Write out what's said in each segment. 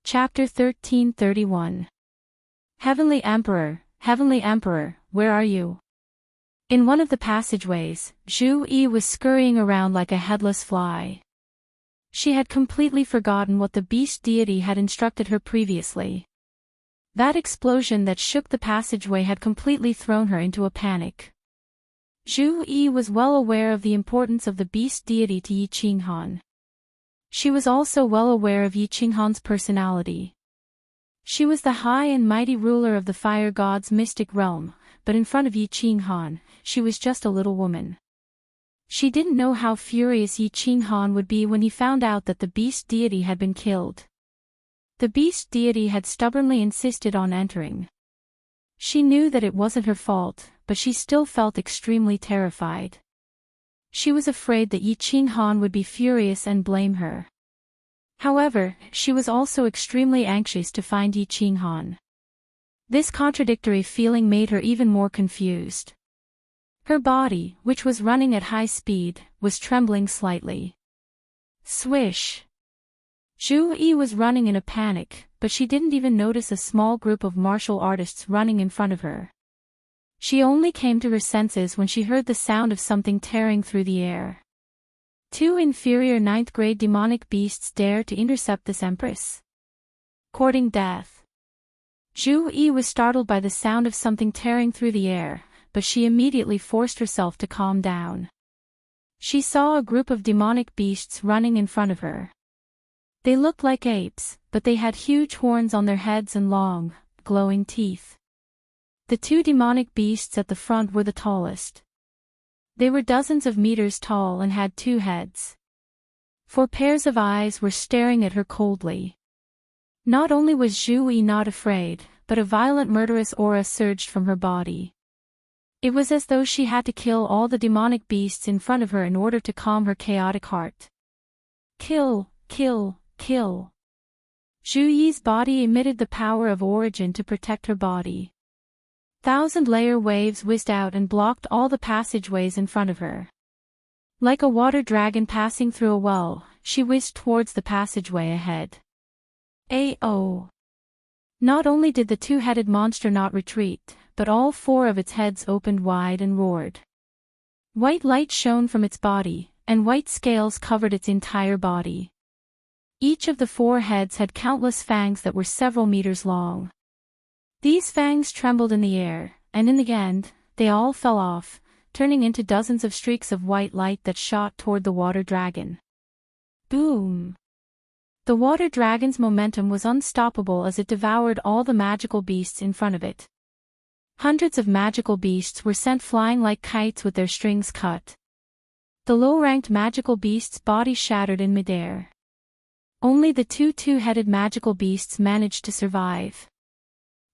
Chapter 1331. Heavenly Emperor, where are you? In one of the passageways, Zhu Yi was scurrying around like a headless fly. She had completely forgotten what the beast deity had instructed her previously. That explosion that shook the passageway had completely thrown her into a panic. Zhu Yi was well aware of the importance of the beast deity to Yi Qinghan. She was also well aware of Yi Qinghan's personality. She was the high and mighty ruler of the fire god's mystic realm, but in front of Yi Qinghan, she was just a little woman. She didn't know how furious Yi Qinghan would be when he found out that the beast deity had been killed. The beast deity had stubbornly insisted on entering. She knew that it wasn't her fault, but she still felt extremely terrified. She was afraid that Yi Qinghan would be furious and blame her. However, she was also extremely anxious to find Yi Qinghan. This contradictory feeling made her even more confused. Her body, which was running at high speed, was trembling slightly. Swish! Zhu Yi was running in a panic, but she didn't even notice a small group of martial artists running in front of her. She only came to her senses when she heard the sound of something tearing through the air. Two inferior 9th-grade demonic beasts dare to intercept this empress. Courting death. Zhu Yi was startled by the sound of something tearing through the air, but she immediately forced herself to calm down. She saw a group of demonic beasts running in front of her. They looked like apes, but they had huge horns on their heads and long, glowing teeth. The two demonic beasts at the front were the tallest. They were dozens of meters tall and had two heads. 4 pairs of eyes were staring at her coldly. Not only was Zhu Yi not afraid, but a violent murderous aura surged from her body. It was as though she had to kill all the demonic beasts in front of her in order to calm her chaotic heart. Kill, kill, kill. Zhu Yi's body emitted the power of origin to protect her body. 1,000-layer waves whizzed out and blocked all the passageways in front of her. Like a water dragon passing through a well, she whizzed towards the passageway ahead. A-oh! Not only did the two-headed monster not retreat, but all 4 of its heads opened wide and roared. White light shone from its body, and white scales covered its entire body. Each of the 4 heads had countless fangs that were several meters long. These fangs trembled in the air, and in the end, they all fell off, turning into dozens of streaks of white light that shot toward the water dragon. Boom! The water dragon's momentum was unstoppable as it devoured all the magical beasts in front of it. Hundreds of magical beasts were sent flying like kites with their strings cut. The low-ranked magical beast's body shattered in midair. Only the two-headed magical beasts managed to survive.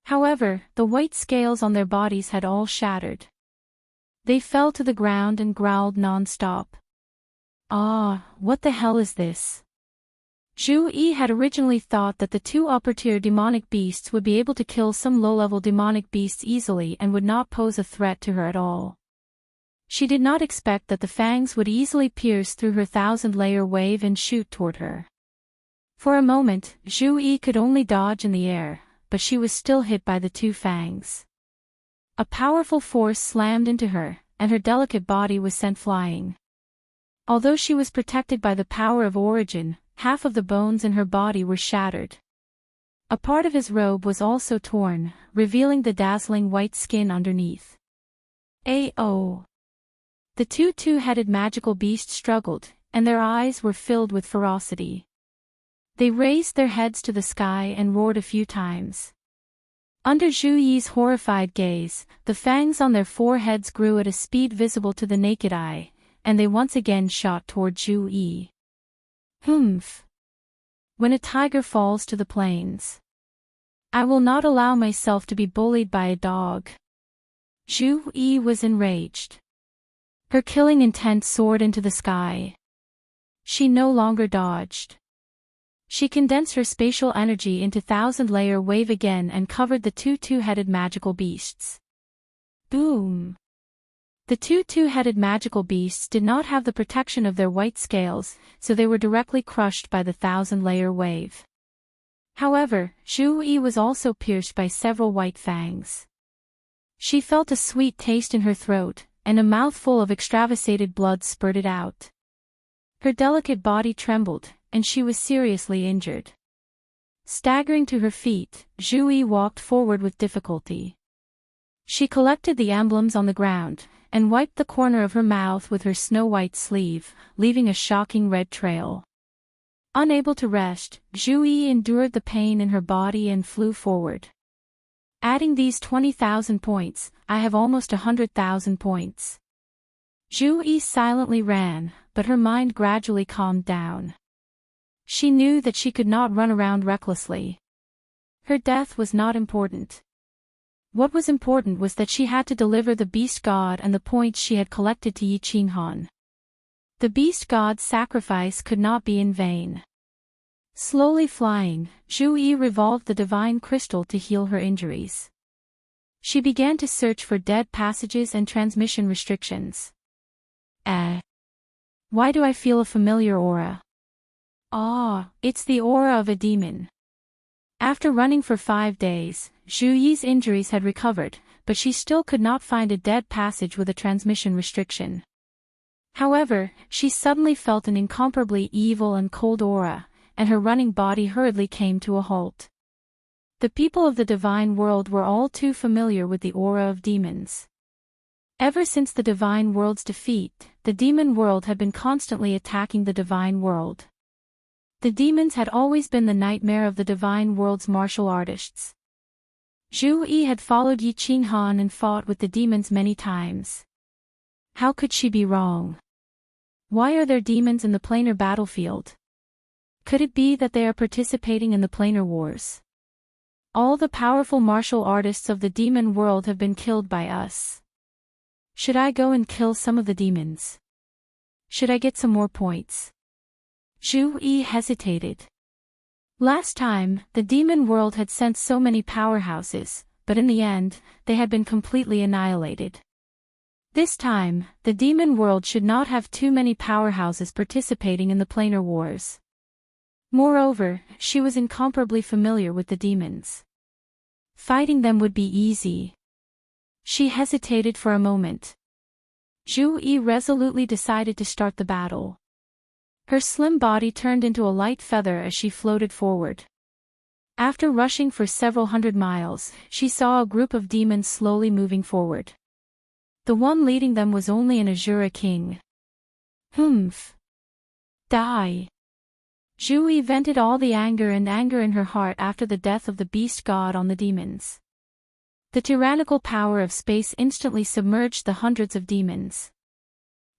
However, the white scales on their bodies had all shattered. They fell to the ground and growled non-stop. Ah, what the hell is this? Zhu Yi had originally thought that the 2 upper-tier demonic beasts would be able to kill some low-level demonic beasts easily and would not pose a threat to her at all. She did not expect that the fangs would easily pierce through her 1,000-layer wave and shoot toward her. For a moment, Zhu Yi could only dodge in the air, but she was still hit by the 2 fangs. A powerful force slammed into her, and her delicate body was sent flying. Although she was protected by the power of origin, half of the bones in her body were shattered. A part of his robe was also torn, revealing the dazzling white skin underneath. A-oh! The two-headed magical beasts struggled, and their eyes were filled with ferocity. They raised their heads to the sky and roared a few times. Under Zhu Yi's horrified gaze, the fangs on their 4 heads grew at a speed visible to the naked eye, and they once again shot toward Zhu Yi. Humph! When a tiger falls to the plains. I will not allow myself to be bullied by a dog. Zhu Yi was enraged. Her killing intent soared into the sky. She no longer dodged. She condensed her spatial energy into 1,000-layer wave again and covered the two-headed magical beasts. Boom! The two-headed magical beasts did not have the protection of their white scales, so they were directly crushed by the 1,000-layer wave. However, Zhu Yi was also pierced by several white fangs. She felt a sweet taste in her throat, and a mouthful of extravasated blood spurted out. Her delicate body trembled, and she was seriously injured. Staggering to her feet, Zhu Yi walked forward with difficulty. She collected the emblems on the ground, and wiped the corner of her mouth with her snow-white sleeve, leaving a shocking red trail. Unable to rest, Zhu Yi endured the pain in her body and flew forward. Adding these 20,000 points, I have almost 100,000 points. Zhu Yi silently ran, but her mind gradually calmed down. She knew that she could not run around recklessly. Her death was not important. What was important was that she had to deliver the beast god and the points she had collected to Yi Qinghan. The beast god's sacrifice could not be in vain. Slowly flying, Zhu Yi revolved the divine crystal to heal her injuries. She began to search for dead passages and transmission restrictions. Why do I feel a familiar aura? Ah, it's the aura of a demon. After running for 5 days, Zhu Yi's injuries had recovered, but she still could not find a dead passage with a transmission restriction. However, she suddenly felt an incomparably evil and cold aura, and her running body hurriedly came to a halt. The people of the divine world were all too familiar with the aura of demons. Ever since the divine world's defeat, the demon world had been constantly attacking the divine world. The demons had always been the nightmare of the divine world's martial artists. Zhu Yi had followed Yi Qinghan and fought with the demons many times. How could she be wrong? Why are there demons in the planar battlefield? Could it be that they are participating in the planar wars? All the powerful martial artists of the demon world have been killed by us. Should I go and kill some of the demons? Should I get some more points? Zhu Yi hesitated. Last time, the demon world had sent so many powerhouses, but in the end, they had been completely annihilated. This time, the demon world should not have too many powerhouses participating in the planar wars. Moreover, she was incomparably familiar with the demons. Fighting them would be easy. She hesitated for a moment. Zhu Yi resolutely decided to start the battle. Her slim body turned into a light feather as she floated forward. After rushing for several hundred miles, she saw a group of demons slowly moving forward. The one leading them was only an Azura king. Humph! Die! Zhu Yi vented all the anger in her heart after the death of the beast god on the demons. The tyrannical power of space instantly submerged the hundreds of demons.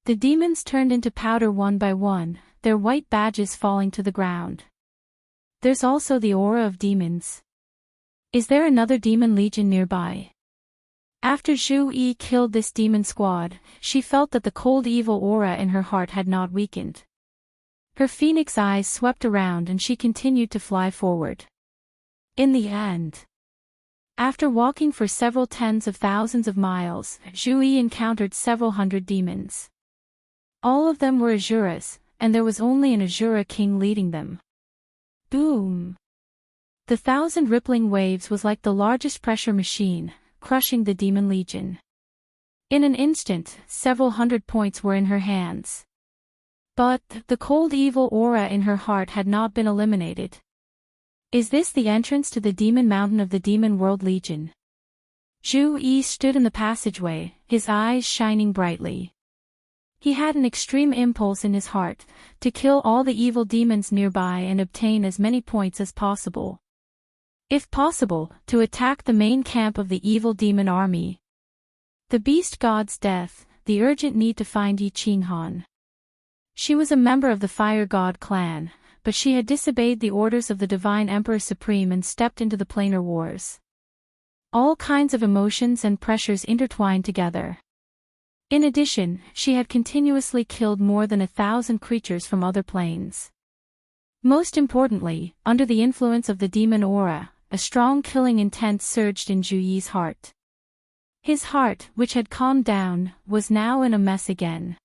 The demons turned into powder one by one, their white badges falling to the ground. There's also the aura of demons. Is there another demon legion nearby? After Zhu Yi killed this demon squad, she felt that the cold evil aura in her heart had not weakened. Her phoenix eyes swept around and she continued to fly forward. In the end, after walking for several tens of thousands of miles, Zhu Yi encountered several hundred demons. All of them were Azuras, and there was only an Azura king leading them. Boom! The 1,000 rippling waves was like the largest pressure machine, crushing the demon legion. In an instant, several hundred points were in her hands. But the cold evil aura in her heart had not been eliminated. Is this the entrance to the demon mountain of the demon world legion? Zhu Yi stood in the passageway, his eyes shining brightly. He had an extreme impulse in his heart, to kill all the evil demons nearby and obtain as many points as possible. If possible, to attack the main camp of the evil demon army. The beast god's death, the urgent need to find Yi Qinghan. She was a member of the Fire God clan, but she had disobeyed the orders of the Divine Emperor Supreme and stepped into the planar wars. All kinds of emotions and pressures intertwined together. In addition, she had continuously killed more than 1,000 creatures from other planes. Most importantly, under the influence of the demon aura, a strong killing intent surged in Zhu Yi's heart. His heart, which had calmed down, was now in a mess again.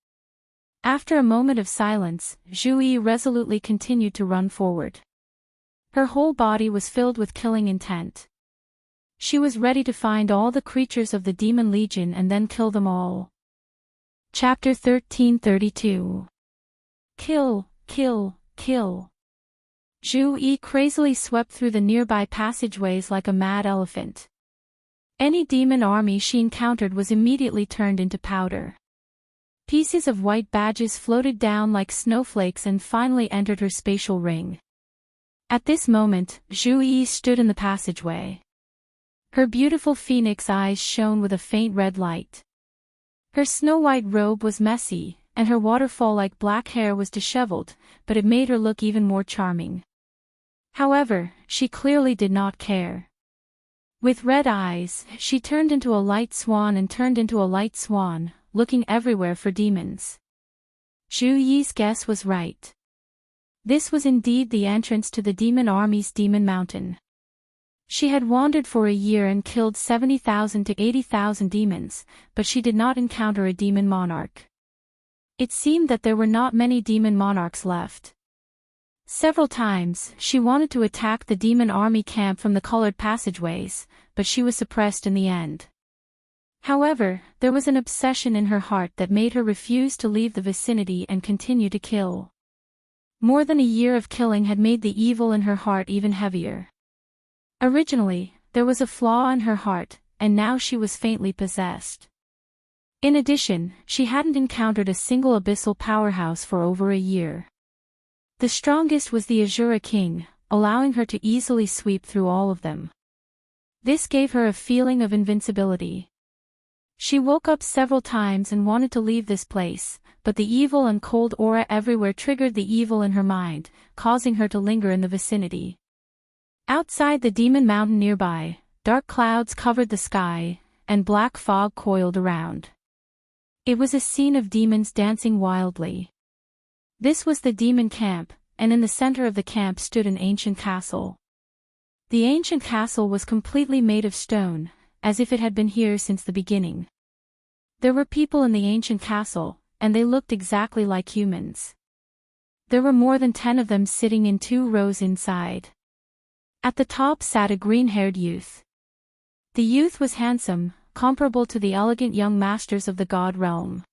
After a moment of silence, Zhu Yi resolutely continued to run forward. Her whole body was filled with killing intent. She was ready to find all the creatures of the demon legion and then kill them all. Chapter 1332. Kill, kill, kill. Zhu Yi crazily swept through the nearby passageways like a mad elephant. Any demon army she encountered was immediately turned into powder. Pieces of white badges floated down like snowflakes and finally entered her spatial ring. At this moment, Zhu Yi stood in the passageway. Her beautiful phoenix eyes shone with a faint red light. Her snow-white robe was messy, and her waterfall-like black hair was disheveled, but it made her look even more charming. However, she clearly did not care. With red eyes, she turned into a light swan and turned into a light swan, looking everywhere for demons. Zhu Yi's guess was right. This was indeed the entrance to the demon army's demon mountain. She had wandered for a year and killed 70,000 to 80,000 demons, but she did not encounter a demon monarch. It seemed that there were not many demon monarchs left. Several times, she wanted to attack the demon army camp from the colored passageways, but she was suppressed in the end. However, there was an obsession in her heart that made her refuse to leave the vicinity and continue to kill. More than a year of killing had made the evil in her heart even heavier. Originally, there was a flaw in her heart, and now she was faintly possessed. In addition, she hadn't encountered a single abyssal powerhouse for over a year. The strongest was the Azura King, allowing her to easily sweep through all of them. This gave her a feeling of invincibility. She woke up several times and wanted to leave this place, but the evil and cold aura everywhere triggered the evil in her mind, causing her to linger in the vicinity. Outside the demon mountain nearby, dark clouds covered the sky, and black fog coiled around. It was a scene of demons dancing wildly. This was the demon camp, and in the center of the camp stood an ancient castle. The ancient castle was completely made of stone, as if it had been here since the beginning. There were people in the ancient castle, and they looked exactly like humans. There were more than 10 of them sitting in 2 rows inside. At the top sat a green-haired youth. The youth was handsome, comparable to the elegant young masters of the god realm.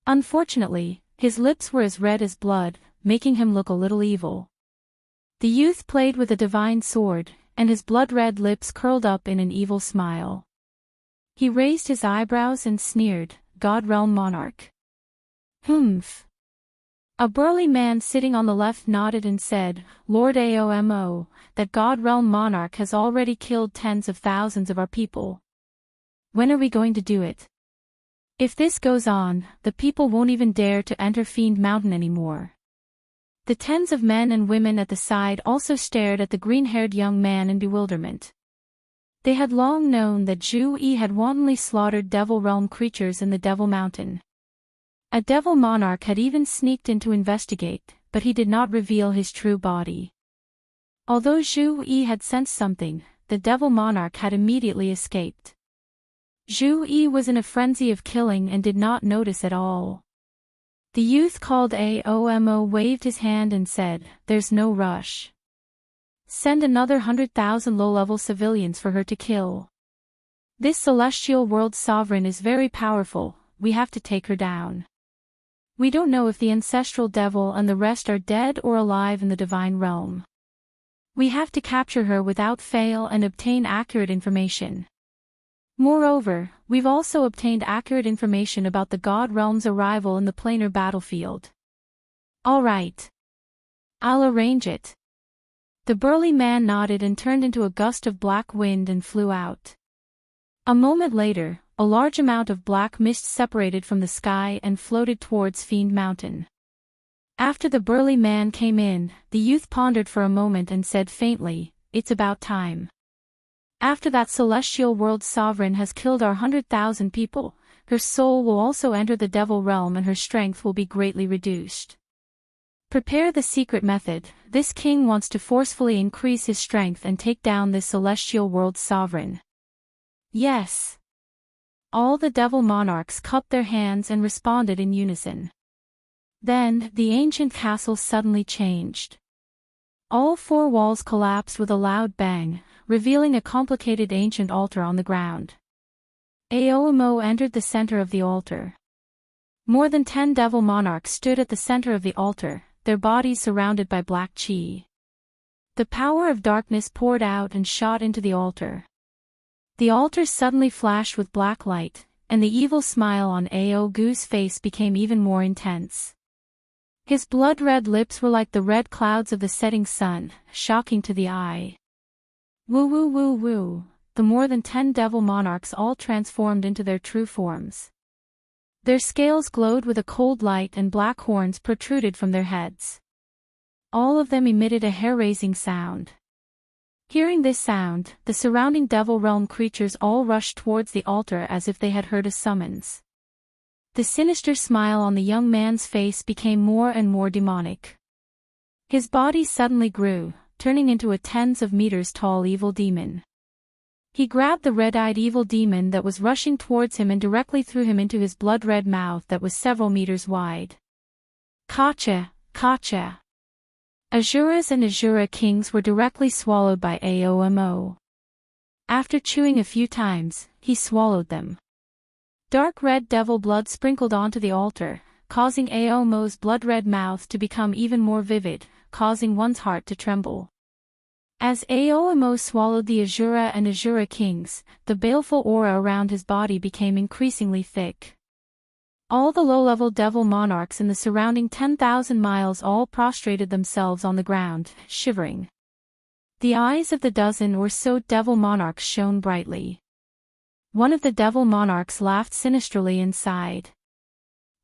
Unfortunately, his lips were as red as blood, making him look a little evil. The youth played with a divine sword, and his blood-red lips curled up in an evil smile. He raised his eyebrows and sneered, "God Realm Monarch." "Humph." A burly man sitting on the left nodded and said, "Lord Aomo, that God Realm Monarch has already killed tens of thousands of our people. When are we going to do it? If this goes on, the people won't even dare to enter Fiend Mountain anymore." The tens of men and women at the side also stared at the green-haired young man in bewilderment. They had long known that Zhu Yi had wantonly slaughtered Devil Realm creatures in the Devil Mountain. A Devil Monarch had even sneaked in to investigate, but he did not reveal his true body. Although Zhu Yi had sensed something, the Devil Monarch had immediately escaped. Zhu Yi was in a frenzy of killing and did not notice at all. The youth called Aomo waved his hand and said, "There's no rush. Send another 100,000 low-level civilians for her to kill. This celestial world sovereign is very powerful, we have to take her down. We don't know if the ancestral devil and the rest are dead or alive in the divine realm. We have to capture her without fail and obtain accurate information. Moreover, we've also obtained accurate information about the God Realm's arrival in the planar battlefield." "All right. I'll arrange it." The burly man nodded and turned into a gust of black wind and flew out. A moment later, a large amount of black mist separated from the sky and floated towards Fiend Mountain. After the burly man came in, the youth pondered for a moment and said faintly, "It's about time. After that celestial world sovereign has killed our 100,000 people, her soul will also enter the devil realm and her strength will be greatly reduced. Prepare the secret method. This king wants to forcefully increase his strength and take down this celestial world sovereign." "Yes." All the devil monarchs cupped their hands and responded in unison. Then, the ancient castle suddenly changed. All four walls collapsed with a loud bang, revealing a complicated ancient altar on the ground. Aomo entered the center of the altar. More than 10 devil monarchs stood at the center of the altar, their bodies surrounded by black chi. The power of darkness poured out and shot into the altar. The altar suddenly flashed with black light, and the evil smile on Ao Gu's face became even more intense. His blood-red lips were like the red clouds of the setting sun, shocking to the eye. Woo woo woo woo, the more than 10 devil monarchs all transformed into their true forms. Their scales glowed with a cold light and black horns protruded from their heads. All of them emitted a hair-raising sound. Hearing this sound, the surrounding devil realm creatures all rushed towards the altar as if they had heard a summons. The sinister smile on the young man's face became more and more demonic. His body suddenly grew, turning into a tens of meters tall evil demon. He grabbed the red-eyed evil demon that was rushing towards him and directly threw him into his blood-red mouth that was several meters wide. Kacha, Kacha. Azuras and Azura kings were directly swallowed by Aomo. After chewing a few times, he swallowed them. Dark red devil blood sprinkled onto the altar, causing Aomo's blood-red mouth to become even more vivid, causing one's heart to tremble. As Aomo swallowed the Azura and Azura kings, the baleful aura around his body became increasingly thick. All the low-level devil monarchs in the surrounding 10,000 miles all prostrated themselves on the ground, shivering. The eyes of the dozen or so devil monarchs shone brightly. One of the devil monarchs laughed sinisterly and sighed.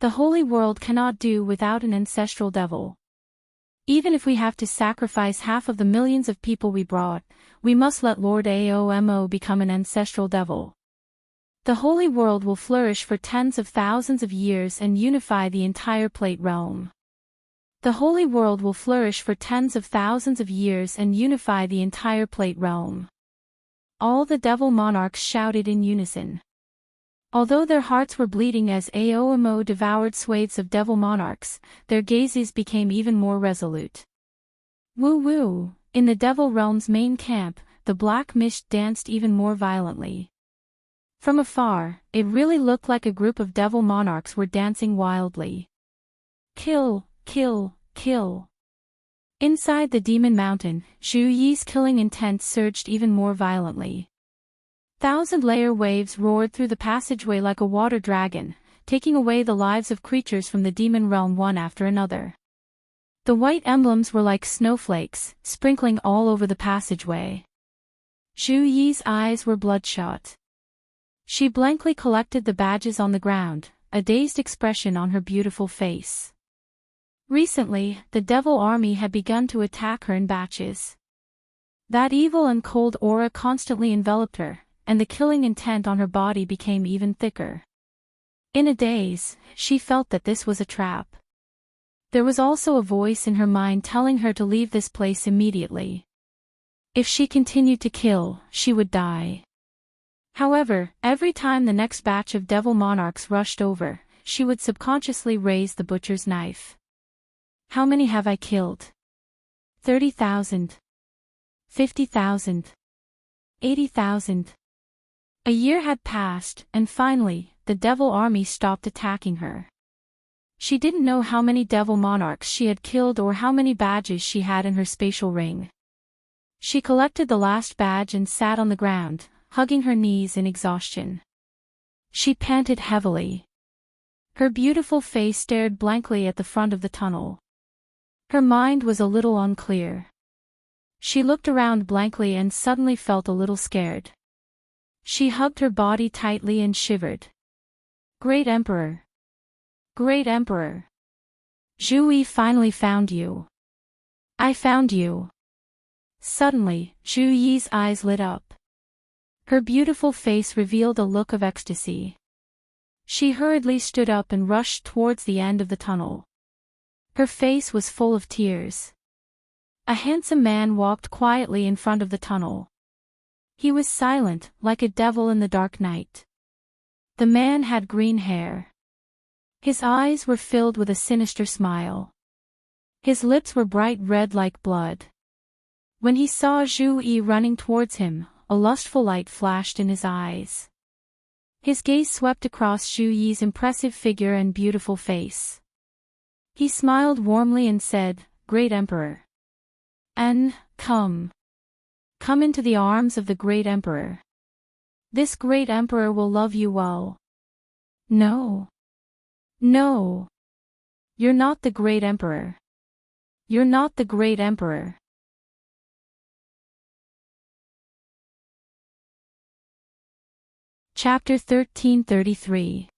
The holy world cannot do without an ancestral devil. Even if we have to sacrifice half of the millions of people we brought, we must let Lord Aomo become an ancestral devil. The holy world will flourish for tens of thousands of years and unify the entire plate realm. The holy world will flourish for tens of thousands of years and unify the entire plate realm. All the devil monarchs shouted in unison. Although their hearts were bleeding as Aomo devoured swathes of devil monarchs, their gazes became even more resolute. Woo woo, in the devil realm's main camp, the black mist danced even more violently. From afar, it really looked like a group of devil monarchs were dancing wildly. Kill, kill, kill. Inside the demon mountain, Zhu Yi's killing intent surged even more violently. Thousand-layer waves roared through the passageway like a water dragon, taking away the lives of creatures from the demon realm one after another. The white emblems were like snowflakes, sprinkling all over the passageway. Zhu Yi's eyes were bloodshot. She blankly collected the badges on the ground, a dazed expression on her beautiful face. Recently, the devil army had begun to attack her in batches. That evil and cold aura constantly enveloped her, and the killing intent on her body became even thicker. In a daze, she felt that this was a trap. There was also a voice in her mind telling her to leave this place immediately. If she continued to kill, she would die. However, every time the next batch of devil monarchs rushed over, she would subconsciously raise the butcher's knife. How many have I killed? 30,000. 50,000. 80,000. A year had passed, and finally, the devil army stopped attacking her. She didn't know how many devil monarchs she had killed or how many badges she had in her spatial ring. She collected the last badge and sat on the ground, hugging her knees in exhaustion. She panted heavily. Her beautiful face stared blankly at the front of the tunnel. Her mind was a little unclear. She looked around blankly and suddenly felt a little scared. She hugged her body tightly and shivered. Great Emperor! Great Emperor! Zhu Yi finally found you. I found you. Suddenly, Zhu Yi's eyes lit up. Her beautiful face revealed a look of ecstasy. She hurriedly stood up and rushed towards the end of the tunnel. Her face was full of tears. A handsome man walked quietly in front of the tunnel. He was silent, like a devil in the dark night. The man had green hair. His eyes were filled with a sinister smile. His lips were bright red like blood. When he saw Zhu Yi running towards him, a lustful light flashed in his eyes. His gaze swept across Zhu Yi's impressive figure and beautiful face. He smiled warmly and said, "Great Emperor. Come. Come into the arms of the Great Emperor. This Great Emperor will love you well." "No. No. You're not the Great Emperor. You're not the Great Emperor." Chapter 1333.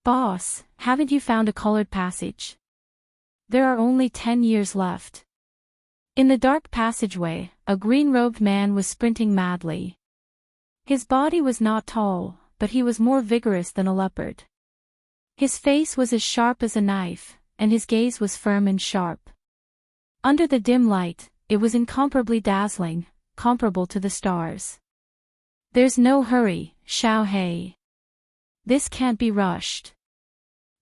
Boss, haven't you found a colored passage? There are only 10 years left. In the dark passageway, a green-robed man was sprinting madly. His body was not tall, but he was more vigorous than a leopard. His face was as sharp as a knife, and his gaze was firm and sharp. Under the dim light, it was incomparably dazzling, comparable to the stars. "There's no hurry, Xiao He. This can't be rushed.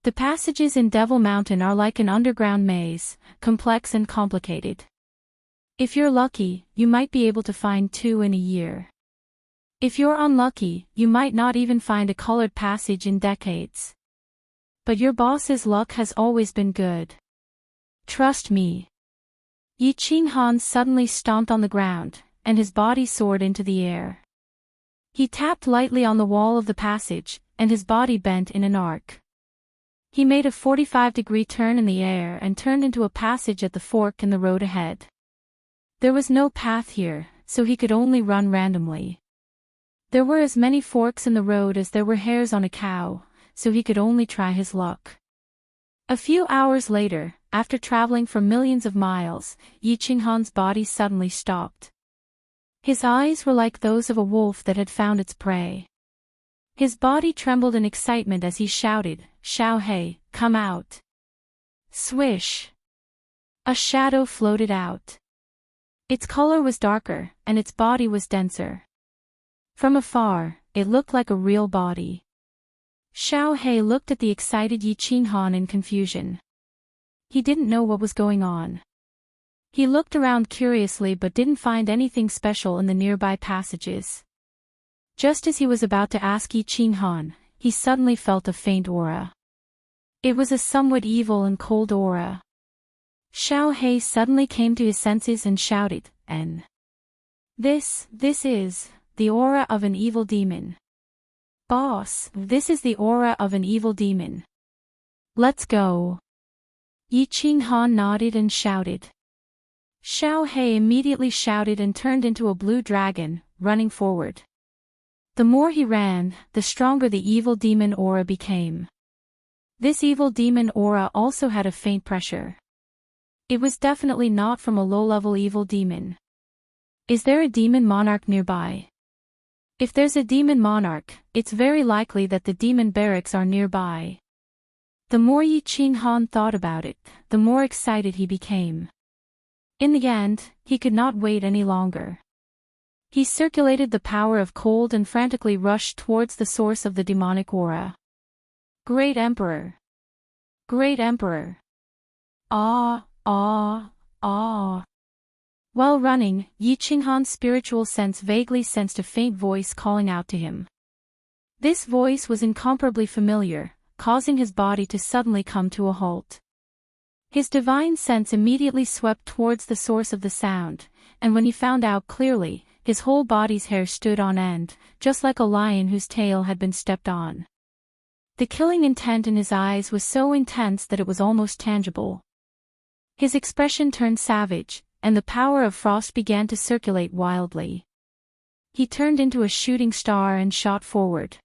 The passages in Devil Mountain are like an underground maze, complex and complicated. If you're lucky, you might be able to find 2 in a year. If you're unlucky, you might not even find a colored passage in decades. But your boss's luck has always been good. Trust me." Yi Qinghan suddenly stomped on the ground, and his body soared into the air. He tapped lightly on the wall of the passage, and his body bent in an arc. He made a 45-degree turn in the air and turned into a passage at the fork in the road ahead. There was no path here, so he could only run randomly. There were as many forks in the road as there were hairs on a cow, so he could only try his luck. A few hours later, after traveling for millions of miles, Yi Qinghan's body suddenly stopped. His eyes were like those of a wolf that had found its prey. His body trembled in excitement as he shouted, "Xiao He, come out." Swish! A shadow floated out. Its color was darker, and its body was denser. From afar, it looked like a real body. Xiao He looked at the excited Yi Qinghan in confusion. He didn't know what was going on. He looked around curiously but didn't find anything special in the nearby passages. Just as he was about to ask Yi Qinghan, he suddenly felt a faint aura. It was a somewhat evil and cold aura. Xiao He suddenly came to his senses and shouted, This is the aura of an evil demon. Boss, this is the aura of an evil demon. Let's go." Yi Qinghan nodded and shouted. Xiao He immediately shouted and turned into a blue dragon, running forward. The more he ran, the stronger the evil demon aura became. This evil demon aura also had a faint pressure. It was definitely not from a low-level evil demon. Is there a demon monarch nearby? If there's a demon monarch, it's very likely that the demon barracks are nearby. The more Yi Qinghan thought about it, the more excited he became. In the end, he could not wait any longer. He circulated the power of cold and frantically rushed towards the source of the demonic aura. "Great Emperor! Great Emperor! Ah, ah, ah." While running, Yi Qinghan's spiritual sense vaguely sensed a faint voice calling out to him. This voice was incomparably familiar, causing his body to suddenly come to a halt. His divine sense immediately swept towards the source of the sound, and when he found out clearly, his whole body's hair stood on end, just like a lion whose tail had been stepped on. The killing intent in his eyes was so intense that it was almost tangible. His expression turned savage, and the power of frost began to circulate wildly. He turned into a shooting star and shot forward.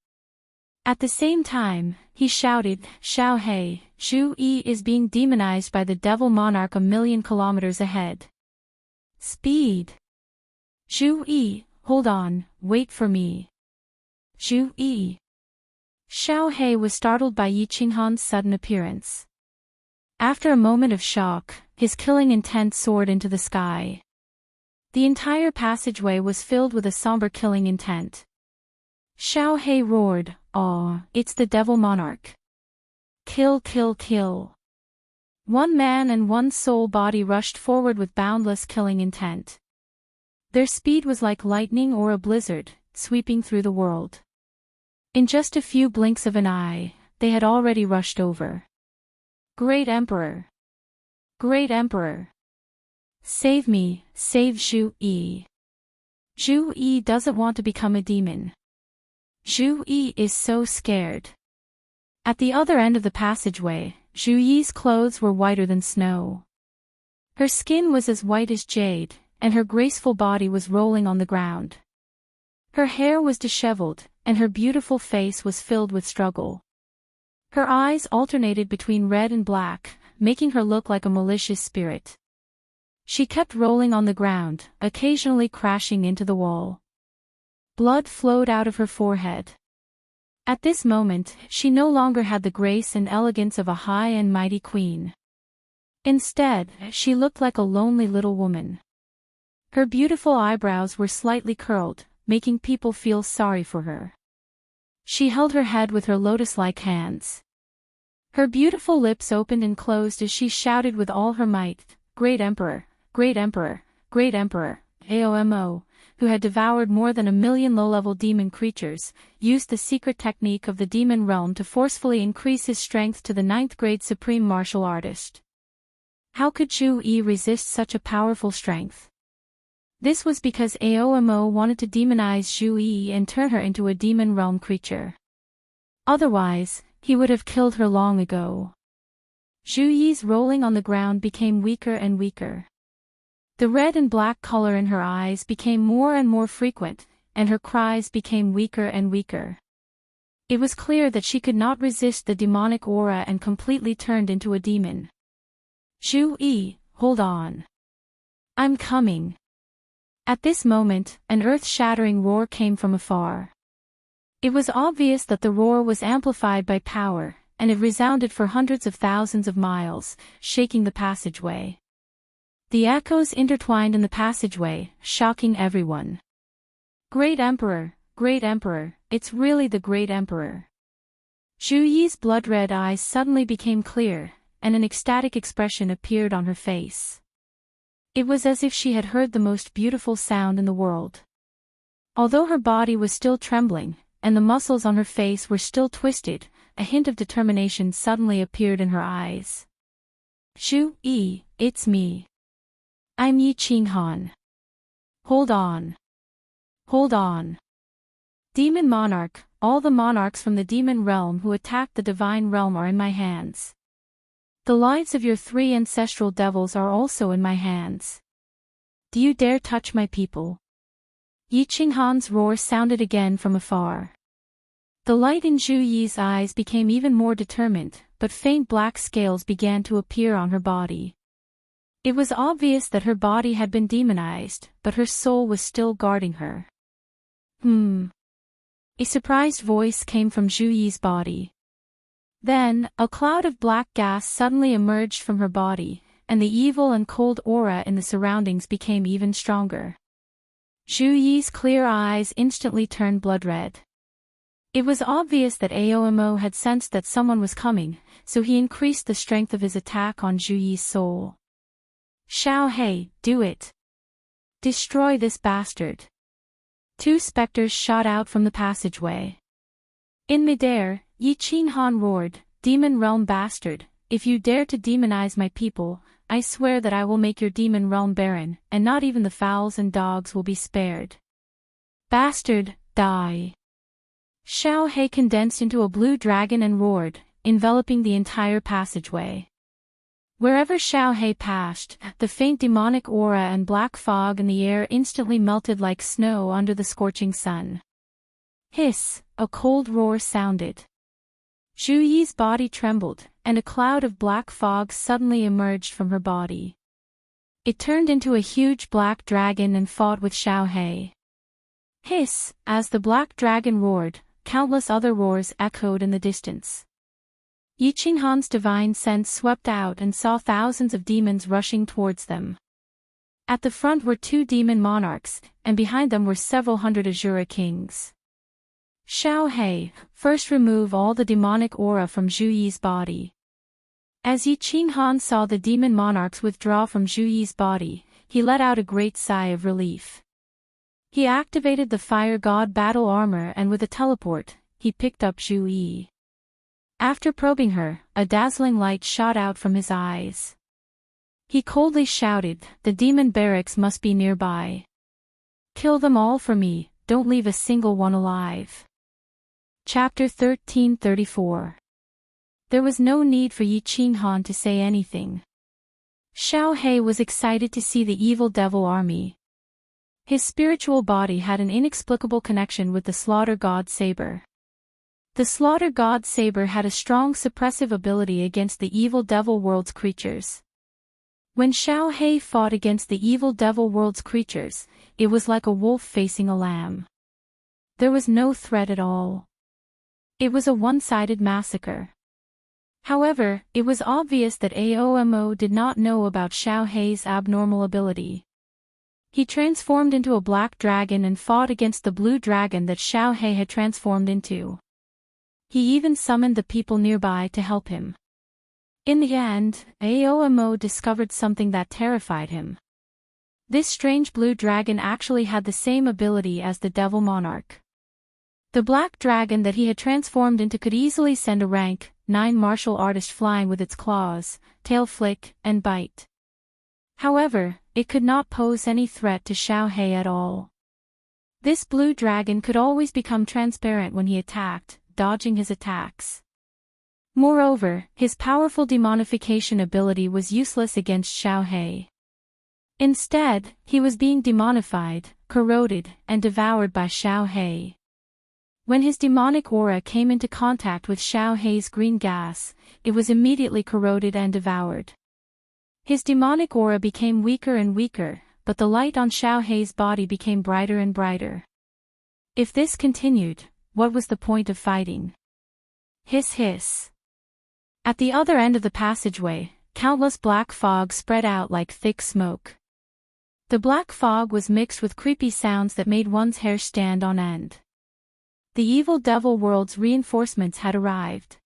At the same time, he shouted, "Xiao He, Zhu Yi is being demonized by the devil monarch 1,000,000 kilometers ahead. Speed! Zhu Yi, hold on, wait for me. Zhu Yi." Xiao He was startled by Yi Qinghan's sudden appearance. After a moment of shock, his killing intent soared into the sky. The entire passageway was filled with a somber killing intent. Xiao He roared, "Oh, it's the devil monarch. Kill, kill, kill." One man and one soul body rushed forward with boundless killing intent. Their speed was like lightning or a blizzard, sweeping through the world. In just a few blinks of an eye, they had already rushed over. Great Emperor! Great Emperor! Save me, save Zhu Yi. Zhu Yi doesn't want to become a demon. Zhu Yi is so scared. At the other end of the passageway, Zhu Yi's clothes were whiter than snow. Her skin was as white as jade, and her graceful body was rolling on the ground. Her hair was disheveled, and her beautiful face was filled with struggle. Her eyes alternated between red and black, making her look like a malicious spirit. She kept rolling on the ground, occasionally crashing into the wall. Blood flowed out of her forehead. At this moment, she no longer had the grace and elegance of a high and mighty queen. Instead, she looked like a lonely little woman. Her beautiful eyebrows were slightly curled, making people feel sorry for her. She held her head with her lotus-like hands. Her beautiful lips opened and closed as she shouted with all her might, "Great Emperor! Great Emperor! Great Emperor!" Aomo, who had devoured more than 1,000,000 low-level demon creatures, used the secret technique of the demon realm to forcefully increase his strength to the 9th-grade supreme martial artist. How could Zhu Yi resist such a powerful strength? This was because Aomo wanted to demonize Zhu Yi and turn her into a demon realm creature. Otherwise, he would have killed her long ago. Zhu Yi's rolling on the ground became weaker and weaker. The red and black color in her eyes became more and more frequent, and her cries became weaker and weaker. It was clear that she could not resist the demonic aura and completely turned into a demon. "Zhu Yi, hold on. I'm coming." At this moment, an earth-shattering roar came from afar. It was obvious that the roar was amplified by power, and it resounded for hundreds of thousands of miles, shaking the passageway. The echoes intertwined in the passageway, shocking everyone. "Great Emperor, Great Emperor, it's really the Great Emperor." Zhu Yi's blood-red eyes suddenly became clear, and an ecstatic expression appeared on her face. It was as if she had heard the most beautiful sound in the world. Although her body was still trembling, and the muscles on her face were still twisted, a hint of determination suddenly appeared in her eyes. "Zhu Yi, it's me. I'm Yi Qinghan. Hold on. Hold on. Demon Monarch, all the monarchs from the demon realm who attacked the divine realm are in my hands. The lives of your 3 ancestral devils are also in my hands. Do you dare touch my people?" Yi Qinghan's roar sounded again from afar. The light in Zhu Yi's eyes became even more determined, but faint black scales began to appear on her body. It was obvious that her body had been demonized, but her soul was still guarding her. A surprised voice came from Zhu Yi's body. Then, a cloud of black gas suddenly emerged from her body, and the evil and cold aura in the surroundings became even stronger. Zhu Yi's clear eyes instantly turned blood-red. It was obvious that Aomo had sensed that someone was coming, so he increased the strength of his attack on Zhu Yi's soul. "Xiao He, do it! Destroy this bastard!" 2 specters shot out from the passageway. In midair, Yi Qinghan roared, "Demon realm bastard, if you dare to demonize my people, I swear that I will make your demon realm barren, and not even the fowls and dogs will be spared. Bastard, die!" Xiao He condensed into a blue dragon and roared, enveloping the entire passageway. Wherever Xiao He passed, the faint demonic aura and black fog in the air instantly melted like snow under the scorching sun. Hiss, a cold roar sounded. Zhu Yi's body trembled, and a cloud of black fog suddenly emerged from her body. It turned into a huge black dragon and fought with Xiao He. Hiss, as the black dragon roared, countless other roars echoed in the distance. Yi Qinghan's divine sense swept out and saw thousands of demons rushing towards them. At the front were 2 demon monarchs, and behind them were several hundred Azura kings. "Xiao He, first remove all the demonic aura from Zhu Yi's body." As Yi Qinghan saw the demon monarchs withdraw from Zhu Yi's body, he let out a great sigh of relief. He activated the fire god battle armor and with a teleport, he picked up Zhu Yi. After probing her, a dazzling light shot out from his eyes. He coldly shouted, "The demon barracks must be nearby. Kill them all for me, don't leave a single one alive." Chapter 1334. There was no need for Yi Qinghan to say anything. Xiao He was excited to see the evil devil army. His spiritual body had an inexplicable connection with the Slaughter God Saber. The Slaughter God Saber had a strong suppressive ability against the evil devil world's creatures. When Xiao He fought against the evil devil world's creatures, it was like a wolf facing a lamb. There was no threat at all. It was a one-sided massacre. However, it was obvious that Aomo did not know about Xiao He's abnormal ability. He transformed into a black dragon and fought against the blue dragon that Xiao He had transformed into. He even summoned the people nearby to help him. In the end, Aomo discovered something that terrified him. This strange blue dragon actually had the same ability as the Devil Monarch. The black dragon that he had transformed into could easily send a rank 9 martial artist flying with its claws, tail flick, and bite. However, it could not pose any threat to Xiao He at all. This blue dragon could always become transparent when he attacked, dodging his attacks. Moreover, his powerful demonification ability was useless against Xiao He. Instead, he was being demonified, corroded, and devoured by Xiao He. When his demonic aura came into contact with Xiao He's green gas, it was immediately corroded and devoured. His demonic aura became weaker and weaker, but the light on Xiao He's body became brighter and brighter. If this continued, what was the point of fighting? Hiss hiss. At the other end of the passageway, countless black fog spread out like thick smoke. The black fog was mixed with creepy sounds that made one's hair stand on end. The evil devil world's reinforcements had arrived.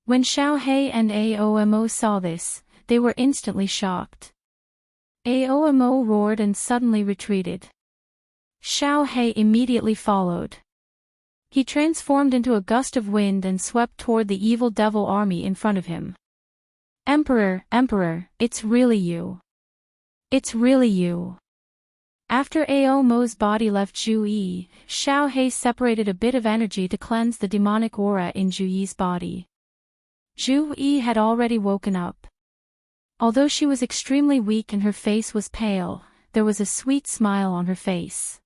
When Xiao He and Aomo saw this, they were instantly shocked. Aomo roared and suddenly retreated. Xiao He immediately followed. He transformed into a gust of wind and swept toward the evil devil army in front of him. "Emperor, Emperor, it's really you. It's really you." After Aomo's body left Zhu Yi, Xiao He separated a bit of energy to cleanse the demonic aura in Zhu Yi's body. Zhu Yi had already woken up. Although she was extremely weak and her face was pale, there was a sweet smile on her face.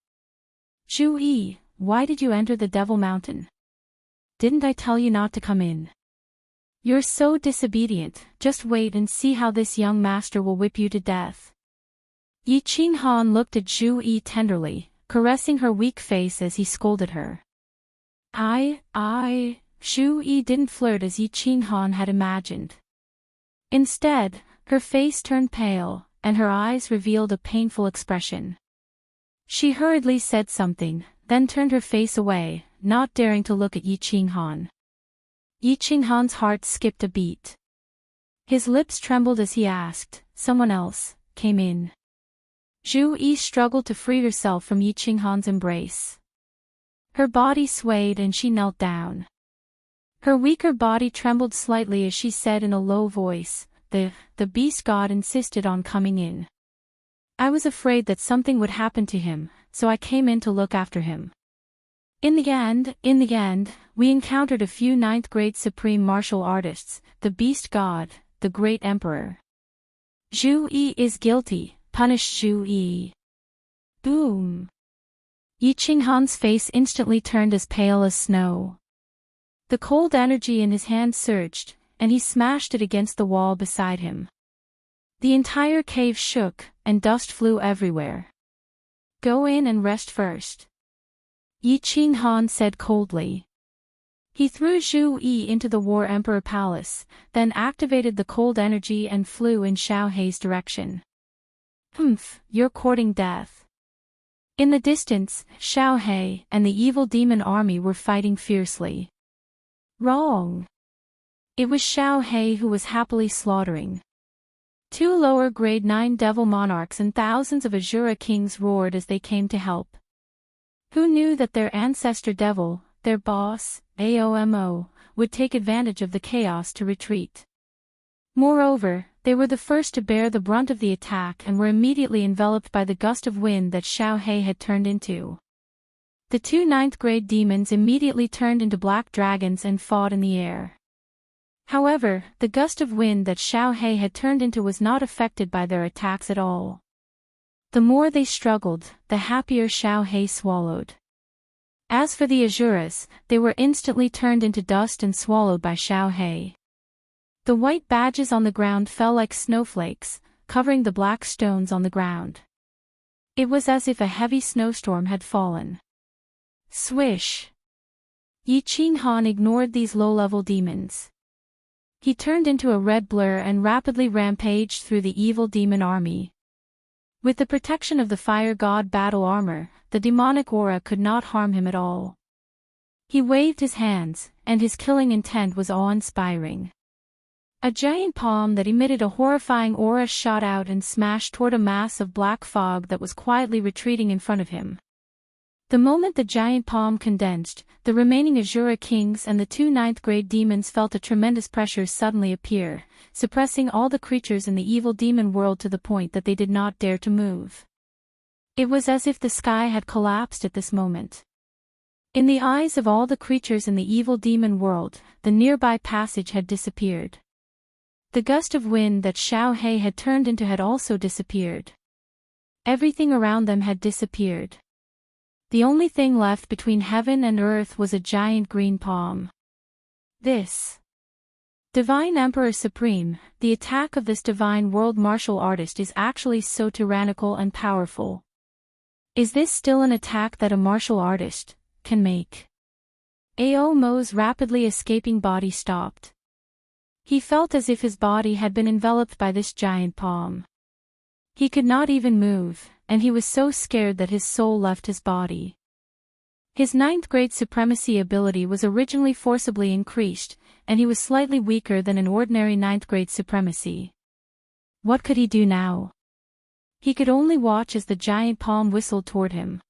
"Zhu Yi, why did you enter the Devil Mountain? Didn't I tell you not to come in? You're so disobedient, just wait and see how this young master will whip you to death." Yi Qinghan looked at Zhu Yi tenderly, caressing her weak face as he scolded her. Zhu Yi didn't flirt as Yi Qinghan had imagined. Instead, her face turned pale, and her eyes revealed a painful expression. She hurriedly said something, then turned her face away, not daring to look at Yi Qinghan. Yi Qinghan's heart skipped a beat. His lips trembled as he asked, "Someone else came in?" Zhu Yi struggled to free herself from Yi Qinghan's embrace. Her body swayed and she knelt down. Her weaker body trembled slightly as she said in a low voice, The beast god insisted on coming in. I was afraid that something would happen to him, so I came in to look after him. In the end, we encountered a few 9th grade supreme martial artists, the beast god, the great emperor. Zhu Yi is guilty. Punish Zhu Yi. Boom. Yi Qinghan's face instantly turned as pale as snow. The cold energy in his hand surged, and he smashed it against the wall beside him. The entire cave shook, and dust flew everywhere. Go in and rest first, Yi Qinghan said coldly. He threw Zhu Yi into the War Emperor Palace, then activated the cold energy and flew in Xiao He's direction. You're courting death. In the distance, Xiao He and the evil demon army were fighting fiercely. Wrong. It was Xiao He who was happily slaughtering. 2 lower grade 9 devil monarchs and thousands of Azura kings roared as they came to help. Who knew that their ancestor devil, their boss, Aomo, would take advantage of the chaos to retreat? Moreover, they were the first to bear the brunt of the attack and were immediately enveloped by the gust of wind that Xiao He had turned into. The two ninth-grade demons immediately turned into black dragons and fought in the air. However, the gust of wind that Xiao He had turned into was not affected by their attacks at all. The more they struggled, the happier Xiao He swallowed. As for the Asuras, they were instantly turned into dust and swallowed by Xiao He. The white badges on the ground fell like snowflakes, covering the black stones on the ground. It was as if a heavy snowstorm had fallen. Swish! Yi Qinghan ignored these low-level demons. He turned into a red blur and rapidly rampaged through the evil demon army. With the protection of the fire god battle armor, the demonic aura could not harm him at all. He waved his hands, and his killing intent was awe-inspiring. A giant palm that emitted a horrifying aura shot out and smashed toward a mass of black fog that was quietly retreating in front of him. The moment the giant palm condensed, the remaining Asura kings and the two ninth-grade demons felt a tremendous pressure suddenly appear, suppressing all the creatures in the evil demon world to the point that they did not dare to move. It was as if the sky had collapsed at this moment. In the eyes of all the creatures in the evil demon world, the nearby passage had disappeared. The gust of wind that Xiao He had turned into had also disappeared. Everything around them had disappeared. The only thing left between heaven and earth was a giant green palm. This Divine Emperor Supreme, the attack of this divine world martial artist is actually so tyrannical and powerful. Is this still an attack that a martial artist can make? Aomo's rapidly escaping body stopped. He felt as if his body had been enveloped by this giant palm. He could not even move, and he was so scared that his soul left his body. His ninth-grade supremacy ability was originally forcibly increased, and he was slightly weaker than an ordinary ninth-grade supremacy. What could he do now? He could only watch as the giant palm whistled toward him.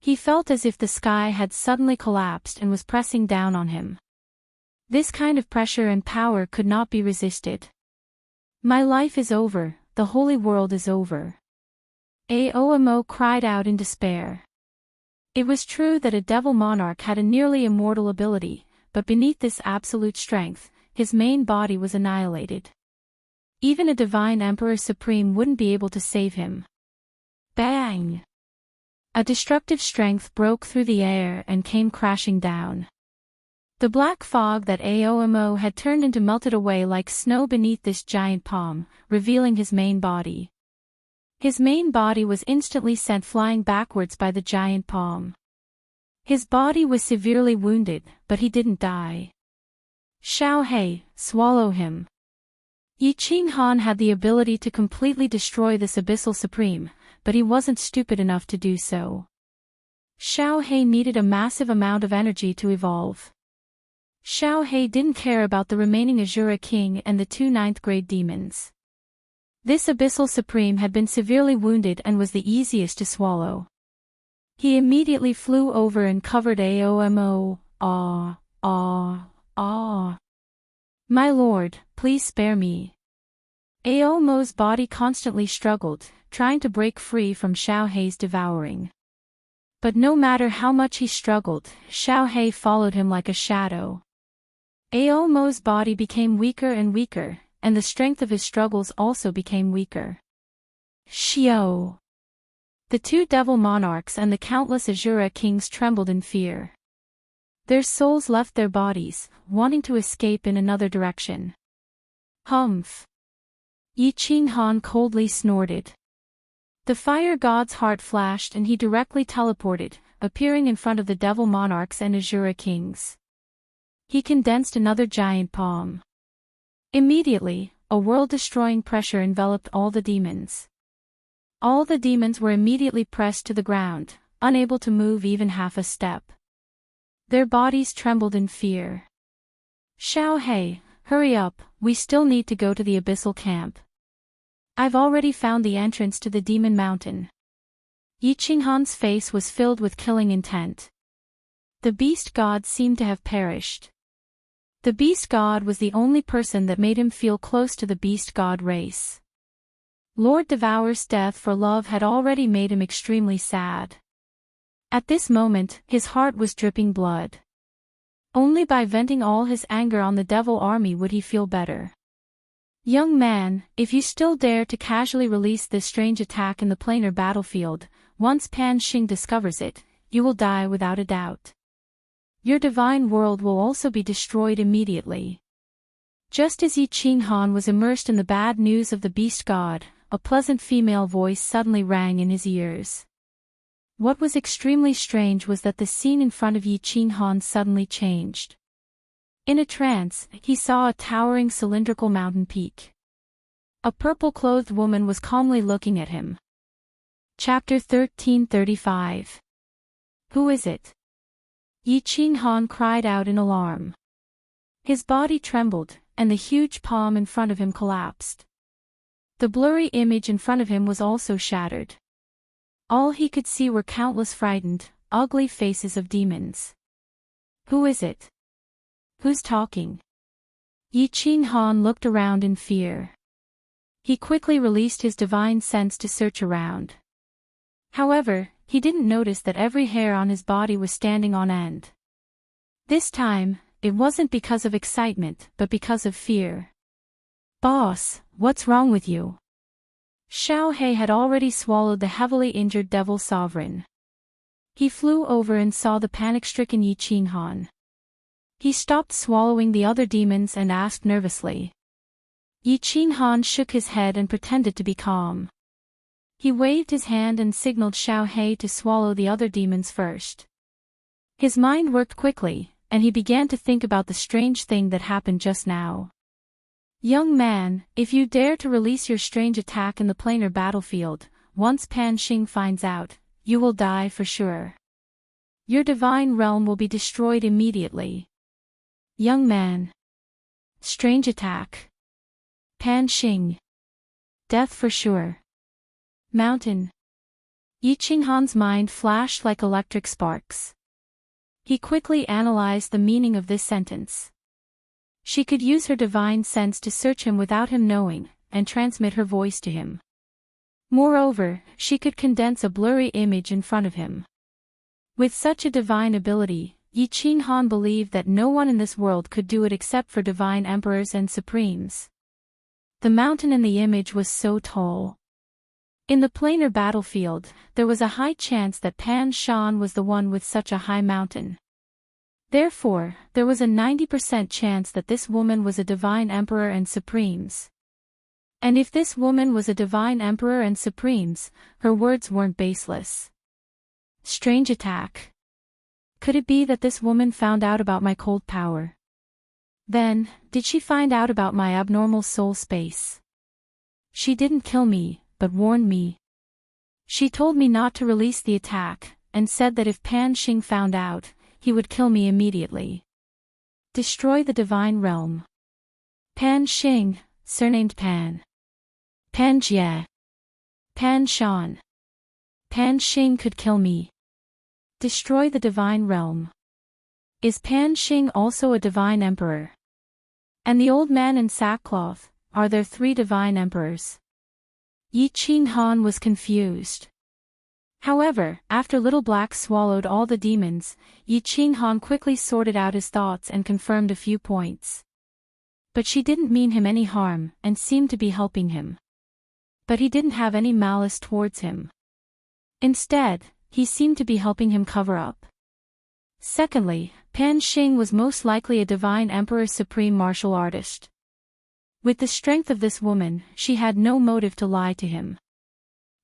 He felt as if the sky had suddenly collapsed and was pressing down on him. This kind of pressure and power could not be resisted. My life is over, the holy world is over. Aomo cried out in despair. It was true that a devil monarch had a nearly immortal ability, but beneath this absolute strength, his main body was annihilated. Even a divine Emperor Supreme wouldn't be able to save him. Bang! A destructive strength broke through the air and came crashing down. The black fog that Aomo had turned into melted away like snow beneath this giant palm, revealing his main body. His main body was instantly sent flying backwards by the giant palm. His body was severely wounded, but he didn't die. Xiao He, swallow him. Yi Qinghan had the ability to completely destroy this abyssal supreme, but he wasn't stupid enough to do so. Xiao He needed a massive amount of energy to evolve. Xiao He didn't care about the remaining Asura king and the two ninth-grade demons. This abyssal supreme had been severely wounded and was the easiest to swallow. He immediately flew over and covered Aomo. My lord, please spare me. Aomo's body constantly struggled, trying to break free from Xiao He's devouring. But no matter how much he struggled, Xiao He followed him like a shadow. Aomo's body became weaker and weaker, and the strength of his struggles also became weaker. Xiao! The two devil monarchs and the countless Asura kings trembled in fear. Their souls left their bodies, wanting to escape in another direction. Humph! Yi Qinghan coldly snorted. The fire god's heart flashed and he directly teleported, appearing in front of the devil monarchs and Asura kings. He condensed another giant palm. Immediately, a world-destroying pressure enveloped all the demons. All the demons were immediately pressed to the ground, unable to move even half a step. Their bodies trembled in fear. Xiao He, hurry up, we still need to go to the abyssal camp. I've already found the entrance to the demon mountain. Yi Qinghan's face was filled with killing intent. The beast god seemed to have perished. The beast god was the only person that made him feel close to the beast god race. Lord Devour's death for love had already made him extremely sad. At this moment, his heart was dripping blood. Only by venting all his anger on the devil army would he feel better. Young man, if you still dare to casually release this strange attack in the planar battlefield, once Pan Xing discovers it, you will die without a doubt. Your divine world will also be destroyed immediately. Just as Yi Qinghan was immersed in the bad news of the beast god, a pleasant female voice suddenly rang in his ears. What was extremely strange was that the scene in front of Yi Qinghan suddenly changed. In a trance, he saw a towering cylindrical mountain peak. A purple-clothed woman was calmly looking at him. Chapter 1335. Who is it? Yi Qinghan cried out in alarm. His body trembled, and the huge palm in front of him collapsed. The blurry image in front of him was also shattered. All he could see were countless frightened, ugly faces of demons. Who is it? Who's talking? Yi Qinghan looked around in fear. He quickly released his divine sense to search around. However, he didn't notice that every hair on his body was standing on end. This time, it wasn't because of excitement, but because of fear. Boss, what's wrong with you? Xiao He had already swallowed the heavily injured devil sovereign. He flew over and saw the panic-stricken Yi Qinghan. He stopped swallowing the other demons and asked nervously. Yi Qinghan shook his head and pretended to be calm. He waved his hand and signaled Xiao He to swallow the other demons first. His mind worked quickly, and he began to think about the strange thing that happened just now. Young man, if you dare to release your strange attack in the planar battlefield, once Pan Xing finds out, you will die for sure. Your divine realm will be destroyed immediately. Young man. Strange attack. Pan Xing. Death for sure. Mountain. Yi Qinghan's mind flashed like electric sparks. He quickly analyzed the meaning of this sentence. She could use her divine sense to search him without him knowing, and transmit her voice to him. Moreover, she could condense a blurry image in front of him. With such a divine ability, Yi Qinghan believed that no one in this world could do it except for divine emperors and supremes. The mountain in the image was so tall. In the planar battlefield, there was a high chance that Pan Shan was the one with such a high mountain. Therefore, there was a 90% chance that this woman was a divine emperor and supremes. And if this woman was a divine emperor and supremes, her words weren't baseless. Strange attack. Could it be that this woman found out about my cold power? Then, did she find out about my abnormal soul space? She didn't kill me, but warned me. She told me not to release the attack, and said that if Pan Xing found out, he would kill me immediately. Destroy the divine realm. Pan Xing, surnamed Pan. Pan Jie. Pan Shan. Pan Xing could kill me. Destroy the divine realm. Is Pan Xing also a divine emperor? And the old man in sackcloth, are there 3 divine emperors? Yi Qinghan was confused. However, after Little Black swallowed all the demons, Yi Qinghan quickly sorted out his thoughts and confirmed a few points. But she didn't mean him any harm, and seemed to be helping him. But he didn't have any malice towards him. Instead, he seemed to be helping him cover up. Secondly, Pan Xing was most likely a divine emperor supreme martial artist. With the strength of this woman, she had no motive to lie to him.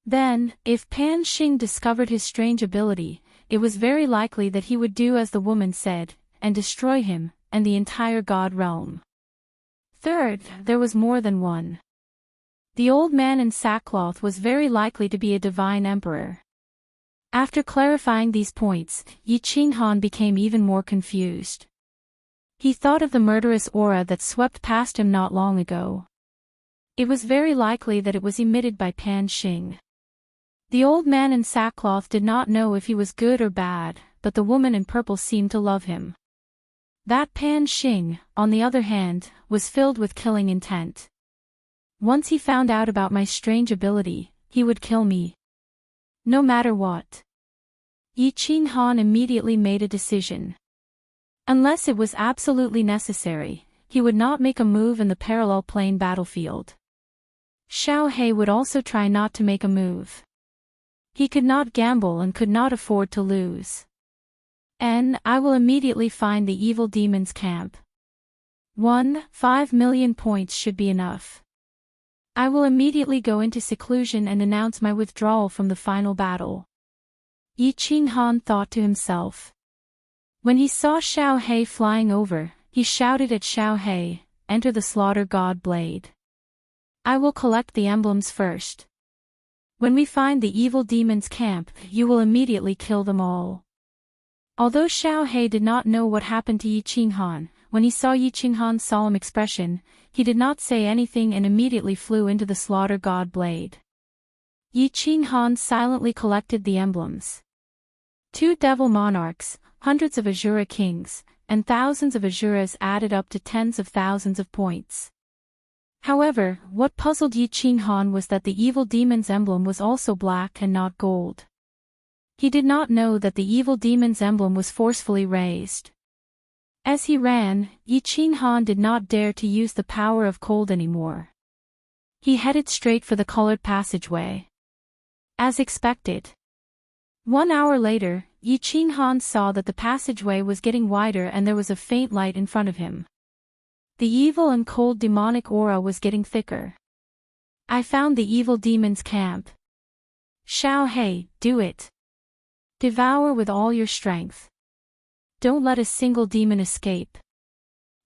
Then, if Pan Xing discovered his strange ability, it was very likely that he would do as the woman said, and destroy him, and the entire god realm. Third, there was more than one. The old man in sackcloth was very likely to be a divine emperor. After clarifying these points, Yi Qinghan became even more confused. He thought of the murderous aura that swept past him not long ago. It was very likely that it was emitted by Pan Xing. The old man in sackcloth did not know if he was good or bad, but the woman in purple seemed to love him. That Pan Xing, on the other hand, was filled with killing intent. Once he found out about my strange ability, he would kill me. No matter what. Yi Qinghan immediately made a decision. Unless it was absolutely necessary, he would not make a move in the parallel plane battlefield. Xiao He would also try not to make a move. He could not gamble and could not afford to lose. I will immediately find the evil demon's camp. 5 million points should be enough. I will immediately go into seclusion and announce my withdrawal from the final battle. Yi Qinghan thought to himself. When he saw Xiao He flying over, he shouted at Xiao He, "Enter the slaughter god blade. I will collect the emblems first. When we find the evil demon's camp, you will immediately kill them all." Although Xiao He did not know what happened to Yi Qinghan, when he saw Yi Qinghan's solemn expression, he did not say anything and immediately flew into the slaughter god blade. Yi Qinghan silently collected the emblems. 2 devil monarchs, hundreds of Azura kings, and thousands of Azuras added up to tens of thousands of points. However, what puzzled Yi Qinghan was that the evil demon's emblem was also black and not gold. He did not know that the evil demon's emblem was forcefully raised. As he ran, Yi Qinghan did not dare to use the power of cold anymore. He headed straight for the colored passageway. As expected. 1 hour later, Yi Qinghan saw that the passageway was getting wider and there was a faint light in front of him. The evil and cold demonic aura was getting thicker. I found the evil demon's camp. Xiao He, do it. Devour with all your strength. Don't let a single demon escape.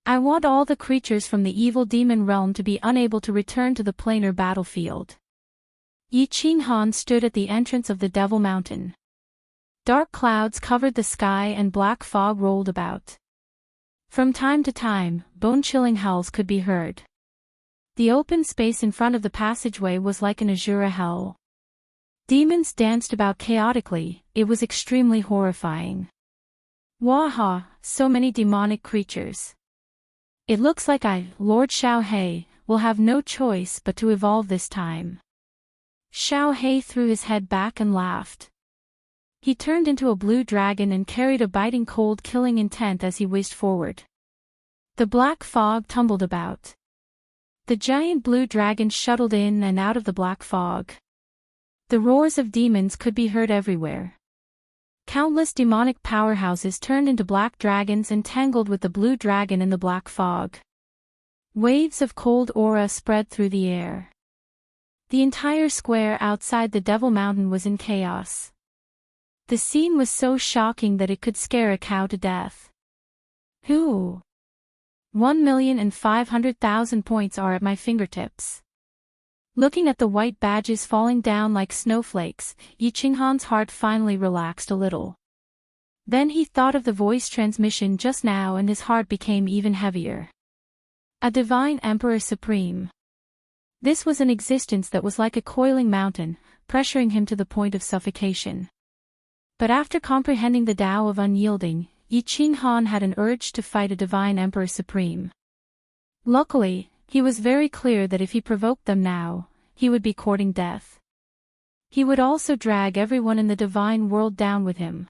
I want all the creatures from the evil demon realm to be unable to return to the planar battlefield. Yi Qinghan stood at the entrance of the Devil Mountain. Dark clouds covered the sky and black fog rolled about. From time to time, bone-chilling howls could be heard. The open space in front of the passageway was like an Azura hell. Demons danced about chaotically, it was extremely horrifying. Waha, so many demonic creatures. It looks like Lord Xiao He, will have no choice but to evolve this time. Xiao He threw his head back and laughed. He turned into a blue dragon and carried a biting cold killing intent as he whizzed forward. The black fog tumbled about. The giant blue dragon shuttled in and out of the black fog. The roars of demons could be heard everywhere. Countless demonic powerhouses turned into black dragons and tangled with the blue dragon in the black fog. Waves of cold aura spread through the air. The entire square outside the Devil Mountain was in chaos. The scene was so shocking that it could scare a cow to death. 1,500,000 points are at my fingertips. Looking at the white badges falling down like snowflakes, Yi Qinghan's heart finally relaxed a little. Then he thought of the voice transmission just now and his heart became even heavier. A divine Emperor Supreme. This was an existence that was like a coiling mountain, pressuring him to the point of suffocation. But after comprehending the Tao of unyielding, Yi Qinghan had an urge to fight a divine Emperor Supreme. Luckily, he was very clear that if he provoked them now, he would be courting death. He would also drag everyone in the divine world down with him.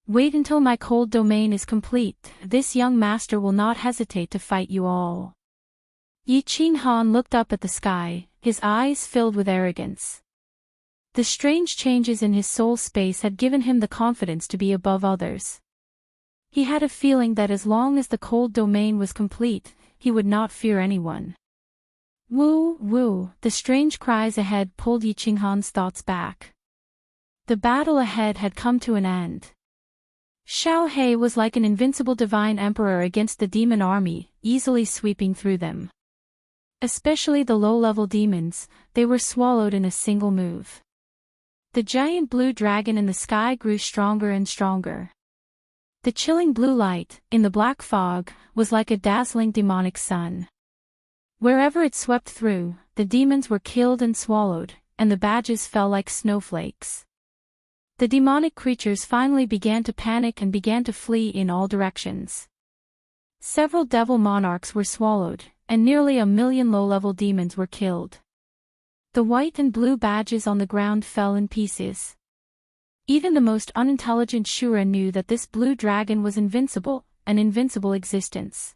Wait until my cold domain is complete, this young master will not hesitate to fight you all. Yi Qinghan looked up at the sky, his eyes filled with arrogance. The strange changes in his soul space had given him the confidence to be above others. He had a feeling that as long as the cold domain was complete, he would not fear anyone. Woo, woo, the strange cries ahead pulled Yi Qinghan's thoughts back. The battle ahead had come to an end. Xiao He was like an invincible divine emperor against the demon army, easily sweeping through them. Especially the low-level demons, they were swallowed in a single move. The giant blue dragon in the sky grew stronger and stronger. The chilling blue light, in the black fog, was like a dazzling demonic sun. Wherever it swept through, the demons were killed and swallowed, and the badges fell like snowflakes. The demonic creatures finally began to panic and began to flee in all directions. Several devil monarchs were swallowed, and nearly 1,000,000 low-level demons were killed. The white and blue badges on the ground fell in pieces. Even the most unintelligent Shura knew that this blue dragon was invincible, an invincible existence.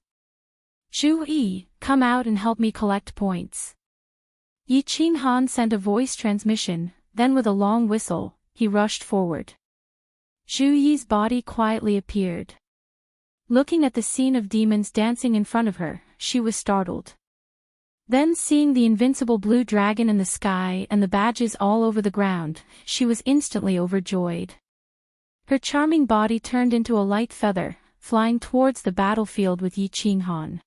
Zhu Yi, come out and help me collect points. Yi Qinghan sent a voice transmission, then with a long whistle, he rushed forward. Zhu Yi's body quietly appeared. Looking at the scene of demons dancing in front of her, she was startled. Then seeing the invincible blue dragon in the sky and the badges all over the ground, she was instantly overjoyed. Her charming body turned into a light feather, flying towards the battlefield with Yi Qinghan.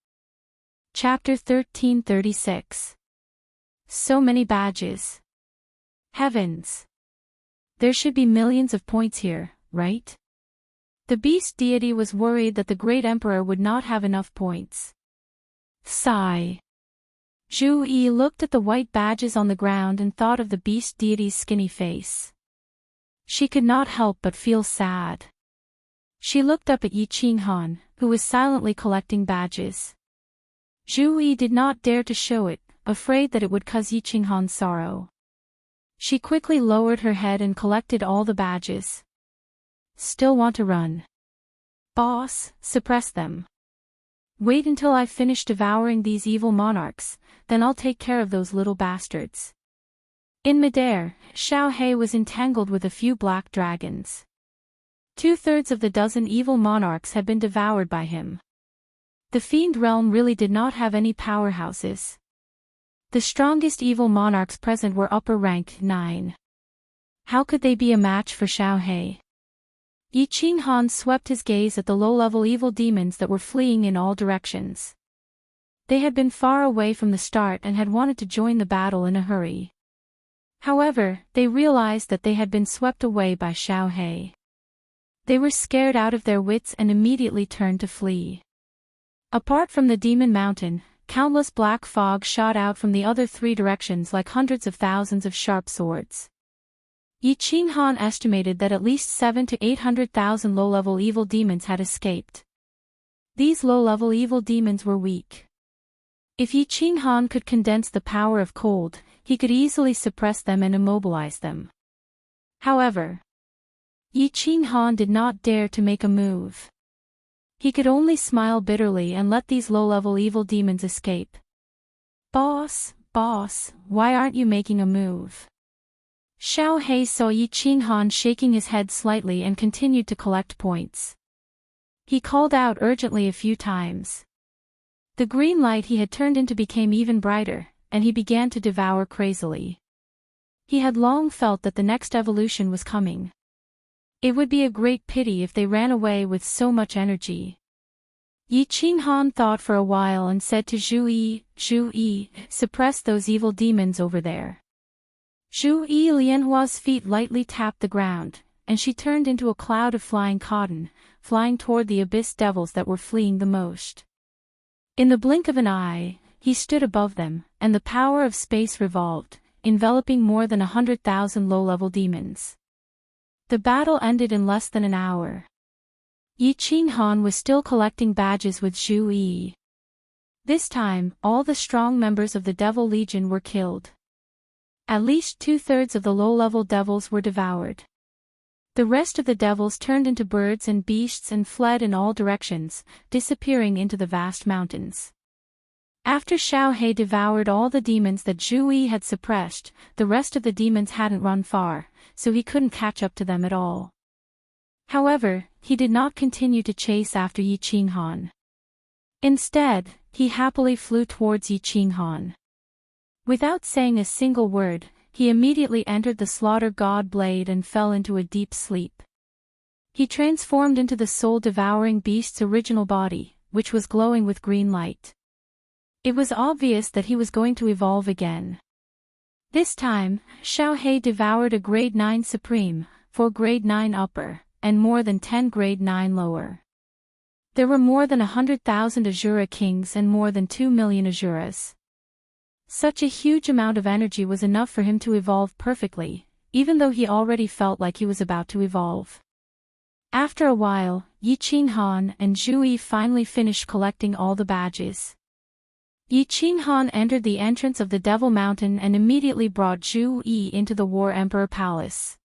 Chapter 1336. So many badges. Heavens! There should be millions of points here, right? The beast deity was worried that the great emperor would not have enough points. Sigh. Zhu Yi looked at the white badges on the ground and thought of the beast deity's skinny face. She could not help but feel sad. She looked up at Yi Qinghan, who was silently collecting badges. Zhu Yi did not dare to show it, afraid that it would cause Yi Qinghan sorrow. She quickly lowered her head and collected all the badges. Still want to run? Boss, suppress them. Wait until I finish devouring these evil monarchs, then I'll take care of those little bastards. In midair, Xiao He was entangled with a few black dragons. 2/3 of the dozen evil monarchs had been devoured by him. The fiend realm really did not have any powerhouses. The strongest evil monarchs present were upper rank 9. How could they be a match for Xiao He? Yi Qinghan swept his gaze at the low-level evil demons that were fleeing in all directions. They had been far away from the start and had wanted to join the battle in a hurry. However, they realized that they had been swept away by Xiao He. They were scared out of their wits and immediately turned to flee. Apart from the demon mountain, countless black fog shot out from the other 3 directions like hundreds of thousands of sharp swords. Yi Qinghan estimated that at least 700,000 to 800,000 low-level evil demons had escaped. These low-level evil demons were weak. If Yi Qinghan could condense the power of cold, he could easily suppress them and immobilize them. However, Yi Qinghan did not dare to make a move. He could only smile bitterly and let these low-level evil demons escape. Boss, why aren't you making a move? Xiao He saw Yi Qinghan shaking his head slightly and continued to collect points. He called out urgently a few times. The green light he had turned into became even brighter, and he began to devour crazily. He had long felt that the next evolution was coming. It would be a great pity if they ran away with so much energy. Yi Qinghan thought for a while and said to Zhu Yi, suppress those evil demons over there. Zhu Yi Lianhua's feet lightly tapped the ground, and she turned into a cloud of flying cotton, flying toward the abyss devils that were fleeing the most. In the blink of an eye, he stood above them, and the power of space revolved, enveloping more than 100,000 low-level demons. The battle ended in less than an hour. Yi Qinghan was still collecting badges with Zhu Yi. This time, all the strong members of the Devil Legion were killed. At least 2/3 of the low-level devils were devoured. The rest of the devils turned into birds and beasts and fled in all directions, disappearing into the vast mountains. After Xiao He devoured all the demons that Zhu Yi had suppressed, the rest of the demons hadn't run far, so he couldn't catch up to them at all. However, he did not continue to chase after Yi Qinghan. Instead, he happily flew towards Yi Qinghan. Without saying a single word, he immediately entered the slaughter god blade and fell into a deep sleep. He transformed into the soul-devouring beast's original body, which was glowing with green light. It was obvious that he was going to evolve again. This time, Xiao He devoured a grade 9 supreme, 4 grade 9 upper, and more than 10 grade 9 lower. There were more than 100,000 Azura kings and more than 2 million Azuras. Such a huge amount of energy was enough for him to evolve perfectly, even though he already felt like he was about to evolve. After a while, Yi Qinghan and Zhu Yi finally finished collecting all the badges. Yi Qinghan entered the entrance of the Devil Mountain and immediately brought Zhu Yi into the War Emperor Palace.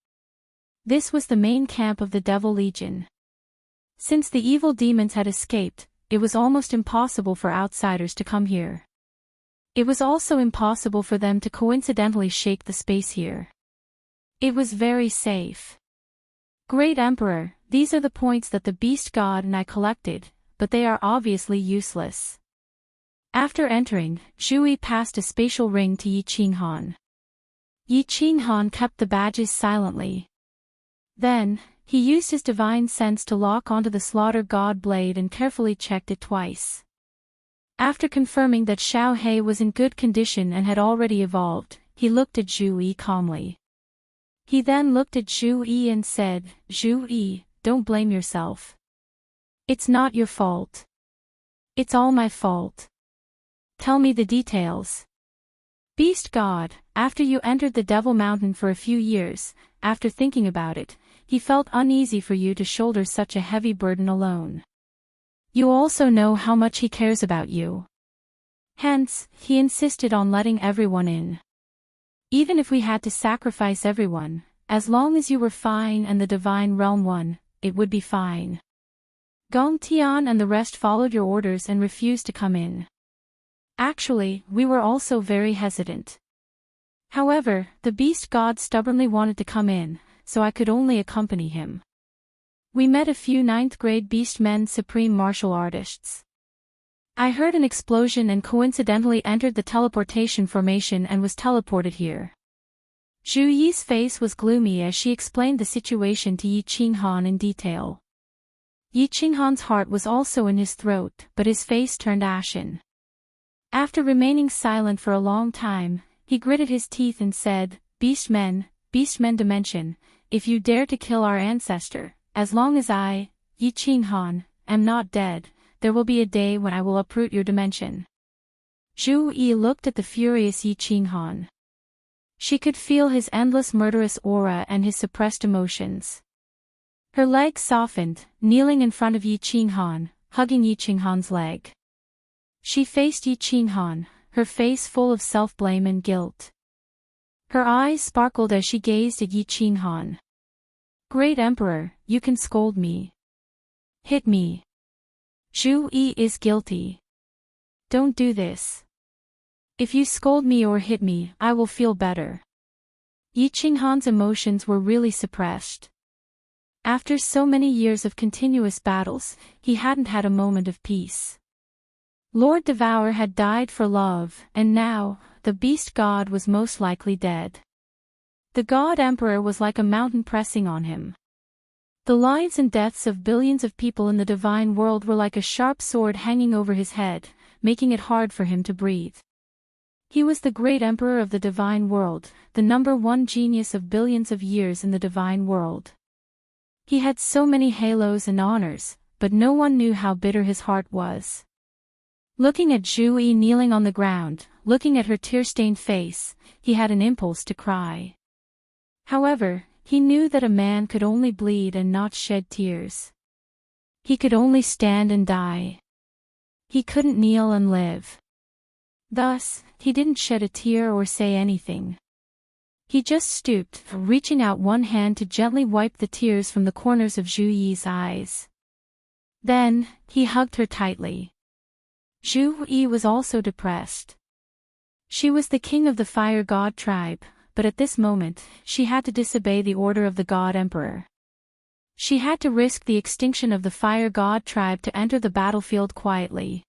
This was the main camp of the Devil Legion. Since the evil demons had escaped, it was almost impossible for outsiders to come here. It was also impossible for them to coincidentally shake the space here. It was very safe. Great Emperor, these are the points that the Beast God and I collected, but they are obviously useless. After entering, Zhu Yi passed a spatial ring to Yi Qinghan. Yi Qinghan kept the badges silently. Then, he used his divine sense to lock onto the Slaughter God blade and carefully checked it twice. After confirming that Xiao He was in good condition and had already evolved, he looked at Zhu Yi calmly. He then looked at Zhu Yi and said, "Zhu Yi, don't blame yourself. It's not your fault. It's all my fault. Tell me the details." Beast God, after you entered the Devil Mountain for a few years, after thinking about it, he felt uneasy for you to shoulder such a heavy burden alone. You also know how much he cares about you. Hence, he insisted on letting everyone in. Even if we had to sacrifice everyone, as long as you were fine and the Divine Realm won, it would be fine. Gong Tian and the rest followed your orders and refused to come in. Actually, we were also very hesitant. However, the Beast God stubbornly wanted to come in, so I could only accompany him. We met a few 9th grade Beast Men supreme martial artists. I heard an explosion and coincidentally entered the teleportation formation and was teleported here. Zhu Yi's face was gloomy as she explained the situation to Yi Qinghan in detail. Yi Qinghan's heart was also in his throat, but his face turned ashen. After remaining silent for a long time, he gritted his teeth and said, Beastmen Dimension, if you dare to kill our ancestor, as long as I, Yi Qinghan, am not dead, there will be a day when I will uproot your dimension." Zhu Yi looked at the furious Yi Qinghan. She could feel his endless murderous aura and his suppressed emotions. Her legs softened, kneeling in front of Yi Qinghan, hugging Yi Qinghan's leg. She faced Yi Qinghan, her face full of self-blame and guilt. Her eyes sparkled as she gazed at Yi Qinghan. "Great Emperor, you can scold me. Hit me. Zhu Yi is guilty. Don't do this. If you scold me or hit me, I will feel better." Yi Qinghan's emotions were really suppressed. After so many years of continuous battles, he hadn't had a moment of peace. Lord Devour had died for love, and now, the Beast God was most likely dead. The God Emperor was like a mountain pressing on him. The lives and deaths of billions of people in the divine world were like a sharp sword hanging over his head, making it hard for him to breathe. He was the great emperor of the divine world, the #1 genius of billions of years in the divine world. He had so many halos and honors, but no one knew how bitter his heart was. Looking at Zhu Yi kneeling on the ground, looking at her tear-stained face, he had an impulse to cry. However, he knew that a man could only bleed and not shed tears. He could only stand and die. He couldn't kneel and live. Thus, he didn't shed a tear or say anything. He just stooped, reaching out one hand to gently wipe the tears from the corners of Zhu Yi's eyes. Then, he hugged her tightly. Zhu Yi was also depressed. She was the king of the Fire God tribe, but at this moment, she had to disobey the order of the God Emperor. She had to risk the extinction of the Fire God tribe to enter the battlefield quietly.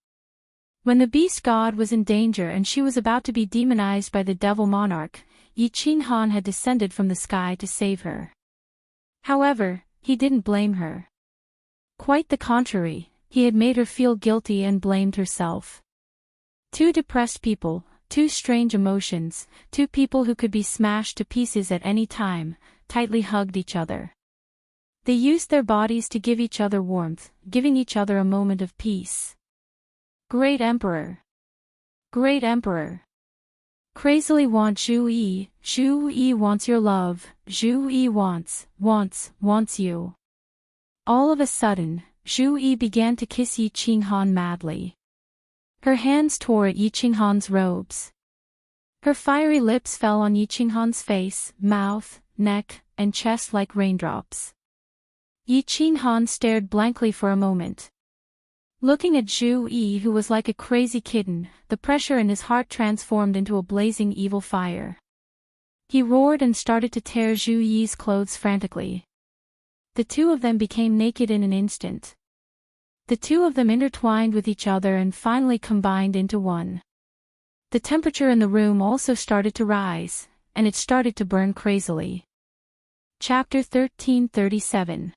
When the Beast God was in danger and she was about to be demonized by the Devil Monarch, Yi Qinghan had descended from the sky to save her. However, he didn't blame her. Quite the contrary, he had made her feel guilty and blamed herself. Two depressed people, two strange emotions, two people who could be smashed to pieces at any time, tightly hugged each other. They used their bodies to give each other warmth, giving each other a moment of peace. Great Emperor! Great Emperor! Crazily want Zhu Yi. Zhu Yi wants your love. Zhu Yi wants you. All of a sudden, Zhu Yi began to kiss Yi Qinghan madly. Her hands tore at Yi Qinghan's robes. Her fiery lips fell on Yi Qinghan's face, mouth, neck, and chest like raindrops. Yi Qinghan stared blankly for a moment. Looking at Zhu Yi, who was like a crazy kitten, the pressure in his heart transformed into a blazing evil fire. He roared and started to tear Zhu Yi's clothes frantically. The two of them became naked in an instant. The two of them intertwined with each other and finally combined into one. The temperature in the room also started to rise, and it started to burn crazily. Chapter 1337.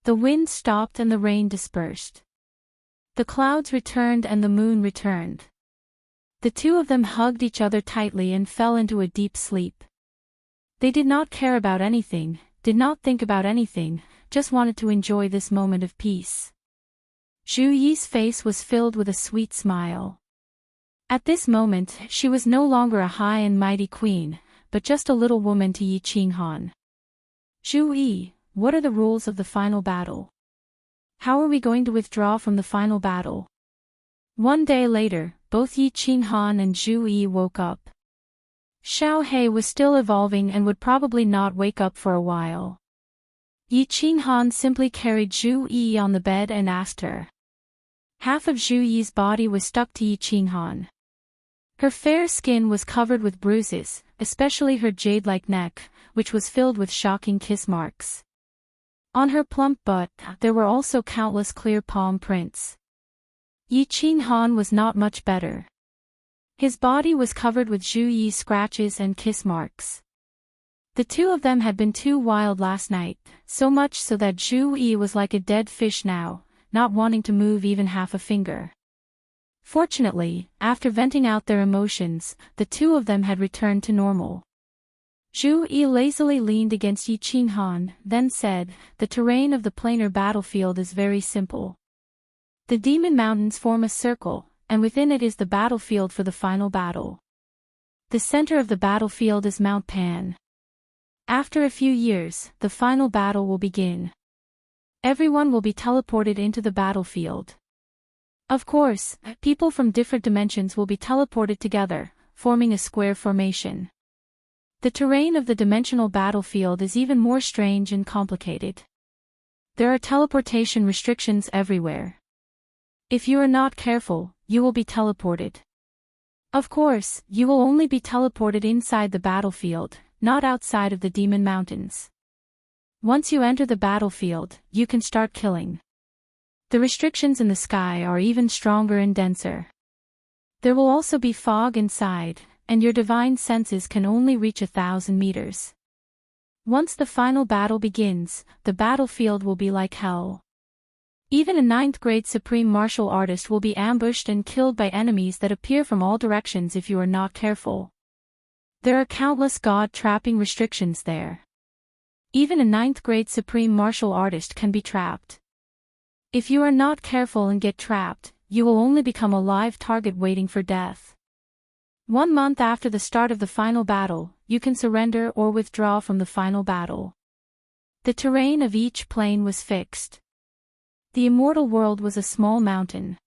The wind stopped and the rain dispersed. The clouds returned and the moon returned. The two of them hugged each other tightly and fell into a deep sleep. They did not care about anything, did not think about anything, just wanted to enjoy this moment of peace. Zhu Yi's face was filled with a sweet smile. At this moment, she was no longer a high and mighty queen, but just a little woman to Yi Qinghan. Zhu Yi, what are the rules of the final battle? How are we going to withdraw from the final battle? One day later, both Yi Qinghan and Zhu Yi woke up. Xiao He was still evolving and would probably not wake up for a while. Yi Qinghan simply carried Zhu Yi on the bed and asked her. Half of Zhu Yi's body was stuck to Yi Qinghan. Her fair skin was covered with bruises, especially her jade-like neck, which was filled with shocking kiss marks. On her plump butt, there were also countless clear palm prints. Yi Qinghan was not much better. His body was covered with Zhu Yi's scratches and kiss marks. The two of them had been too wild last night, so much so that Zhu Yi was like a dead fish now, not wanting to move even half a finger. Fortunately, after venting out their emotions, the two of them had returned to normal. Zhu Yi lazily leaned against Yi Qinghan, then said, the terrain of the planar battlefield is very simple. The demon mountains form a circle, and within it is the battlefield for the final battle. The center of the battlefield is Mount Pan. After a few years, the final battle will begin. Everyone will be teleported into the battlefield. Of course, people from different dimensions will be teleported together, forming a square formation. The terrain of the dimensional battlefield is even more strange and complicated. There are teleportation restrictions everywhere. If you are not careful, you will be teleported. Of course, you will only be teleported inside the battlefield, not outside of the demon mountains. Once you enter the battlefield, you can start killing. The restrictions in the sky are even stronger and denser. There will also be fog inside, and your divine senses can only reach 1,000 meters. Once the final battle begins, the battlefield will be like hell. Even a 9th grade supreme martial artist will be ambushed and killed by enemies that appear from all directions if you are not careful. There are countless god-trapping restrictions there. Even a 9th grade supreme martial artist can be trapped. If you are not careful and get trapped, you will only become a live target waiting for death. 1 month after the start of the final battle, you can surrender or withdraw from the final battle. The terrain of each plane was fixed. The immortal world was a small mountain.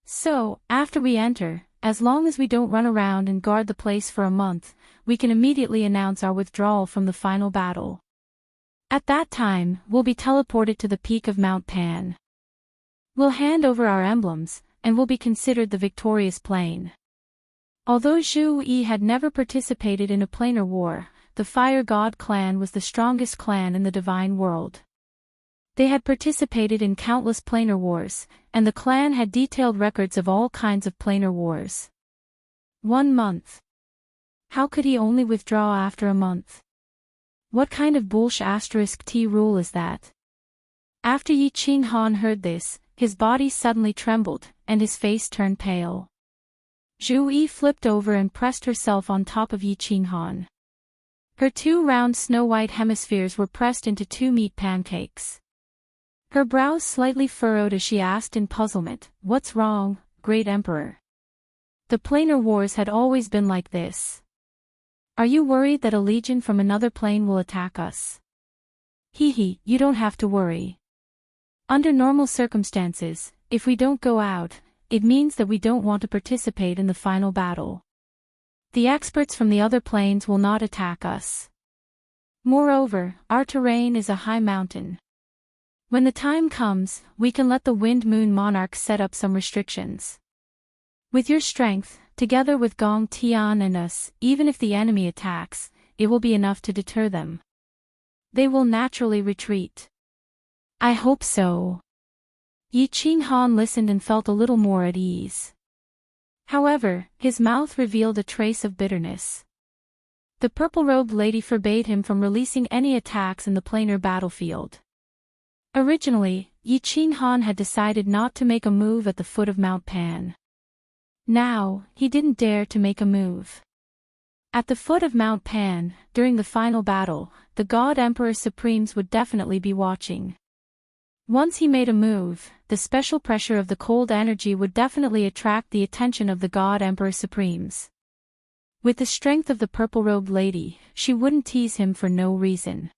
So, after we enter, as long as we don't run around and guard the place for a month, we can immediately announce our withdrawal from the final battle. At that time, we'll be teleported to the peak of Mount Pan. We'll hand over our emblems, and will be considered the victorious plane. Although Zhu Yi had never participated in a planar war, the Fire God clan was the strongest clan in the divine world. They had participated in countless planar wars, and the clan had detailed records of all kinds of planar wars. 1 month. How could he only withdraw after a month? What kind of *T rule is that? After Yi Qinghan heard this, his body suddenly trembled, and his face turned pale. Zhu Yi flipped over and pressed herself on top of Yi Qinghan. Her 2 round snow-white hemispheres were pressed into 2 meat pancakes. Her brows slightly furrowed as she asked in puzzlement, "What's wrong, Great Emperor?" The planar wars had always been like this. Are you worried that a legion from another plane will attack us? You don't have to worry. Under normal circumstances, if we don't go out, it means that we don't want to participate in the final battle. The experts from the other planes will not attack us. Moreover, our terrain is a high mountain. When the time comes, we can let the Wind Moon Monarch set up some restrictions. With your strength, together with Gong Tian and us, even if the enemy attacks, it will be enough to deter them. They will naturally retreat. I hope so. Yi Qinghan listened and felt a little more at ease. However, his mouth revealed a trace of bitterness. The purple-robed lady forbade him from releasing any attacks in the planar battlefield. Originally, Yi Qinghan had decided not to make a move at the foot of Mount Pan. Now, he didn't dare to make a move. At the foot of Mount Pan, during the final battle, the God Emperor Supremes would definitely be watching. Once he made a move, the special pressure of the cold energy would definitely attract the attention of the God Emperor Supremes. With the strength of the purple-robed lady, she wouldn't tease him for no reason.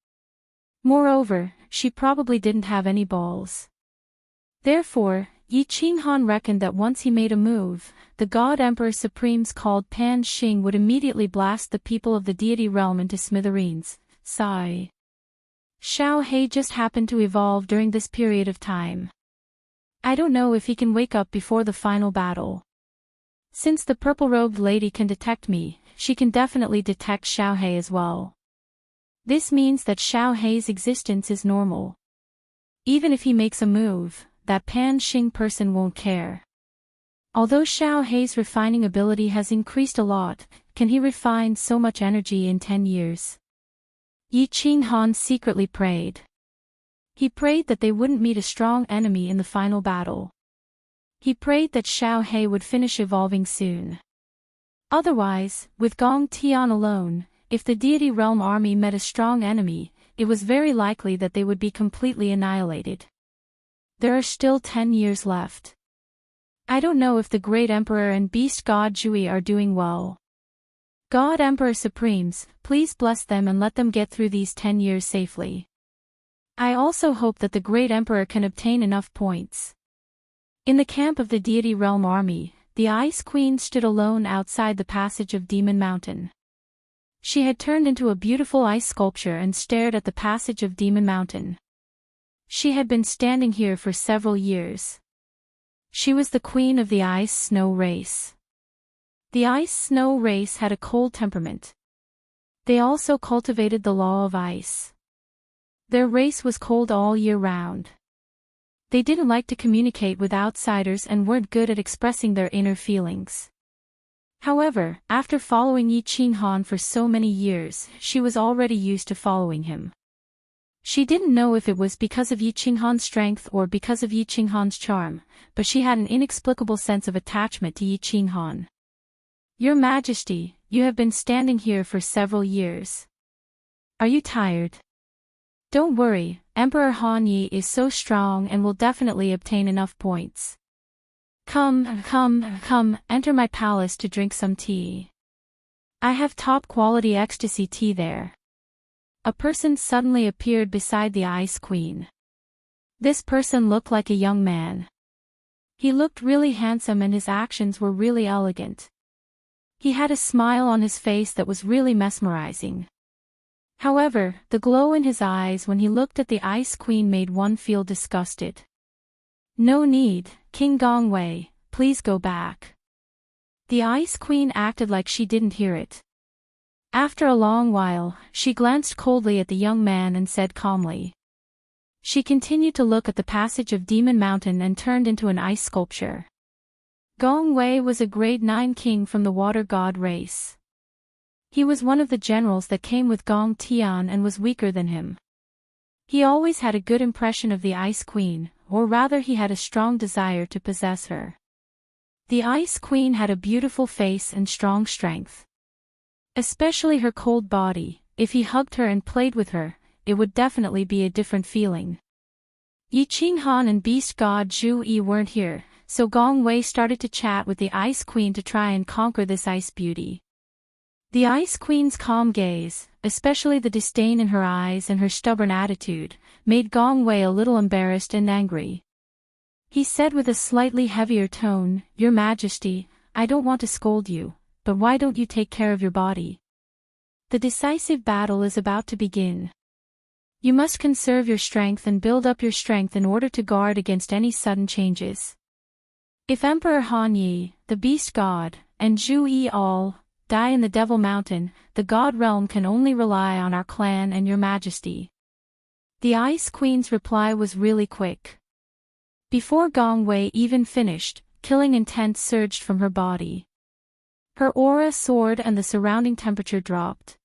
Moreover, she probably didn't have any balls. Therefore, Yi Qinghan reckoned that once he made a move, the God Emperor Supremes called Pan Xing would immediately blast the people of the deity realm into smithereens. Sigh. Xiao He just happened to evolve during this period of time. I don't know if he can wake up before the final battle. Since the purple-robed lady can detect me, she can definitely detect Xiao He as well. This means that Xiao He's existence is normal. Even if he makes a move, that Pan Xing person won't care. Although Xiao He's refining ability has increased a lot, can he refine so much energy in 10 years? Yi Qinghan secretly prayed. He prayed that they wouldn't meet a strong enemy in the final battle. He prayed that Xiao He would finish evolving soon. Otherwise, with Gong Tian alone, if the deity realm army met a strong enemy, it was very likely that they would be completely annihilated. There are still 10 years left. I don't know if the Great Emperor and Beast God Jui are doing well. God Emperor Supremes, please bless them and let them get through these 10 years safely. I also hope that the Great Emperor can obtain enough points. In the camp of the deity realm army, the Ice Queen stood alone outside the passage of Demon Mountain. She had turned into a beautiful ice sculpture and stared at the passage of Demon Mountain. She had been standing here for several years. She was the queen of the ice-snow race. The ice-snow race had a cold temperament. They also cultivated the law of ice. Their race was cold all year round. They didn't like to communicate with outsiders and weren't good at expressing their inner feelings. However, after following Yi Qinghan for so many years, she was already used to following him. She didn't know if it was because of Yi Qinghan's strength or because of Yi Qinghan's charm, but she had an inexplicable sense of attachment to Yi Qinghan. Your Majesty, you have been standing here for several years. Are you tired? Don't worry, Emperor Han Yi is so strong and will definitely obtain enough points. Come, enter my palace to drink some tea. I have top-quality ecstasy tea there. A person suddenly appeared beside the Ice Queen. This person looked like a young man. He looked really handsome and his actions were really elegant. He had a smile on his face that was really mesmerizing. However, the glow in his eyes when he looked at the Ice Queen made one feel disgusted. No need, King Gongwei, please go back. The Ice Queen acted like she didn't hear it. After a long while, she glanced coldly at the young man and said calmly. She continued to look at the passage of Demon Mountain and turned into an ice sculpture. Gong Wei was a grade 9 king from the water god race. He was one of the generals that came with Gong Tian and was weaker than him. He always had a good impression of the Ice Queen, or rather he had a strong desire to possess her. The Ice Queen had a beautiful face and strong strength. Especially her cold body, if he hugged her and played with her, it would definitely be a different feeling. Yi Qinghan and Beast God Zhu Yi weren't here, so Gong Wei started to chat with the Ice Queen to try and conquer this ice beauty. The Ice Queen's calm gaze, especially the disdain in her eyes and her stubborn attitude, made Gong Wei a little embarrassed and angry. He said with a slightly heavier tone, "Your Majesty, I don't want to scold you, but why don't you take care of your body? The decisive battle is about to begin. You must conserve your strength and build up your strength in order to guard against any sudden changes. If Emperor Han Yi, the Beast God, and Zhu Yi all die in the Devil Mountain, the God Realm can only rely on our clan and your Majesty." The Ice Queen's reply was really quick. Before Gong Wei even finished, killing intent surged from her body. Her aura soared and the surrounding temperature dropped.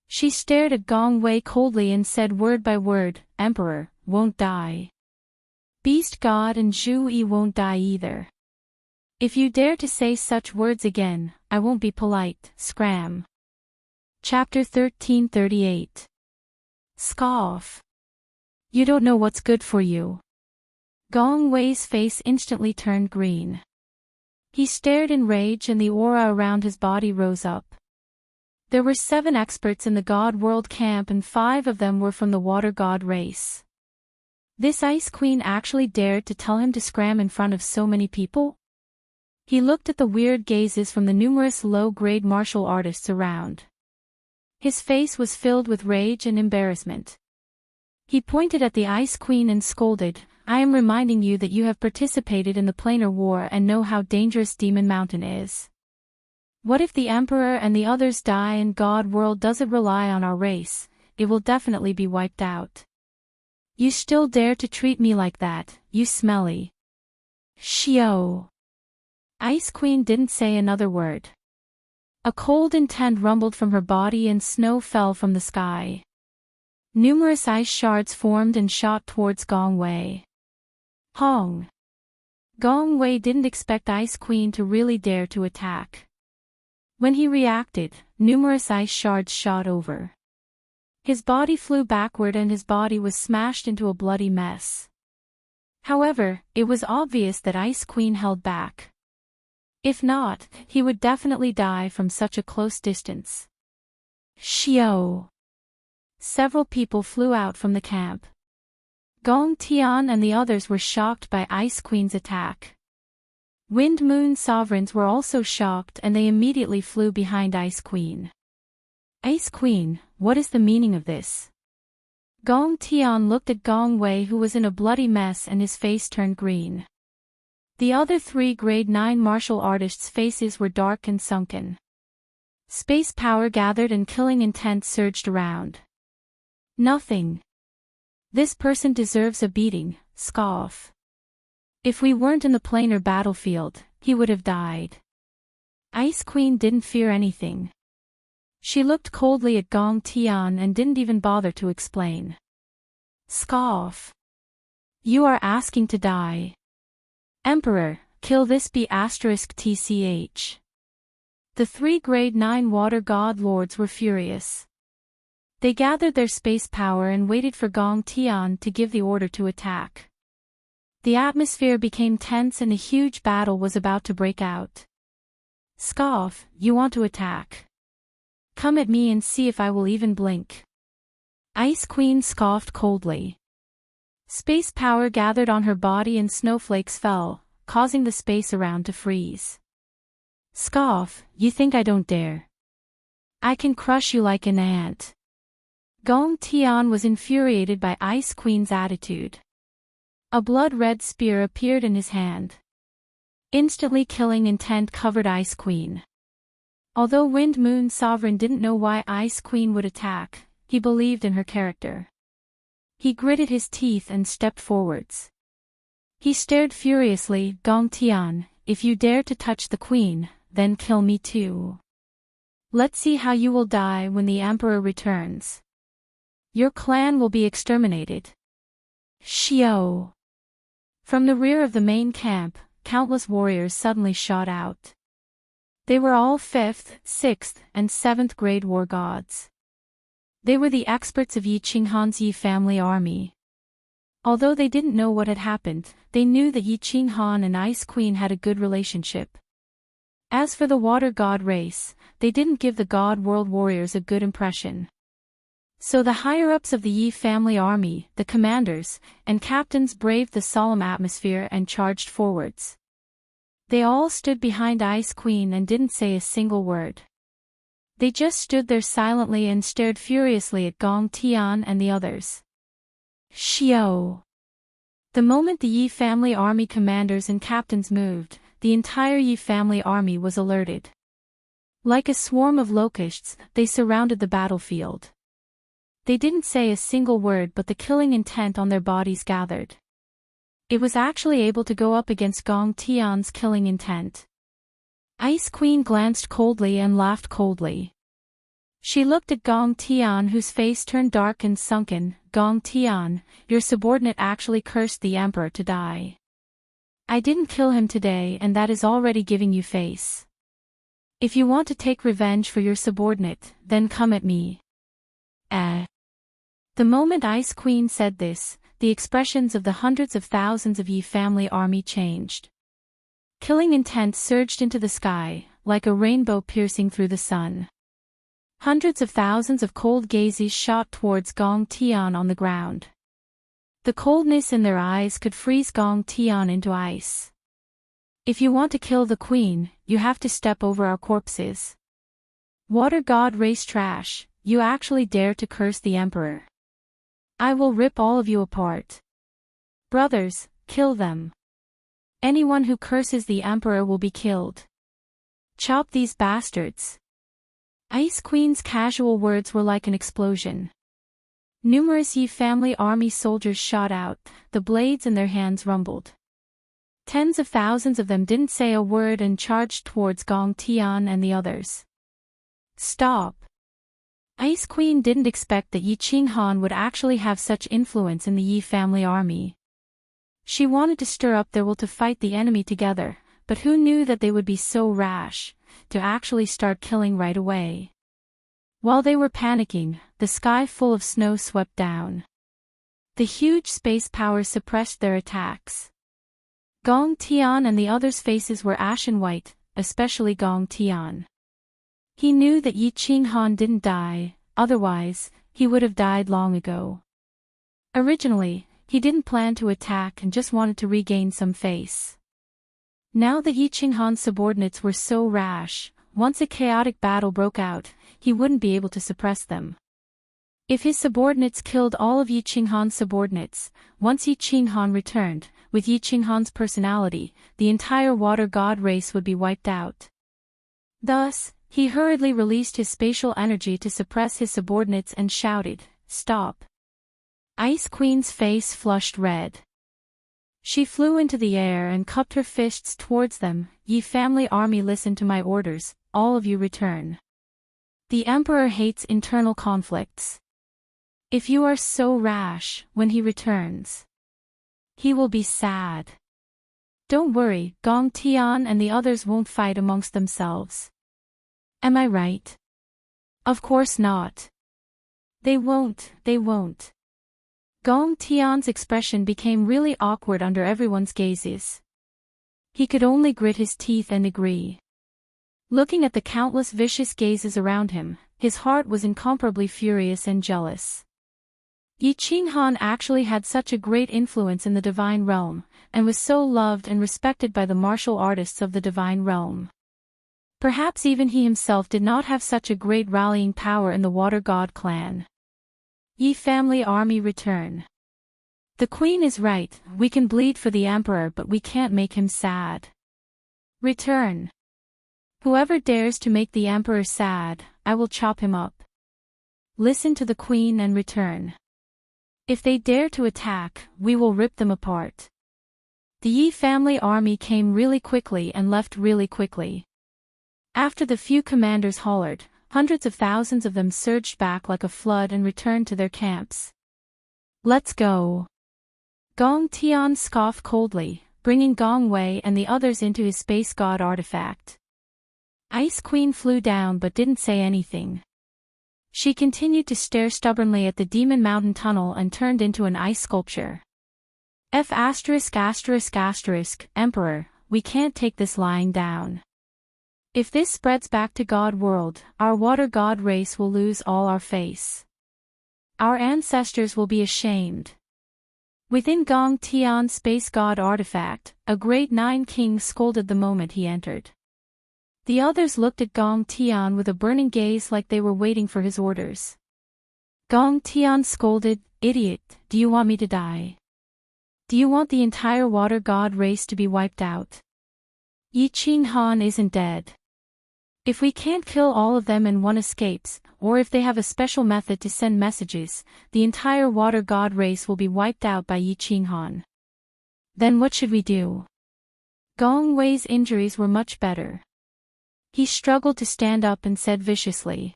She stared at Gong Wei coldly and said word by word, "Emperor, won't die. Beast God and Zhu Yi won't die either. If you dare to say such words again, I won't be polite." Scram. Chapter 1338. Scoff. You don't know what's good for you. Gong Wei's face instantly turned green. He stared in rage and the aura around his body rose up. There were 7 experts in the God World camp and 5 of them were from the Water God race. This Ice Queen actually dared to tell him to scram in front of so many people? He looked at the weird gazes from the numerous low-grade martial artists around. His face was filled with rage and embarrassment. He pointed at the Ice Queen and scolded, "I am reminding you that you have participated in the planar war and know how dangerous Demon Mountain is. What if the Emperor and the others die and God World doesn't rely on our race? It will definitely be wiped out. You still dare to treat me like that, you smelly Shio." Ice Queen didn't say another word. A cold intent rumbled from her body and snow fell from the sky. Numerous ice shards formed and shot towards Gong Wei. Hong. Gong Wei didn't expect Ice Queen to really dare to attack. When he reacted, numerous ice shards shot over. His body flew backward and his body was smashed into a bloody mess. However, it was obvious that Ice Queen held back. If not, he would definitely die from such a close distance. Shio. Several people flew out from the camp. Gong Tian and the others were shocked by Ice Queen's attack. Wind Moon sovereigns were also shocked and they immediately flew behind Ice Queen. "Ice Queen, what is the meaning of this?" Gong Tian looked at Gong Wei who was in a bloody mess and his face turned green. The other 3 grade 9 martial artists' faces were dark and sunken. Space power gathered and killing intent surged around. "Nothing. This person deserves a beating." Scoff. "If we weren't in the planar battlefield, he would have died." Ice Queen didn't fear anything. She looked coldly at Gong Tian and didn't even bother to explain. Scoff. "You are asking to die. Emperor, kill this *tch. The 3 grade 9 water god lords were furious. They gathered their space power and waited for Gong Tian to give the order to attack. The atmosphere became tense and a huge battle was about to break out. "Scoff, you want to attack? Come at me and see if I will even blink." Ice Queen scoffed coldly. Space power gathered on her body and snowflakes fell, causing the space around to freeze. "Scoff, you think I don't dare? I can crush you like an ant." Gong Tian was infuriated by Ice Queen's attitude. A blood-red spear appeared in his hand. Instantly killing intent covered Ice Queen. Although Wind Moon Sovereign didn't know why Ice Queen would attack, he believed in her character. He gritted his teeth and stepped forwards. He stared furiously, "Gong Tian, if you dare to touch the queen, then kill me too. Let's see how you will die when the Emperor returns. Your clan will be exterminated." Shio. From the rear of the main camp, countless warriors suddenly shot out. They were all 5th, 6th, and 7th grade war gods. They were the experts of Yi Qinghan's Yi family army. Although they didn't know what had happened, they knew that Yi Qinghan and Ice Queen had a good relationship. As for the water god race, they didn't give the god world warriors a good impression. So the higher-ups of the Yi family army, the commanders, and captains braved the solemn atmosphere and charged forwards. They all stood behind Ice Queen and didn't say a single word. They just stood there silently and stared furiously at Gong Tian and the others. Xiao! The moment the Yi family army commanders and captains moved, the entire Yi family army was alerted. Like a swarm of locusts, they surrounded the battlefield. They didn't say a single word, but the killing intent on their bodies gathered. It was actually able to go up against Gong Tian's killing intent. Ice Queen glanced coldly and laughed coldly. She looked at Gong Tian, whose face turned dark and sunken. Gong Tian, your subordinate actually cursed the emperor to die. I didn't kill him today, and that is already giving you face. If you want to take revenge for your subordinate, then come at me. The moment Ice Queen said this, the expressions of the hundreds of thousands of Yi family army changed. Killing intent surged into the sky, like a rainbow piercing through the sun. Hundreds of thousands of cold gazes shot towards Gong Tian on the ground. The coldness in their eyes could freeze Gong Tian into ice. If you want to kill the queen, you have to step over our corpses. Water god race trash, you actually dare to curse the emperor. I will rip all of you apart. Brothers, kill them. Anyone who curses the emperor will be killed. Chop these bastards. Ice Queen's casual words were like an explosion. Numerous Yi family army soldiers shot out, the blades in their hands rumbled. Tens of thousands of them didn't say a word and charged towards Gong Tian and the others. Stop! Ice Queen didn't expect that Yi Qinghan would actually have such influence in the Yi family army. She wanted to stir up their will to fight the enemy together, but who knew that they would be so rash, to actually start killing right away. While they were panicking, the sky full of snow swept down. The huge space powers suppressed their attacks. Gong Tian and the others' faces were ashen white, especially Gong Tian. He knew that Yi Qinghan didn't die, otherwise, he would have died long ago. Originally, he didn't plan to attack and just wanted to regain some face. Now that Yi Qinghan's subordinates were so rash, once a chaotic battle broke out, he wouldn't be able to suppress them. If his subordinates killed all of Yi Qinghan's subordinates, once Yi Qinghan returned, with Yi Qinghan's personality, the entire water god race would be wiped out. Thus, he hurriedly released his spatial energy to suppress his subordinates and shouted, "Stop!" Ice Queen's face flushed red. She flew into the air and cupped her fists towards them. Yi family army, listen to my orders, all of you return. The emperor hates internal conflicts. If you are so rash, when he returns, he will be sad. Don't worry, Gong Tian and the others won't fight amongst themselves. Am I right? Of course not. They won't. Gong Tian's expression became really awkward under everyone's gazes. He could only grit his teeth and agree. Looking at the countless vicious gazes around him, his heart was incomparably furious and jealous. Yi Qinghan actually had such a great influence in the divine realm, and was so loved and respected by the martial artists of the divine realm. Perhaps even he himself did not have such a great rallying power in the Water God clan. Yi family army, return. The queen is right, we can bleed for the emperor, but we can't make him sad. Return. Whoever dares to make the emperor sad, I will chop him up. Listen to the queen and return. If they dare to attack, we will rip them apart. The Yi family army came really quickly and left really quickly. After the few commanders hollered, hundreds of thousands of them surged back like a flood and returned to their camps. Let's go. Gong Tian scoffed coldly, bringing Gong Wei and the others into his space god artifact. Ice Queen flew down but didn't say anything. She continued to stare stubbornly at the Demon Mountain tunnel and turned into an ice sculpture. Emperor, we can't take this lying down. If this spreads back to God world, our water god race will lose all our face. Our ancestors will be ashamed. Within Gong Tian's space god artifact, a great Nine King scolded the moment he entered. The others looked at Gong Tian with a burning gaze like they were waiting for his orders. Gong Tian scolded, "Idiot, do you want me to die? Do you want the entire water god race to be wiped out? Yi Qing Han isn't dead. If we can't kill all of them and one escapes, or if they have a special method to send messages, the entire water god race will be wiped out by Yi Qing Han. Then what should we do?" Gong Wei's injuries were much better. He struggled to stand up and said viciously,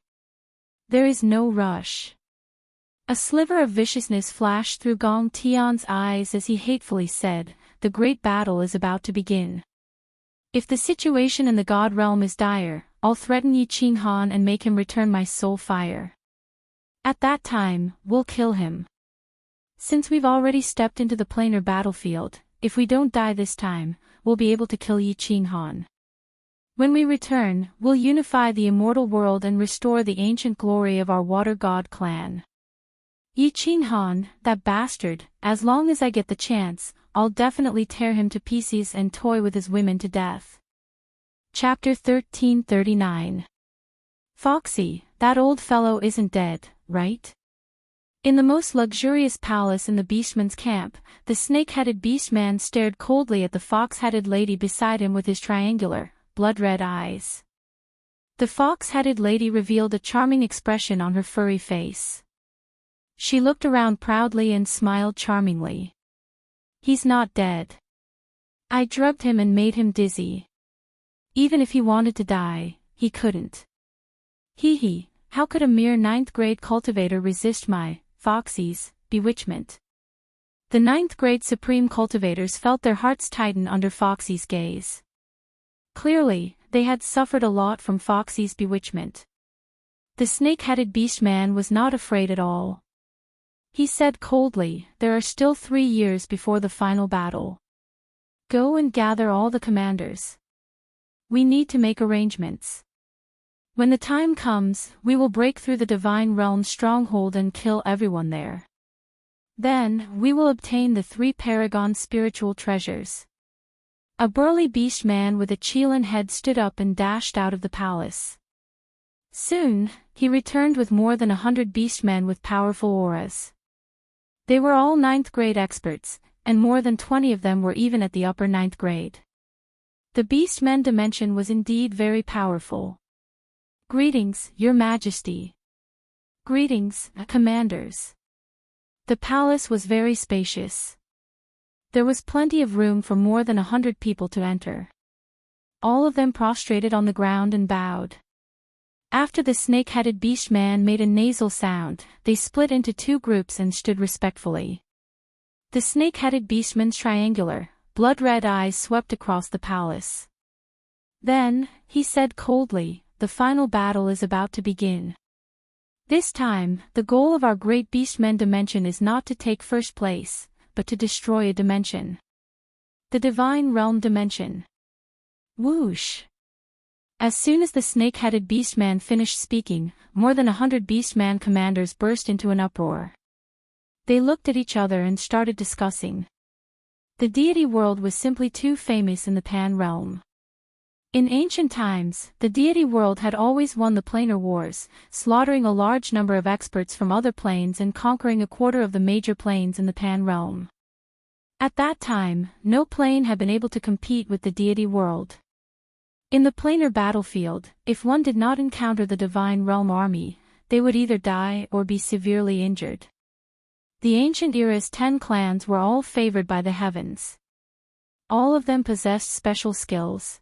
"There is no rush." A sliver of viciousness flashed through Gong Tian's eyes as he hatefully said, "The great battle is about to begin. If the situation in the god realm is dire, I'll threaten Yi Qing Han and make him return my soul fire. At that time, we'll kill him. Since we've already stepped into the planar battlefield, if we don't die this time, we'll be able to kill Yi Qing Han. When we return, we'll unify the immortal world and restore the ancient glory of our water god clan. Yi Qing Han, that bastard, as long as I get the chance, I'll definitely tear him to pieces and toy with his women to death." Chapter 1339. Foxy, that old fellow isn't dead, right? In the most luxurious palace in the beastman's camp, the snake-headed beastman stared coldly at the fox-headed lady beside him with his triangular, blood-red eyes. The fox-headed lady revealed a charming expression on her furry face. She looked around proudly and smiled charmingly. "He's not dead. I drugged him and made him dizzy. Even if he wanted to die, he couldn't. Hee, how could a mere 9th grade cultivator resist my, Foxy's, bewitchment?" The 9th grade supreme cultivators felt their hearts tighten under Foxy's gaze. Clearly, they had suffered a lot from Foxy's bewitchment. The snake-headed beastman was not afraid at all. He said coldly, "There are still 3 years before the final battle. Go and gather all the commanders. We need to make arrangements. When the time comes, we will break through the divine realm's stronghold and kill everyone there. Then, we will obtain the 3 paragon spiritual treasures." A burly beastman with a Chilan head stood up and dashed out of the palace. Soon, he returned with more than 100 beastmen with powerful auras. They were all 9th grade experts, and more than 20 of them were even at the upper 9th grade. The beastmen dimension was indeed very powerful. "Greetings, Your Majesty." "Greetings, commanders." The palace was very spacious. There was plenty of room for more than 100 people to enter. All of them prostrated on the ground and bowed. After the snake-headed beastman made a nasal sound, they split into 2 groups and stood respectfully. The snake-headed beastman's triangular, blood-red eyes swept across the palace. Then, he said coldly, "The final battle is about to begin. This time, the goal of our great beastmen dimension is not to take first place, but to destroy a dimension. The divine realm dimension." Whoosh! As soon as the snake-headed beastman finished speaking, more than 100 beastman commanders burst into an uproar. They looked at each other and started discussing. The deity world was simply too famous in the Pan realm. In ancient times, the deity world had always won the planar wars, slaughtering a large number of experts from other planes and conquering a quarter of the major planes in the Pan realm. At that time, no plane had been able to compete with the deity world. In the planar battlefield, if one did not encounter the divine realm army, they would either die or be severely injured. The ancient era's 10 clans were all favored by the heavens. All of them possessed special skills.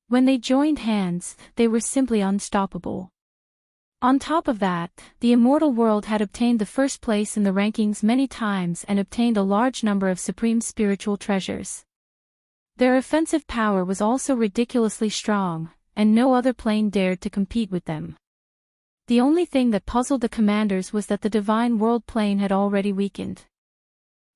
When they joined hands, they were simply unstoppable. On top of that, the immortal world had obtained the first place in the rankings many times and obtained a large number of supreme spiritual treasures. Their offensive power was also ridiculously strong, and no other plane dared to compete with them. The only thing that puzzled the commanders was that the divine world plane had already weakened.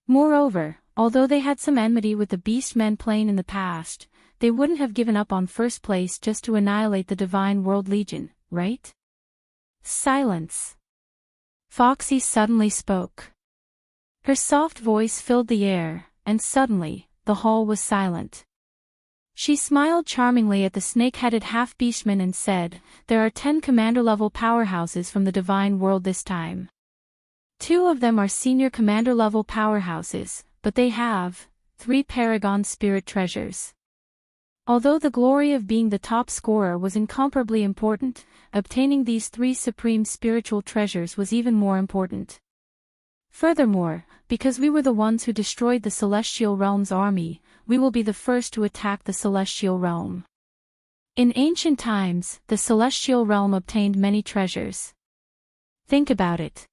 Moreover, Although they had some enmity with the Beastmen plane in the past, they wouldn't have given up on first place just to annihilate the Divine World Legion, right? Silence. Foxy suddenly spoke. Her soft voice filled the air, and suddenly, the hall was silent. She smiled charmingly at the snake-headed half-beastman and said, "There are 10 commander-level powerhouses from the Divine World this time. 2 of them are senior commander-level powerhouses, but they have 3 Paragon Spirit treasures." Although the glory of being the top scorer was incomparably important, obtaining these 3 supreme spiritual treasures was even more important. Furthermore, because we were the ones who destroyed the Celestial Realm's army, we will be the first to attack the Celestial Realm. In ancient times, the Celestial Realm obtained many treasures. Think about it.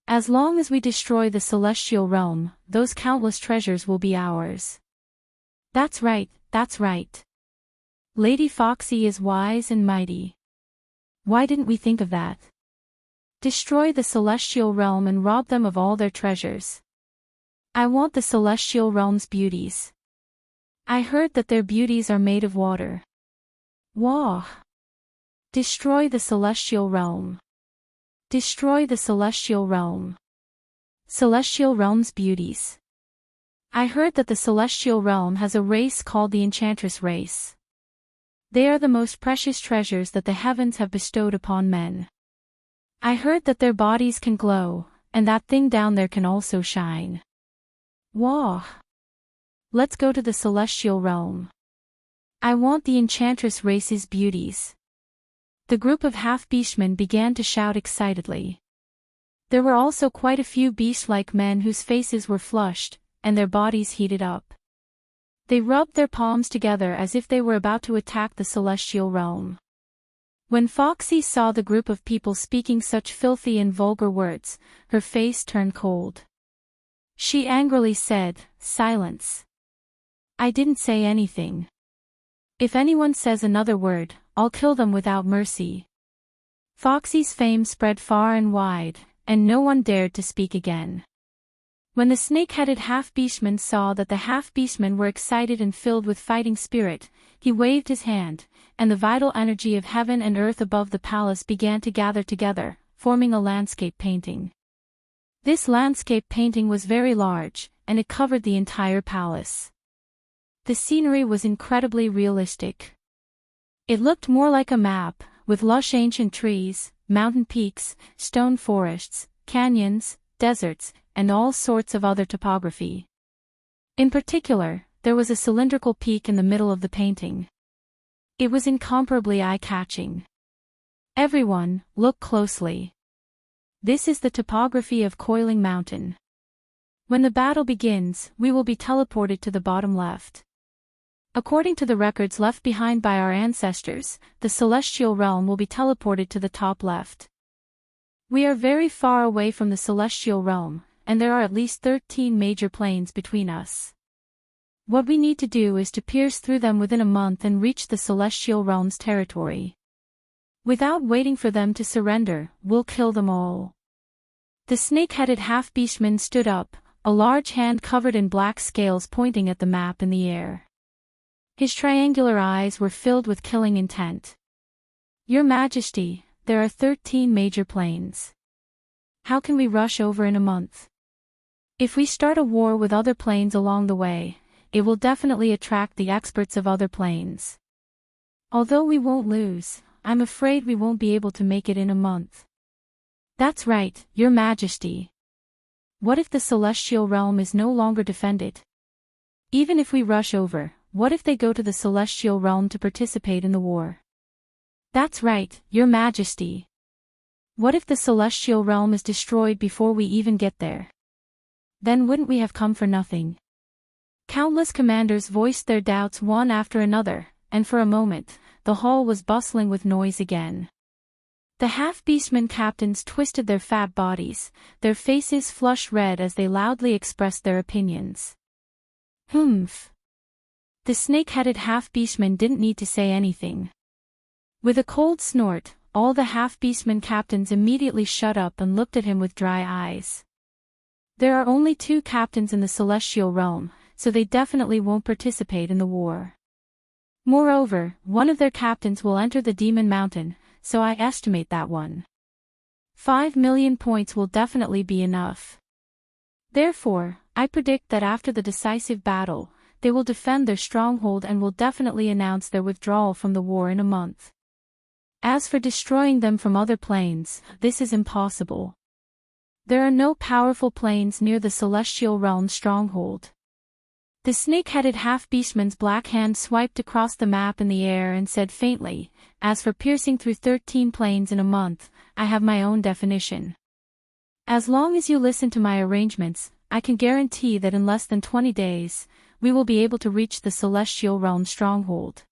As long as we destroy the Celestial Realm, those countless treasures will be ours. That's right, that's right. Lady Foxy is wise and mighty. Why didn't we think of that? Destroy the Celestial Realm and rob them of all their treasures. I want the Celestial Realm's beauties. I heard that their beauties are made of water. Wah! Destroy the Celestial Realm. Destroy the Celestial Realm. Celestial Realm's beauties. I heard that the Celestial Realm has a race called the Enchantress race. They are the most precious treasures that the heavens have bestowed upon men. I heard that their bodies can glow, and that thing down there can also shine. Wah! Let's go to the Celestial Realm. I want the Enchantress race's beauties. The group of half-beastmen began to shout excitedly. There were also quite a few beast-like men whose faces were flushed, and their bodies heated up. They rubbed their palms together as if they were about to attack the Celestial Realm. When Foxy saw the group of people speaking such filthy and vulgar words, her face turned cold. She angrily said, "Silence. I didn't say anything. If anyone says another word, I'll kill them without mercy." Foxy's fame spread far and wide, and no one dared to speak again. When the snake-headed half-beastman saw that the half-beastmen were excited and filled with fighting spirit, he waved his hand, and the vital energy of heaven and earth above the palace began to gather together, forming a landscape painting. This landscape painting was very large, and it covered the entire palace. The scenery was incredibly realistic. It looked more like a map, with lush ancient trees, mountain peaks, stone forests, canyons, deserts, and all sorts of other topography. In particular, there was a cylindrical peak in the middle of the painting. It was incomparably eye-catching. Everyone, look closely. This is the topography of Coiling Mountain. When the battle begins, we will be teleported to the bottom left. According to the records left behind by our ancestors, the Celestial Realm will be teleported to the top left. We are very far away from the Celestial Realm, and there are at least 13 major planes between us. What we need to do is to pierce through them within a month and reach the Celestial Realm's territory. Without waiting for them to surrender, we'll kill them all. The snake-headed half-beastman stood up, a large hand covered in black scales pointing at the map in the air. His triangular eyes were filled with killing intent. "Your Majesty, there are 13 major planes. How can we rush over in a month? If we start a war with other planes along the way, it will definitely attract the experts of other planes. Although we won't lose, I'm afraid we won't be able to make it in a month." "That's right, Your Majesty. What if the Celestial Realm is no longer defended? Even if we rush over, what if they go to the Celestial Realm to participate in the war?" "That's right, Your Majesty. What if the Celestial Realm is destroyed before we even get there? Then wouldn't we have come for nothing?" Countless commanders voiced their doubts one after another, and for a moment, the hall was bustling with noise again. The half-beastmen captains twisted their fat bodies, their faces flushed red as they loudly expressed their opinions. Humph. The snake-headed half-beastman didn't need to say anything. With a cold snort, all the half-beastman captains immediately shut up and looked at him with dry eyes. There are only 2 captains in the celestial realm, so they definitely won't participate in the war. Moreover, one of their captains will enter the Demon Mountain, so I estimate that 1.5 million points will definitely be enough. Therefore, I predict that after the decisive battle, they will defend their stronghold and will definitely announce their withdrawal from the war in a month. As for destroying them from other planes, this is impossible. There are no powerful planes near the celestial realm stronghold. The snake-headed half-beastman's black hand swiped across the map in the air and said faintly, "As for piercing through 13 planes in a month, I have my own definition. As long as you listen to my arrangements, I can guarantee that in less than 20 days, we will be able to reach the celestial realm stronghold."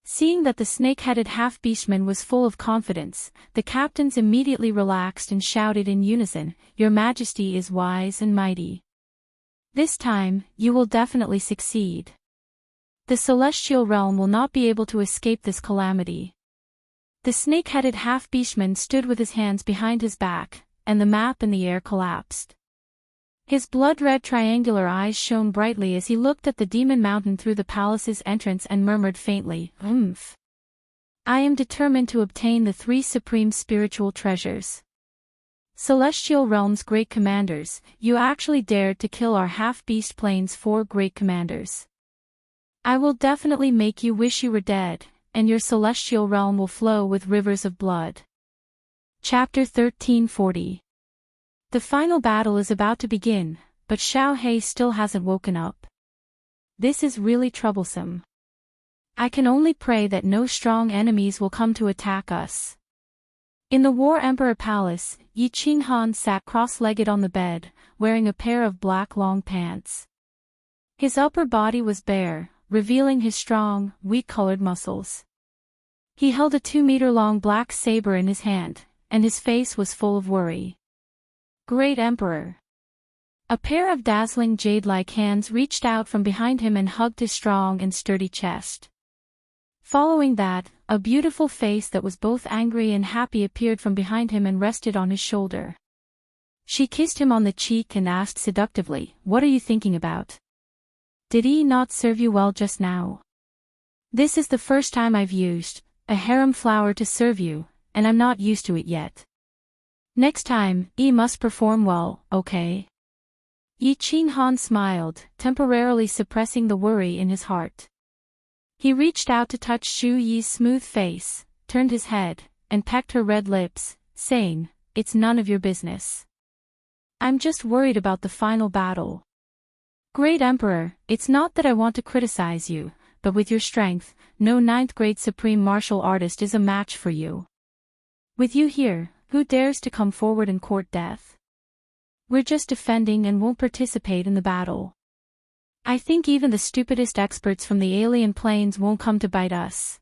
Seeing that the snake-headed half-beastman was full of confidence, the captains immediately relaxed and shouted in unison, "Your Majesty is wise and mighty. This time, you will definitely succeed. The celestial realm will not be able to escape this calamity." The snake-headed half-beastman stood with his hands behind his back, and the map in the air collapsed. His blood-red triangular eyes shone brightly as he looked at the Demon Mountain through the palace's entrance and murmured faintly, "Oomph. I am determined to obtain the 3 supreme spiritual treasures. Celestial Realm's great commanders, you actually dared to kill our half-beast plane's 4 great commanders. I will definitely make you wish you were dead, and your celestial realm will flow with rivers of blood." Chapter 1340. The final battle is about to begin, but Xiao He still hasn't woken up. This is really troublesome. I can only pray that no strong enemies will come to attack us. In the War Emperor Palace, Yi Qinghan sat cross-legged on the bed, wearing a pair of black long pants. His upper body was bare, revealing his strong, wheat-colored muscles. He held a 2-meter-long black saber in his hand, and his face was full of worry. "Great Emperor." A pair of dazzling jade-like hands reached out from behind him and hugged his strong and sturdy chest. Following that, a beautiful face that was both angry and happy appeared from behind him and rested on his shoulder. She kissed him on the cheek and asked seductively, "What are you thinking about? Did he not serve you well just now? This is the first time I've used a harem flower to serve you, and I'm not used to it yet. Next time, he must perform well, okay?" Yi Qinghan smiled, temporarily suppressing the worry in his heart. He reached out to touch Xu Yi's smooth face, turned his head, and pecked her red lips, saying, "It's none of your business. I'm just worried about the final battle. Great Emperor, it's not that I want to criticize you, but with your strength, no 9th-grade supreme martial artist is a match for you. With you here, who dares to come forward and court death? We're just defending and won't participate in the battle. I think even the stupidest experts from the alien planes won't come to bite us."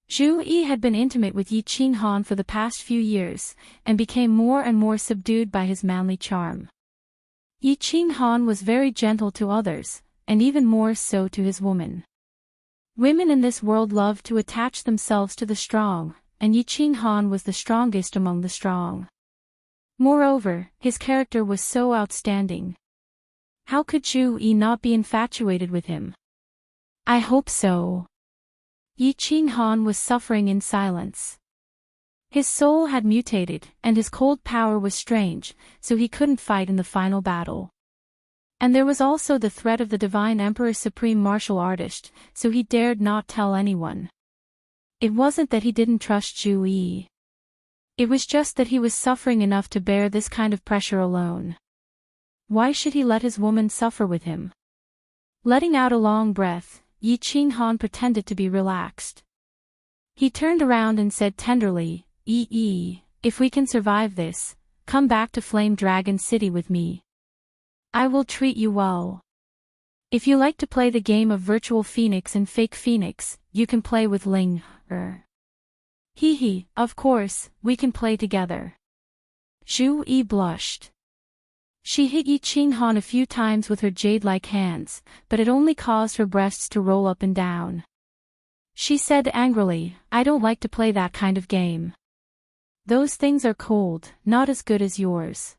Zhu Yi had been intimate with Yi Qinghan for the past few years, and became more and more subdued by his manly charm. Yi Qinghan was very gentle to others, and even more so to his woman. Women in this world love to attach themselves to the strong, and Yi Qinghan was the strongest among the strong. Moreover, his character was so outstanding. How could Zhu Yi not be infatuated with him? "I hope so." Yi Qinghan was suffering in silence. His soul had mutated, and his cold power was strange, so he couldn't fight in the final battle. And there was also the threat of the Divine Emperor's supreme martial artist, so he dared not tell anyone. It wasn't that he didn't trust Zhu Yi. It was just that he was suffering enough to bear this kind of pressure alone. Why should he let his woman suffer with him? Letting out a long breath, Yi Qinghan pretended to be relaxed. He turned around and said tenderly, "Yi, if we can survive this, come back to Flame Dragon City with me. I will treat you well. If you like to play the game of Virtual Phoenix and Fake Phoenix, you can play with Ling. Hee, of course, we can play together." Zhu Yi blushed. She hit Yi Qinghan a few times with her jade-like hands, but it only caused her breasts to roll up and down. She said angrily, "I don't like to play that kind of game. Those things are cold, not as good as yours."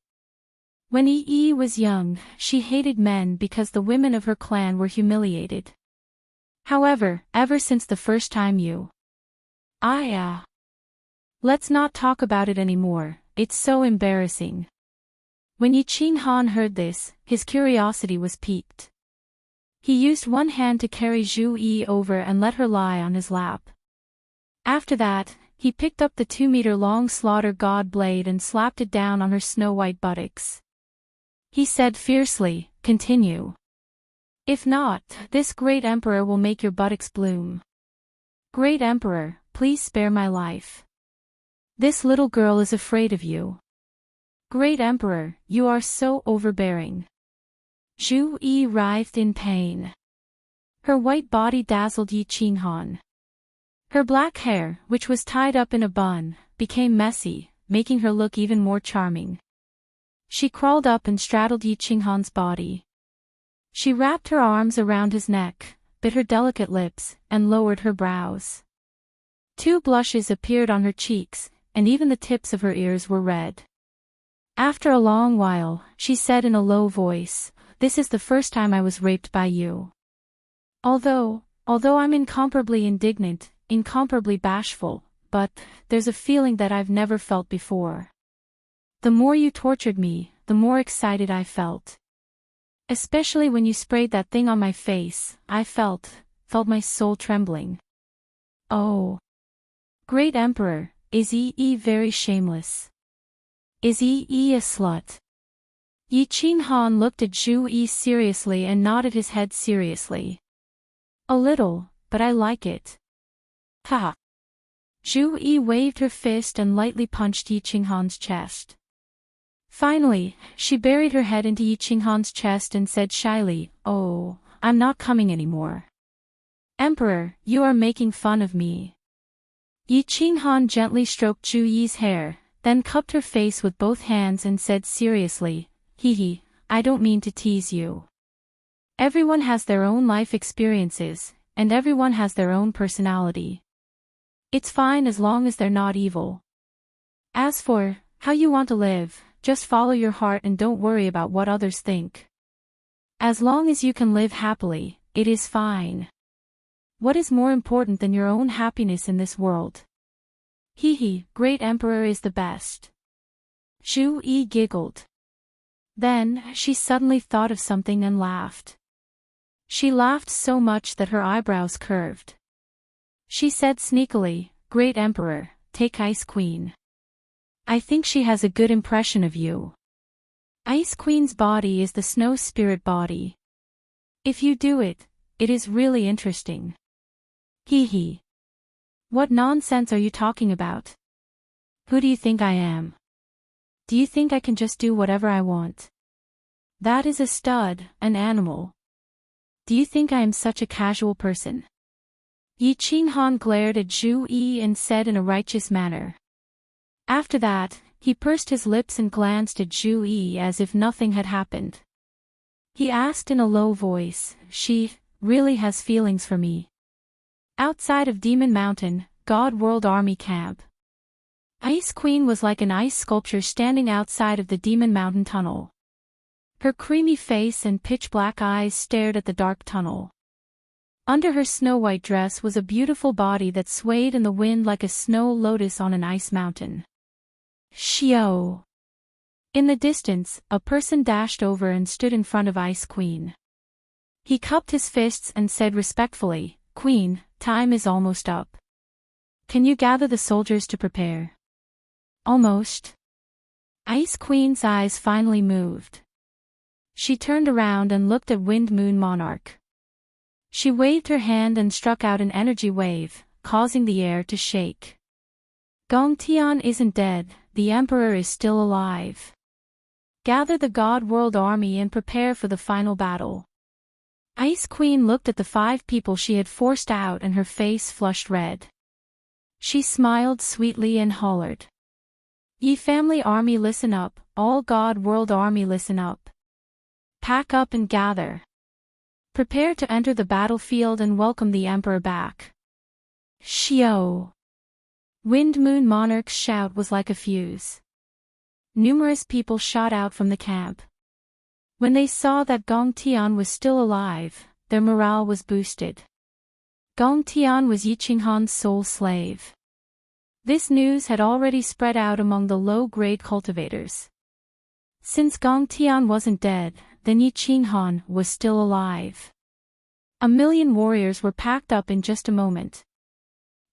When Yi was young, she hated men because the women of her clan were humiliated. However, ever since the first time let's not talk about it anymore, it's so embarrassing. When Yi Qinghan heard this, his curiosity was piqued. He used one hand to carry Zhu Yi over and let her lie on his lap. After that, he picked up the 2-meter-long slaughter god blade and slapped it down on her snow-white buttocks. He said fiercely, "Continue. If not, this great emperor will make your buttocks bloom. Great emperor, please spare my life. This little girl is afraid of you. Great emperor, you are so overbearing." Zhu Yi writhed in pain. Her white body dazzled Yi Qinghan. Her black hair, which was tied up in a bun, became messy, making her look even more charming. She crawled up and straddled Yi Qinghan's body. She wrapped her arms around his neck, bit her delicate lips, and lowered her brows. 2 blushes appeared on her cheeks, and even the tips of her ears were red. After a long while, she said in a low voice, "This is the first time I was raped by you. Although I'm incomparably indignant, incomparably bashful, but there's a feeling that I've never felt before. The more you tortured me, the more excited I felt. Especially when you sprayed that thing on my face, I felt my soul trembling. Oh. Great Emperor, is Yi very shameless? Is Yi a slut?" Yi Qinghan looked at Zhu Yi seriously and nodded his head seriously. "A little, but I like it." Ha! Zhu Yi waved her fist and lightly punched Yi Qinghan's chest. Finally, she buried her head into Yi Qinghan's chest and said shyly, "Oh, I'm not coming anymore. Emperor, you are making fun of me." Yi Qinghan gently stroked Zhu Yi's hair, then cupped her face with both hands and said seriously, "Hee, I don't mean to tease you. Everyone has their own life experiences, and everyone has their own personality. It's fine as long as they're not evil. As for how you want to live, just follow your heart and don't worry about what others think. As long as you can live happily, it is fine. What is more important than your own happiness in this world? Hee, Great Emperor is the best." Zhu Yi giggled. Then, she suddenly thought of something and laughed. She laughed so much that her eyebrows curved. She said sneakily, "Great Emperor, take Ice Queen. I think she has a good impression of you. Ice Queen's body is the snow spirit body. If you do it, it is really interesting." Hee. What nonsense are you talking about? Who do you think I am? Do you think I can just do whatever I want? That is a stud, an animal. Do you think I am such a casual person? Yi Qinghan glared at Zhu Yi and said in a righteous manner. After that, he pursed his lips and glanced at Zhu Yi as if nothing had happened. He asked in a low voice, "She really has feelings for me?" Outside of Demon Mountain, God World Army Camp. Ice Queen was like an ice sculpture standing outside of the Demon Mountain tunnel. Her creamy face and pitch-black eyes stared at the dark tunnel. Under her snow-white dress was a beautiful body that swayed in the wind like a snow lotus on an ice mountain. Xiao! In the distance, a person dashed over and stood in front of Ice Queen. He cupped his fists and said respectfully, "Queen, time is almost up. Can you gather the soldiers to prepare?" "Almost." Ice Queen's eyes finally moved. She turned around and looked at Wind Moon Monarch. She waved her hand and struck out an energy wave, causing the air to shake. Gongtian isn't dead, the Emperor is still alive. Gather the God World Army and prepare for the final battle. Ice Queen looked at the 5 people she had forced out and her face flushed red. She smiled sweetly and hollered. "Ye family army listen up, all God World Army listen up. Pack up and gather. Prepare to enter the battlefield and welcome the Emperor back." Xiao! Wind Moon Monarch's shout was like a fuse. numerous people shot out from the camp. When they saw that Gong Tian was still alive, their morale was boosted. Gong Tian was Yi Qinghan's sole slave. This news had already spread out among the low-grade cultivators. Since Gong Tian wasn't dead, then Yi Qinghan was still alive. 1,000,000 warriors were packed up in just a moment.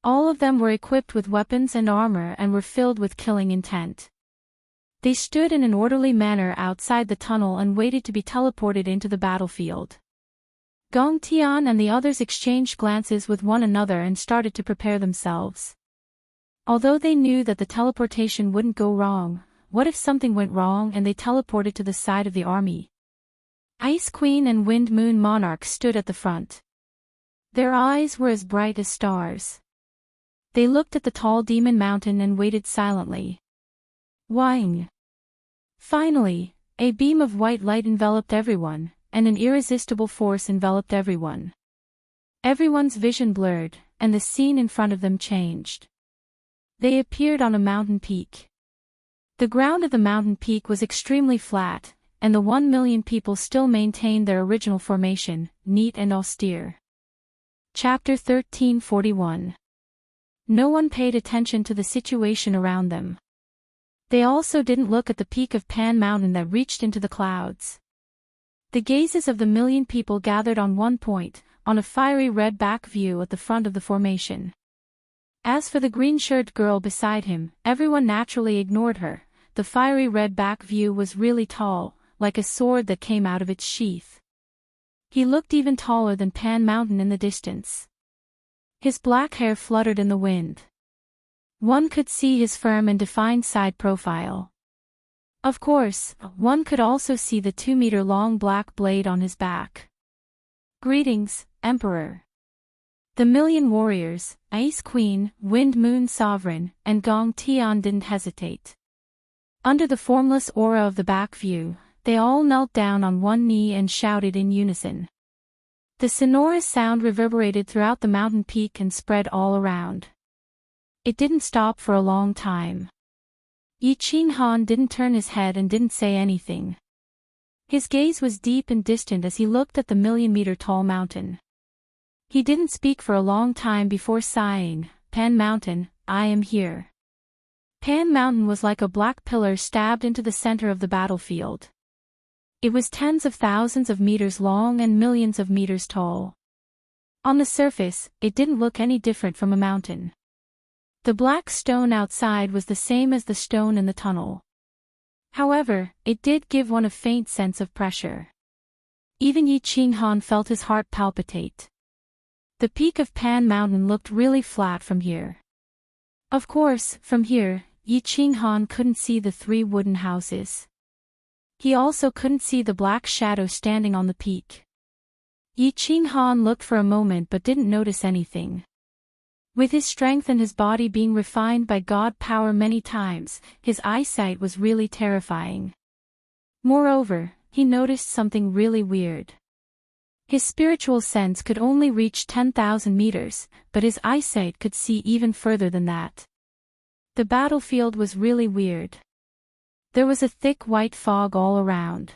All of them were equipped with weapons and armor and were filled with killing intent. They stood in an orderly manner outside the tunnel and waited to be teleported into the battlefield. Gong Tian and the others exchanged glances with one another and started to prepare themselves. Although they knew that the teleportation wouldn't go wrong, what if something went wrong and they teleported to the side of the army? Ice Queen and Wind Moon Monarch stood at the front. Their eyes were as bright as stars. They looked at the tall demon mountain and waited silently. Wang! Finally, a beam of white light enveloped everyone, and an irresistible force enveloped everyone. Everyone's vision blurred, and the scene in front of them changed. They appeared on a mountain peak. The ground of the mountain peak was extremely flat, and the 1,000,000 people still maintained their original formation, neat and austere. Chapter 1341. No one paid attention to the situation around them. They also didn't look at the peak of Pan Mountain that reached into the clouds. The gazes of the 1,000,000 people gathered on one point, on a fiery red back view at the front of the formation. As for the green-shirted girl beside him, everyone naturally ignored her. The fiery red back view was really tall, like a sword that came out of its sheath. He looked even taller than Pan Mountain in the distance. His black hair fluttered in the wind. One could see his firm and defined side profile. Of course, one could also see the 2-meter-long black blade on his back. Greetings, Emperor. The 1,000,000 warriors, Ice Queen, Wind Moon Sovereign, and Gong Tian didn't hesitate. Under the formless aura of the back view, they all knelt down on one knee and shouted in unison. The sonorous sound reverberated throughout the mountain peak and spread all around. It didn't stop for a long time. Yi Qinghan didn't turn his head and didn't say anything. His gaze was deep and distant as he looked at the 1,000,000-meter-tall mountain. He didn't speak for a long time before sighing, "Pan Mountain, I am here." Pan Mountain was like a black pillar stabbed into the center of the battlefield. It was tens of thousands of meters long and millions of meters tall. On the surface, it didn't look any different from a mountain. The black stone outside was the same as the stone in the tunnel. However, it did give one a faint sense of pressure. Even Yi Qinghan felt his heart palpitate. The peak of Pan Mountain looked really flat from here. Of course, from here, Yi Qinghan couldn't see the 3 wooden houses. He also couldn't see the black shadow standing on the peak. Yi Qinghan looked for a moment but didn't notice anything. With his strength and his body being refined by God power many times, his eyesight was really terrifying. Moreover, he noticed something really weird. His spiritual sense could only reach 10,000 meters, but his eyesight could see even further than that. The battlefield was really weird. There was a thick white fog all around.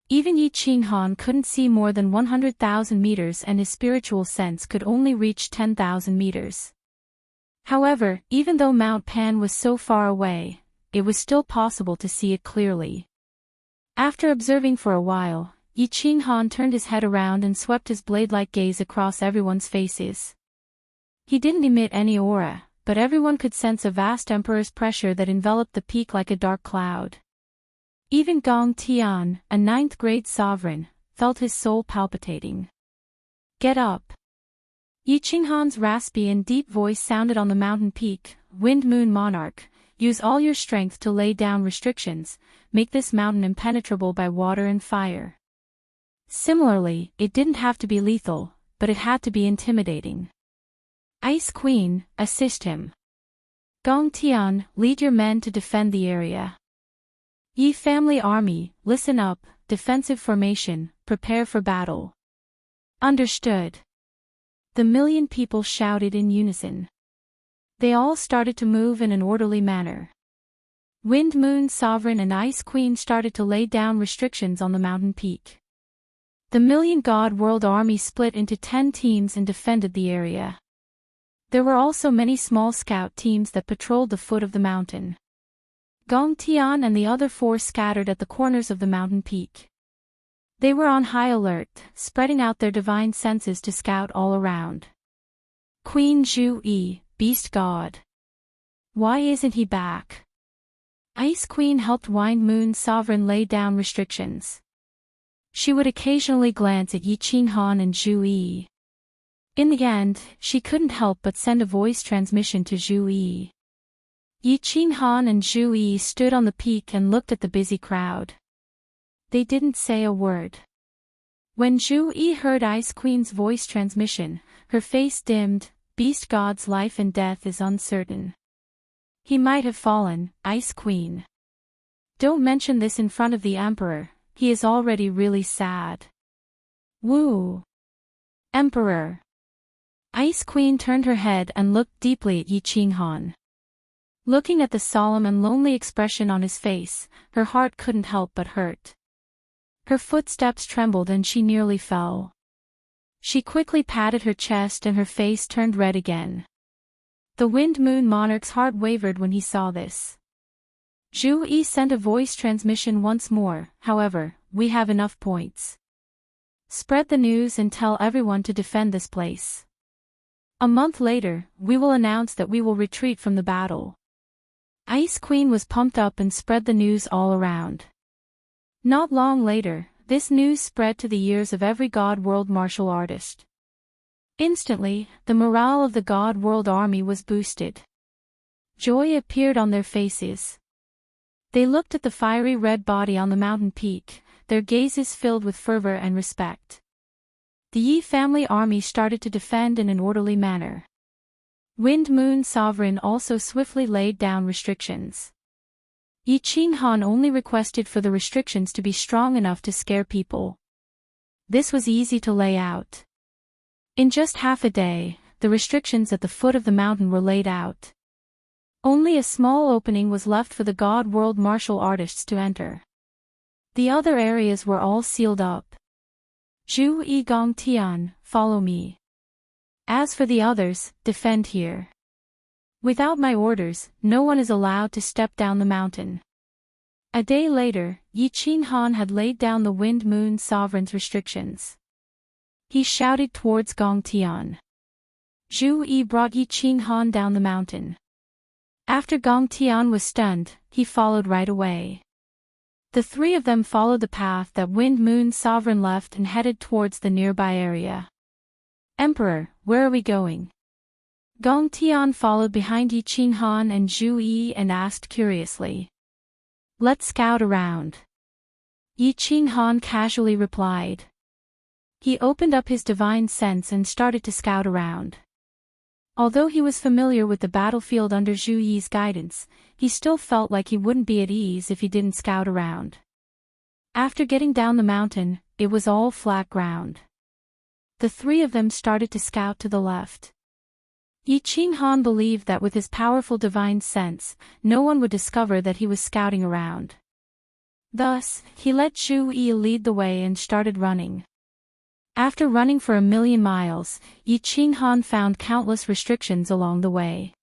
Even Yi Qinghan couldn't see more than 100,000 meters and his spiritual sense could only reach 10,000 meters. However, even though Mount Pan was so far away, it was still possible to see it clearly. After observing for a while, Yi Qinghan turned his head around and swept his blade-like gaze across everyone's faces. He didn't emit any aura, but everyone could sense a vast emperor's pressure that enveloped the peak like a dark cloud. Even Gong Tian, a 9th-grade sovereign, felt his soul palpitating. "Get up." Yi Qinghan's raspy and deep voice sounded on the mountain peak. "Wind Moon Monarch, use all your strength to lay down restrictions, make this mountain impenetrable by water and fire." Similarly, it didn't have to be lethal, but it had to be intimidating. "Ice Queen, assist him. Gong Tian, lead your men to defend the area. Yi family army, listen up, defensive formation, prepare for battle." "Understood." The 1,000,000 people shouted in unison. They all started to move in an orderly manner. Wind Moon Sovereign and Ice Queen started to lay down restrictions on the mountain peak. The Million God World Army split into 10 teams and defended the area. There were also many small scout teams that patrolled the foot of the mountain. Gong Tian and the other 4 scattered at the corners of the mountain peak. They were on high alert, spreading out their divine senses to scout all around. Queen Zhu Yi, Beast God. Why isn't he back? Ice Queen helped Wind Moon Sovereign lay down restrictions. She would occasionally glance at Yi Qinghan and Zhu Yi. In the end, she couldn't help but send a voice transmission to Zhu Yi. Yi Qinghan and Zhu Yi stood on the peak and looked at the busy crowd. They didn't say a word. When Zhu Yi heard Ice Queen's voice transmission, her face dimmed. Beast God's life and death is uncertain. He might have fallen, Ice Queen. Don't mention this in front of the Emperor, he is already really sad. Woo! Emperor! Ice Queen turned her head and looked deeply at Yi Qinghan. Looking at the solemn and lonely expression on his face, her heart couldn't help but hurt. Her footsteps trembled and she nearly fell. She quickly patted her chest and her face turned red again. The Wind Moon Monarch's heart wavered when he saw this. Zhu Yi sent a voice transmission once more, however, we have enough points. Spread the news and tell everyone to defend this place. A month later, we will announce that we will retreat from the battle. Ice Queen was pumped up and spread the news all around. Not long later, this news spread to the ears of every God World martial artist. Instantly, the morale of the God World Army was boosted. Joy appeared on their faces. They looked at the fiery red body on the mountain peak, their gazes filled with fervor and respect. The Yi family army started to defend in an orderly manner. Wind Moon Sovereign also swiftly laid down restrictions. Yi Qinghan only requested for the restrictions to be strong enough to scare people. This was easy to lay out. In just half a day, the restrictions at the foot of the mountain were laid out. Only a small opening was left for the God World martial artists to enter. The other areas were all sealed up. Zhu Yi Gong Tian, follow me. As for the others, defend here. Without my orders, no one is allowed to step down the mountain. A day later, Yi Qinghan had laid down the Wind Moon Sovereign's restrictions. He shouted towards Gong Tian. Zhu Yi brought Yi Qinghan down the mountain. After Gong Tian was stunned, he followed right away. The 3 of them followed the path that Wind Moon Sovereign left and headed towards the nearby area. Emperor, where are we going? Gong Tian followed behind Yi Qinghan and Zhu Yi and asked curiously. Let's scout around. Yi Qinghan casually replied. He opened up his divine sense and started to scout around. Although he was familiar with the battlefield under Zhu Yi's guidance, he still felt like he wouldn't be at ease if he didn't scout around. After getting down the mountain, it was all flat ground. The 3 of them started to scout to the left. Yi Qinghan believed that with his powerful divine sense, no one would discover that he was scouting around. Thus, he let Zhu Yi lead the way and started running. After running for 1,000,000 miles, Yi Qinghan found countless restrictions along the way.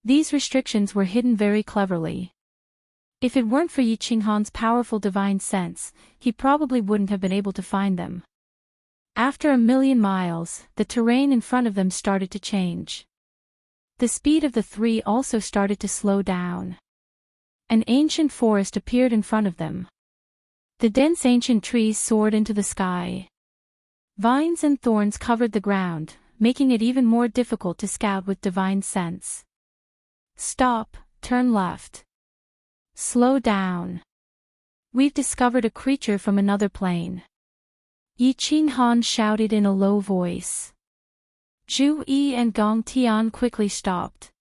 These restrictions were hidden very cleverly. If it weren't for Yi Qinghan's powerful divine sense, he probably wouldn't have been able to find them. After 1,000,000 miles, the terrain in front of them started to change. The speed of the 3 also started to slow down. An ancient forest appeared in front of them. The dense ancient trees soared into the sky. Vines and thorns covered the ground, making it even more difficult to scout with divine sense. Stop, turn left. Slow down. We've discovered a creature from another plane. Yi Qinghan shouted in a low voice. Zhu Yi and Gong Tian quickly stopped.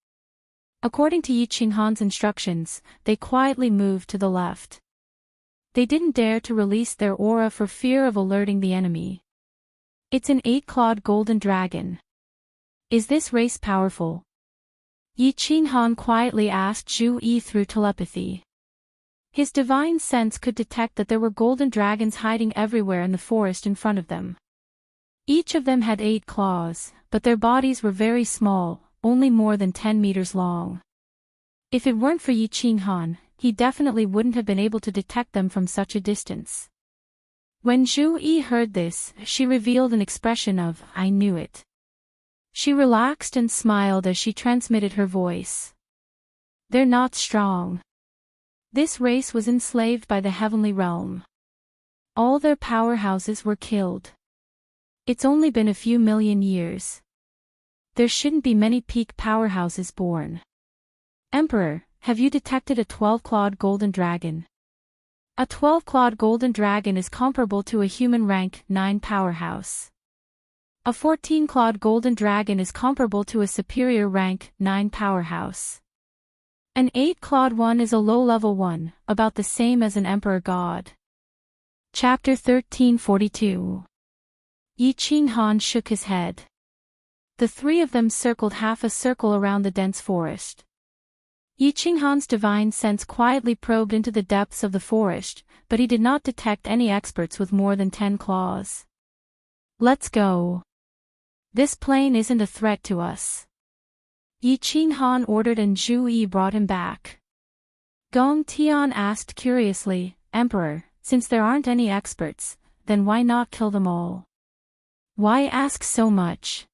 According to Yi Qinghan's instructions, they quietly moved to the left. They didn't dare to release their aura for fear of alerting the enemy. It's an 8-clawed golden dragon. Is this race powerful? Yi Qinghan quietly asked Zhu Yi through telepathy. His divine sense could detect that there were golden dragons hiding everywhere in the forest in front of them. Each of them had 8 claws, but their bodies were very small, only more than 10 meters long. If it weren't for Yi Qinghan, he definitely wouldn't have been able to detect them from such a distance. When Zhu Yi heard this, she revealed an expression of, "I knew it." She relaxed and smiled as she transmitted her voice. They're not strong. This race was enslaved by the heavenly realm. All their powerhouses were killed. It's only been a few million years. There shouldn't be many peak powerhouses born. Emperor, have you detected a 12-clawed golden dragon? A 12-clawed golden dragon is comparable to a human rank 9 powerhouse. A 14-clawed golden dragon is comparable to a superior rank 9 powerhouse. An 8-clawed one is a low-level one, about the same as an emperor god. Chapter 1342. Yi Qinghan shook his head. The 3 of them circled half a circle around the dense forest. Yi Qinghan's divine sense quietly probed into the depths of the forest, but he did not detect any experts with more than 10 claws. Let's go. This plane isn't a threat to us. Yi Qinghan ordered and Zhu Yi brought him back. Gong Tian asked curiously, Emperor, since there aren't any experts, then why not kill them all? Why ask so much?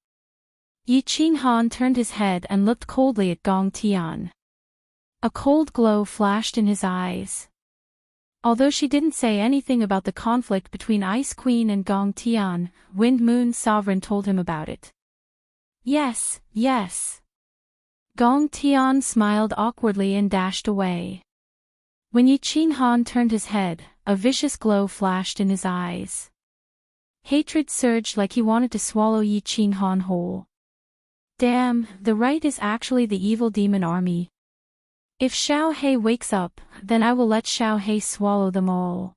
Yi Qinghan turned his head and looked coldly at Gong Tian. A cold glow flashed in his eyes. Although she didn't say anything about the conflict between Ice Queen and Gong Tian, Wind Moon Sovereign told him about it. Yes, yes. Gong Tian smiled awkwardly and dashed away. When Yi Qinghan turned his head, a vicious glow flashed in his eyes. Hatred surged like he wanted to swallow Yi Qinghan whole. Damn, the right is actually the evil demon army. If Xiao He wakes up, then I will let Xiao He swallow them all.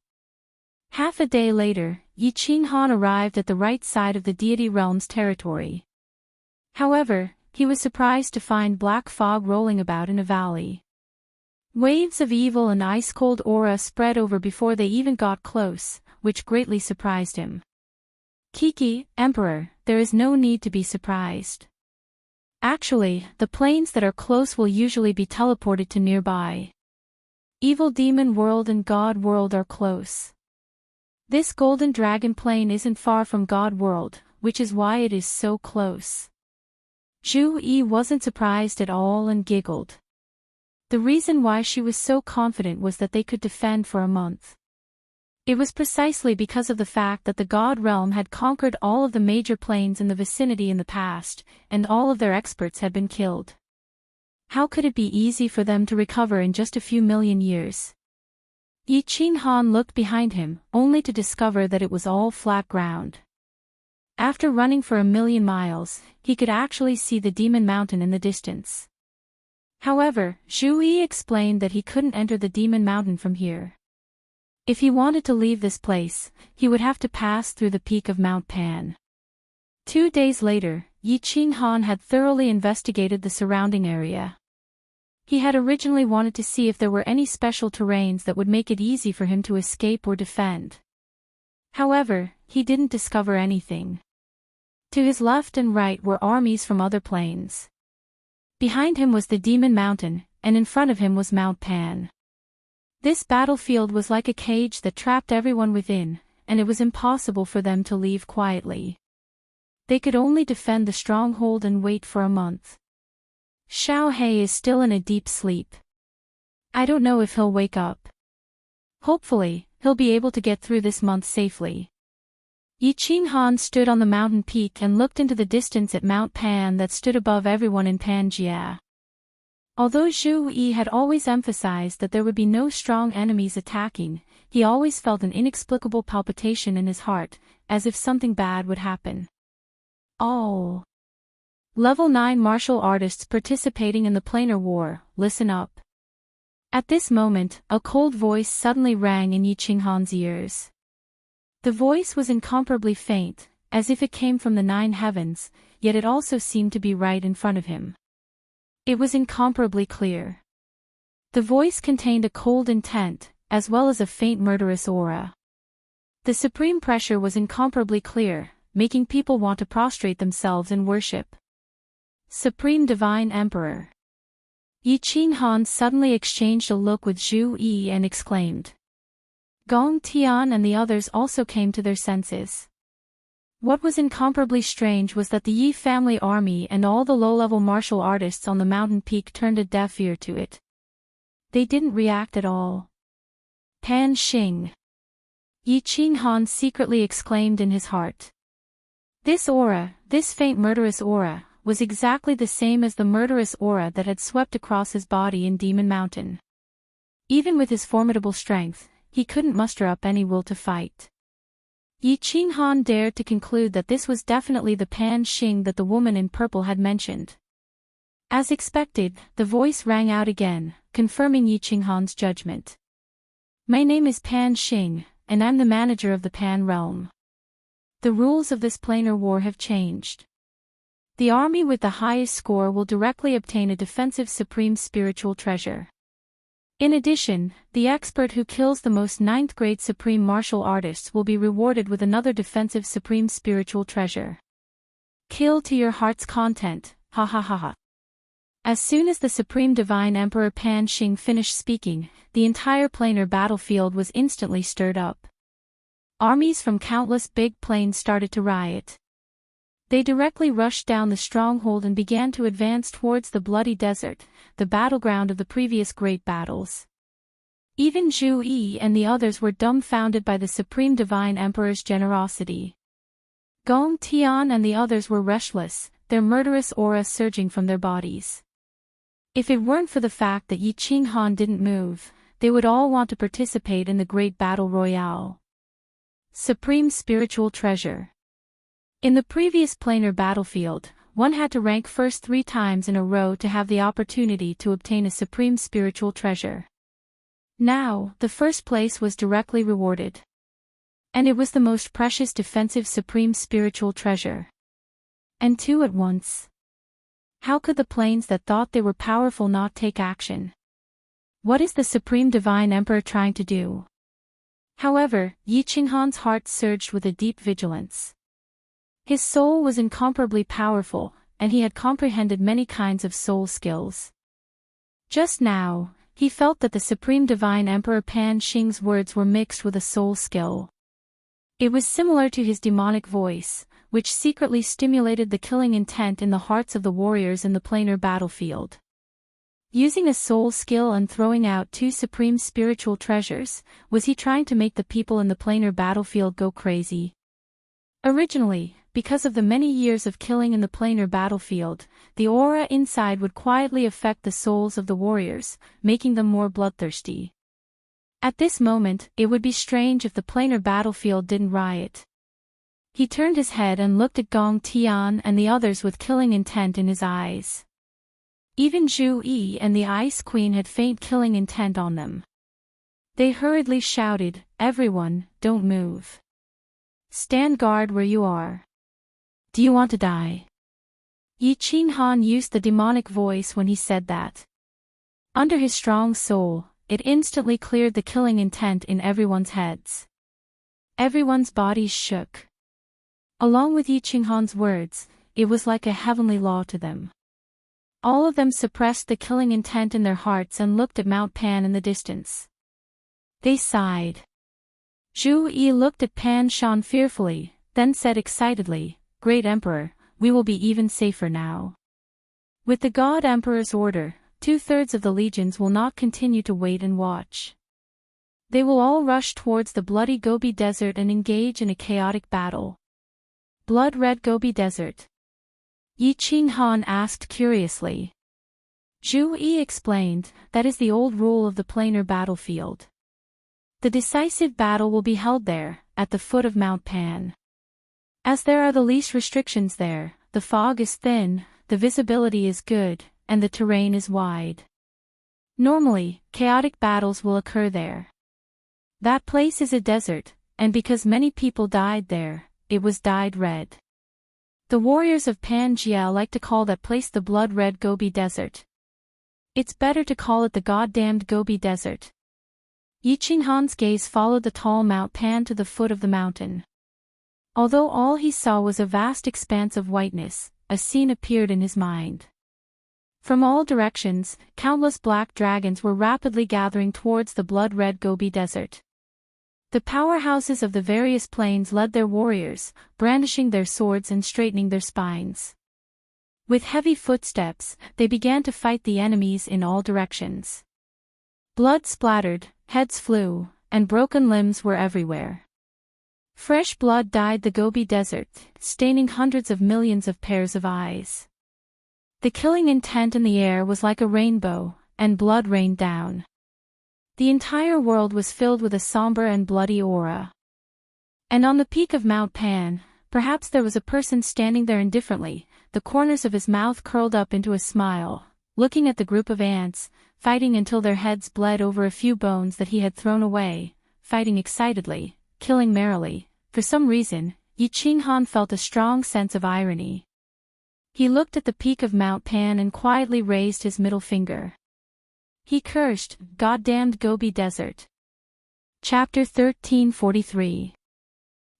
Half a day later, Yi Qinghan arrived at the right side of the deity realm's territory. However, he was surprised to find black fog rolling about in a valley. Waves of evil and ice-cold aura spread over before they even got close, which greatly surprised him. Kiki, Emperor, there is no need to be surprised. Actually, the planes that are close will usually be teleported to nearby. Evil Demon World and God World are close. This Golden Dragon plane isn't far from God World, which is why it is so close. Zhu Yi wasn't surprised at all and giggled. The reason why she was so confident was that they could defend for a month. It was precisely because of the fact that the God Realm had conquered all of the major planes in the vicinity in the past, and all of their experts had been killed. How could it be easy for them to recover in just a few million years? Yi Qinghan looked behind him, only to discover that it was all flat ground. After running for 1,000,000 miles, he could actually see the Demon Mountain in the distance. However, Zhu Yi explained that he couldn't enter the Demon Mountain from here. If he wanted to leave this place, he would have to pass through the peak of Mount Pan. 2 days later, Yi Qinghan had thoroughly investigated the surrounding area. He had originally wanted to see if there were any special terrains that would make it easy for him to escape or defend. However, he didn't discover anything. To his left and right were armies from other planes. Behind him was the Demon Mountain, and in front of him was Mount Pan. This battlefield was like a cage that trapped everyone within, and it was impossible for them to leave quietly. They could only defend the stronghold and wait for a month. Xiao He is still in a deep sleep. I don't know if he'll wake up. Hopefully, he'll be able to get through this month safely. Yi Qinghan stood on the mountain peak and looked into the distance at Mount Pan that stood above everyone in Pangaea. Although Zhu Yi had always emphasized that there would be no strong enemies attacking, he always felt an inexplicable palpitation in his heart, as if something bad would happen. Oh! Level 9 martial artists participating in the planar war, listen up. At this moment, a cold voice suddenly rang in Yi Qinghan's ears. The voice was incomparably faint, as if it came from the 9 heavens, yet it also seemed to be right in front of him. It was incomparably clear. The voice contained a cold intent, as well as a faint murderous aura. The supreme pressure was incomparably clear, making people want to prostrate themselves in worship. Supreme Divine Emperor. Yi Qinghan suddenly exchanged a look with Zhu Yi and exclaimed. Gong Tian and the others also came to their senses. What was incomparably strange was that the Yi family army and all the low-level martial artists on the mountain peak turned a deaf ear to it. They didn't react at all. Pan Xing. Yi Qinghan secretly exclaimed in his heart. This aura, this faint murderous aura, was exactly the same as the murderous aura that had swept across his body in Demon Mountain. Even with his formidable strength, he couldn't muster up any will to fight. Yi Qinghan dared to conclude that this was definitely the Pan Xing that the woman in purple had mentioned. As expected, the voice rang out again, confirming Yi Qinghan's judgment. My name is Pan Xing, and I'm the manager of the Pan realm. The rules of this planar war have changed. The army with the highest score will directly obtain a defensive supreme spiritual treasure. In addition, the expert who kills the most 9th-grade supreme martial artists will be rewarded with another defensive supreme spiritual treasure. Kill to your heart's content, ha ha ha ha. As soon as the Supreme Divine Emperor Pan Xing finished speaking, the entire planar battlefield was instantly stirred up. Armies from countless big plains started to riot. They directly rushed down the stronghold and began to advance towards the bloody desert, the battleground of the previous great battles. Even Zhu Yi and the others were dumbfounded by the Supreme Divine Emperor's generosity. Gong Tian and the others were restless, their murderous aura surging from their bodies. If it weren't for the fact that Yi Qinghan didn't move, they would all want to participate in the great battle royale. Supreme Spiritual Treasure. In the previous planar battlefield, one had to rank first 3 times in a row to have the opportunity to obtain a supreme spiritual treasure. Now, the first place was directly rewarded. And it was the most precious defensive supreme spiritual treasure. And 2 at once. How could the planes that thought they were powerful not take action? What is the Supreme Divine Emperor trying to do? However, Yi Qinghan's heart surged with a deep vigilance. His soul was incomparably powerful, and he had comprehended many kinds of soul skills. Just now, he felt that the Supreme Divine Emperor Pan Xing's words were mixed with a soul skill. It was similar to his demonic voice, which secretly stimulated the killing intent in the hearts of the warriors in the planar battlefield. Using a soul skill and throwing out 2 supreme spiritual treasures, was he trying to make the people in the planar battlefield go crazy? Originally, because of the many years of killing in the planar battlefield, the aura inside would quietly affect the souls of the warriors, making them more bloodthirsty. At this moment, it would be strange if the planar battlefield didn't riot. He turned his head and looked at Gong Tian and the others with killing intent in his eyes. Even Zhu Yi and the Ice Queen had faint killing intent on them. They hurriedly shouted, "Everyone, don't move. Stand guard where you are. Do you want to die?" Yi Qinghan used the demonic voice when he said that. Under his strong soul, it instantly cleared the killing intent in everyone's heads. Everyone's bodies shook. Along with Yi Qinghan's words, it was like a heavenly law to them. All of them suppressed the killing intent in their hearts and looked at Mount Pan in the distance. They sighed. Zhu Yi looked at Pan Shan fearfully, then said excitedly, "Great Emperor, we will be even safer now. With the God Emperor's order, 2/3 of the legions will not continue to wait and watch. They will all rush towards the bloody Gobi Desert and engage in a chaotic battle." Blood-red Gobi Desert? Yi Qinghan asked curiously. Zhu Yi explained, "That is the old rule of the planar battlefield. The decisive battle will be held there, at the foot of Mount Pan. As there are the least restrictions there, the fog is thin, the visibility is good, and the terrain is wide. Normally, chaotic battles will occur there. That place is a desert, and because many people died there, it was dyed red. The warriors of Pangaea like to call that place the blood-red Gobi Desert, It's better to call it the goddamned Gobi Desert. Yi Qinghan's gaze followed the tall Mount Pan to the foot of the mountain. Although all he saw was a vast expanse of whiteness, a scene appeared in his mind. From all directions, countless black dragons were rapidly gathering towards the blood-red Gobi Desert. The powerhouses of the various planes led their warriors, brandishing their swords and straightening their spines. With heavy footsteps, they began to fight the enemies in all directions. Blood splattered, heads flew, and broken limbs were everywhere. Fresh blood dyed the Gobi Desert, staining hundreds of millions of pairs of eyes. The killing intent in the air was like a rainbow, and blood rained down. The entire world was filled with a somber and bloody aura. And on the peak of Mount Pan, perhaps there was a person standing there indifferently, the corners of his mouth curled up into a smile, looking at the group of ants, fighting until their heads bled over a few bones that he had thrown away, fighting excitedly, killing merrily. For some reason, Yi Qinghan felt a strong sense of irony. He looked at the peak of Mount Pan and quietly raised his middle finger. He cursed, "Goddamned Gobi Desert." Chapter 1343.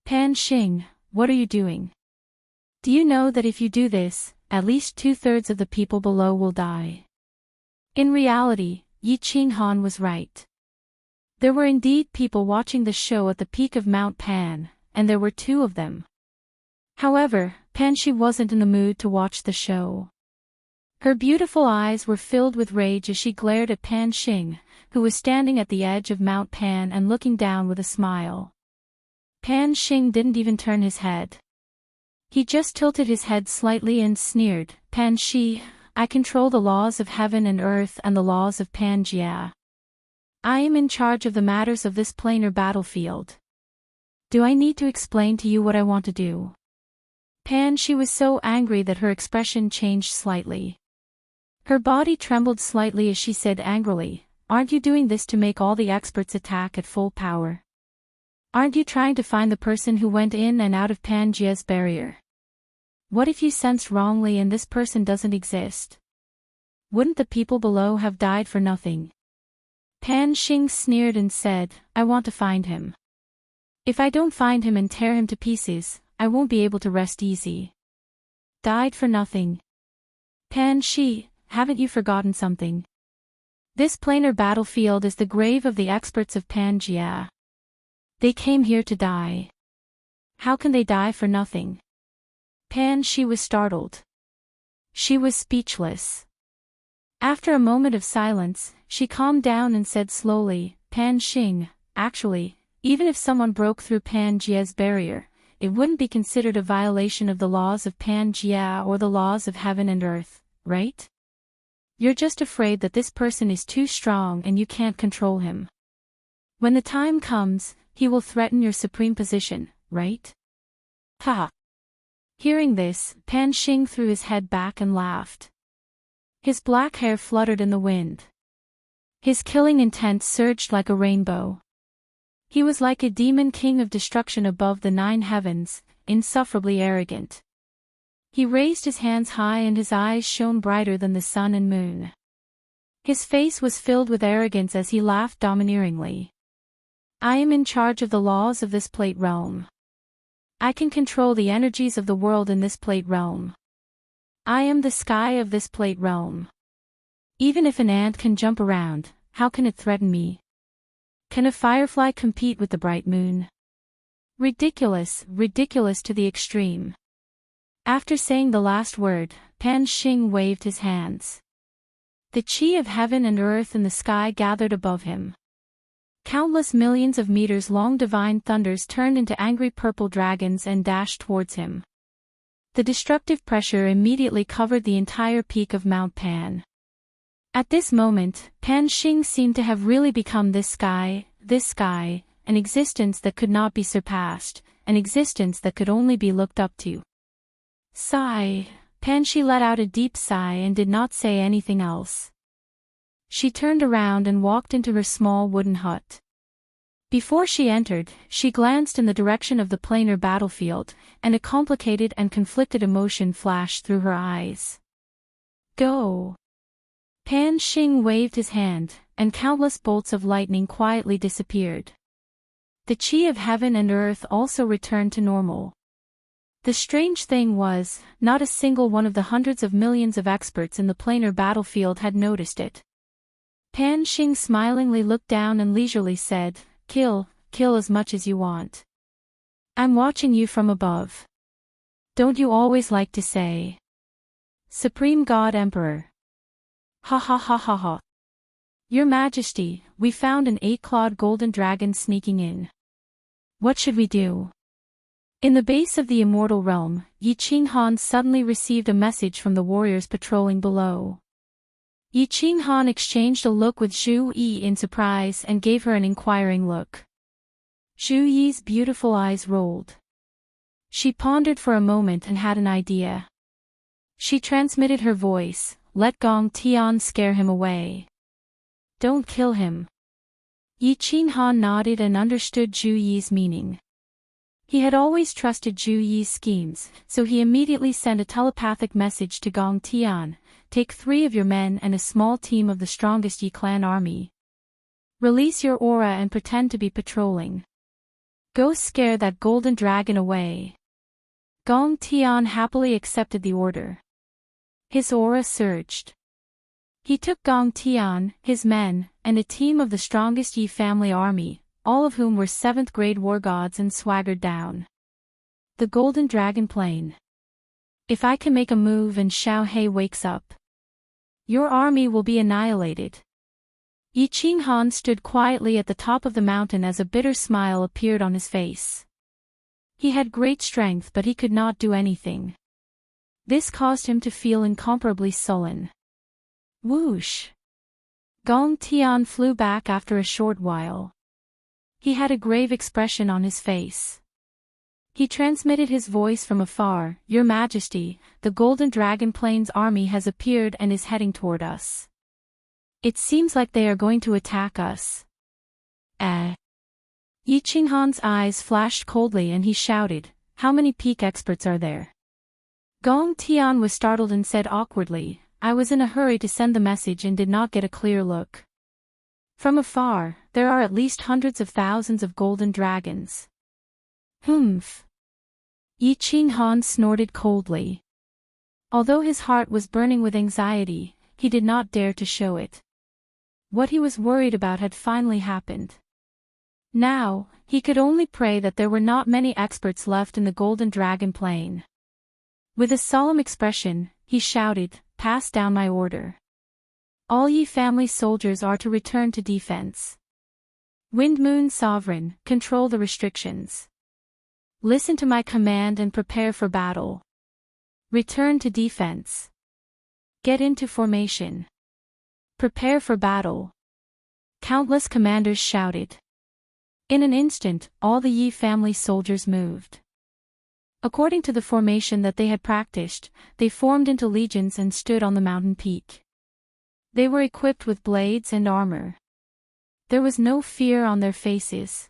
Pan Xing, what are you doing? Do you know that if you do this, at least 2/3 of the people below will die? In reality, Yi Qinghan was right. There were indeed people watching the show at the peak of Mount Pan, and there were 2 of them. However, Pan Xi wasn't in the mood to watch the show. Her beautiful eyes were filled with rage as she glared at Pan Xing, who was standing at the edge of Mount Pan and looking down with a smile. Pan Xing didn't even turn his head. He just tilted his head slightly and sneered, "Pan Xi, I control the laws of heaven and earth and the laws of Pangaea. I am in charge of the matters of this planar battlefield. Do I need to explain to you what I want to do?" Pan Xi was so angry that her expression changed slightly. Her body trembled slightly as she said angrily, "Aren't you doing this to make all the experts attack at full power? Aren't you trying to find the person who went in and out of Pangaea's barrier? What if you sensed wrongly and this person doesn't exist? Wouldn't the people below have died for nothing?" Pan Xing sneered and said, "I want to find him. If I don't find him and tear him to pieces, I won't be able to rest easy." Died for nothing. Pan Xi, haven't you forgotten something? This planar battlefield is the grave of the experts of Pangaea. They came here to die. How can they die for nothing? Pan Xi was startled. She was speechless. After a moment of silence, she calmed down and said slowly, "Pan Xing, actually, even if someone broke through Pangaea's barrier, it wouldn't be considered a violation of the laws of Pangaea or the laws of heaven and earth, right? You're just afraid that this person is too strong and you can't control him. When the time comes, he will threaten your supreme position, right?" Ha! Hearing this, Pan Xing threw his head back and laughed. His black hair fluttered in the wind. His killing intent surged like a rainbow. He was like a demon king of destruction above the 9 heavens, insufferably arrogant. He raised his hands high and his eyes shone brighter than the sun and moon. His face was filled with arrogance as he laughed domineeringly. "I am in charge of the laws of this plate realm. I can control the energies of the world in this plate realm. I am the sky of this plate realm. Even if an ant can jump around, how can it threaten me? Can a firefly compete with the bright moon? Ridiculous, ridiculous to the extreme." After saying the last word, Pan Xing waved his hands. The chi of heaven and earth and the sky gathered above him. Countless millions of meters long divine thunders turned into angry purple dragons and dashed towards him. The destructive pressure immediately covered the entire peak of Mount Pan. At this moment, Pan Xing seemed to have really become this sky, an existence that could not be surpassed, an existence that could only be looked up to. Sigh. Pan Xi let out a deep sigh and did not say anything else. She turned around and walked into her small wooden hut. Before she entered, she glanced in the direction of the planar battlefield, and a complicated and conflicted emotion flashed through her eyes. Go. Pan Xing waved his hand, and countless bolts of lightning quietly disappeared. The chi of heaven and earth also returned to normal. The strange thing was, not a single one of the hundreds of millions of experts in the planar battlefield had noticed it. Pan Xing smilingly looked down and leisurely said, "Kill as much as you want. I'm watching you from above. Don't you always like to say, Supreme God Emperor? Ha ha ha ha ha. Your Majesty, we found an 8-clawed golden dragon sneaking in. What should we do?" In the base of the immortal realm, Yi Qinghan suddenly received a message from the warriors patrolling below. Yi Qinghan exchanged a look with Zhu Yi in surprise and gave her an inquiring look. Zhu Yi's beautiful eyes rolled. She pondered for a moment and had an idea. She transmitted her voice, "Let Gong Tian scare him away. Don't kill him." Yi Qinghan nodded and understood Zhu Yi's meaning. He had always trusted Zhu Yi's schemes, so he immediately sent a telepathic message to Gong Tian, "Take 3 of your men and a small team of the strongest Yi clan army. Release your aura and pretend to be patrolling. Go scare that golden dragon away." Gong Tian happily accepted the order. His aura surged. He took Gong Tian, his men, and a team of the strongest Yi family army, all of whom were 7th-grade war gods, and swaggered down the golden dragon plain. "If I can make a move and Xiao He wakes up, your army will be annihilated." Yi Qinghan stood quietly at the top of the mountain as a bitter smile appeared on his face. He had great strength, but he could not do anything. This caused him to feel incomparably sullen. Whoosh! Gong Tian flew back after a short while. He had a grave expression on his face. He transmitted his voice from afar, "Your Majesty, the Golden Dragon Plains army has appeared and is heading toward us. It seems like they are going to attack us." Yi Qinghan's eyes flashed coldly and he shouted, "How many peak experts are there?" Gong Tian was startled and said awkwardly, "I was in a hurry to send the message and did not get a clear look. From afar, there are at least hundreds of thousands of golden dragons." "Humph." Yi Qinghan snorted coldly. Although his heart was burning with anxiety, he did not dare to show it. What he was worried about had finally happened. Now, he could only pray that there were not many experts left in the Golden Dragon Plain. With a solemn expression, he shouted, "Pass down my order. All Yi family soldiers are to return to defense. Wind Moon Sovereign, control the restrictions. Listen to my command and prepare for battle. Return to defense. Get into formation. Prepare for battle." Countless commanders shouted. In an instant, all the Yi family soldiers moved. According to the formation that they had practiced, they formed into legions and stood on the mountain peak. They were equipped with blades and armor. There was no fear on their faces.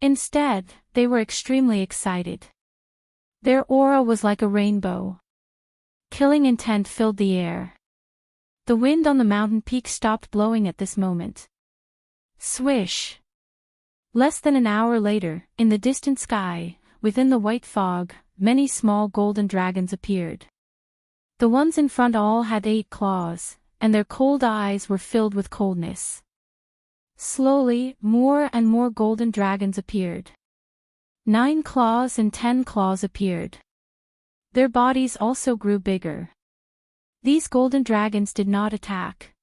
Instead, they were extremely excited. Their aura was like a rainbow. Killing intent filled the air. The wind on the mountain peak stopped blowing at this moment. Swish! Less than an hour later, in the distant sky, within the white fog, many small golden dragons appeared. The ones in front all had 8 claws, and their cold eyes were filled with coldness. Slowly, more and more golden dragons appeared. 9 claws and 10 claws appeared. Their bodies also grew bigger. These golden dragons did not attack.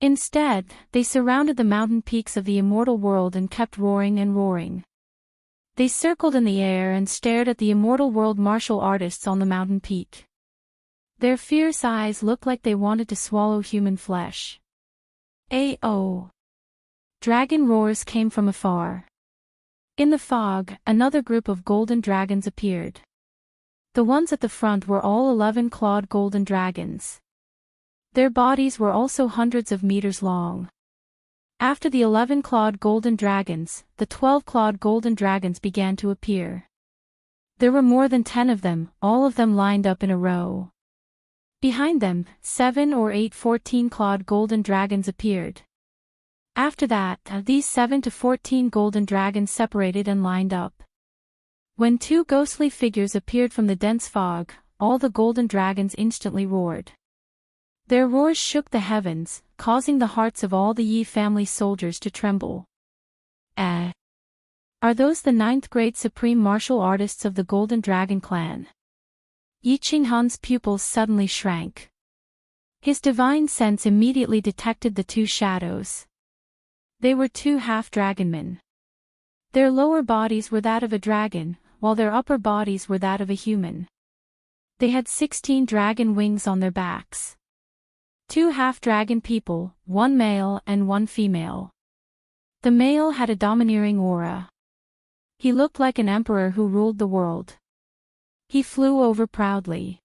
Instead, they surrounded the mountain peaks of the immortal world and kept roaring and roaring. They circled in the air and stared at the immortal world martial artists on the mountain peak. Their fierce eyes looked like they wanted to swallow human flesh. Ao! Dragon roars came from afar. In the fog, another group of golden dragons appeared. The ones at the front were all 11-clawed golden dragons. Their bodies were also hundreds of meters long. After the 11-clawed golden dragons, the 12-clawed golden dragons began to appear. There were more than 10 of them, all of them lined up in a row. Behind them, 7 or 8 14-clawed golden dragons appeared. After that, these 7 to 14 golden dragons separated and lined up. When two ghostly figures appeared from the dense fog, all the golden dragons instantly roared. Their roars shook the heavens, causing the hearts of all the Yi family soldiers to tremble. Are those the 9th grade supreme martial artists of the Golden Dragon clan? Yi Qinghan's pupils suddenly shrank. His divine sense immediately detected the two shadows. They were two half-dragonmen. Their lower bodies were that of a dragon, while their upper bodies were that of a human. They had 16 dragon wings on their backs. Two half-dragon people, one male and one female. The male had a domineering aura. He looked like an emperor who ruled the world. He flew over proudly.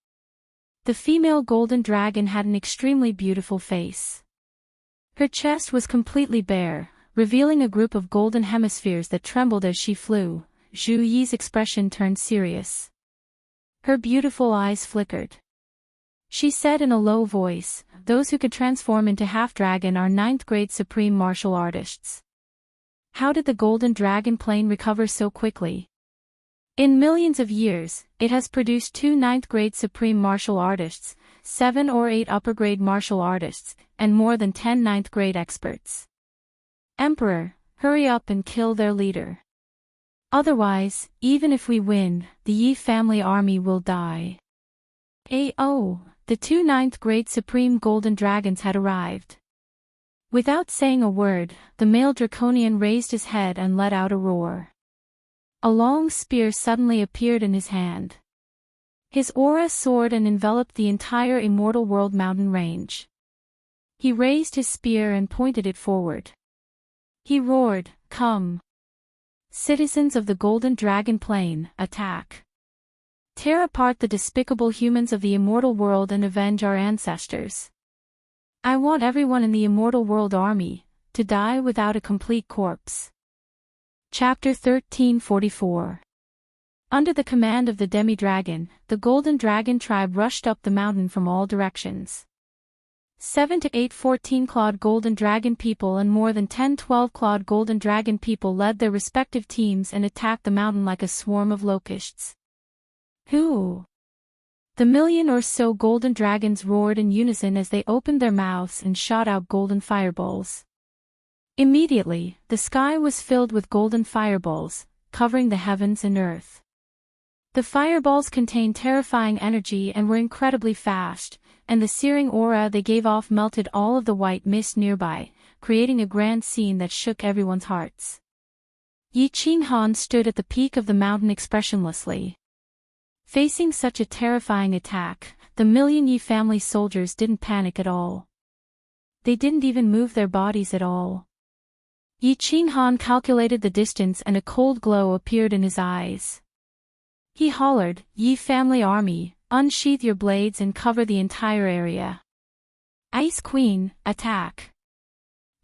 The female golden dragon had an extremely beautiful face. Her chest was completely bare, revealing a group of golden hemispheres that trembled as she flew. Zhu Yi's expression turned serious. Her beautiful eyes flickered. She said in a low voice, "Those who could transform into half-dragon are 9th grade supreme martial artists." How did the golden dragon plane recover so quickly? In millions of years, it has produced 2 9th grade supreme martial artists, 7 or 8 upper grade martial artists, and more than 10 9th grade experts. Emperor, hurry up and kill their leader. Otherwise, even if we win, the Yi family army will die. The 2 9th grade supreme golden dragons had arrived. Without saying a word, the male draconian raised his head and let out a roar. A long spear suddenly appeared in his hand. His aura soared and enveloped the entire Immortal World mountain range. He raised his spear and pointed it forward. He roared, "Come! Citizens of the Golden Dragon Plain, attack! Tear apart the despicable humans of the Immortal World and avenge our ancestors. I want everyone in the Immortal World army to die without a complete corpse." Chapter 1344. Under the command of the demi-dragon, the Golden Dragon tribe rushed up the mountain from all directions. 7 to 8 14-clawed golden dragon people and more than 10 12-clawed golden dragon people led their respective teams and attacked the mountain like a swarm of locusts. Who? The million or so golden dragons roared in unison as they opened their mouths and shot out golden fireballs. Immediately, the sky was filled with golden fireballs, covering the heavens and earth. The fireballs contained terrifying energy and were incredibly fast, and the searing aura they gave off melted all of the white mist nearby, creating a grand scene that shook everyone's hearts. Yi Qinghan stood at the peak of the mountain expressionlessly. Facing such a terrifying attack, the million Yi family soldiers didn't panic at all. They didn't even move their bodies at all. Yi Qinghan calculated the distance and a cold glow appeared in his eyes. He hollered, "Yi family army, unsheath your blades and cover the entire area. Ice Queen, attack!"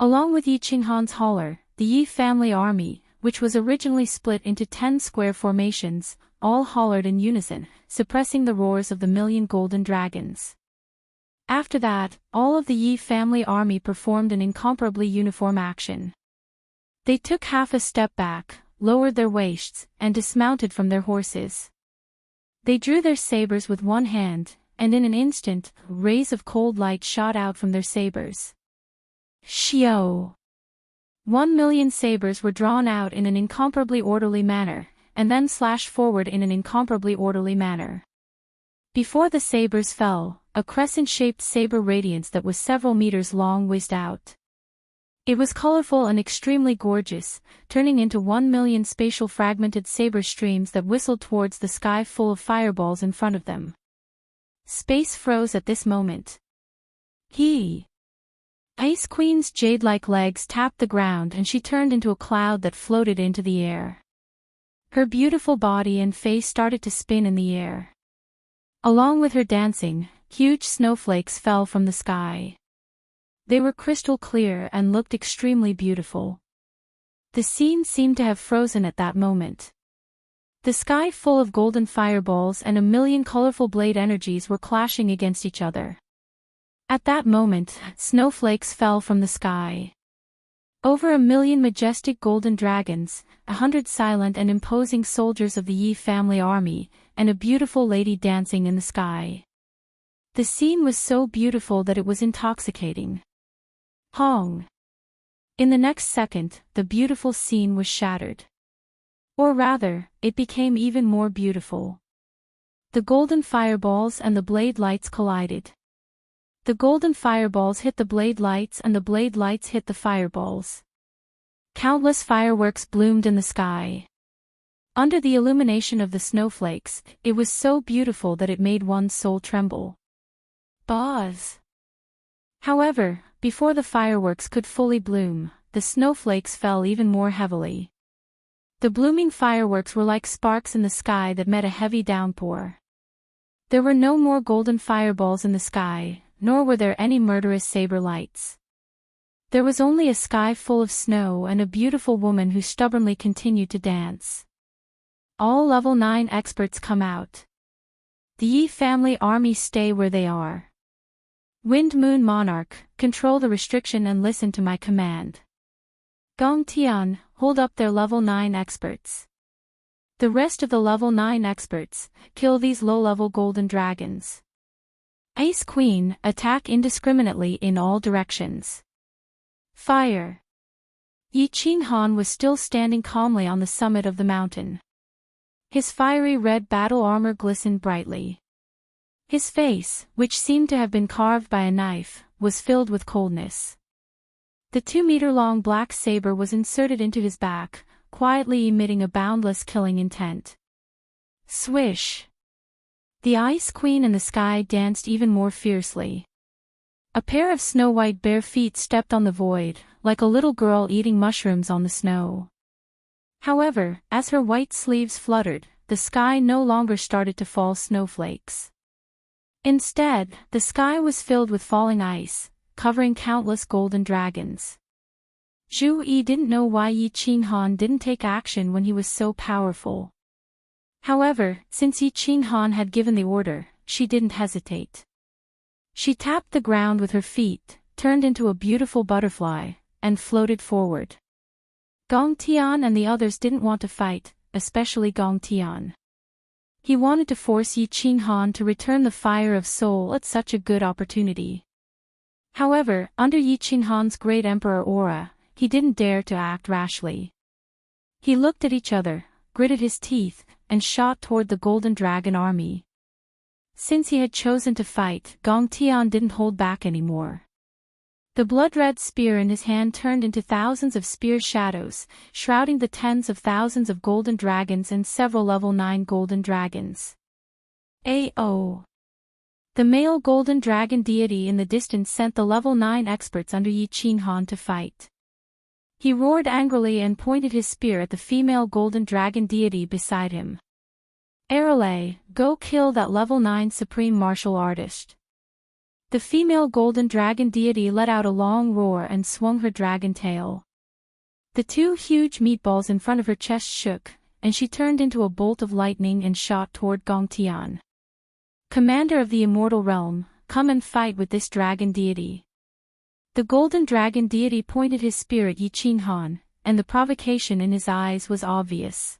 Along with Yi Qinghan's holler, the Yi family army, which was originally split into 10 square formations, all hollered in unison, suppressing the roars of the million golden dragons. After that, all of the Yi family army performed an incomparably uniform action. They took half a step back, lowered their waists, and dismounted from their horses. They drew their sabers with one hand, and in an instant, rays of cold light shot out from their sabers. Xiao! 1 million sabers were drawn out in an incomparably orderly manner, and then slashed forward in an incomparably orderly manner. Before the sabers fell, a crescent-shaped saber radiance that was several meters long whizzed out. It was colorful and extremely gorgeous, turning into 1 million spatial fragmented saber streams that whistled towards the sky full of fireballs in front of them. Space froze at this moment. Ice Queen's jade-like legs tapped the ground and she turned into a cloud that floated into the air. Her beautiful body and face started to spin in the air. Along with her dancing, huge snowflakes fell from the sky. They were crystal clear and looked extremely beautiful. The scene seemed to have frozen at that moment. The sky full of golden fireballs and a million colorful blade energies were clashing against each other. At that moment, snowflakes fell from the sky. Over 1,000,000 majestic golden dragons, 100 silent and imposing soldiers of the Yi family army, and a beautiful lady dancing in the sky. The scene was so beautiful that it was intoxicating. Hong! In the next second, the beautiful scene was shattered. Or rather, it became even more beautiful. The golden fireballs and the blade lights collided. The golden fireballs hit the blade lights and the blade lights hit the fireballs. Countless fireworks bloomed in the sky. Under the illumination of the snowflakes, it was so beautiful that it made one's soul tremble. Buzz! However, before the fireworks could fully bloom, the snowflakes fell even more heavily. The blooming fireworks were like sparks in the sky that met a heavy downpour. There were no more golden fireballs in the sky, nor were there any murderous saber lights. There was only a sky full of snow and a beautiful woman who stubbornly continued to dance. All level 9 experts come out. The Yi family army stay where they are. Wind Moon Monarch, control the restriction and listen to my command. Gong Tian, hold up their level 9 experts. The rest of the level 9 experts, kill these low-level golden dragons. Ice Queen, attack indiscriminately in all directions. Fire! Yi Qinghan was still standing calmly on the summit of the mountain. His fiery red battle armor glistened brightly. His face, which seemed to have been carved by a knife, was filled with coldness. The 2-meter-long black saber was inserted into his back, quietly emitting a boundless killing intent. Swish! The Ice Queen in the sky danced even more fiercely. A pair of snow-white bare feet stepped on the void, like a little girl eating mushrooms on the snow. However, as her white sleeves fluttered, the sky no longer started to fall snowflakes. Instead, the sky was filled with falling ice, covering countless golden dragons. Zhu Yi didn't know why Yi Qinghan didn't take action when he was so powerful. However, since Yi Qinghan had given the order, she didn't hesitate. She tapped the ground with her feet, turned into a beautiful butterfly, and floated forward. Gong Tian and the others didn't want to fight, especially Gong Tian. He wanted to force Yi Qinghan to return the fire of soul at such a good opportunity. However, under Yi Qinghan's great emperor aura, he didn't dare to act rashly. He looked at each other, gritted his teeth, and shot toward the golden dragon army. Since he had chosen to fight, Gong Tian didn't hold back anymore. The blood-red spear in his hand turned into thousands of spear shadows, shrouding the tens of thousands of golden dragons and several level 9 golden dragons. A.O. The male golden dragon deity in the distance sent the level 9 experts under Yi Qinghan to fight. He roared angrily and pointed his spear at the female golden dragon deity beside him. Arale, go kill that level 9 supreme martial artist. The female golden dragon deity let out a long roar and swung her dragon tail. The 2 huge meatballs in front of her chest shook, and she turned into a bolt of lightning and shot toward Gong Tian. Commander of the Immortal Realm, come and fight with this dragon deity. The golden dragon deity pointed his spear at Yi Qinghan, and the provocation in his eyes was obvious.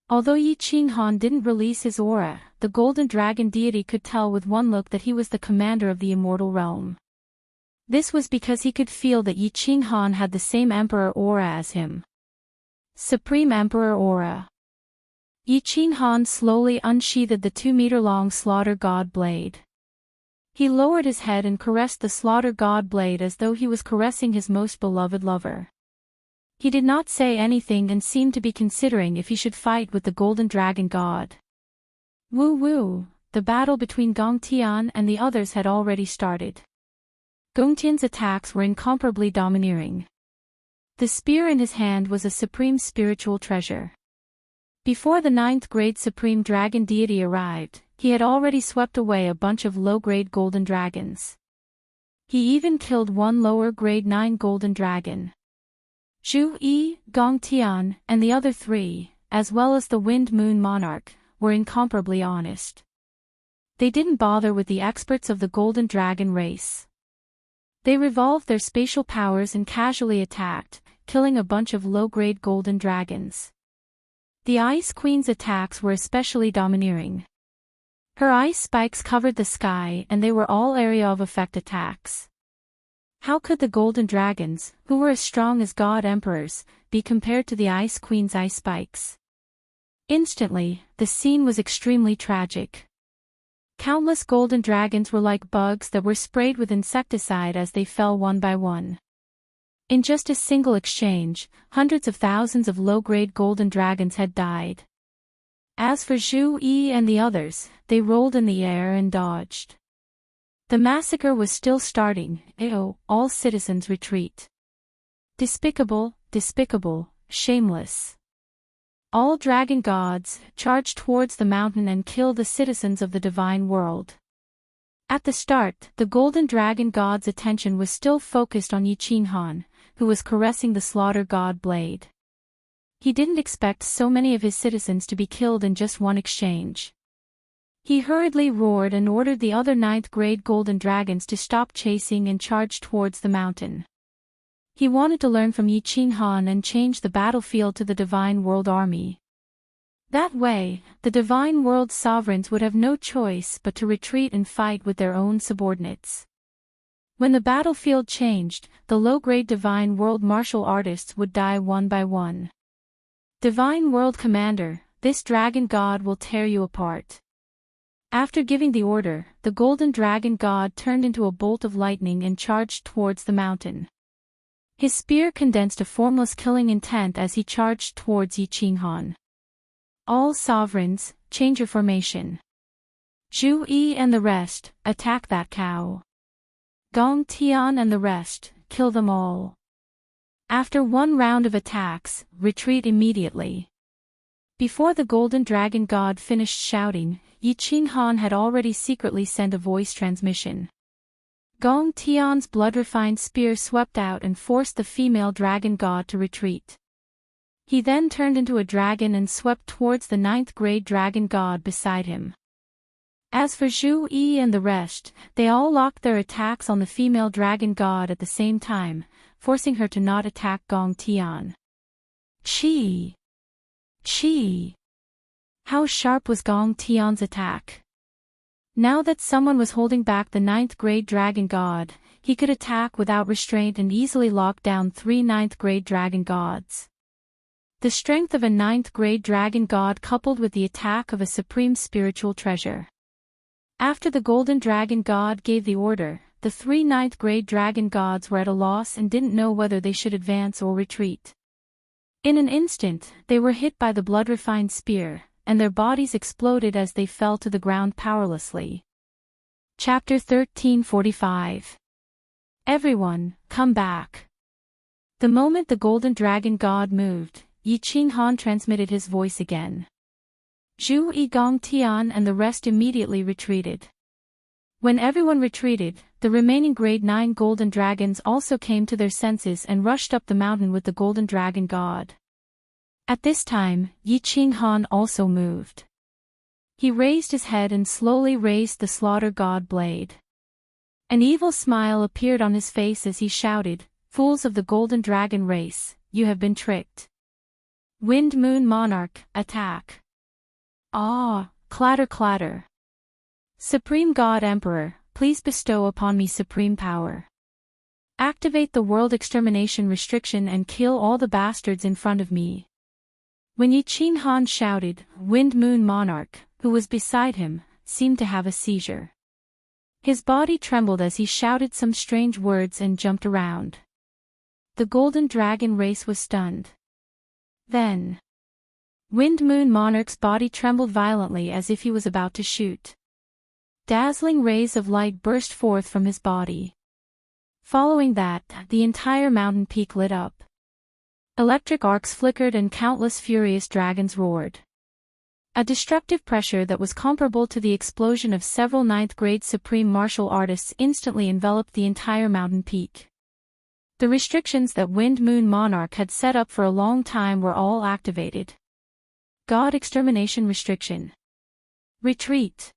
Although Yi Qinghan didn't release his aura, the golden dragon deity could tell with one look that he was the commander of the Immortal Realm. This was because he could feel that Yi Qinghan had the same emperor aura as him. Supreme Emperor Aura. Yi Qinghan slowly unsheathed the 2-meter-long slaughter god blade. He lowered his head and caressed the slaughter god blade as though he was caressing his most beloved lover. He did not say anything and seemed to be considering if he should fight with the golden dragon god. Woo woo, the battle between Gong Tian and the others had already started. Gong Tian's attacks were incomparably domineering. The spear in his hand was a supreme spiritual treasure. Before the 9th grade supreme dragon deity arrived, he had already swept away a bunch of low-grade golden dragons. He even killed one lower grade 9 golden dragon. Zhu Yi, Gong Tian, and the other 3, as well as the Wind Moon Monarch, were incomparably honest. They didn't bother with the experts of the Golden Dragon race. They revolved their spatial powers and casually attacked, killing a bunch of low-grade golden dragons. The Ice Queen's attacks were especially domineering. Her ice spikes covered the sky and they were all area of effect attacks. How could the golden dragons, who were as strong as god emperors, be compared to the Ice Queen's ice spikes? Instantly, the scene was extremely tragic. Countless golden dragons were like bugs that were sprayed with insecticide as they fell one by one. In just a single exchange, hundreds of thousands of low-grade golden dragons had died. As for Zhu Yi and the others, they rolled in the air and dodged. The massacre was still starting. All citizens retreat. Despicable, despicable, shameless. All dragon gods, charge towards the mountain and kill the citizens of the divine world. At the start, the golden dragon god's attention was still focused on Yi Qinghan, who was caressing the slaughter god blade. He didn't expect so many of his citizens to be killed in just one exchange. He hurriedly roared and ordered the other 9th-grade golden dragons to stop chasing and charge towards the mountain. He wanted to learn from Yi Qinghan and change the battlefield to the Divine World Army. That way, the Divine World sovereigns would have no choice but to retreat and fight with their own subordinates. When the battlefield changed, the low-grade Divine World martial artists would die one by one. Divine World Commander, this dragon god will tear you apart. After giving the order, the golden dragon god turned into a bolt of lightning and charged towards the mountain. His spear condensed a formless killing intent as he charged towards Yi Qinghan. All sovereigns, change your formation. Zhu Yi and the rest, attack that cow. Gong Tian and the rest, kill them all. After one round of attacks, retreat immediately. Before the golden dragon god finished shouting, Yi Qinghan had already secretly sent a voice transmission. Gong Tian's blood-refined spear swept out and forced the female dragon god to retreat. He then turned into a dragon and swept towards the 9th-grade dragon god beside him. As for Zhu Yi and the rest, they all locked their attacks on the female dragon god at the same time, forcing her to not attack Gong Tian. Chi! Chi! How sharp was Gong Tian's attack? Now that someone was holding back the 9th-grade dragon god, he could attack without restraint and easily lock down 3 9th-grade dragon gods. The strength of a 9th-grade dragon god coupled with the attack of a supreme spiritual treasure. After the golden dragon god gave the order, the 3 9th-grade dragon gods were at a loss and didn't know whether they should advance or retreat. In an instant, they were hit by the blood-refined spear, and their bodies exploded as they fell to the ground powerlessly. Chapter 1345. Everyone, come back. The moment the golden dragon god moved, Yi Qinghan transmitted his voice again. Zhu Yi, Gong Tian and the rest immediately retreated. When everyone retreated, the remaining grade 9 golden dragons also came to their senses and rushed up the mountain with the golden dragon god. At this time, Yi Qinghan also moved. He raised his head and slowly raised the slaughter god blade. An evil smile appeared on his face as he shouted, "Fools of the golden dragon race, you have been tricked. Wind Moon Monarch, attack." Ah, clatter clatter. Supreme God Emperor, please bestow upon me supreme power. Activate the world extermination restriction and kill all the bastards in front of me. When Yi Qinghan shouted, Wind Moon Monarch, who was beside him, seemed to have a seizure. His body trembled as he shouted some strange words and jumped around. The golden dragon race was stunned. Then, Wind Moon Monarch's body trembled violently as if he was about to shoot. Dazzling rays of light burst forth from his body. Following that, the entire mountain peak lit up. Electric arcs flickered and countless furious dragons roared. A destructive pressure that was comparable to the explosion of several 9th-grade supreme martial artists instantly enveloped the entire mountain peak. The restrictions that Wind Moon Monarch had set up for a long time were all activated. God extermination restriction. Retreat.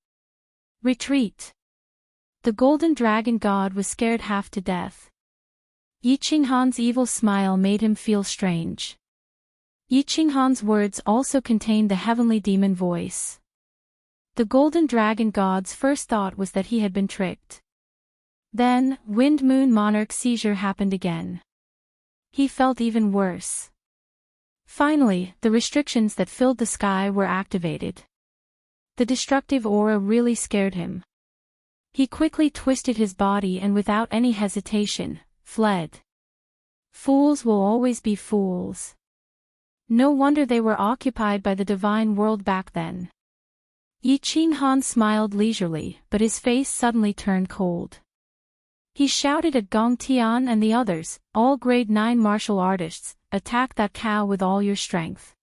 Retreat. The golden dragon god was scared half to death. Yi Qinghan's evil smile made him feel strange. Yi Qinghan's words also contained the heavenly demon voice. The golden dragon god's first thought was that he had been tricked. Then, Wind Moon Monarch seizure happened again. He felt even worse. Finally, the restrictions that filled the sky were activated. The destructive aura really scared him. He quickly twisted his body and without any hesitation, fled. Fools will always be fools. No wonder they were occupied by the divine world back then. Yi Qinghan smiled leisurely, but his face suddenly turned cold. He shouted at Gong Tian and the others, all grade 9 martial artists, attack that cow with all your strength.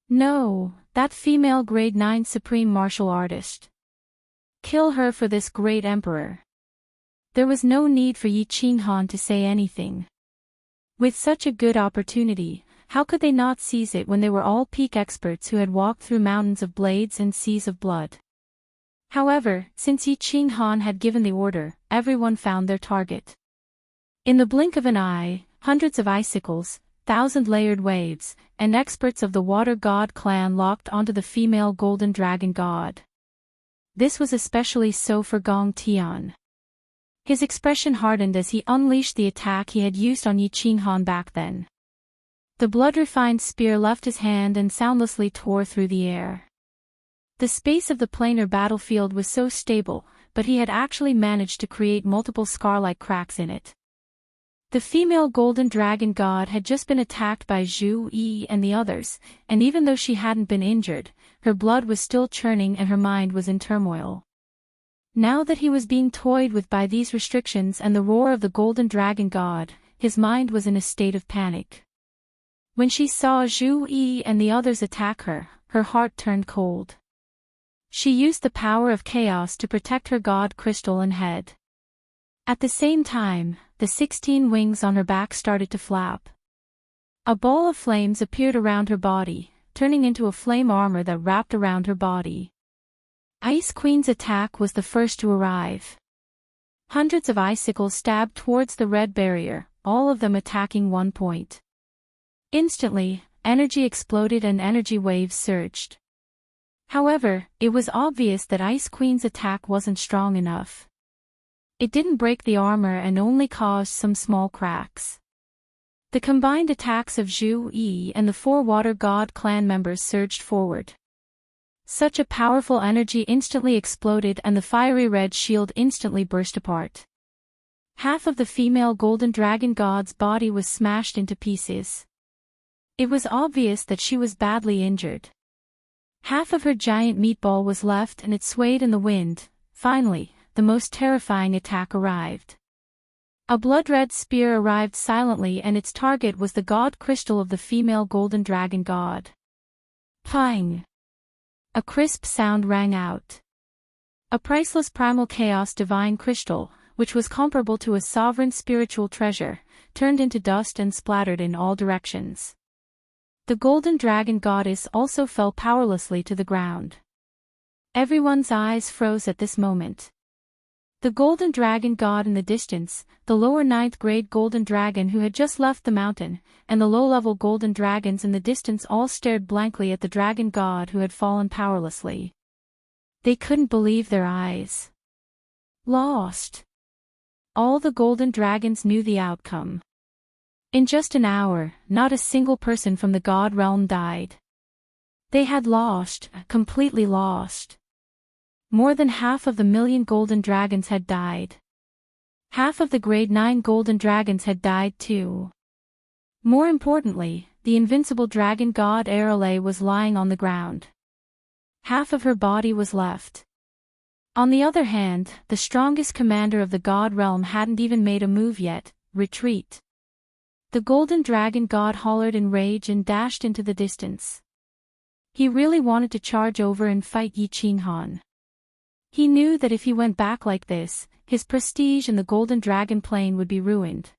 No, that female grade 9 supreme martial artist. Kill her for this great emperor. There was no need for Yi Qinghan to say anything. With such a good opportunity, how could they not seize it when they were all peak experts who had walked through mountains of blades and seas of blood? However, since Yi Qinghan had given the order, everyone found their target. In the blink of an eye, hundreds of icicles, 1,000-layered waves, and experts of the Water God clan locked onto the female golden dragon god. This was especially so for Gong Tian. His expression hardened as he unleashed the attack he had used on Yi Qinghan back then. The blood-refined spear left his hand and soundlessly tore through the air. The space of the planar battlefield was so stable, but he had actually managed to create multiple scar-like cracks in it. The female golden dragon god had just been attacked by Zhu Yi and the others, and even though she hadn't been injured, her blood was still churning and her mind was in turmoil. Now that he was being toyed with by these restrictions and the roar of the golden dragon god, his mind was in a state of panic. When she saw Zhu Yi and the others attack her, her heart turned cold. She used the power of chaos to protect her god crystal and head. At the same time, the 16 wings on her back started to flap. A ball of flames appeared around her body, turning into a flame armor that wrapped around her body. Ice Queen's attack was the first to arrive. Hundreds of icicles stabbed towards the red barrier, all of them attacking one point. Instantly, energy exploded and energy waves surged. However, it was obvious that Ice Queen's attack wasn't strong enough. It didn't break the armor and only caused some small cracks. The combined attacks of Zhu Yi and the 4 Water God clan members surged forward. Such a powerful energy instantly exploded and the fiery red shield instantly burst apart. Half of the female golden dragon god's body was smashed into pieces. It was obvious that she was badly injured. Half of her giant meatball was left and it swayed in the wind. Finally, the most terrifying attack arrived. A blood-red spear arrived silently and its target was the god crystal of the female golden dragon god. Pang! A crisp sound rang out. A priceless primal chaos divine crystal, which was comparable to a sovereign spiritual treasure, turned into dust and splattered in all directions. The golden dragon goddess also fell powerlessly to the ground. Everyone's eyes froze at this moment. The golden dragon god in the distance, the lower 9th grade golden dragon who had just left the mountain, and the low-level golden dragons in the distance all stared blankly at the dragon god who had fallen powerlessly. They couldn't believe their eyes. Lost. All the golden dragons knew the outcome. In just an hour, not a single person from the god realm died. They had lost, completely lost. More than half of the 1,000,000 golden dragons had died. Half of the grade 9 golden dragons had died too. More importantly, the invincible dragon god Arale was lying on the ground. Half of her body was left. On the other hand, the strongest commander of the god realm hadn't even made a move yet. Retreat. The golden dragon god hollered in rage and dashed into the distance. He really wanted to charge over and fight Yi Qinghan. He knew that if he went back like this, his prestige in the golden dragon plane would be ruined.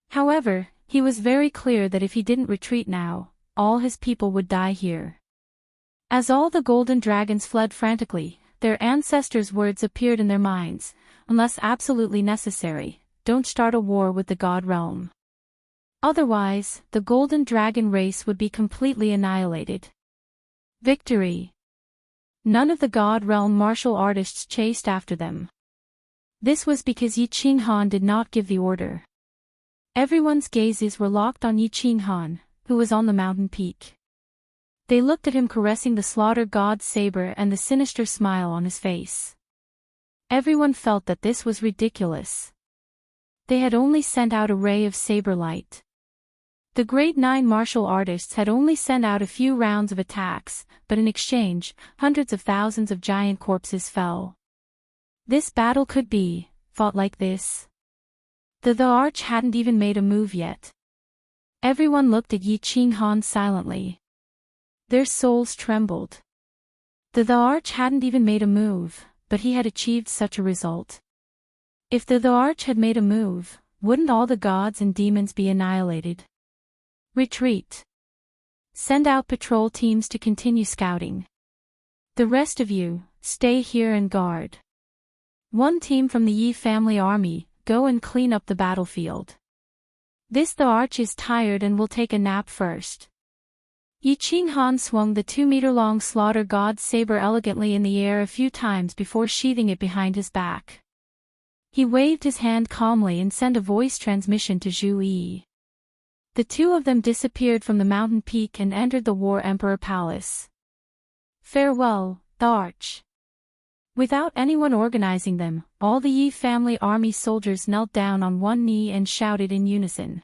However, he was very clear that if he didn't retreat now, all his people would die here. As all the golden dragons fled frantically, their ancestors' words appeared in their minds: unless absolutely necessary, don't start a war with the god realm. Otherwise, the golden dragon race would be completely annihilated. Victory. None of the god realm martial artists chased after them. This was because Yi Qinghan did not give the order. Everyone's gazes were locked on Yi Qinghan, who was on the mountain peak. They looked at him caressing the slaughter god's saber and the sinister smile on his face. Everyone felt that this was ridiculous. They had only sent out a ray of saber light. The grade 9 martial artists had only sent out a few rounds of attacks, but in exchange, hundreds of thousands of giant corpses fell. This battle could be fought like this. The arch hadn't even made a move yet. Everyone looked at Yi Qinghan silently. Their souls trembled. The arch hadn't even made a move, but he had achieved such a result. If the arch had made a move, wouldn't all the gods and demons be annihilated? Retreat. Send out patrol teams to continue scouting. The rest of you, stay here and guard. One team from the Yi family army, go and clean up the battlefield. The arch is tired and will take a nap first. Yi Qinghan swung the 2-meter-long slaughter god's saber elegantly in the air a few times before sheathing it behind his back. He waved his hand calmly and sent a voice transmission to Zhu Yi. The two of them disappeared from the mountain peak and entered the War Emperor Palace. Farewell, the arch. Without anyone organizing them, all the Yi family army soldiers knelt down on one knee and shouted in unison.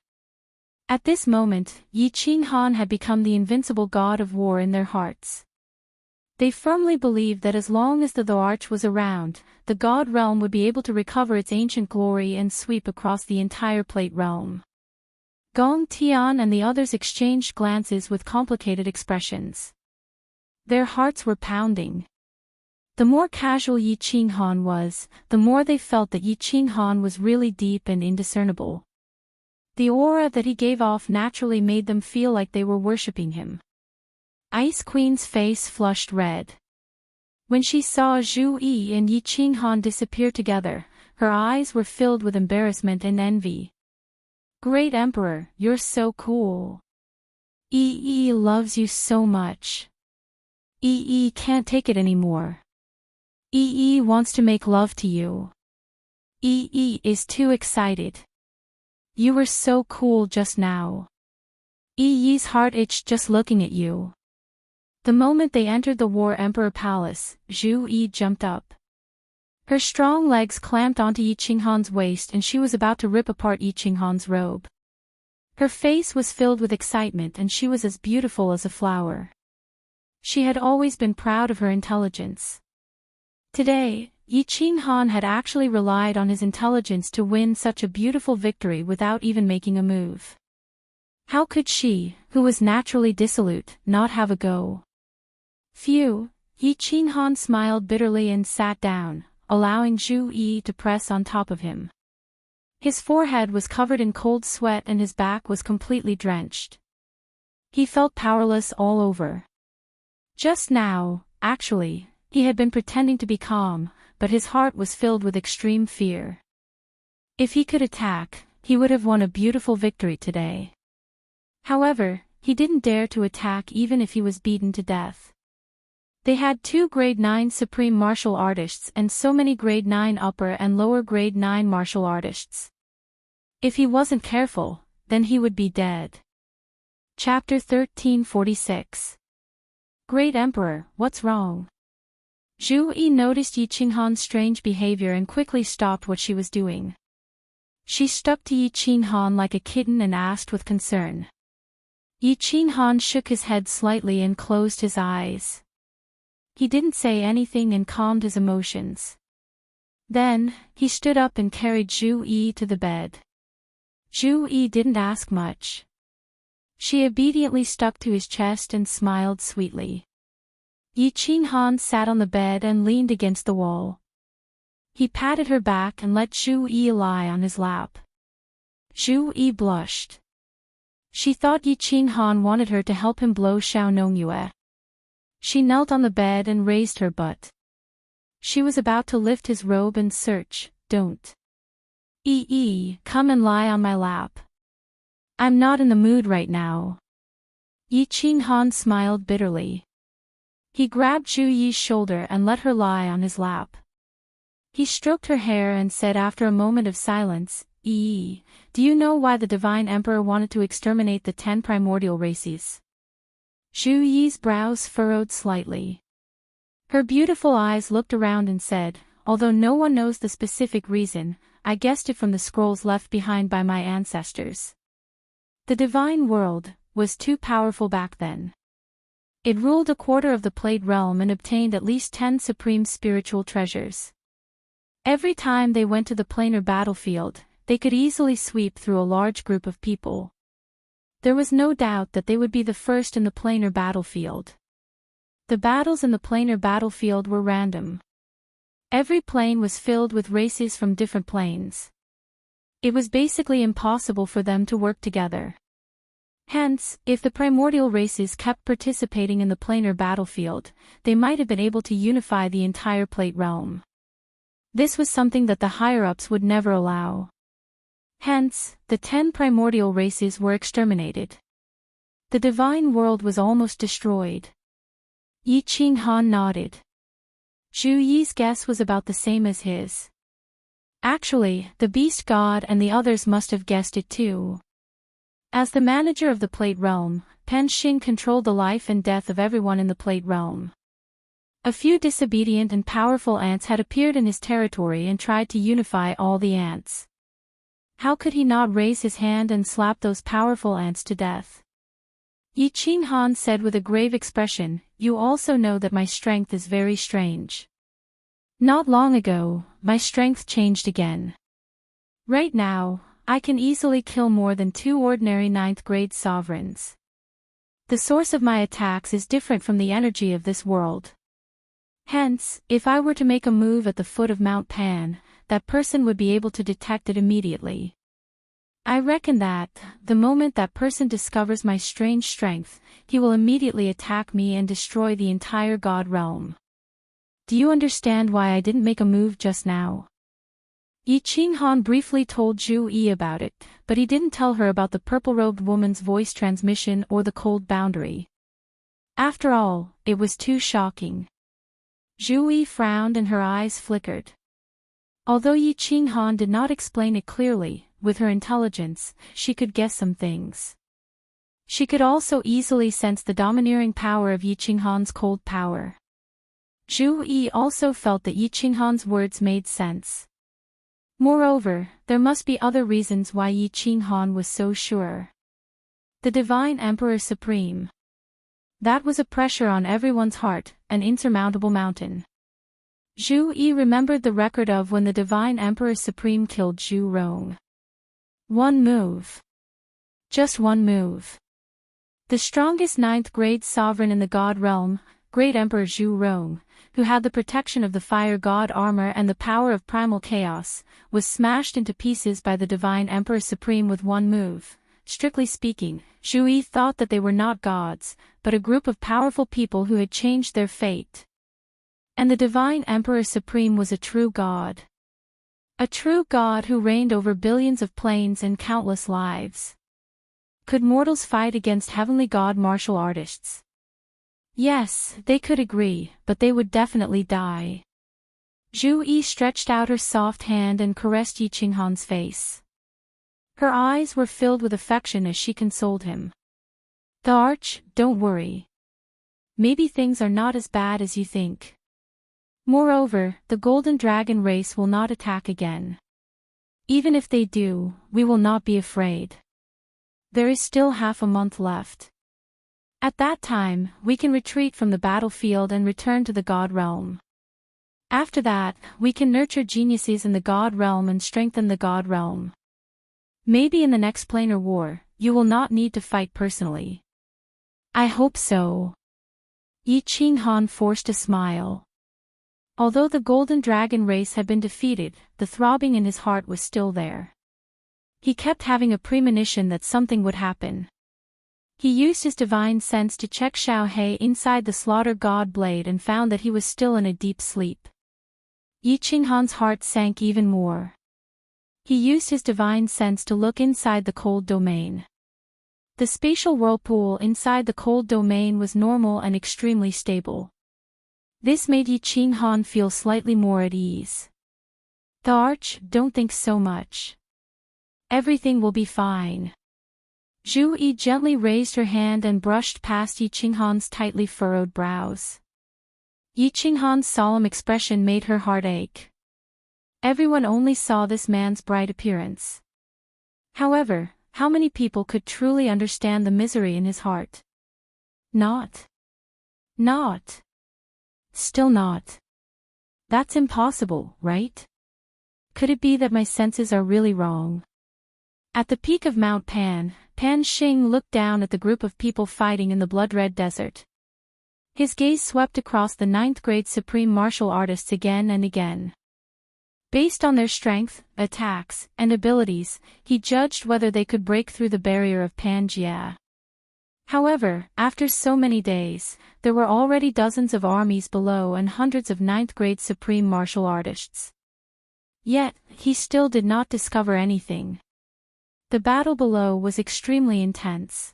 At this moment, Yi Qinghan had become the invincible god of war in their hearts. They firmly believed that as long as the arch was around, the god realm would be able to recover its ancient glory and sweep across the entire plate realm. Gong Tian and the others exchanged glances with complicated expressions. Their hearts were pounding. The more casual Yi Qinghan was, the more they felt that Yi Qinghan was really deep and indiscernible. The aura that he gave off naturally made them feel like they were worshipping him. Ice Queen's face flushed red. When she saw Zhu Yi and Yi Qinghan disappear together, her eyes were filled with embarrassment and envy. Great Emperor, you're so cool. Yi loves you so much. Yi can't take it anymore. Yi wants to make love to you. Yi is too excited. You were so cool just now. Yi's heart itched just looking at you. The moment they entered the War Emperor Palace, Zhu Yi jumped up. Her strong legs clamped onto Yi Qinghan's waist and she was about to rip apart Yi Qinghan's robe. Her face was filled with excitement and she was as beautiful as a flower. She had always been proud of her intelligence. Today, Yi Qinghan had actually relied on his intelligence to win such a beautiful victory without even making a move. How could she, who was naturally dissolute, not have a go? Phew, Yi Qinghan smiled bitterly and sat down, allowing Zhu Yi to press on top of him. His forehead was covered in cold sweat and his back was completely drenched. He felt powerless all over. Just now, actually, he had been pretending to be calm, but his heart was filled with extreme fear. If he could attack, he would have won a beautiful victory today. However, he didn't dare to attack even if he was beaten to death. They had 2 grade 9 supreme martial artists and so many grade 9 upper and lower grade 9 martial artists. If he wasn't careful, then he would be dead. Chapter 1346. Great Emperor, what's wrong? Zhu Yi noticed Yi Qinghan's strange behavior and quickly stopped what she was doing. She stuck to Yi Qinghan like a kitten and asked with concern. Yi Qinghan shook his head slightly and closed his eyes. He didn't say anything and calmed his emotions. Then, he stood up and carried Zhu Yi to the bed. Zhu Yi didn't ask much. She obediently stuck to his chest and smiled sweetly. Yi Qinghan sat on the bed and leaned against the wall. He patted her back and let Zhu Yi lie on his lap. Zhu Yi blushed. She thought Yi Qinghan wanted her to help him blow Xiao Nongyue. She knelt on the bed and raised her butt. She was about to lift his robe and search. Don't. Come and lie on my lap. I'm not in the mood right now. Yi Qinghan smiled bitterly. He grabbed Zhu Yi's shoulder and let her lie on his lap. He stroked her hair and said after a moment of silence, do you know why the Divine Emperor wanted to exterminate the 10 primordial races? Zhu Yi's brows furrowed slightly. Her beautiful eyes looked around and said, although no one knows the specific reason, I guessed it from the scrolls left behind by my ancestors. The divine world was too powerful back then. It ruled a quarter of the Plate Realm and obtained at least 10 supreme spiritual treasures. Every time they went to the planar battlefield, they could easily sweep through a large group of people. There was no doubt that they would be the first in the planar battlefield. The battles in the planar battlefield were random. Every plane was filled with races from different planes. It was basically impossible for them to work together. Hence, if the primordial races kept participating in the planar battlefield, they might have been able to unify the entire Plate Realm. This was something that the higher-ups would never allow. Hence, the 10 primordial races were exterminated. The divine world was almost destroyed. Yi Qinghan nodded. Zhu Yi's guess was about the same as his. Actually, the beast god and the others must have guessed it too. As the manager of the Plate Realm, Pen Xing controlled the life and death of everyone in the Plate Realm. A few disobedient and powerful ants had appeared in his territory and tried to unify all the ants. How could he not raise his hand and slap those powerful ants to death? Yi Qinghan said with a grave expression, you also know that my strength is very strange. Not long ago, my strength changed again. Right now, I can easily kill more than 2 ordinary 9th grade sovereigns. The source of my attacks is different from the energy of this world. Hence, if I were to make a move at the foot of Mount Pan, that person would be able to detect it immediately. I reckon that, the moment that person discovers my strange strength, he will immediately attack me and destroy the entire God realm. Do you understand why I didn't make a move just now? Yi Qinghan briefly told Zhu Yi about it, but he didn't tell her about the purple-robed woman's voice transmission or the cold boundary. After all, it was too shocking. Zhu Yi frowned and her eyes flickered. Although Yi Qinghan did not explain it clearly, with her intelligence, she could guess some things. She could also easily sense the domineering power of Yi Qinghan's cold power. Zhu Yi also felt that Yi Qinghan's words made sense. Moreover, there must be other reasons why Yi Qinghan was so sure. The Divine Emperor Supreme. That was a pressure on everyone's heart, an insurmountable mountain. Zhu Yi remembered the record of when the Divine Emperor Supreme killed Zhu Rong. One move. Just one move. The strongest 9th grade sovereign in the God realm, Great Emperor Zhu Rong, who had the protection of the Fire God armor and the power of primal chaos, was smashed into pieces by the Divine Emperor Supreme with one move. Strictly speaking, Zhu Yi thought that they were not gods, but a group of powerful people who had changed their fate. And the Divine Emperor Supreme was a true god. A true god who reigned over billions of planes and countless lives. Could mortals fight against heavenly god martial artists? Yes, they could agree, but they would definitely die. Zhu Yi stretched out her soft hand and caressed Yi Qinghan's face. Her eyes were filled with affection as she consoled him. The Arch, don't worry. Maybe things are not as bad as you think. Moreover, the Golden Dragon race will not attack again. Even if they do, we will not be afraid. There is still half a month left. At that time, we can retreat from the battlefield and return to the God realm. After that, we can nurture geniuses in the God realm and strengthen the God realm. Maybe in the next planar war, you will not need to fight personally. I hope so. Yi Qinghan forced a smile. Although the Golden Dragon race had been defeated, the throbbing in his heart was still there. He kept having a premonition that something would happen. He used his divine sense to check Xiao He inside the slaughter god blade and found that he was still in a deep sleep. Yi Qinghan's heart sank even more. He used his divine sense to look inside the cold domain. The spatial whirlpool inside the cold domain was normal and extremely stable. This made Yi Qinghan feel slightly more at ease. The Arch, don't think so much. Everything will be fine. Zhu Yi gently raised her hand and brushed past Yi Qinghan's tightly furrowed brows. Yi Qinghan's solemn expression made her heart ache. Everyone only saw this man's bright appearance. However, how many people could truly understand the misery in his heart? Not. Still not. That's impossible, right? Could it be that my senses are really wrong? At the peak of Mount Pan, Pan Xing looked down at the group of people fighting in the blood-red desert. His gaze swept across the 9th-grade supreme martial artists again and again. Based on their strength, attacks, and abilities, he judged whether they could break through the barrier of Pangaea. However, after so many days, there were already dozens of armies below and hundreds of 9th-grade supreme martial artists. Yet, he still did not discover anything. The battle below was extremely intense.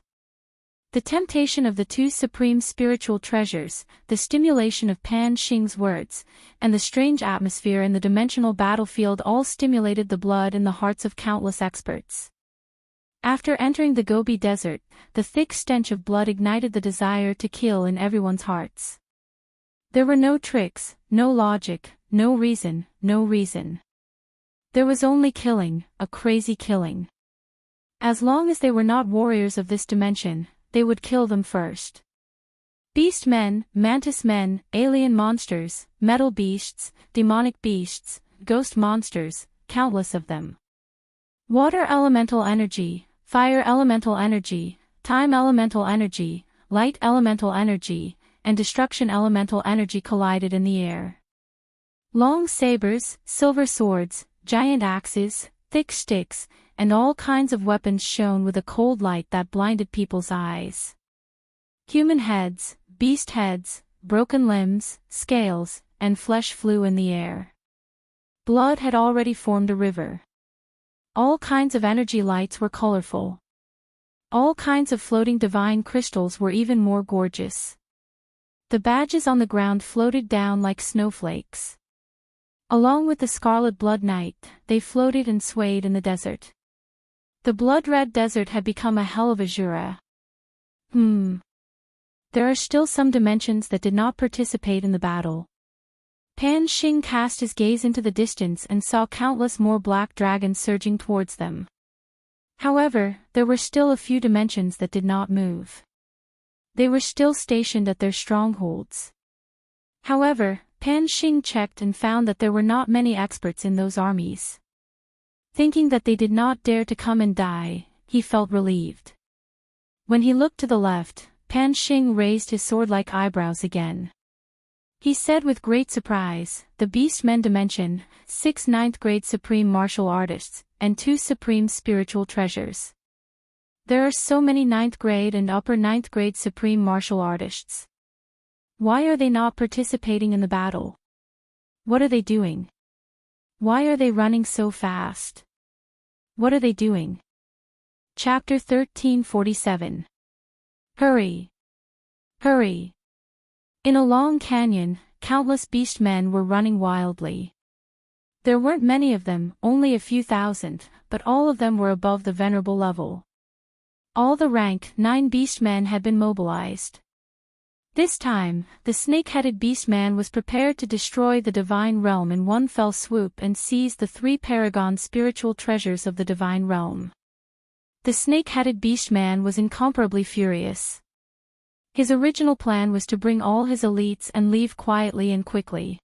The temptation of the two supreme spiritual treasures, the stimulation of Pan Xing's words, and the strange atmosphere in the dimensional battlefield all stimulated the blood in the hearts of countless experts. After entering the Gobi Desert, the thick stench of blood ignited the desire to kill in everyone's hearts. There were no tricks, no logic, no reason. There was only killing, a crazy killing. As long as they were not warriors of this dimension, they would kill them first. Beast men, mantis men, alien monsters, metal beasts, demonic beasts, ghost monsters, countless of them. Water elemental energy, fire elemental energy, time elemental energy, light elemental energy, and destruction elemental energy collided in the air. Long sabers, silver swords, giant axes, thick sticks, and all kinds of weapons shone with a cold light that blinded people's eyes. Human heads, beast heads, broken limbs, scales, and flesh flew in the air. Blood had already formed a river. All kinds of energy lights were colorful. All kinds of floating divine crystals were even more gorgeous. The badges on the ground floated down like snowflakes. Along with the scarlet blood night, they floated and swayed in the desert. The blood-red desert had become a hell of a Jura. There are still some dimensions that did not participate in the battle. Pan Xing cast his gaze into the distance and saw countless more black dragons surging towards them. However, there were still a few dimensions that did not move. They were still stationed at their strongholds. However, Pan Xing checked and found that there were not many experts in those armies. Thinking that they did not dare to come and die, he felt relieved. When he looked to the left, Pan Xing raised his sword-like eyebrows again. He said with great surprise, the Beast Men Dimension, 6 9th-grade supreme martial artists, and 2 supreme spiritual treasures. There are so many 9th-grade and upper 9th-grade supreme martial artists. Why are they not participating in the battle? What are they doing? Why are they running so fast? What are they doing? Chapter 1347. Hurry! Hurry! In a long canyon, countless beast men were running wildly. There weren't many of them, only a few thousand, but all of them were above the venerable level. All the rank 9 beast men had been mobilized. This time, the snake-headed beastman was prepared to destroy the divine realm in one fell swoop and seize the 3 paragon spiritual treasures of the divine realm. The snake-headed beastman was incomparably furious. His original plan was to bring all his elites and leave quietly and quickly.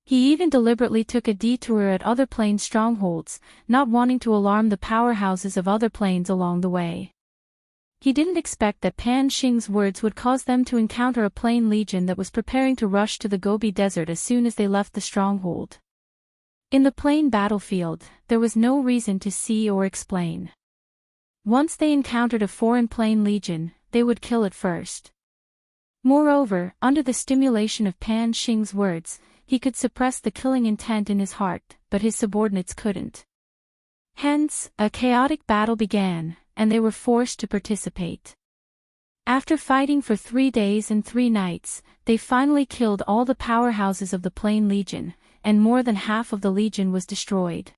He even deliberately took a detour at other plane strongholds, not wanting to alarm the powerhouses of other planes along the way. He didn't expect that Pan Xing's words would cause them to encounter a plane legion that was preparing to rush to the Gobi Desert as soon as they left the stronghold. In the plane battlefield, there was no reason to see or explain. Once they encountered a foreign plane legion, they would kill it first. Moreover, under the stimulation of Pan Xing's words, he could suppress the killing intent in his heart, but his subordinates couldn't. Hence, a chaotic battle began, and they were forced to participate. After fighting for 3 days and 3 nights, they finally killed all the powerhouses of the Plain Legion, and more than half of the legion was destroyed.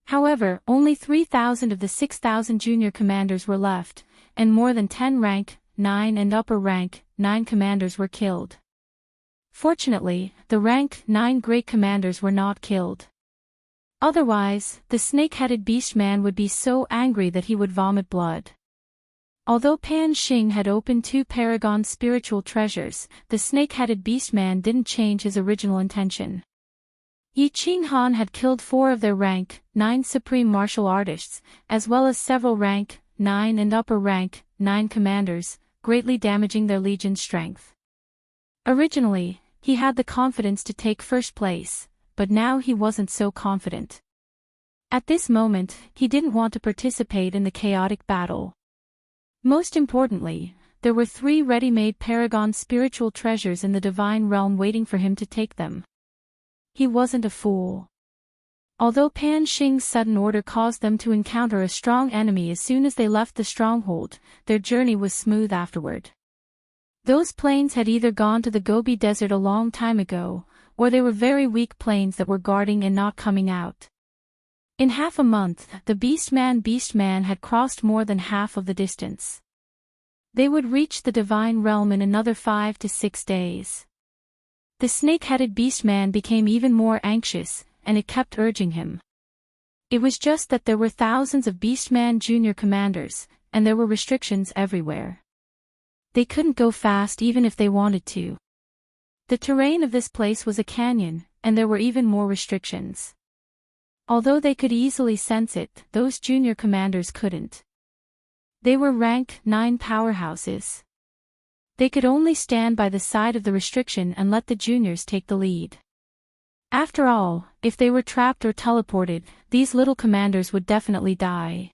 However, only 3,000 of the 6,000 junior commanders were left, and more than 10 rank 9 and upper rank 9 commanders were killed. Fortunately, the rank 9 great commanders were not killed. Otherwise, the snake-headed beastman would be so angry that he would vomit blood. Although Pan Xing had opened 2 paragon spiritual treasures, the snake-headed beastman didn't change his original intention. Yi Qinghan had killed 4 of their rank 9 supreme martial artists, as well as several rank 9 and upper rank 9 commanders, greatly damaging their legion's strength. Originally, he had the confidence to take first place, but now he wasn't so confident. At this moment, he didn't want to participate in the chaotic battle. Most importantly, there were 3 ready-made paragon spiritual treasures in the divine realm waiting for him to take them. He wasn't a fool. Although Pan Xing's sudden order caused them to encounter a strong enemy as soon as they left the stronghold, their journey was smooth afterward. Those planes had either gone to the Gobi Desert a long time ago, or they were very weak planes that were guarding and not coming out. In half a month, the Beastman had crossed more than half of the distance. They would reach the divine realm in another 5 to 6 days. The snake-headed Beastman became even more anxious, and it kept urging him. It was just that there were thousands of Beastman junior commanders, and there were restrictions everywhere. They couldn't go fast even if they wanted to. The terrain of this place was a canyon, and there were even more restrictions. Although they could easily sense it, those junior commanders couldn't. They were rank 9 powerhouses. They could only stand by the side of the restriction and let the juniors take the lead. After all, if they were trapped or teleported, these little commanders would definitely die.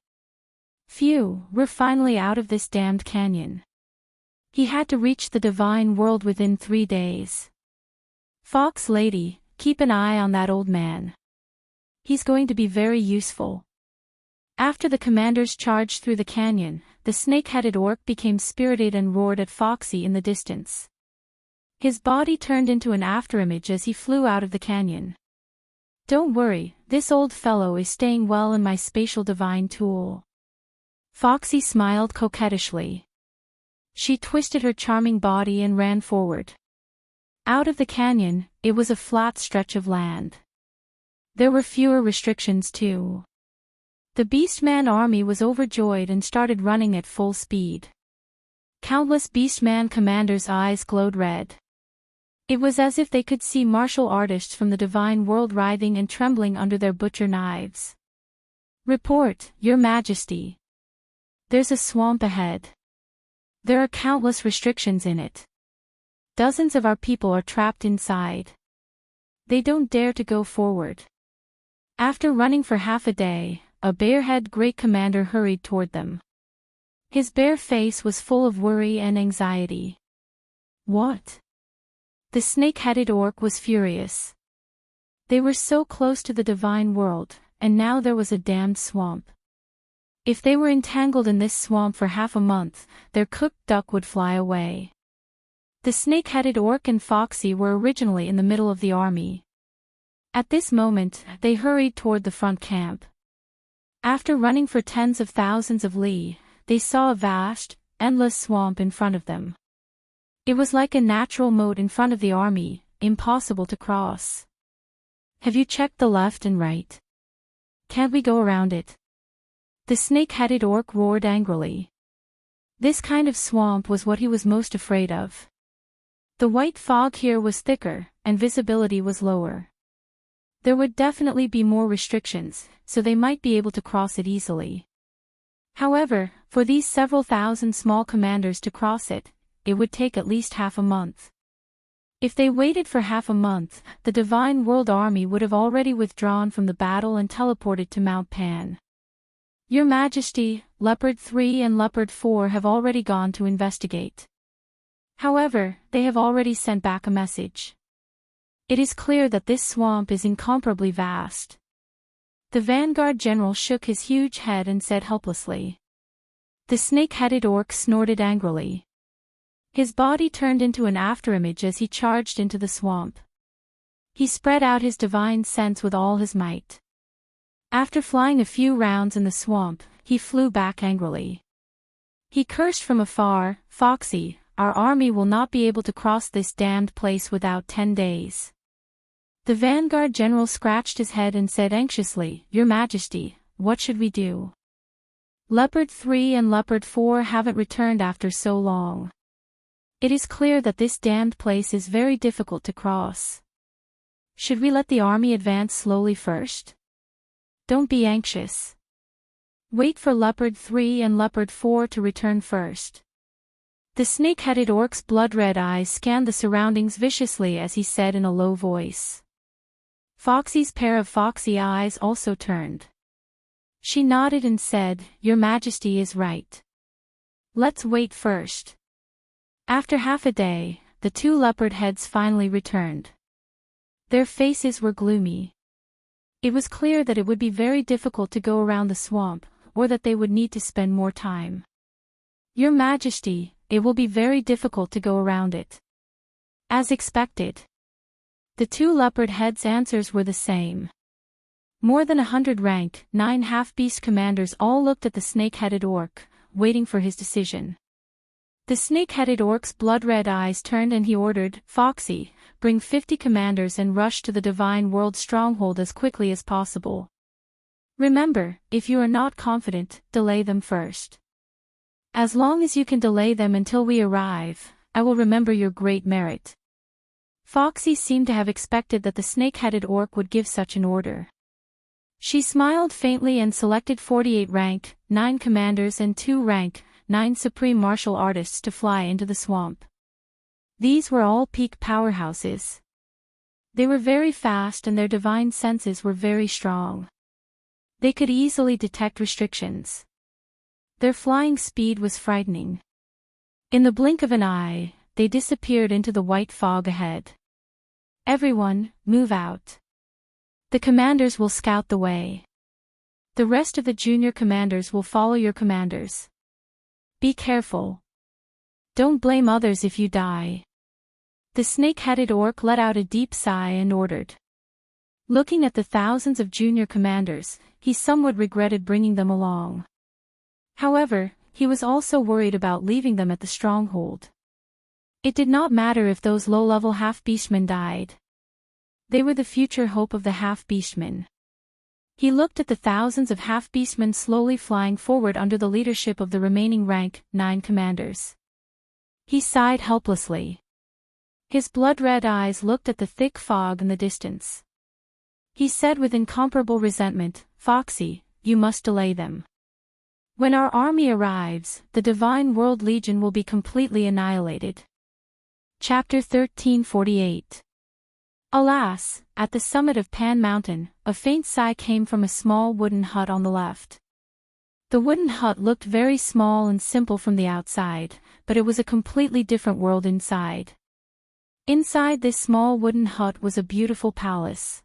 Phew, we're finally out of this damned canyon. He had to reach the divine world within 3 days. Fox Lady, keep an eye on that old man. He's going to be very useful. After the commanders charged through the canyon, the snake-headed orc became spirited and roared at Foxy in the distance. His body turned into an afterimage as he flew out of the canyon. Don't worry, this old fellow is staying well in my spatial divine tool. Foxy smiled coquettishly. She twisted her charming body and ran forward. Out of the canyon, it was a flat stretch of land. There were fewer restrictions too. The Beastman army was overjoyed and started running at full speed. Countless Beastman commanders' eyes glowed red. It was as if they could see martial artists from the divine world writhing and trembling under their butcher knives. Report, Your Majesty. There's a swamp ahead. There are countless restrictions in it. Dozens of our people are trapped inside. They don't dare to go forward. After running for half a day, a barehead great commander hurried toward them. His bare face was full of worry and anxiety. What? The snake-headed orc was furious. They were so close to the divine world, and now there was a damned swamp. If they were entangled in this swamp for half a month, their cooked duck would fly away. The snake-headed orc and Foxy were originally in the middle of the army. At this moment, they hurried toward the front camp. After running for tens of thousands of li, they saw a vast, endless swamp in front of them. It was like a natural moat in front of the army, impossible to cross. Have you checked the left and right? Can't we go around it? The snake-headed orc roared angrily. This kind of swamp was what he was most afraid of. The white fog here was thicker, and visibility was lower. There would definitely be more restrictions, so they might be able to cross it easily. However, for these several thousand small commanders to cross it, it would take at least half a month. If they waited for half a month, the Divine World Army would have already withdrawn from the battle and teleported to Mount Pan. Your Majesty, Leopard 3 and Leopard 4 have already gone to investigate. However, they have already sent back a message. It is clear that this swamp is incomparably vast. The Vanguard General shook his huge head and said helplessly. The snake-headed orc snorted angrily. His body turned into an afterimage as he charged into the swamp. He spread out his divine sense with all his might. After flying a few rounds in the swamp, he flew back angrily. He cursed from afar, Foxy, our army will not be able to cross this damned place without 10 days. The Vanguard General scratched his head and said anxiously, Your Majesty, what should we do? Leopard 3 and Leopard 4 haven't returned after so long. It is clear that this damned place is very difficult to cross. Should we let the army advance slowly first? Don't be anxious. Wait for Leopard 3 and Leopard 4 to return first. The snake-headed orc's blood-red eyes scanned the surroundings viciously as he said in a low voice. Foxy's pair of foxy eyes also turned. She nodded and said, Your Majesty is right. Let's wait first. After half a day, the two leopard heads finally returned. Their faces were gloomy. It was clear that it would be very difficult to go around the swamp, or that they would need to spend more time. Your Majesty, it will be very difficult to go around it. As expected. The two leopard heads' answers were the same. More than 100 rank 9 half-beast commanders all looked at the snake-headed orc, waiting for his decision. The snake-headed orc's blood-red eyes turned and he ordered, Foxy, bring 50 commanders and rush to the Divine World stronghold as quickly as possible. Remember, if you are not confident, delay them first. As long as you can delay them until we arrive, I will remember your great merit. Foxy seemed to have expected that the snake-headed orc would give such an order. She smiled faintly and selected 48 rank 9 commanders and 2 rank 9 supreme martial artists to fly into the swamp. These were all peak powerhouses. They were very fast and their divine senses were very strong. They could easily detect restrictions. Their flying speed was frightening. In the blink of an eye, they disappeared into the white fog ahead. Everyone, move out. The commanders will scout the way. The rest of the junior commanders will follow your commanders. Be careful. Don't blame others if you die. The snake-headed orc let out a deep sigh and ordered. Looking at the thousands of junior commanders, he somewhat regretted bringing them along. However, he was also worried about leaving them at the stronghold. It did not matter if those low-level half-beastmen died. They were the future hope of the half-beastmen. He looked at the thousands of half-beastmen slowly flying forward under the leadership of the remaining rank 9 commanders. He sighed helplessly. His blood-red eyes looked at the thick fog in the distance. He said with incomparable resentment, Foxy, you must delay them. When our army arrives, the Divine World Legion will be completely annihilated. Chapter 1348. Alas, at the summit of Pan Mountain, a faint sigh came from a small wooden hut on the left. The wooden hut looked very small and simple from the outside, but it was a completely different world inside. Inside this small wooden hut was a beautiful palace.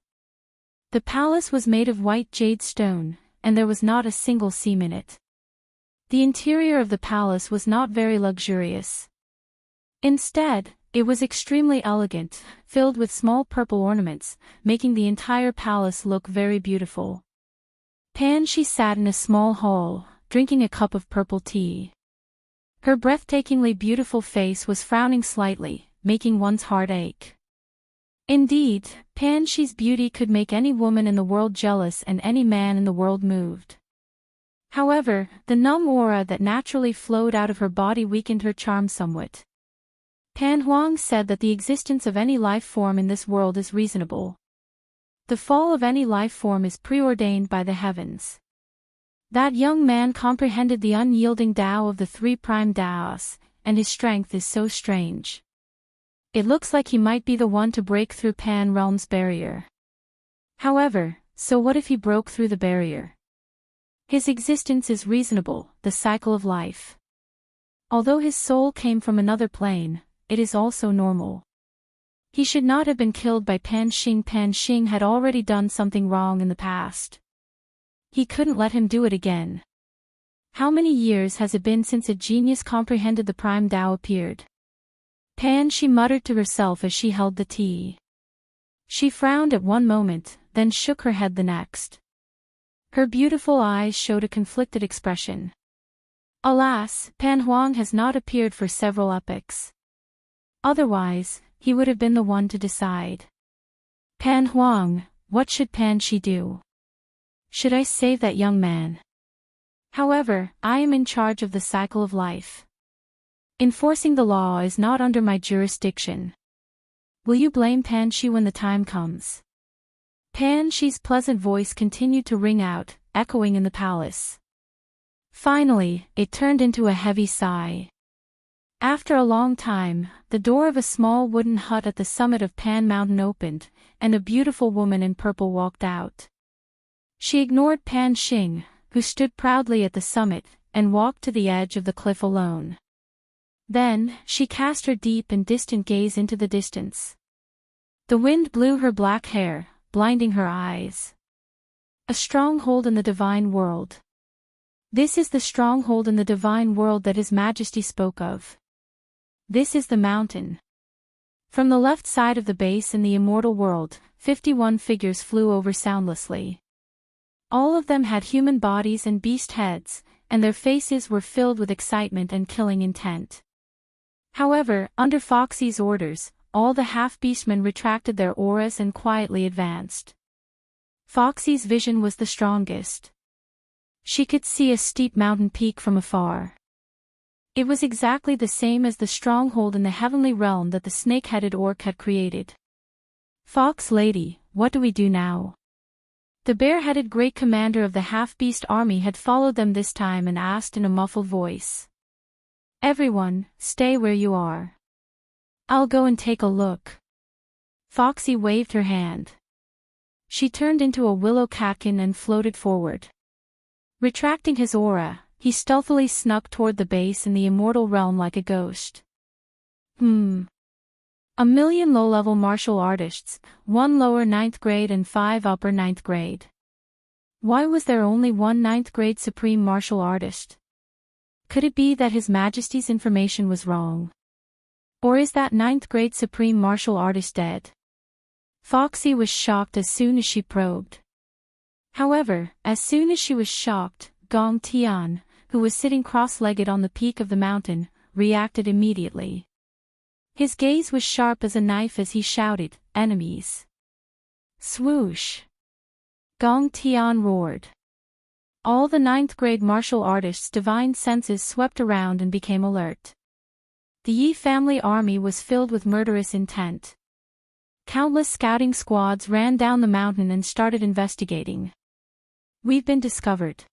The palace was made of white jade stone, and there was not a single seam in it. The interior of the palace was not very luxurious. Instead, it was extremely elegant, filled with small purple ornaments, making the entire palace look very beautiful. She sat in a small hall, drinking a cup of purple tea. Her breathtakingly beautiful face was frowning slightly, making one's heart ache. Indeed, She's beauty could make any woman in the world jealous and any man in the world moved. However, the numb aura that naturally flowed out of her body weakened her charm somewhat. Pan Huang said that the existence of any life form in this world is reasonable. The fall of any life form is preordained by the heavens. That young man comprehended the unyielding Tao of the 3 prime Taos, and his strength is so strange. It looks like he might be the one to break through Pan Realm's barrier. However, so what if he broke through the barrier? His existence is reasonable, the cycle of life. Although his soul came from another plane, it is also normal. He should not have been killed by Pan Xing. Pan Xing had already done something wrong in the past. He couldn't let him do it again. How many years has it been since a genius comprehended the prime Tao appeared? Pan, she muttered to herself as she held the tea. She frowned at one moment, then shook her head the next. Her beautiful eyes showed a conflicted expression. Alas, Pan Huang has not appeared for several epochs. Otherwise, he would have been the one to decide. Pan Huang, what should Pan Shi do? Should I save that young man? However, I am in charge of the cycle of life. Enforcing the law is not under my jurisdiction. Will you blame Pan Shi when the time comes? Pan Shi's pleasant voice continued to ring out, echoing in the palace. Finally, it turned into a heavy sigh. After a long time, the door of a small wooden hut at the summit of Pan Mountain opened, and a beautiful woman in purple walked out. She ignored Pan Xing, who stood proudly at the summit, and walked to the edge of the cliff alone. Then, she cast her deep and distant gaze into the distance. The wind blew her black hair, blinding her eyes. A stronghold in the divine world. This is the stronghold in the divine world that His Majesty spoke of. This is the mountain. From the left side of the base in the immortal world, 51 figures flew over soundlessly. All of them had human bodies and beast heads, and their faces were filled with excitement and killing intent. However, under Foxy's orders, all the half-beastmen retracted their auras and quietly advanced. Foxy's vision was the strongest. She could see a steep mountain peak from afar. It was exactly the same as the stronghold in the heavenly realm that the snake-headed orc had created. Fox Lady, what do we do now? The bare-headed great commander of the half-beast army had followed them this time and asked in a muffled voice. Everyone, stay where you are. I'll go and take a look. Foxy waved her hand. She turned into a willow catkin and floated forward. Retracting his aura, he stealthily snuck toward the base in the immortal realm like a ghost. A million low-level martial artists, 1 lower 9th grade and 5 upper 9th grade. Why was there only 1 9th grade supreme martial artist? Could it be that His Majesty's information was wrong? Or is that 9th grade supreme martial artist dead? Foxy was shocked as soon as she probed. However, as soon as she was shocked, Gong Tian, who was sitting cross-legged on the peak of the mountain, reacted immediately. His gaze was sharp as a knife as he shouted, "Enemies!" Swoosh! Gong Tian roared. All the 9th grade martial artists' divine senses swept around and became alert. The Yi family army was filled with murderous intent. Countless scouting squads ran down the mountain and started investigating. We've been discovered.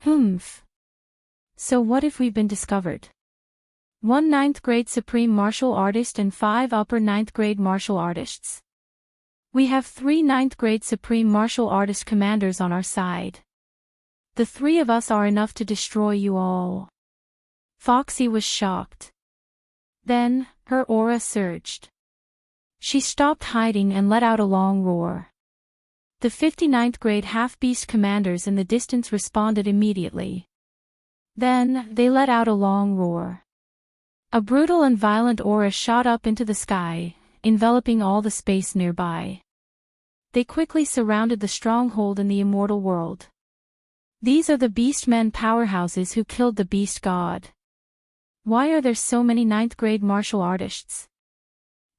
Humph. So what if we've been discovered? 1 9th grade supreme martial artist and 5 upper 9th grade martial artists. We have 3 9th grade supreme martial artist commanders on our side. The 3 of us are enough to destroy you all. Foxy was shocked. Then, her aura surged. She stopped hiding and let out a long roar. The 59th grade half-beast commanders in the distance responded immediately. Then, they let out a long roar. A brutal and violent aura shot up into the sky, enveloping all the space nearby. They quickly surrounded the stronghold in the immortal world. These are the beastmen powerhouses who killed the beast god. Why are there so many 9th grade martial artists?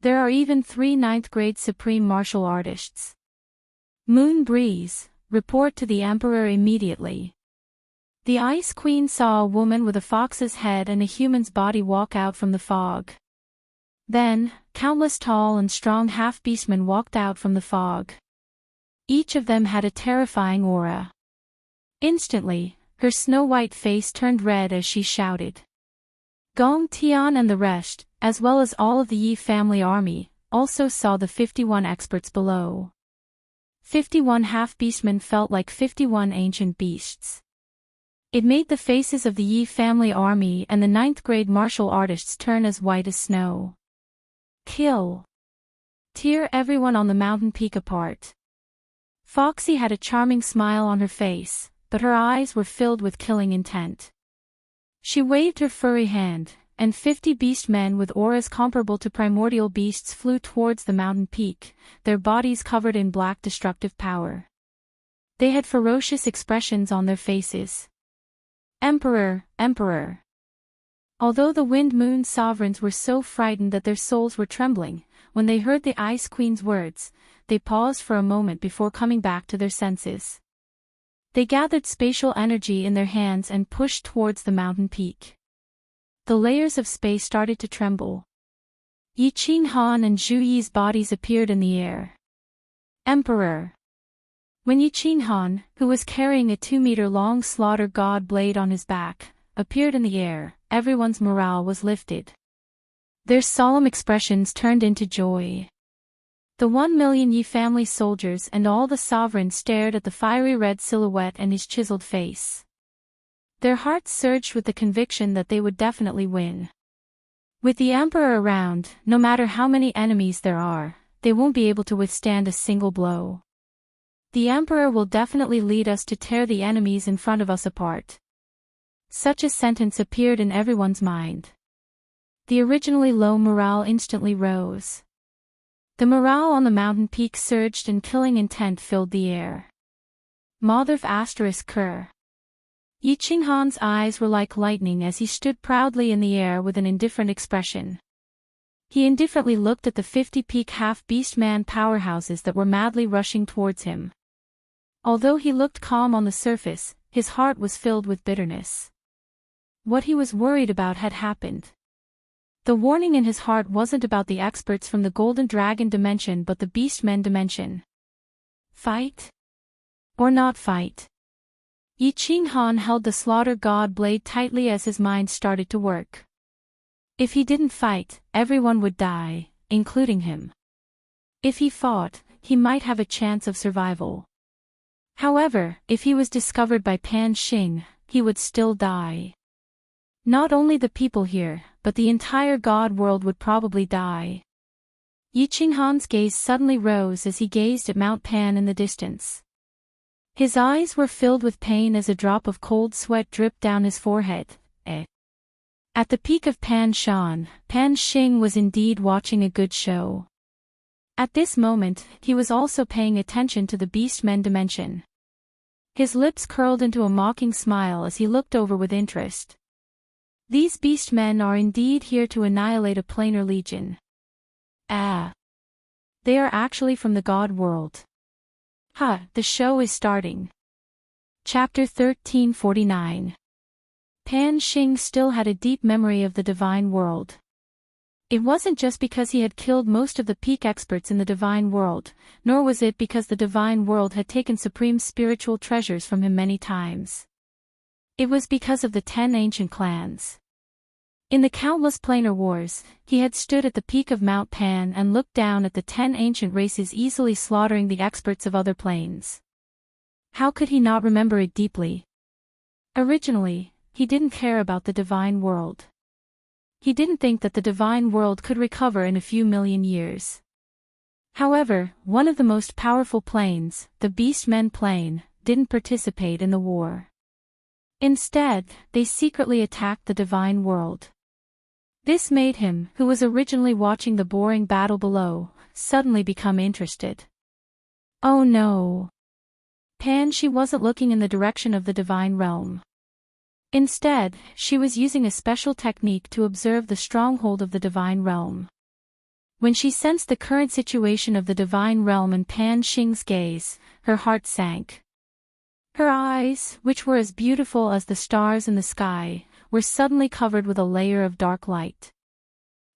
There are even 3 9th grade supreme martial artists. Moon Breeze, report to the Emperor immediately. The Ice Queen saw a woman with a fox's head and a human's body walk out from the fog. Then, countless tall and strong half-beastmen walked out from the fog. Each of them had a terrifying aura. Instantly, her snow-white face turned red as she shouted. Gong Tian and the rest, as well as all of the Yi family army, also saw the 51 experts below. 51 half-beastmen felt like 51 ancient beasts. It made the faces of the Yi family army and the 9th-grade martial artists turn as white as snow. Kill. Tear everyone on the mountain peak apart. Foxy had a charming smile on her face, but her eyes were filled with killing intent. She waved her furry hand, and 50 beast men with auras comparable to primordial beasts flew towards the mountain peak, their bodies covered in black destructive power. They had ferocious expressions on their faces. Emperor, Emperor. Although the Wind Moon sovereigns were so frightened that their souls were trembling, when they heard the Ice Queen's words, they paused for a moment before coming back to their senses. They gathered spatial energy in their hands and pushed towards the mountain peak. The layers of space started to tremble. Yi Qinghan and Zhu Yi's bodies appeared in the air. Emperor. When Yi Qinghan, who was carrying a 2-meter-long slaughter god blade on his back, appeared in the air, everyone's morale was lifted. Their solemn expressions turned into joy. The 1 million Yi family soldiers and all the sovereigns stared at the fiery red silhouette and his chiseled face. Their hearts surged with the conviction that they would definitely win. With the Emperor around, no matter how many enemies there are, they won't be able to withstand a single blow. The Emperor will definitely lead us to tear the enemies in front of us apart. Such a sentence appeared in everyone's mind. The originally low morale instantly rose. The morale on the mountain peak surged and killing intent filled the air. Motherf *Ker. Yi Qinghan's eyes were like lightning as he stood proudly in the air with an indifferent expression. He indifferently looked at the 50 peak half-beast-man powerhouses that were madly rushing towards him. Although he looked calm on the surface, his heart was filled with bitterness. What he was worried about had happened. The warning in his heart wasn't about the experts from the Golden Dragon dimension but the Beastmen dimension. Fight? Or not fight? Yi Qinghan held the slaughter god blade tightly as his mind started to work. If he didn't fight, everyone would die, including him. If he fought, he might have a chance of survival. However, if he was discovered by Pan Xing, he would still die. Not only the people here, but the entire god world would probably die. Yi Qinghan's gaze suddenly rose as he gazed at Mount Pan in the distance. His eyes were filled with pain as a drop of cold sweat dripped down his forehead. At the peak of Pan Shan, Pan Xing was indeed watching a good show. At this moment, he was also paying attention to the Beastmen dimension. His lips curled into a mocking smile as he looked over with interest. These Beastmen are indeed here to annihilate a planar legion. They are actually from the god world. The show is starting. Chapter 1349. Pan Xing still had a deep memory of the divine world. It wasn't just because he had killed most of the peak experts in the divine world, nor was it because the divine world had taken supreme spiritual treasures from him many times. It was because of the 10 ancient clans. In the countless planar wars, he had stood at the peak of Mount Pan and looked down at the 10 ancient races easily slaughtering the experts of other planes. How could he not remember it deeply? Originally, he didn't care about the divine world. He didn't think that the divine world could recover in a few million years. However, one of the most powerful planes, the Beastmen plane, didn't participate in the war. Instead, they secretly attacked the divine world. This made him, who was originally watching the boring battle below, suddenly become interested. Oh no! Pan Shi wasn't looking in the direction of the divine realm. Instead, she was using a special technique to observe the stronghold of the divine realm. When she sensed the current situation of the divine realm in Pan Xing's gaze, her heart sank. Her eyes, which were as beautiful as the stars in the sky, were suddenly covered with a layer of dark light.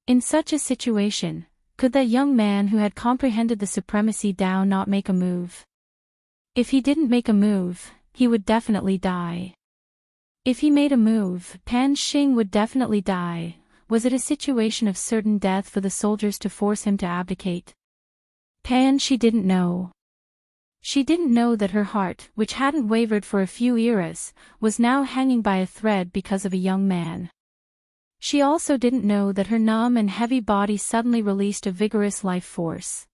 In such a situation, could that young man who had comprehended the supremacy Tao not make a move? If he didn't make a move, he would definitely die. If he made a move, Pan Xing would definitely die. Was it a situation of certain death for the soldiers to force him to abdicate? Pan Shi didn't know. She didn't know that her heart, which hadn't wavered for a few eras, was now hanging by a thread because of a young man. She also didn't know that her numb and heavy body suddenly released a vigorous life force.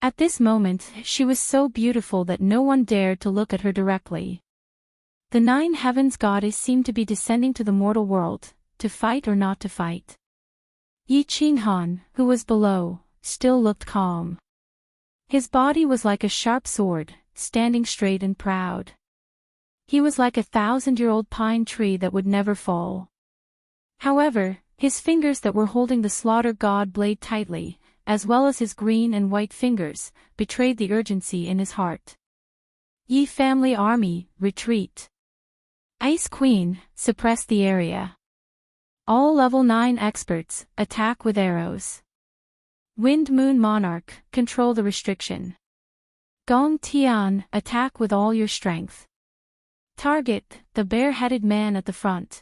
At this moment, she was so beautiful that no one dared to look at her directly. The 9 heavens goddess seemed to be descending to the mortal world, to fight or not to fight. Yi Qinghan, who was below, still looked calm. His body was like a sharp sword, standing straight and proud. He was like a 1,000-year-old pine tree that would never fall. However, his fingers that were holding the slaughter god blade tightly, as well as his green and white fingers, betrayed the urgency in his heart. Yi family army, retreat. Ice Queen, suppress the area. All level 9 experts, attack with arrows. Wind Moon Monarch, control the restriction. Gong Tian, attack with all your strength. Target, the bare-headed man at the front.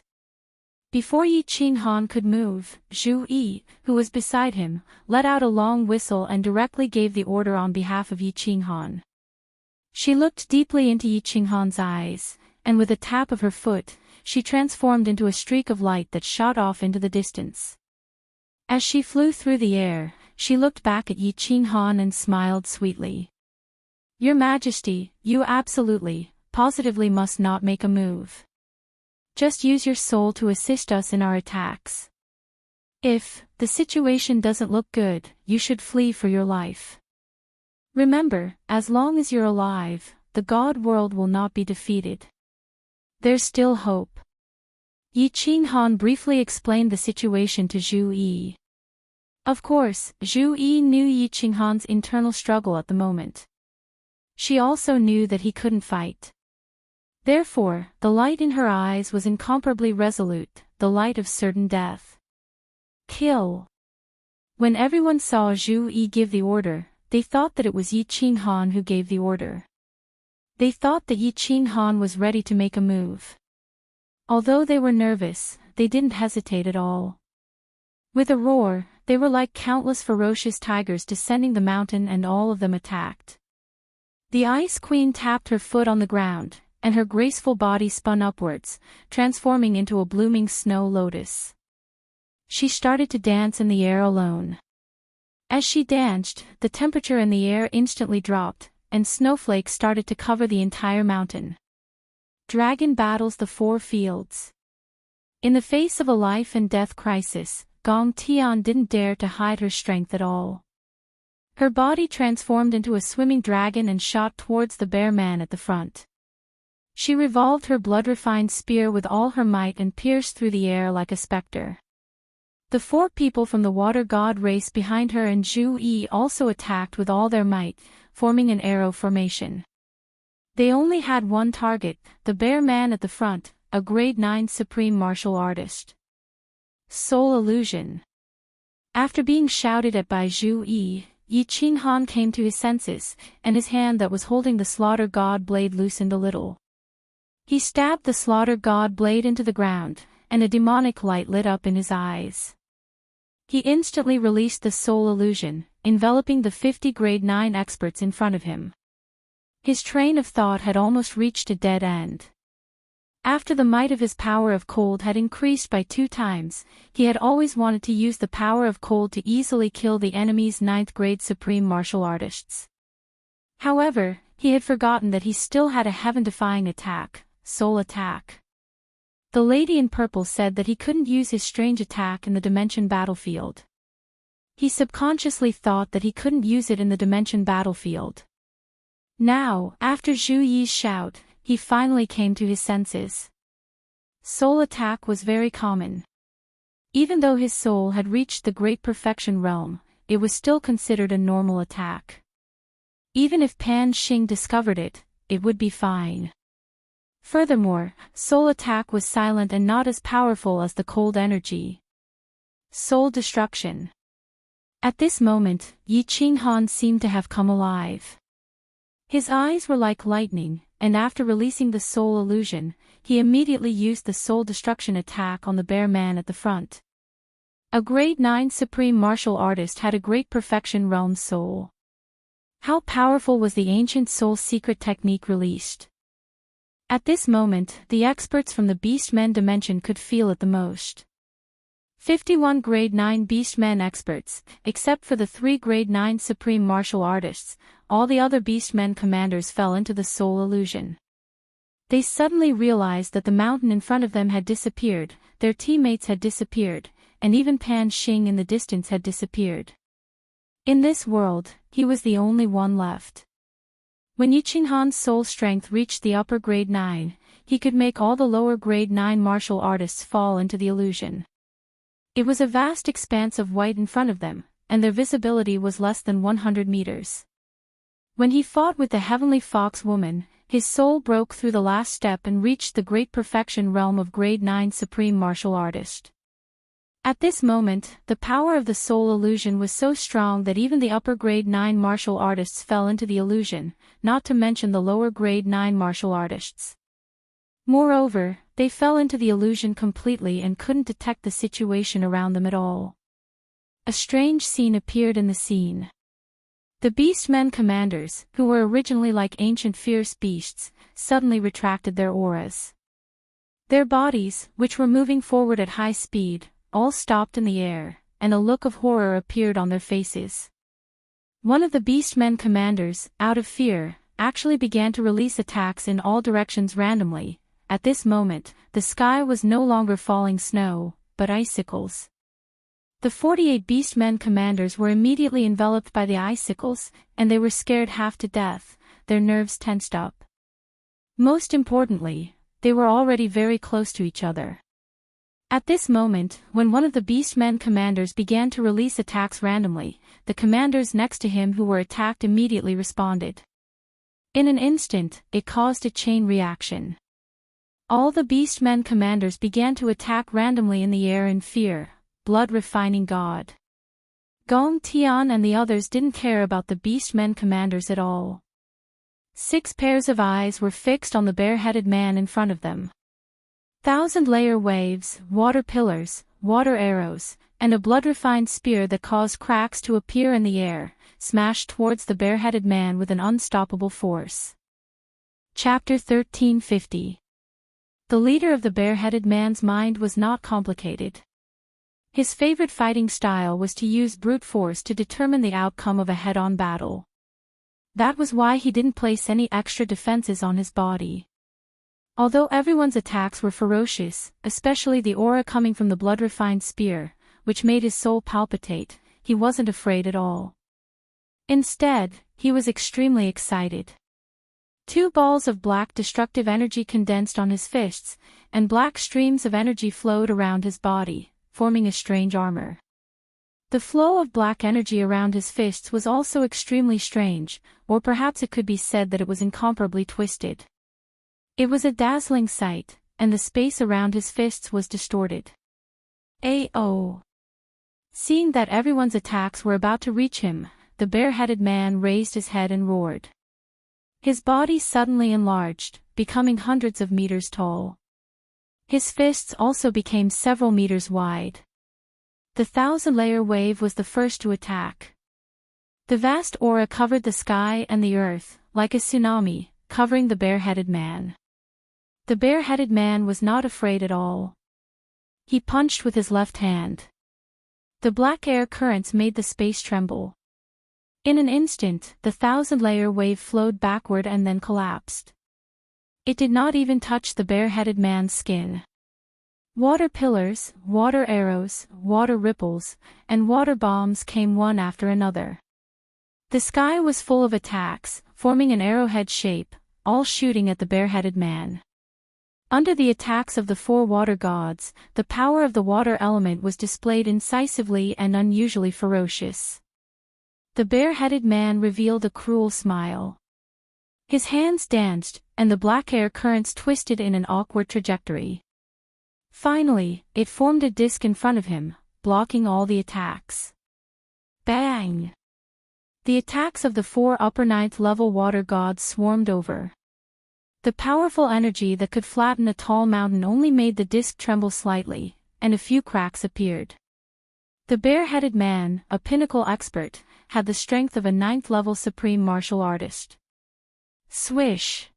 Before Yi Qinghan could move, Zhu Yi, who was beside him, let out a long whistle and directly gave the order on behalf of Yi Qinghan. She looked deeply into Yi Qinghan's eyes, and with a tap of her foot, she transformed into a streak of light that shot off into the distance. As she flew through the air, she looked back at Yi Qinghan and smiled sweetly. Your Majesty, you absolutely, positively must not make a move. Just use your soul to assist us in our attacks. If the situation doesn't look good, you should flee for your life. Remember, as long as you're alive, the God world will not be defeated. There's still hope. Yi Qinghan briefly explained the situation to Zhu Yi. Of course, Zhu Yi knew Yi Qinghan's internal struggle at the moment. She also knew that he couldn't fight. Therefore, the light in her eyes was incomparably resolute, the light of certain death. Kill. When everyone saw Zhu Yi give the order, they thought that it was Yi Qinghan who gave the order. They thought that Yi Qinghan was ready to make a move. Although they were nervous, they didn't hesitate at all. With a roar, they were like countless ferocious tigers descending the mountain, and all of them attacked. The Ice Queen tapped her foot on the ground, and her graceful body spun upwards, transforming into a blooming snow lotus. She started to dance in the air alone. As she danced, the temperature in the air instantly dropped, and snowflakes started to cover the entire mountain. Dragon battles the 4 fields. In the face of a life and death crisis, Gong Tian didn't dare to hide her strength at all. Her body transformed into a swimming dragon and shot towards the bear man at the front. She revolved her blood-refined spear with all her might and pierced through the air like a specter. The 4 people from the water god race behind her, and Zhu Yi also attacked with all their might, forming an arrow formation. They only had one target, the bear man at the front, a grade 9 supreme martial artist. Soul illusion. After being shouted at by Zhu Yi, Yi Qinghan came to his senses, and his hand that was holding the slaughter god blade loosened a little. He stabbed the slaughter god blade into the ground, and a demonic light lit up in his eyes. He instantly released the soul illusion, enveloping the 50 grade 9 experts in front of him. His train of thought had almost reached a dead end. After the might of his power of cold had increased by 2 times, he had always wanted to use the power of cold to easily kill the enemy's 9th grade supreme martial artists. However, he had forgotten that he still had a heaven-defying attack, soul attack. The lady in purple said that he couldn't use his strange attack in the dimension battlefield. He subconsciously thought that he couldn't use it in the dimension battlefield. Now, after Zhu Yi's shout, he finally came to his senses. Soul attack was very common. Even though his soul had reached the great perfection realm, it was still considered a normal attack. Even if Pan Xing discovered it, it would be fine. Furthermore, soul attack was silent and not as powerful as the cold energy. Soul destruction. At this moment, Yi Qinghan seemed to have come alive. His eyes were like lightning, and after releasing the soul illusion, he immediately used the soul destruction attack on the bear man at the front. A grade 9 supreme martial artist had a great perfection realm soul. How powerful was the ancient soul secret technique released? At this moment, the experts from the Beastmen dimension could feel it the most. 51 Grade 9 Beastmen experts, except for the 3 Grade 9 Supreme Martial Artists, all the other Beastmen commanders fell into the soul illusion. They suddenly realized that the mountain in front of them had disappeared, their teammates had disappeared, and even Pan Xing in the distance had disappeared. In this world, he was the only one left. When Yiqinghan's soul strength reached the upper grade 9, he could make all the lower grade 9 martial artists fall into the illusion. It was a vast expanse of white in front of them, and their visibility was less than 100 meters. When he fought with the heavenly fox woman, his soul broke through the last step and reached the great perfection realm of grade 9 supreme martial artist. At this moment, the power of the soul illusion was so strong that even the upper grade 9 martial artists fell into the illusion, not to mention the lower grade 9 martial artists. Moreover, they fell into the illusion completely and couldn't detect the situation around them at all. A strange scene appeared in the scene. The Beastmen commanders, who were originally like ancient fierce beasts, suddenly retracted their auras. Their bodies, which were moving forward at high speed, all stopped in the air, and a look of horror appeared on their faces. One of the Beastmen commanders, out of fear, actually began to release attacks in all directions randomly. At this moment, the sky was no longer falling snow, but icicles. The 48 Beastmen commanders were immediately enveloped by the icicles, and they were scared half to death, their nerves tensed up. Most importantly, they were already very close to each other. At this moment, when one of the Beastmen commanders began to release attacks randomly, the commanders next to him who were attacked immediately responded. In an instant, it caused a chain reaction. All the Beastmen commanders began to attack randomly in the air in fear. Blood-refining god. Gong Tian and the others didn't care about the Beastmen commanders at all. 6 pairs of eyes were fixed on the bare-headed man in front of them. 1,000-layer waves, water pillars, water arrows, and a blood-refined spear that caused cracks to appear in the air, smashed towards the bare-headed man with an unstoppable force. Chapter 1350. The leader of the bare-headed man's mind was not complicated. His favorite fighting style was to use brute force to determine the outcome of a head-on battle. That was why he didn't place any extra defenses on his body. Although everyone's attacks were ferocious, especially the aura coming from the blood-refined spear, which made his soul palpitate, he wasn't afraid at all. Instead, he was extremely excited. 2 balls of black destructive energy condensed on his fists, and black streams of energy flowed around his body, forming a strange armor. The flow of black energy around his fists was also extremely strange, or perhaps it could be said that it was incomparably twisted. It was a dazzling sight, and the space around his fists was distorted. A.O. Seeing that everyone's attacks were about to reach him, the bare-headed man raised his head and roared. His body suddenly enlarged, becoming hundreds of meters tall. His fists also became several meters wide. The 1,000-layer wave was the first to attack. The vast aura covered the sky and the earth, like a tsunami, covering the bare-headed man. The bare-headed man was not afraid at all. He punched with his left hand. The black air currents made the space tremble. In an instant, the 1,000-layer wave flowed backward and then collapsed. It did not even touch the bare-headed man's skin. Water pillars, water arrows, water ripples, and water bombs came one after another. The sky was full of attacks, forming an arrowhead shape, all shooting at the bare-headed man. Under the attacks of the 4 water gods, the power of the water element was displayed incisively and unusually ferocious. The bare-headed man revealed a cruel smile. His hands danced, and the black air currents twisted in an awkward trajectory. Finally, it formed a disc in front of him, blocking all the attacks. Bang! The attacks of the 4 upper 9th level water gods swarmed over. The powerful energy that could flatten a tall mountain only made the disc tremble slightly, and a few cracks appeared. The bare-headed man, a pinnacle expert, had the strength of a 9th-level supreme martial artist. Swish!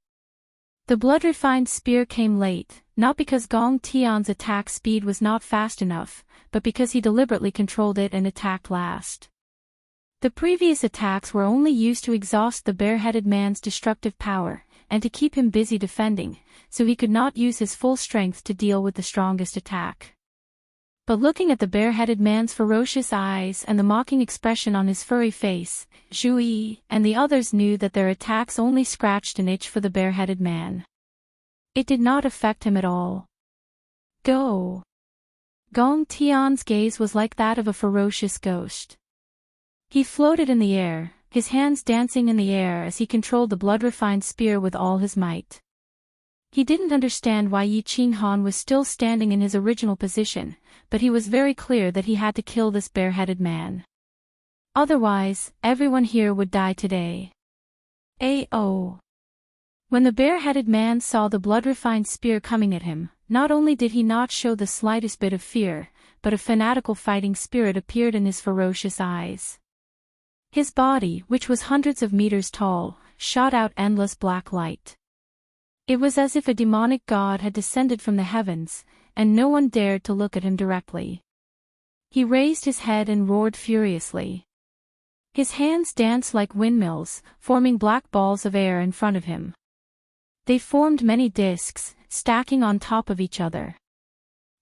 The blood-refined spear came late, not because Gong Tian's attack speed was not fast enough, but because he deliberately controlled it and attacked last. The previous attacks were only used to exhaust the bareheaded man's destructive power, and to keep him busy defending, so he could not use his full strength to deal with the strongest attack. But looking at the bareheaded man's ferocious eyes and the mocking expression on his furry face, Zhu Yi and the others knew that their attacks only scratched an itch for the bareheaded man. It did not affect him at all. Go! Gong Tian's gaze was like that of a ferocious ghost. He floated in the air, his hands dancing in the air as he controlled the blood-refined spear with all his might. He didn't understand why Yi Qinghan was still standing in his original position, but he was very clear that he had to kill this bareheaded man. Otherwise, everyone here would die today. A.O. When the bareheaded man saw the blood-refined spear coming at him, not only did he not show the slightest bit of fear, but a fanatical fighting spirit appeared in his ferocious eyes. His body, which was hundreds of meters tall, shot out endless black light. It was as if a demonic god had descended from the heavens, and no one dared to look at him directly. He raised his head and roared furiously. His hands danced like windmills, forming black balls of air in front of him. They formed many discs, stacking on top of each other.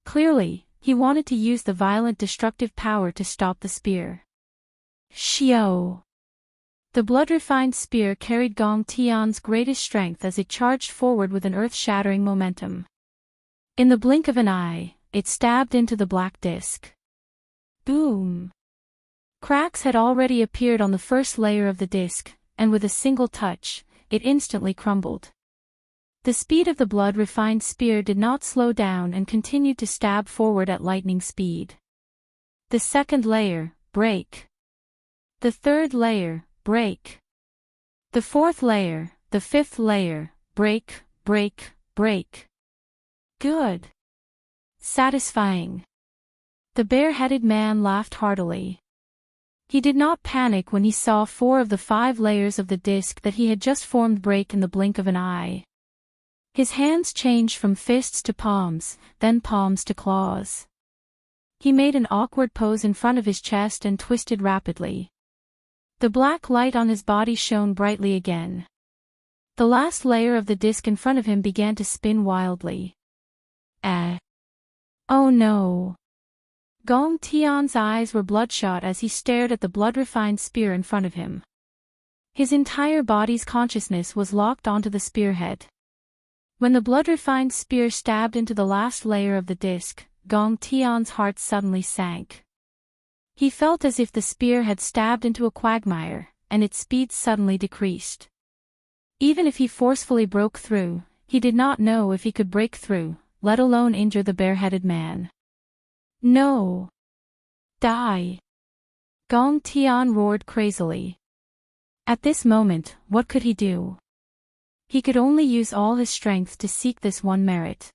Clearly, he wanted to use the violent destructive power to stop the spear. Xiao! The blood-refined spear carried Gong Tian's greatest strength as it charged forward with an earth-shattering momentum. In the blink of an eye, it stabbed into the black disc. Boom! Cracks had already appeared on the first layer of the disc, and with a single touch, it instantly crumbled. The speed of the blood-refined spear did not slow down and continued to stab forward at lightning speed. The second layer, break. The third layer, break. The fourth layer, the fifth layer, break, break, break. Good. Satisfying. The bareheaded man laughed heartily. He did not panic when he saw 4 of the 5 layers of the disc that he had just formed break in the blink of an eye. His hands changed from fists to palms, then palms to claws. He made an awkward pose in front of his chest and twisted rapidly. The black light on his body shone brightly again. The last layer of the disc in front of him began to spin wildly. Oh no! Gong Tian's eyes were bloodshot as he stared at the blood-refined spear in front of him. His entire body's consciousness was locked onto the spearhead. When the blood-refined spear stabbed into the last layer of the disc, Gong Tian's heart suddenly sank. He felt as if the spear had stabbed into a quagmire, and its speed suddenly decreased. Even if he forcefully broke through, he did not know if he could break through, let alone injure the bareheaded man. No! Die! Gong Tian roared crazily. At this moment, what could he do? He could only use all his strength to seek this one merit.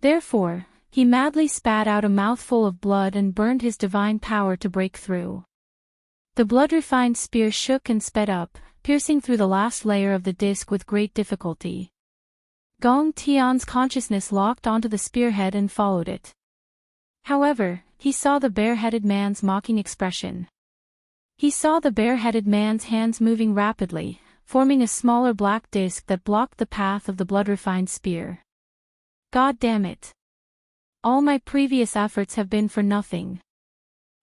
Therefore, he madly spat out a mouthful of blood and burned his divine power to break through. The blood-refined spear shook and sped up, piercing through the last layer of the disc with great difficulty. Gong Tian's consciousness locked onto the spearhead and followed it. However, he saw the bareheaded man's mocking expression. He saw the bareheaded man's hands moving rapidly, forming a smaller black disc that blocked the path of the blood-refined spear. God damn it! All my previous efforts have been for nothing.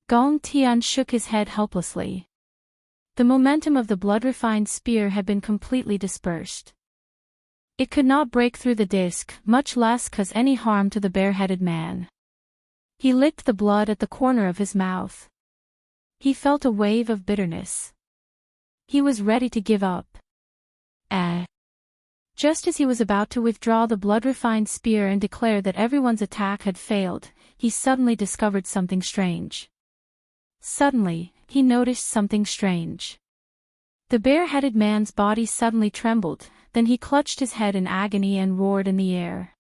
Gong Tian shook his head helplessly. The momentum of the blood-refined spear had been completely dispersed. It could not break through the disc, much less cause any harm to the bareheaded man. He licked the blood at the corner of his mouth. He felt a wave of bitterness. He was ready to give up. Just as he was about to withdraw the blood-refined spear and declare that everyone's attack had failed, he suddenly discovered something strange. Suddenly, he noticed something strange. The bareheaded man's body suddenly trembled, then he clutched his head in agony and roared in the air.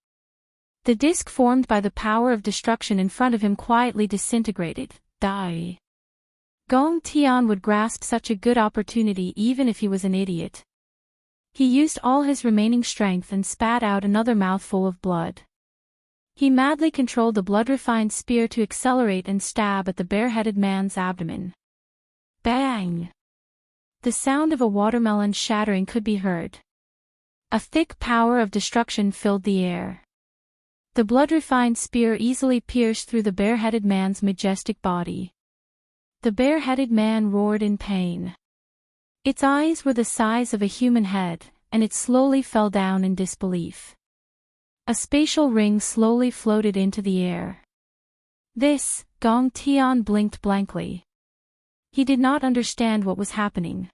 The disc formed by the power of destruction in front of him quietly disintegrated. Die! Gong Tian would grasp such a good opportunity even if he was an idiot. He used all his remaining strength and spat out another mouthful of blood. He madly controlled the blood-refined spear to accelerate and stab at the bareheaded man's abdomen. Bang! The sound of a watermelon shattering could be heard. A thick power of destruction filled the air. The blood-refined spear easily pierced through the bareheaded man's majestic body. The bareheaded man roared in pain. Its eyes were the size of a human head, and it slowly fell down in disbelief. A spatial ring slowly floated into the air. This, Gong Tian blinked blankly. He did not understand what was happening.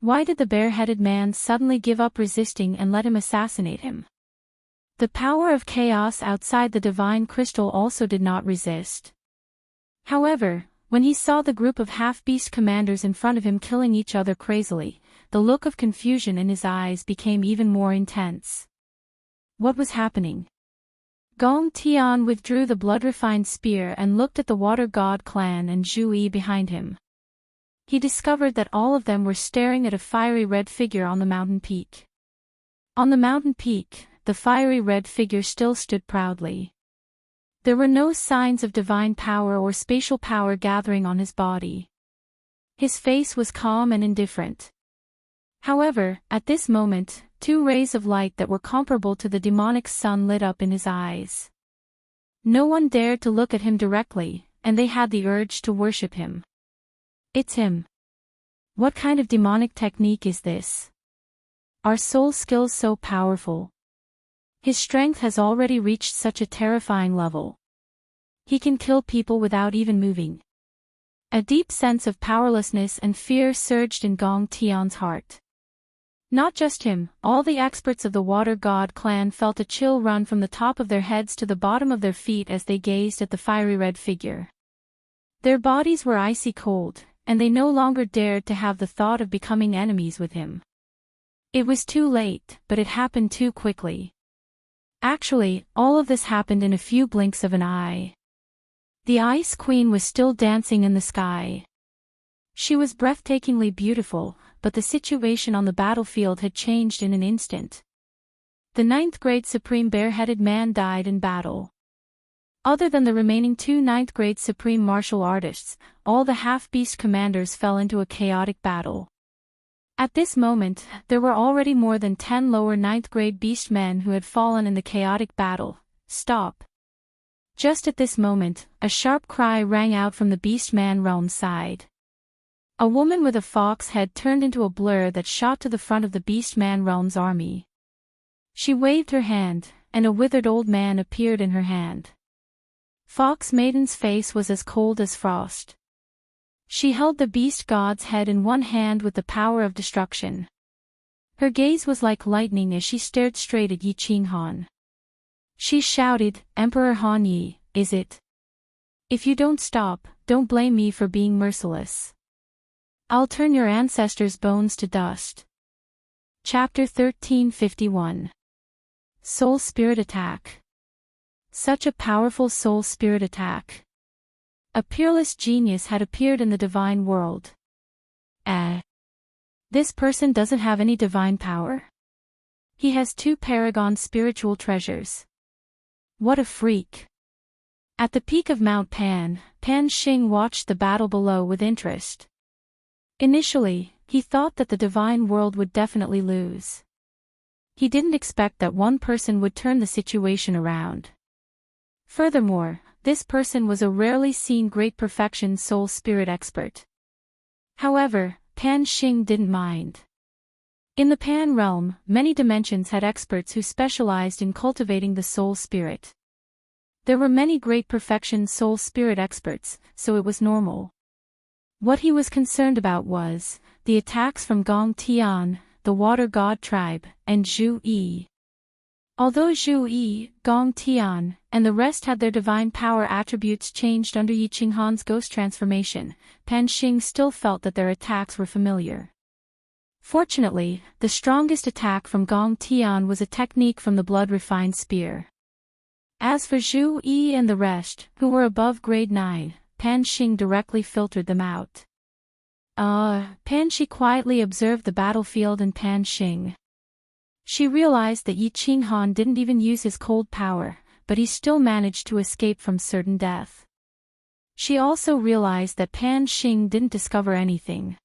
Why did the bareheaded man suddenly give up resisting and let him assassinate him? The power of chaos outside the divine crystal also did not resist. However, when he saw the group of half-beast commanders in front of him killing each other crazily, the look of confusion in his eyes became even more intense. What was happening? Gong Tian withdrew the blood-refined spear and looked at the Water God clan and Zhu Yi behind him. He discovered that all of them were staring at a fiery red figure on the mountain peak. On the mountain peak, the fiery red figure still stood proudly. There were no signs of divine power or spatial power gathering on his body. His face was calm and indifferent. However, at this moment, two rays of light that were comparable to the demonic sun lit up in his eyes. No one dared to look at him directly, and they had the urge to worship him. It's him. What kind of demonic technique is this? Are soul skills so powerful? His strength has already reached such a terrifying level. He can kill people without even moving. A deep sense of powerlessness and fear surged in Gong Tian's heart. Not just him, all the experts of the Water God clan felt a chill run from the top of their heads to the bottom of their feet as they gazed at the fiery red figure. Their bodies were icy cold, and they no longer dared to have the thought of becoming enemies with him. It was too late, but it happened too quickly. Actually, all of this happened in a few blinks of an eye. The Ice Queen was still dancing in the sky. She was breathtakingly beautiful, but the situation on the battlefield had changed in an instant. The 9th-grade Supreme Bareheaded Man died in battle. Other than the remaining two 9th-grade Supreme Martial Artists, all the half-beast commanders fell into a chaotic battle. At this moment, there were already more than 10 lower 9th-grade beast men who had fallen in the chaotic battle. Stop. Just at this moment, a sharp cry rang out from the beast man realm's side. A woman with a fox head turned into a blur that shot to the front of the beast man realm's army. She waved her hand, and a withered old man appeared in her hand. Fox Maiden's face was as cold as frost. She held the beast god's head in one hand with the power of destruction. Her gaze was like lightning as she stared straight at Yi Qinghan. She shouted, "Emperor Han Yi, is it? If you don't stop, don't blame me for being merciless. I'll turn your ancestors' bones to dust." Chapter 1351. Soul Spirit Attack. Such a powerful soul spirit attack. A peerless genius had appeared in the divine world. This person doesn't have any divine power? He has 2 paragon spiritual treasures. What a freak. At the peak of Mount Pan, Pan Xing watched the battle below with interest. Initially, he thought that the divine world would definitely lose. He didn't expect that one person would turn the situation around. Furthermore, this person was a rarely seen great perfection soul spirit expert. However, Pan Xing didn't mind. In the Pan realm, many dimensions had experts who specialized in cultivating the soul spirit. There were many great perfection soul spirit experts, so it was normal. What he was concerned about was the attacks from Gong Tian, the Water God tribe, and Zhu Yi. Although Zhu Yi, Gong Tian, and the rest had their divine power attributes changed under Yi Qinghan's ghost transformation, Pan Xing still felt that their attacks were familiar. Fortunately, the strongest attack from Gong Tian was a technique from the blood-refined spear. As for Zhu Yi and the rest, who were above grade 9, Pan Xing directly filtered them out. Pan Shi quietly observed the battlefield and Pan Xing. She realized that Yi Qinghan didn't even use his cold power, but he still managed to escape from certain death. She also realized that Pan Xing didn't discover anything.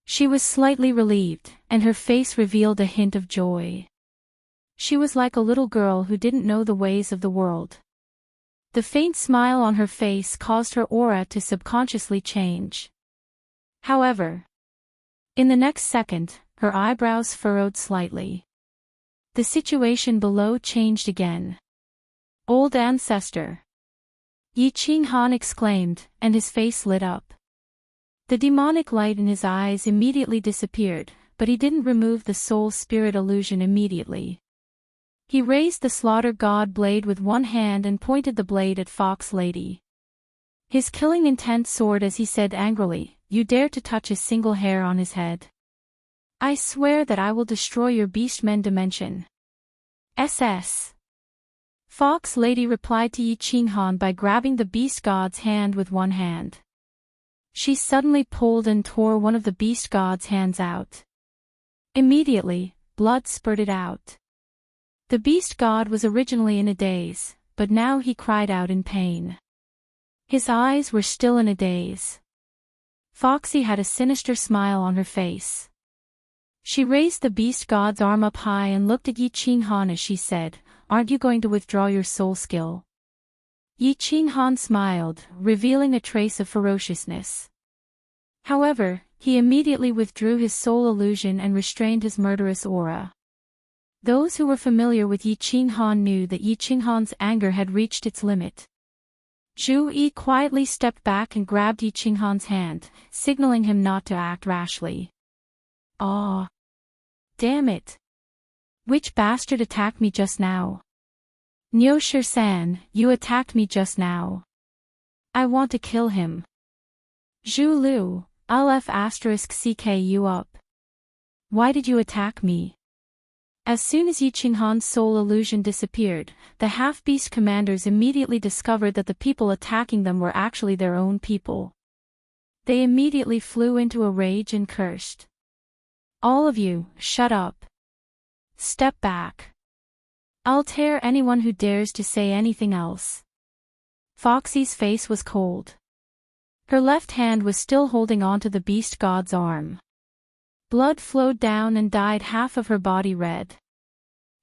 She was slightly relieved, and her face revealed a hint of joy. She was like a little girl who didn't know the ways of the world. The faint smile on her face caused her aura to subconsciously change. However, in the next second, her eyebrows furrowed slightly. The situation below changed again. Old ancestor! Yi Qinghan exclaimed, and his face lit up. The demonic light in his eyes immediately disappeared, but he didn't remove the soul-spirit illusion immediately. He raised the slaughter god blade with one hand and pointed the blade at Fox Lady. His killing intent soared as he said angrily, "You dare to touch a single hair on his head? I swear that I will destroy your beastmen dimension." SS. Fox Lady replied to Yi Qinghan by grabbing the beast god's hand with one hand. She suddenly pulled and tore one of the beast god's hands out. Immediately, blood spurted out. The beast god was originally in a daze, but now he cried out in pain. His eyes were still in a daze. Foxy had a sinister smile on her face. She raised the beast god's arm up high and looked at Yi Qinghan as she said, "Aren't you going to withdraw your soul skill?" Yi Qinghan smiled, revealing a trace of ferociousness. However, he immediately withdrew his soul illusion and restrained his murderous aura. Those who were familiar with Yi Qinghan knew that Yi Qinghan's anger had reached its limit. Zhu Yi quietly stepped back and grabbed Yi Qinghan's hand, signaling him not to act rashly. "Aw! Damn it! Which bastard attacked me just now?" "Niu Shi-san, you attacked me just now. I want to kill him." "Zhu Lu, I'll *CK you up. Why did you attack me?" As soon as Yi Qinghan's soul illusion disappeared, the half-beast commanders immediately discovered that the people attacking them were actually their own people. They immediately flew into a rage and cursed. "All of you, shut up. Step back. I'll tear anyone who dares to say anything else." Foxy's face was cold. Her left hand was still holding onto the beast god's arm. Blood flowed down and dyed half of her body red.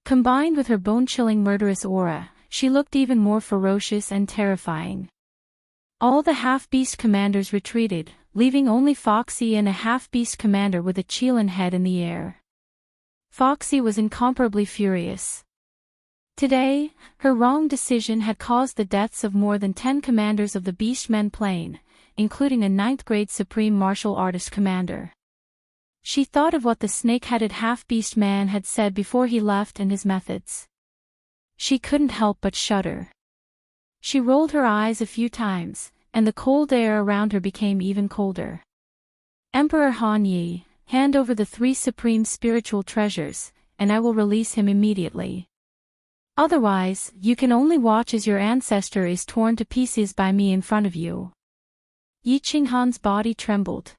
Combined with her bone-chilling murderous aura, she looked even more ferocious and terrifying. All the half-beast commanders retreated, leaving only Foxy and a half-beast commander with a Qilin head in the air. Foxy was incomparably furious. Today, her wrong decision had caused the deaths of more than 10 commanders of the Beastmen plane, including a 9th-grade Supreme Martial Artist commander. She thought of what the snake-headed half-beast man had said before he left and his methods. She couldn't help but shudder. She rolled her eyes a few times, and the cold air around her became even colder. "Emperor Han Yi, hand over the 3 supreme spiritual treasures, and I will release him immediately. Otherwise, you can only watch as your ancestor is torn to pieces by me in front of you." Yi Qinghan's body trembled.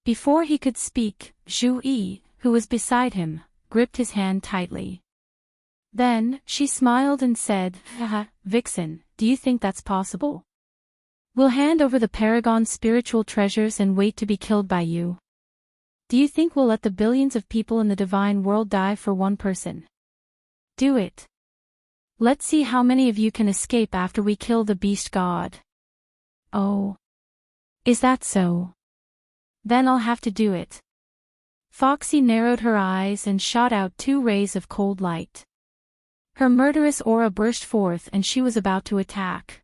Before he could speak, Zhu Yi, who was beside him, gripped his hand tightly. Then, she smiled and said, "Haha, Vixen, do you think that's possible? We'll hand over the Paragon spiritual treasures and wait to be killed by you. Do you think we'll let the billions of people in the divine world die for one person? Do it. Let's see how many of you can escape after we kill the beast god." "Oh. Is that so? Then I'll have to do it." Foxy narrowed her eyes and shot out 2 rays of cold light. Her murderous aura burst forth and she was about to attack.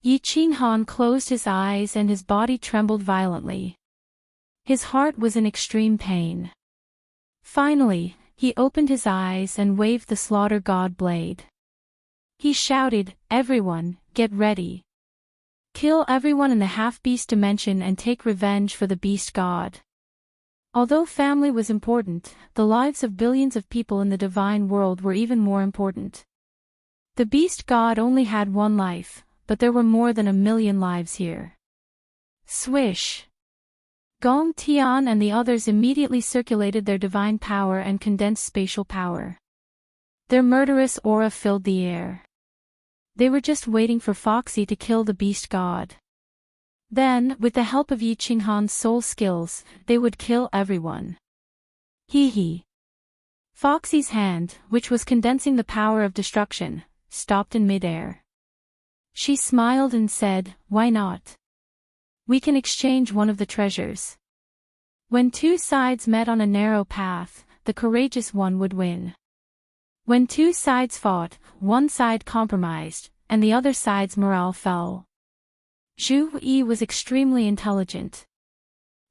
Yi Qinghan closed his eyes and his body trembled violently. His heart was in extreme pain. Finally, he opened his eyes and waved the slaughter god blade. He shouted, "Everyone, get ready. Kill everyone in the half-beast dimension and take revenge for the beast god." Although family was important, the lives of billions of people in the divine world were even more important. The beast god only had one life, but there were more than 1,000,000 lives here. Swish! Gong Tian and the others immediately circulated their divine power and condensed spatial power. Their murderous aura filled the air. They were just waiting for Foxy to kill the beast god. Then, with the help of Yi Qinghan's soul skills, they would kill everyone. Hee hee. Foxy's hand, which was condensing the power of destruction, stopped in midair. She smiled and said, "Why not? We can exchange one of the treasures." When two sides met on a narrow path, the courageous one would win. When two sides fought, one side compromised, and the other side's morale fell. Zhu Yi was extremely intelligent.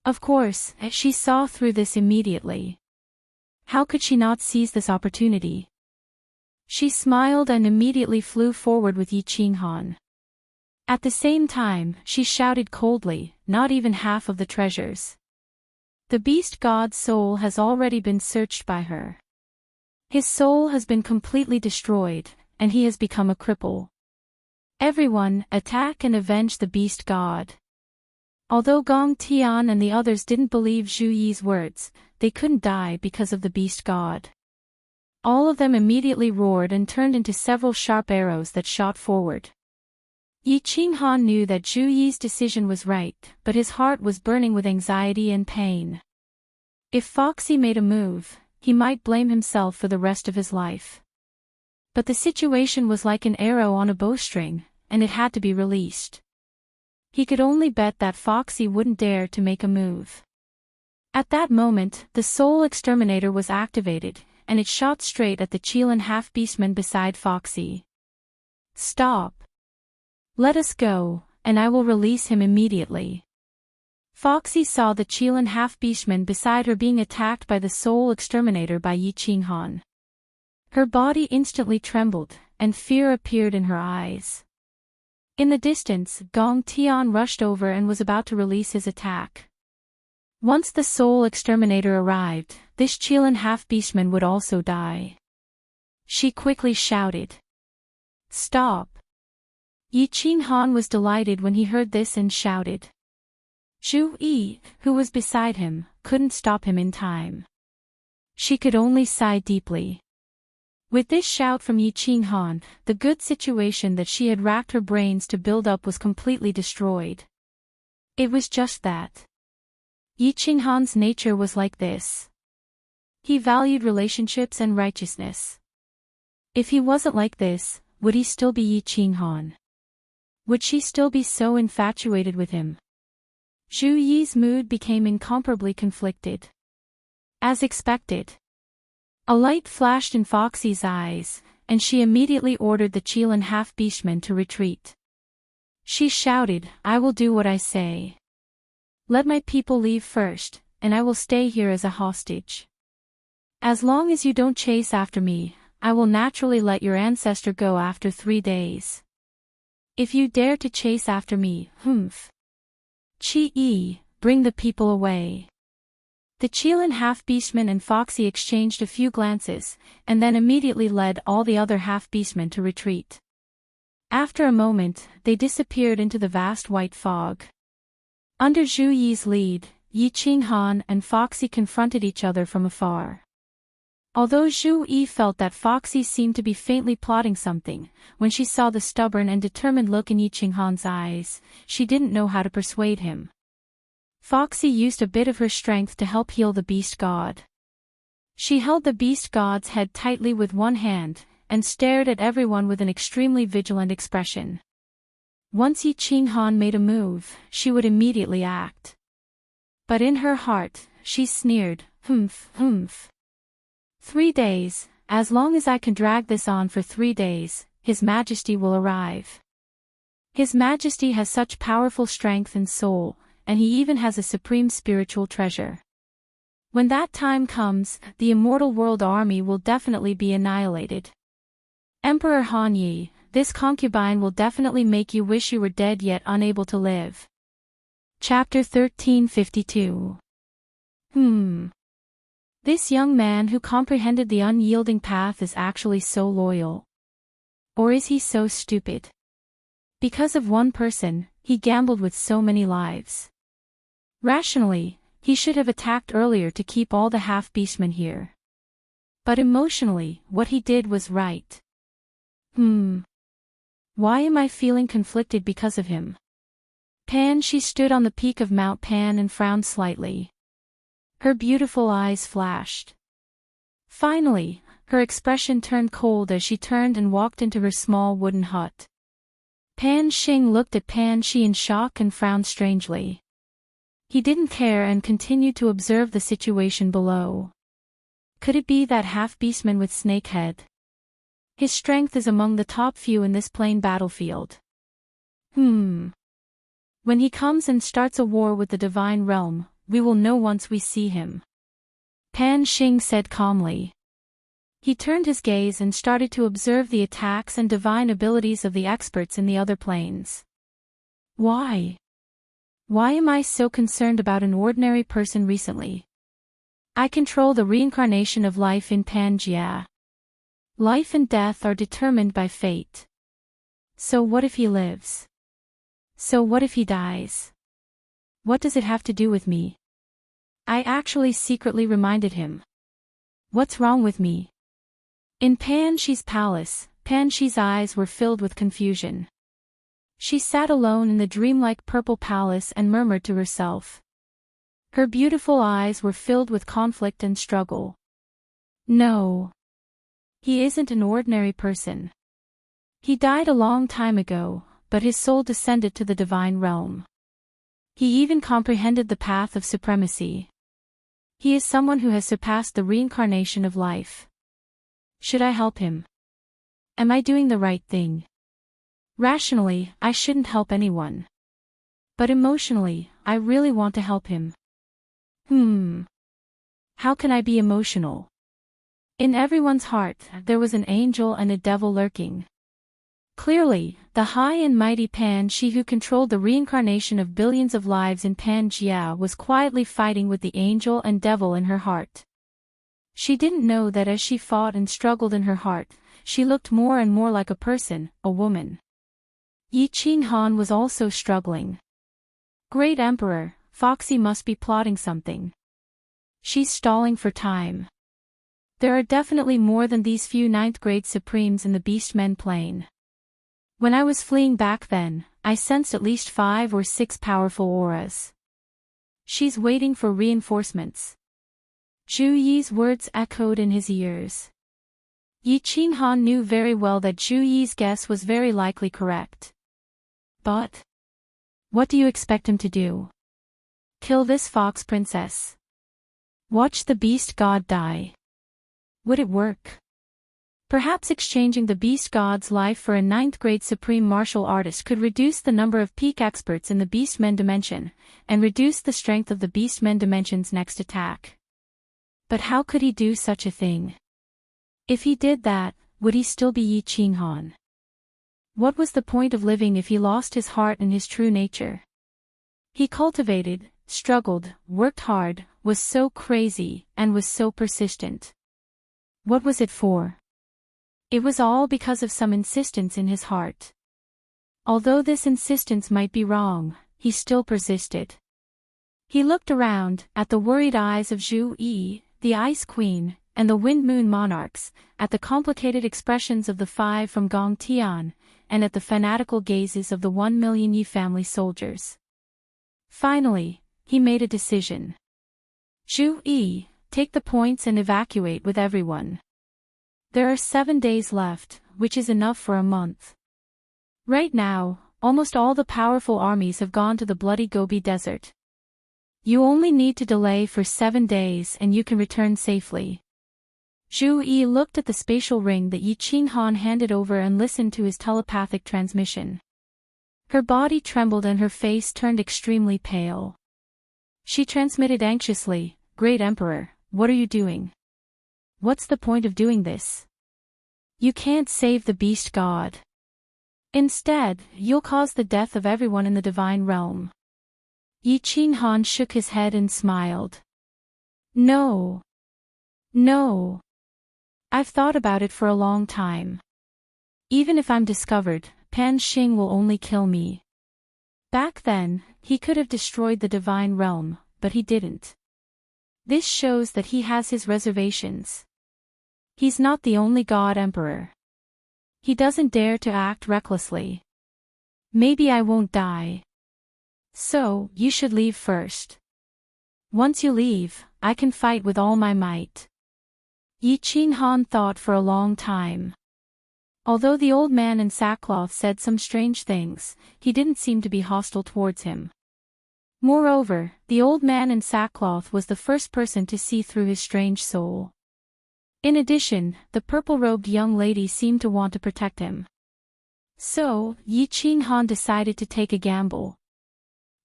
Of course, she saw through this immediately. How could she not seize this opportunity? She smiled and immediately flew forward with Yi Qinghan. At the same time, she shouted coldly, "Not even half of the treasures. The beast god's soul has already been searched by her. His soul has been completely destroyed, and he has become a cripple. Everyone, attack and avenge the beast god." Although Gong Tian and the others didn't believe Zhu Yi's words, they couldn't die because of the beast god. All of them immediately roared and turned into several sharp arrows that shot forward. Yi Qinghan knew that Zhu Yi's decision was right, but his heart was burning with anxiety and pain. If Foxy made a move, he might blame himself for the rest of his life. But the situation was like an arrow on a bowstring, and it had to be released. He could only bet that Foxy wouldn't dare to make a move. At that moment, the Soul Exterminator was activated, and it shot straight at the Qilin half-beastman beside Foxy. "Stop! Let us go, and I will release him immediately." Foxy saw the Qilin half-beastman beside her being attacked by the Soul Exterminator by Yi Qinghan. Her body instantly trembled, and fear appeared in her eyes. In the distance, Gong Tian rushed over and was about to release his attack. Once the Soul Exterminator arrived, this Qilin half-beastman would also die. She quickly shouted, "Stop!" Yi Qinghan was delighted when he heard this and shouted. Zhu Yi, who was beside him, couldn't stop him in time. She could only sigh deeply. With this shout from Yi Qinghan, the good situation that she had racked her brains to build up was completely destroyed. It was just that. Yi Qinghan's nature was like this. He valued relationships and righteousness. If he wasn't like this, would he still be Yi Qinghan? Would she still be so infatuated with him? Zhu Yi's mood became incomparably conflicted. As expected, a light flashed in Foxy's eyes, and she immediately ordered the Qilin half-beastman to retreat. She shouted, "I will do what I say. Let my people leave first, and I will stay here as a hostage. As long as you don't chase after me, I will naturally let your ancestor go after 3 days. If you dare to chase after me, Qi, bring the people away." The Qilin half-beastman and Foxy exchanged a few glances, and then immediately led all the other half-beastmen to retreat. After a moment, they disappeared into the vast white fog. Under Zhu Yi's lead, Yi Qinghan and Foxy confronted each other from afar. Although Zhu Yi felt that Foxy seemed to be faintly plotting something, when she saw the stubborn and determined look in Yi Qinghan's eyes, she didn't know how to persuade him. Foxy used a bit of her strength to help heal the beast god. She held the beast god's head tightly with one hand, and stared at everyone with an extremely vigilant expression. Once Yi Qinghan made a move, she would immediately act. But in her heart, she sneered, 3 days, as long as I can drag this on for 3 days, His Majesty will arrive. His Majesty has such powerful strength and soul, and he even has a supreme spiritual treasure. When that time comes, the immortal world army will definitely be annihilated. Emperor Han Yi, this concubine will definitely make you wish you were dead yet unable to live. Chapter 1352. This young man who comprehended the unyielding path is actually so loyal. Or is he so stupid? Because of one person, he gambled with so many lives. Rationally, he should have attacked earlier to keep all the half-beastmen here. But emotionally, what he did was right. Why am I feeling conflicted because of him? She stood on the peak of Mount Pan and frowned slightly. Her beautiful eyes flashed. Finally, her expression turned cold as she turned and walked into her small wooden hut. Pan Xing looked at Pan Shi in shock and frowned strangely. He didn't care and continued to observe the situation below. Could it be that half-beastman with snake head? His strength is among the top few in this plain battlefield. When he comes and starts a war with the divine realm, we will know once we see him. Pan Xing said calmly. He turned his gaze and started to observe the attacks and divine abilities of the experts in the other planes. Why? Why am I so concerned about an ordinary person recently? I control the reincarnation of life in Pangaea. Life and death are determined by fate. So what if he lives? So what if he dies? What does it have to do with me? I actually secretly reminded him. What's wrong with me? In Pan Shi's palace, Pan Shi's eyes were filled with confusion. She sat alone in the dreamlike purple palace and murmured to herself. Her beautiful eyes were filled with conflict and struggle. No. He isn't an ordinary person. He died a long time ago, but his soul descended to the divine realm. He even comprehended the path of supremacy. He is someone who has surpassed the reincarnation of life. Should I help him? Am I doing the right thing? Rationally, I shouldn't help anyone. But emotionally, I really want to help him. How can I be emotional? In everyone's heart, there was an angel and a devil lurking. Clearly, the high and mighty Pan Shi who controlled the reincarnation of billions of lives in Pangaea was quietly fighting with the angel and devil in her heart. She didn't know that as she fought and struggled in her heart, she looked more and more like a person, a woman. Yi Qinghan was also struggling. Great Emperor, Foxy must be plotting something. She's stalling for time. There are definitely more than these few ninth-grade Supremes in the Beastmen plane. When I was fleeing back then, I sensed at least 5 or 6 powerful auras. She's waiting for reinforcements. Zhu Yi's words echoed in his ears. Yi Qinghan knew very well that Zhu Yi's guess was very likely correct. But what do you expect him to do? Kill this fox princess? Watch the beast god die? Would it work? Perhaps exchanging the beast god's life for a 9th-grade supreme martial artist could reduce the number of peak experts in the Beastmen dimension, and reduce the strength of the Beastmen dimension's next attack. But how could he do such a thing? If he did that, would he still be Yi Qinghan? What was the point of living if he lost his heart and his true nature? He cultivated, struggled, worked hard, was so crazy, and was so persistent. What was it for? It was all because of some insistence in his heart. Although this insistence might be wrong, he still persisted. He looked around, at the worried eyes of Zhu Yi, the Ice Queen, and the Wind Moon Monarchs, at the complicated expressions of the 5 from Gong Tian, and at the fanatical gazes of the 1 million Yi family soldiers. Finally, he made a decision. Zhu Yi, take the points and evacuate with everyone. There are 7 days left, which is enough for a month. Right now, almost all the powerful armies have gone to the bloody Gobi Desert. You only need to delay for 7 days and you can return safely. Zhu Yi looked at the spatial ring that Yi Qinghan handed over and listened to his telepathic transmission. Her body trembled and her face turned extremely pale. She transmitted anxiously, "Great Emperor, what are you doing? What's the point of doing this? You can't save the beast god. Instead, you'll cause the death of everyone in the divine realm." Yi Qinghan shook his head and smiled. No. No. I've thought about it for a long time. Even if I'm discovered, Pan Xing will only kill me. Back then, he could have destroyed the divine realm, but he didn't. This shows that he has his reservations. He's not the only god emperor. He doesn't dare to act recklessly. Maybe I won't die. So, you should leave first. Once you leave, I can fight with all my might. Yi Qinghan thought for a long time. Although the old man in sackcloth said some strange things, he didn't seem to be hostile towards him. Moreover, the old man in sackcloth was the first person to see through his strange soul. In addition, the purple-robed young lady seemed to want to protect him. So, Yi Qinghan decided to take a gamble.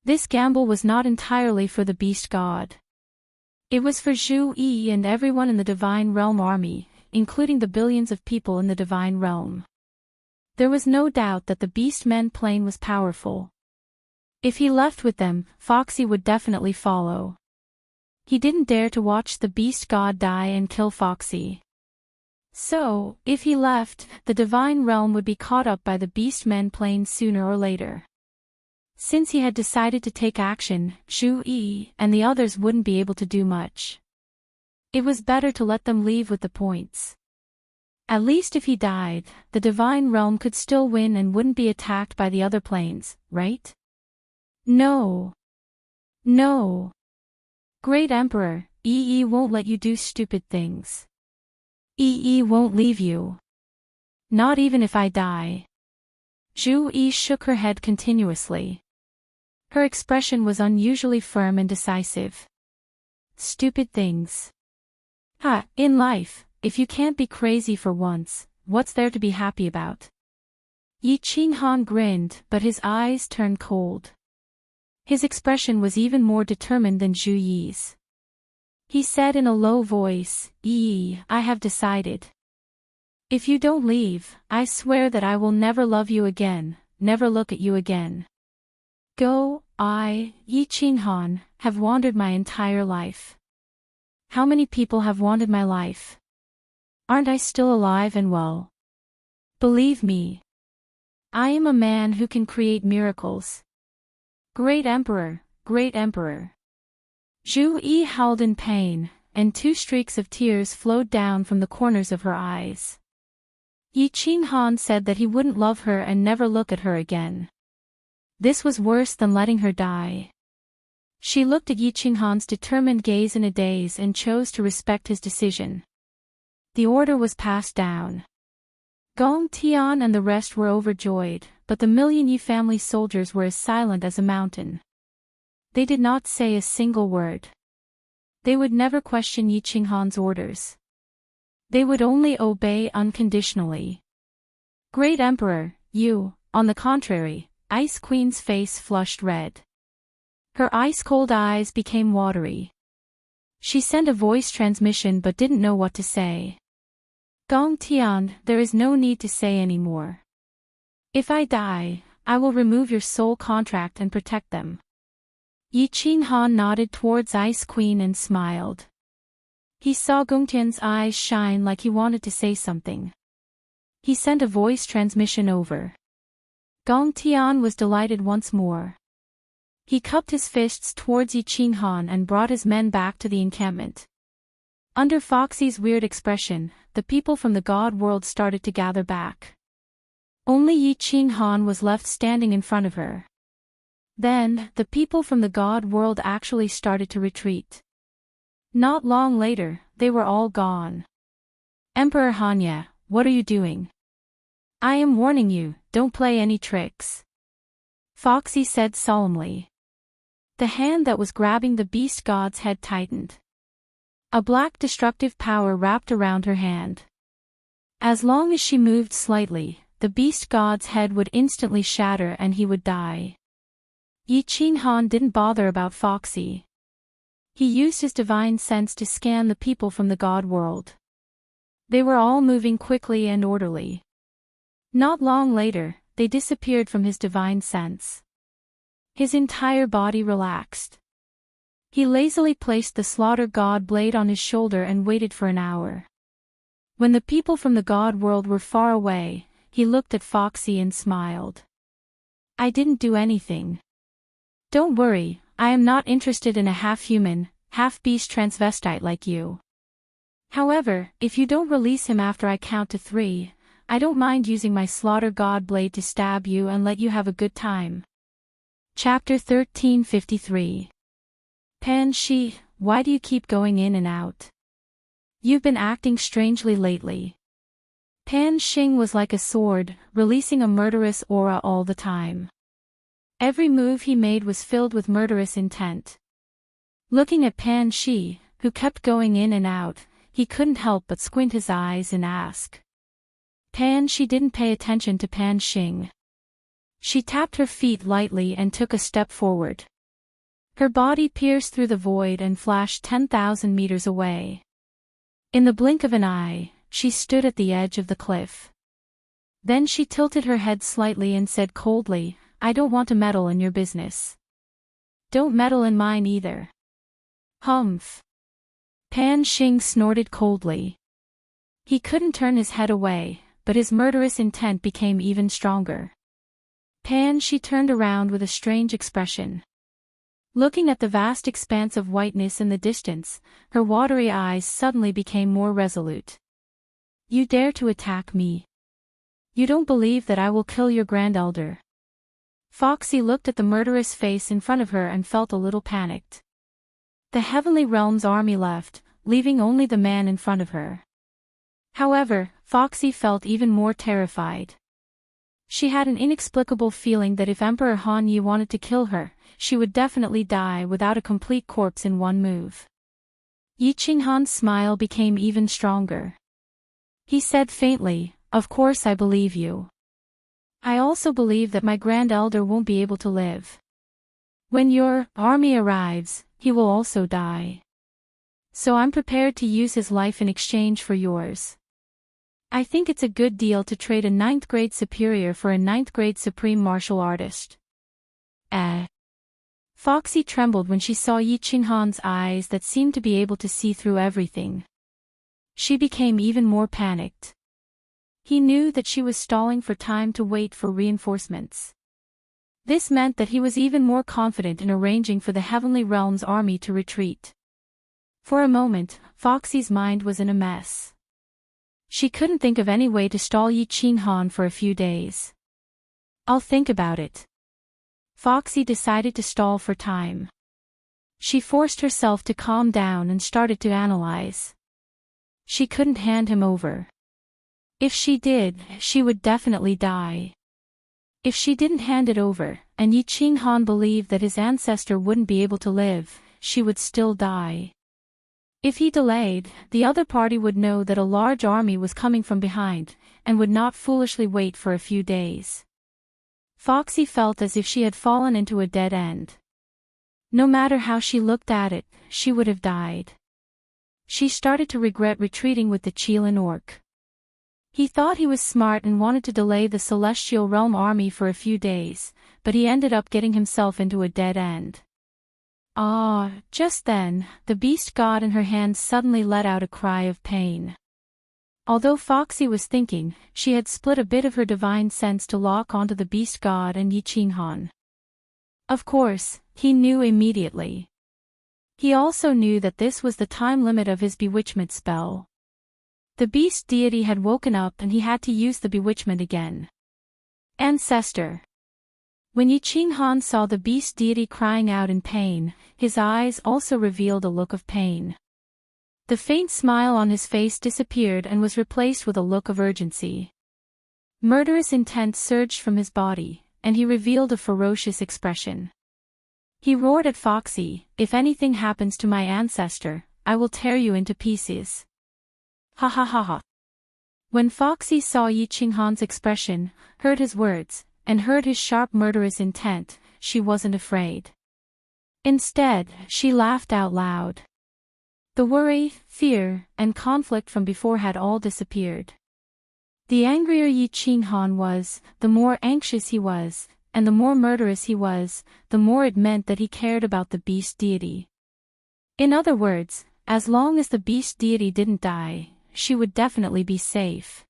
This gamble was not entirely for the beast god. It was for Zhu Yi and everyone in the Divine Realm army, including the billions of people in the Divine Realm. There was no doubt that the Beast Men plane was powerful. If he left with them, Foxy would definitely follow. He didn't dare to watch the Beast God die and kill Foxy. So, if he left, the Divine Realm would be caught up by the Beast Men plane sooner or later. Since he had decided to take action, Zhu Yi and the others wouldn't be able to do much. It was better to let them leave with the points. At least if he died, the Divine Realm could still win and wouldn't be attacked by the other planes, right? No. No. Great Emperor, Yi won't let you do stupid things. Yi won't leave you. Not even if I die. Zhu Yi shook her head continuously. Her expression was unusually firm and decisive. Stupid things. In life, if you can't be crazy for once, what's there to be happy about? Yi Qinghan grinned, but his eyes turned cold. His expression was even more determined than Zhu Yi's. He said in a low voice, Yi, I have decided. If you don't leave, I swear that I will never love you again, never look at you again. Go, I, Yi Qinghan, have wandered my entire life. How many people have wanted my life? Aren't I still alive and well? Believe me. I am a man who can create miracles. Great Emperor, Great Emperor. Zhu Yi howled in pain, and 2 streaks of tears flowed down from the corners of her eyes. Yi Qinghan said that he wouldn't love her and never look at her again. This was worse than letting her die. She looked at Yi Qinghan's determined gaze in a daze and chose to respect his decision. The order was passed down. Gong Tian and the rest were overjoyed, but the Million Yi family soldiers were as silent as a mountain. They did not say a single word. They would never question Yi Qinghan's orders. They would only obey unconditionally. Great Emperor, you, on the contrary, Ice Queen's face flushed red. Her ice-cold eyes became watery. She sent a voice transmission but didn't know what to say. Gong Tian, there is no need to say any more. If I die, I will remove your soul contract and protect them. Yi Qinghan nodded towards Ice Queen and smiled. He saw Gong Tian's eyes shine like he wanted to say something. He sent a voice transmission over. Gong Tian was delighted once more. He cupped his fists towards Yi Qinghan and brought his men back to the encampment. Under Foxy's weird expression, the people from the god world started to gather back. Only Yi Qinghan was left standing in front of her. Then, the people from the god world actually started to retreat. Not long later, they were all gone. Emperor Hanya, what are you doing? I am warning you, don't play any tricks. Foxy said solemnly. The hand that was grabbing the beast god's head tightened. A black destructive power wrapped around her hand. As long as she moved slightly, the beast god's head would instantly shatter and he would die. Yi Qinghan didn't bother about Foxy. He used his divine sense to scan the people from the god world. They were all moving quickly and orderly. Not long later, they disappeared from his divine sense. His entire body relaxed. He lazily placed the slaughter god blade on his shoulder and waited for an hour. When the people from the god world were far away, he looked at Foxy and smiled. I didn't do anything. Don't worry, I am not interested in a half-human, half-beast transvestite like you. However, if you don't release him after I count to 3, I don't mind using my slaughter god blade to stab you and let you have a good time. Chapter 1353. Pan Shi, why do you keep going in and out? You've been acting strangely lately. Pan Xing was like a sword, releasing a murderous aura all the time. Every move he made was filled with murderous intent. Looking at Pan Shi, who kept going in and out, he couldn't help but squint his eyes and ask. Pan Shi didn't pay attention to Pan Xing. She tapped her feet lightly and took a step forward. Her body pierced through the void and flashed 10,000 meters away. In the blink of an eye, she stood at the edge of the cliff. Then she tilted her head slightly and said coldly, I don't want to meddle in your business. Don't meddle in mine either. Humph. Pan Xing snorted coldly. He couldn't turn his head away, but his murderous intent became even stronger. Pan Shi turned around with a strange expression. Looking at the vast expanse of whiteness in the distance, her watery eyes suddenly became more resolute. You dare to attack me? You don't believe that I will kill your grand elder? Foxy looked at the murderous face in front of her and felt a little panicked. The Heavenly Realms army left, leaving only the man in front of her. However, Foxy felt even more terrified. She had an inexplicable feeling that if Emperor Han Yi wanted to kill her, she would definitely die without a complete corpse in one move. Yi Qinghan's smile became even stronger. He said faintly, Of course I believe you. I also believe that my grand elder won't be able to live. When your army arrives, he will also die. So I'm prepared to use his life in exchange for yours. I think it's a good deal to trade a 9th grade superior for a 9th grade supreme martial artist. Foxy trembled when she saw Yi Qinghan's eyes that seemed to be able to see through everything. She became even more panicked. He knew that she was stalling for time to wait for reinforcements. This meant that he was even more confident in arranging for the Heavenly Realms army to retreat. For a moment, Foxy's mind was in a mess. She couldn't think of any way to stall Yi Qinghan for a few days. I'll think about it. Foxy decided to stall for time. She forced herself to calm down and started to analyze. She couldn't hand him over. If she did, she would definitely die. If she didn't hand it over, and Yi Qinghan believed that his ancestor wouldn't be able to live, she would still die. If he delayed, the other party would know that a large army was coming from behind, and would not foolishly wait for a few days. Foxy felt as if she had fallen into a dead end. No matter how she looked at it, she would have died. She started to regret retreating with the Qilin orc. He thought he was smart and wanted to delay the Celestial Realm army for a few days, but he ended up getting himself into a dead end. Just then, the beast god in her hand suddenly let out a cry of pain. Although Foxy was thinking, she had split a bit of her divine sense to lock onto the beast god and Yi Qinghan. Of course, he knew immediately. He also knew that this was the time limit of his bewitchment spell. The beast deity had woken up and he had to use the bewitchment again. Ancestor. When Yi Qinghan saw the beast deity crying out in pain, his eyes also revealed a look of pain. The faint smile on his face disappeared and was replaced with a look of urgency. Murderous intent surged from his body, and he revealed a ferocious expression. He roared at Foxy, "If anything happens to my ancestor, I will tear you into pieces." Ha ha ha ha. When Foxy saw Yi Qinghan's expression, heard his words, and heard his sharp murderous intent, she wasn't afraid. Instead, she laughed out loud. The worry, fear, and conflict from before had all disappeared. The angrier Yi Qinghan was, the more anxious he was, and the more murderous he was, the more it meant that he cared about the beast deity. In other words, as long as the beast deity didn't die, she would definitely be safe.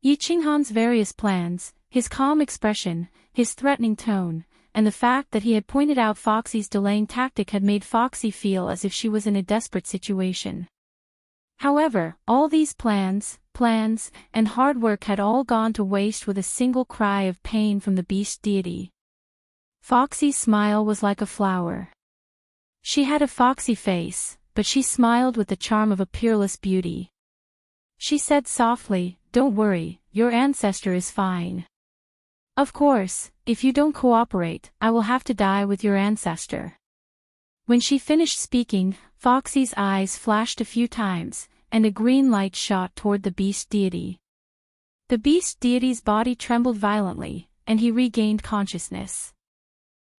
Yi Qinghan's various plans, his calm expression, his threatening tone, and the fact that he had pointed out Foxy's delaying tactic had made Foxy feel as if she was in a desperate situation. However, all these plans, and hard work had all gone to waste with a single cry of pain from the beast deity. Foxy's smile was like a flower. She had a foxy face, but she smiled with the charm of a peerless beauty. She said softly, "Don't worry, your ancestor is fine. Of course, if you don't cooperate, I will have to die with your ancestor." When she finished speaking, Foxy's eyes flashed a few times, and a green light shot toward the beast deity. The beast deity's body trembled violently, and he regained consciousness.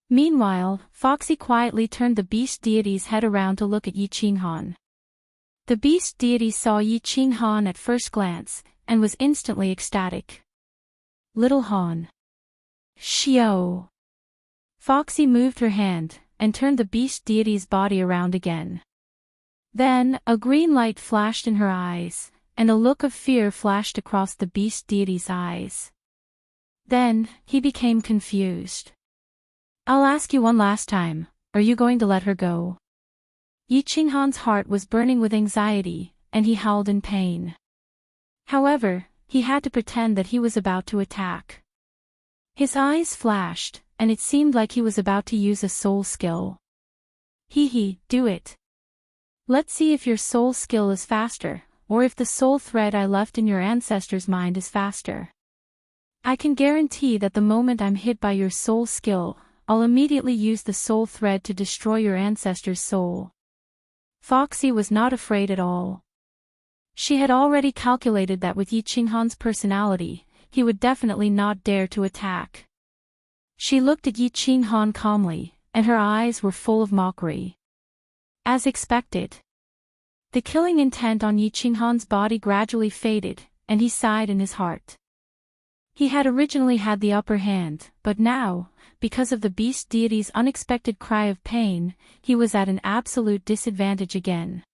Meanwhile, Foxy quietly turned the beast deity's head around to look at Yi Qinghan. The beast deity saw Yi Qinghan at first glance, and was instantly ecstatic. "Little Han." "Xiao." Foxy moved her hand, and turned the beast deity's body around again. Then, a green light flashed in her eyes, and a look of fear flashed across the beast deity's eyes. Then, he became confused. "I'll ask you one last time, are you going to let her go?" Yi Qinghan's heart was burning with anxiety, and he howled in pain. However, he had to pretend that he was about to attack. His eyes flashed, and it seemed like he was about to use a soul skill. Do it. Let's see if your soul skill is faster, or if the soul thread I left in your ancestor's mind is faster. I can guarantee that the moment I'm hit by your soul skill, I'll immediately use the soul thread to destroy your ancestor's soul. Foxy was not afraid at all. She had already calculated that with Yi Qinghan's personality, he would definitely not dare to attack. She looked at Yi Qinghan calmly, and her eyes were full of mockery. As expected, the killing intent on Yi Qinghan's body gradually faded, and he sighed in his heart. He had originally had the upper hand, but now, because of the beast deity's unexpected cry of pain, he was at an absolute disadvantage again.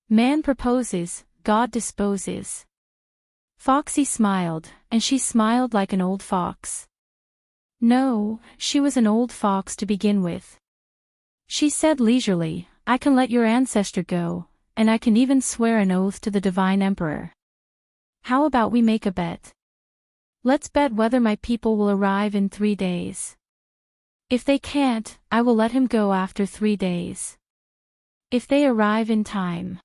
Man proposes, God disposes. Foxy smiled, and she smiled like an old fox. No, she was an old fox to begin with. She said leisurely, "I can let your ancestor go, and I can even swear an oath to the Divine Emperor. How about we make a bet? Let's bet whether my people will arrive in 3 days. If they can't, I will let him go after 3 days. If they arrive in time,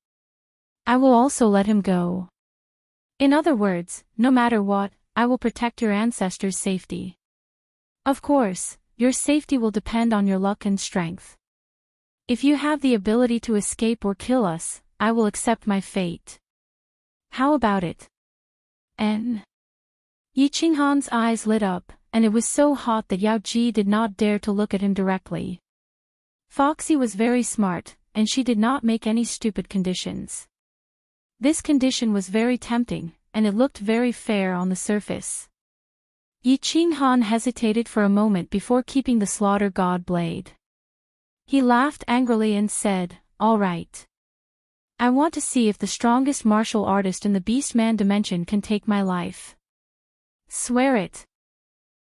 I will also let him go. In other words, no matter what, I will protect your ancestor's safety. Of course, your safety will depend on your luck and strength. If you have the ability to escape or kill us, I will accept my fate. How about it?" Yi Qinghan's eyes lit up, and it was so hot that Yao Ji did not dare to look at him directly. Foxy was very smart, and she did not make any stupid conditions. This condition was very tempting, and it looked very fair on the surface. Yi Qinghan hesitated for a moment before keeping the slaughter god blade. He laughed angrily and said, "All right. I want to see if the strongest martial artist in the Beastman dimension can take my life." "Swear it."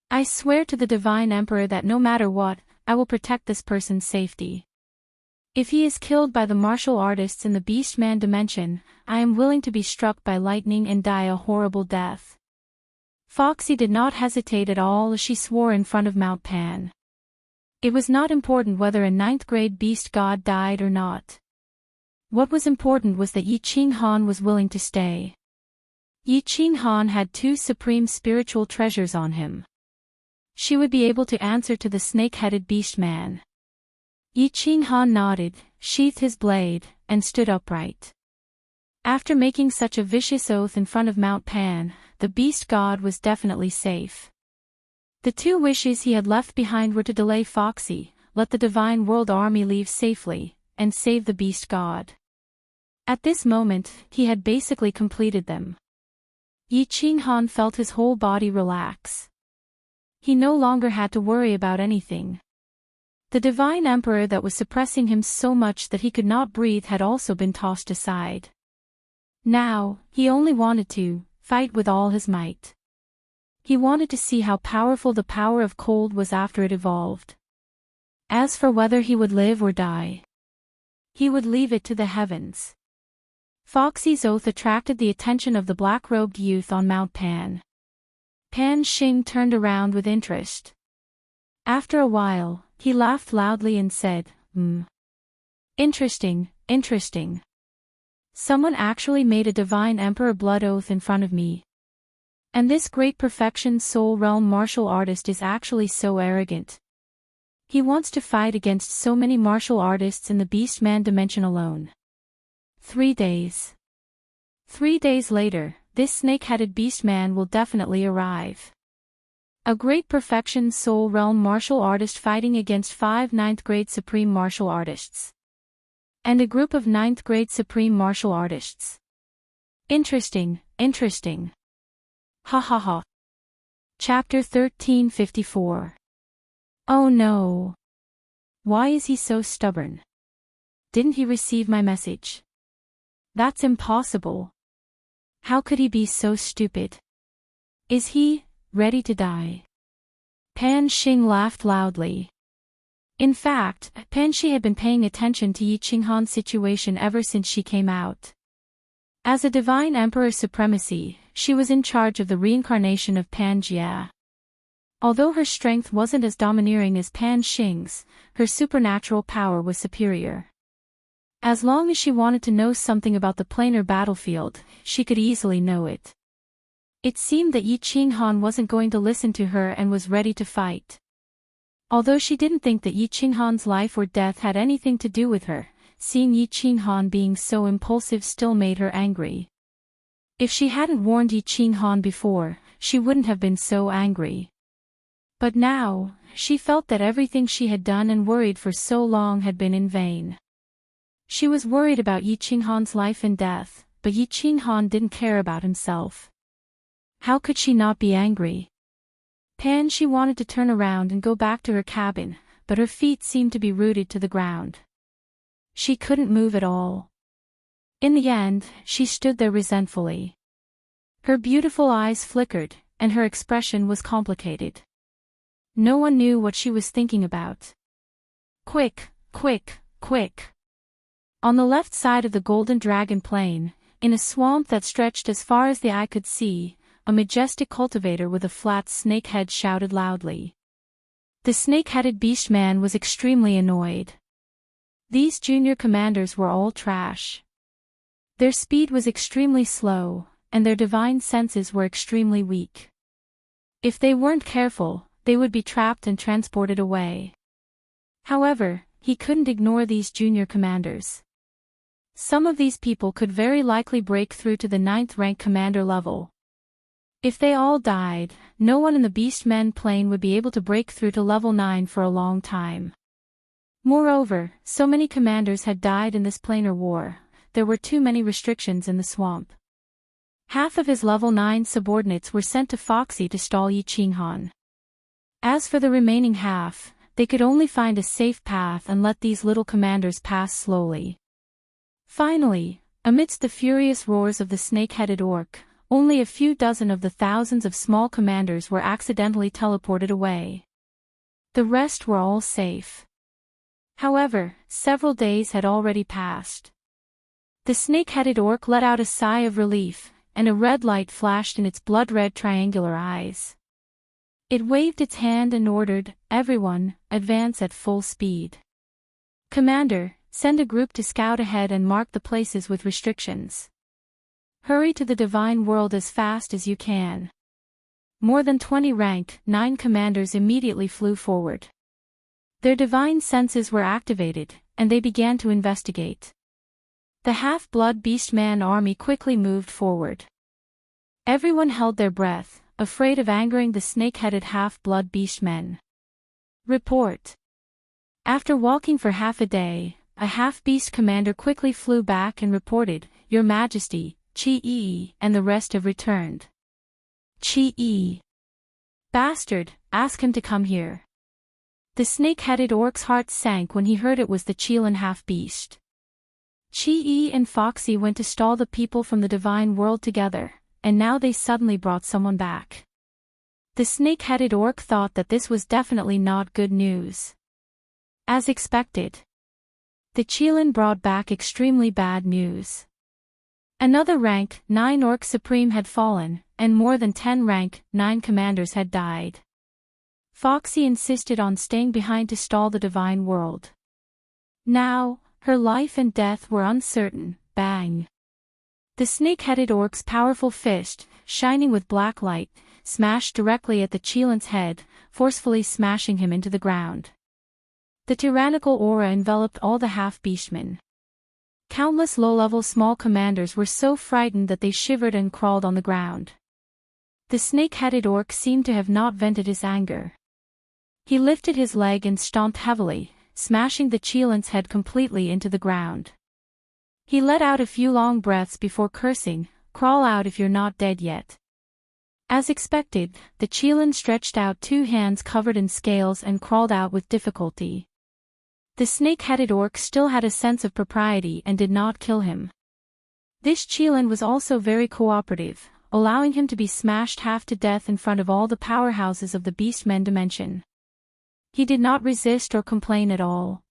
"I swear to the Divine Emperor that no matter what, I will protect this person's safety. If he is killed by the martial artists in the Beastman dimension, I am willing to be struck by lightning and die a horrible death." Foxy did not hesitate at all as she swore in front of Mount Pan. It was not important whether a 9th-grade beast god died or not. What was important was that Yi Qinghan was willing to stay. Yi Qinghan had 2 supreme spiritual treasures on him. She would be able to answer to the snake-headed beastman. Yi Qinghan nodded, sheathed his blade, and stood upright. After making such a vicious oath in front of Mount Pan, the beast god was definitely safe. The 2 wishes he had left behind were to delay Foxy, let the Divine World Army leave safely, and save the beast god. At this moment, he had basically completed them. Yi Qinghan felt his whole body relax. He no longer had to worry about anything. The Divine Emperor that was suppressing him so much that he could not breathe had also been tossed aside. Now, he only wanted to fight with all his might. He wanted to see how powerful the power of cold was after it evolved. As for whether he would live or die, he would leave it to the heavens. Foxy's oath attracted the attention of the black-robed youth on Mount Pan. Pan Xing turned around with interest. After a while, he laughed loudly and said, Interesting, interesting. Someone actually made a divine emperor blood oath in front of me. And this great perfection soul realm martial artist is actually so arrogant. He wants to fight against so many martial artists in the Beastman dimension alone. 3 days. 3 days later, this snake-headed Beastman will definitely arrive. A great perfection soul realm martial artist fighting against 5 9th grade supreme martial artists. And a group of 9th grade supreme martial artists. Interesting, interesting. Ha ha ha. Chapter 1354. Oh no. Why is he so stubborn? Didn't he receive my message? That's impossible. How could he be so stupid? Is he ready to die? Pan Xing laughed loudly. In fact, Pan Shi had been paying attention to Yi Qinghan's situation ever since she came out. As a divine emperor supremacy, she was in charge of the reincarnation of Pan Jia. Although her strength wasn't as domineering as Pan Xing's, her supernatural power was superior. As long as she wanted to know something about the planar battlefield, she could easily know it. It seemed that Yi Qinghan wasn't going to listen to her and was ready to fight. Although she didn't think that Yi Qinghan's life or death had anything to do with her, seeing Yi Qinghan being so impulsive still made her angry. If she hadn't warned Yi Qinghan before, she wouldn't have been so angry. But now, she felt that everything she had done and worried for so long had been in vain. She was worried about Yi Qinghan's life and death, but Yi Qinghan didn't care about himself. How could she not be angry? She wanted to turn around and go back to her cabin, but her feet seemed to be rooted to the ground. She couldn't move at all. In the end, she stood there resentfully. Her beautiful eyes flickered, and her expression was complicated. No one knew what she was thinking about. Quick, quick, quick. On the left side of the Golden Dragon Plain, in a swamp that stretched as far as the eye could see, a majestic cultivator with a flat snake head shouted loudly. The snake-headed beastman was extremely annoyed. These junior commanders were all trash. Their speed was extremely slow, and their divine senses were extremely weak. If they weren't careful, they would be trapped and transported away. However, he couldn't ignore these junior commanders. Some of these people could very likely break through to the 9th rank commander level. If they all died, no one in the Beastmen plane would be able to break through to level 9 for a long time. Moreover, so many commanders had died in this planar war, there were too many restrictions in the swamp. Half of his level 9 subordinates were sent to Foxy to stall Yi Qinghan. As for the remaining half, they could only find a safe path and let these little commanders pass slowly. Finally, amidst the furious roars of the snake-headed orc, only a few dozen of the thousands of small commanders were accidentally teleported away. The rest were all safe. However, several days had already passed. The snake-headed orc let out a sigh of relief, and a red light flashed in its blood-red triangular eyes. It waved its hand and ordered, "Everyone, advance at full speed. Commander, send a group to scout ahead and mark the places with restrictions. Hurry to the divine world as fast as you can." More than 20 rank 9 commanders immediately flew forward. Their divine senses were activated, and they began to investigate. The half-blood beastman army quickly moved forward. Everyone held their breath, afraid of angering the snake-headed half-blood beastmen. Report. After walking for half a day, a half-beast commander quickly flew back and reported, "Your Majesty, Chi-Yi and the rest have returned." Chi-Yi. Bastard, ask him to come here. The snake-headed orc's heart sank when he heard it was the Qilin half-beast. Chi-Yi and Foxy went to stall the people from the divine world together, and now they suddenly brought someone back. The snake-headed orc thought that this was definitely not good news. As expected, the Qilin brought back extremely bad news. Another rank 9 orc supreme had fallen, and more than 10 rank 9 commanders had died. Foxy insisted on staying behind to stall the divine world. Now, her life and death were uncertain. Bang! The snake-headed orc's powerful fist, shining with black light, smashed directly at the Qilin's head, forcefully smashing him into the ground. The tyrannical aura enveloped all the half-beastmen. Countless low-level small commanders were so frightened that they shivered and crawled on the ground. The snake-headed orc seemed to have not vented his anger. He lifted his leg and stomped heavily, smashing the Qilin's head completely into the ground. He let out a few long breaths before cursing, "Crawl out if you're not dead yet." As expected, the Qilin stretched out 2 hands covered in scales and crawled out with difficulty. The snake-headed orc still had a sense of propriety and did not kill him. This Qilin was also very cooperative, allowing him to be smashed half to death in front of all the powerhouses of the Beastmen dimension. He did not resist or complain at all.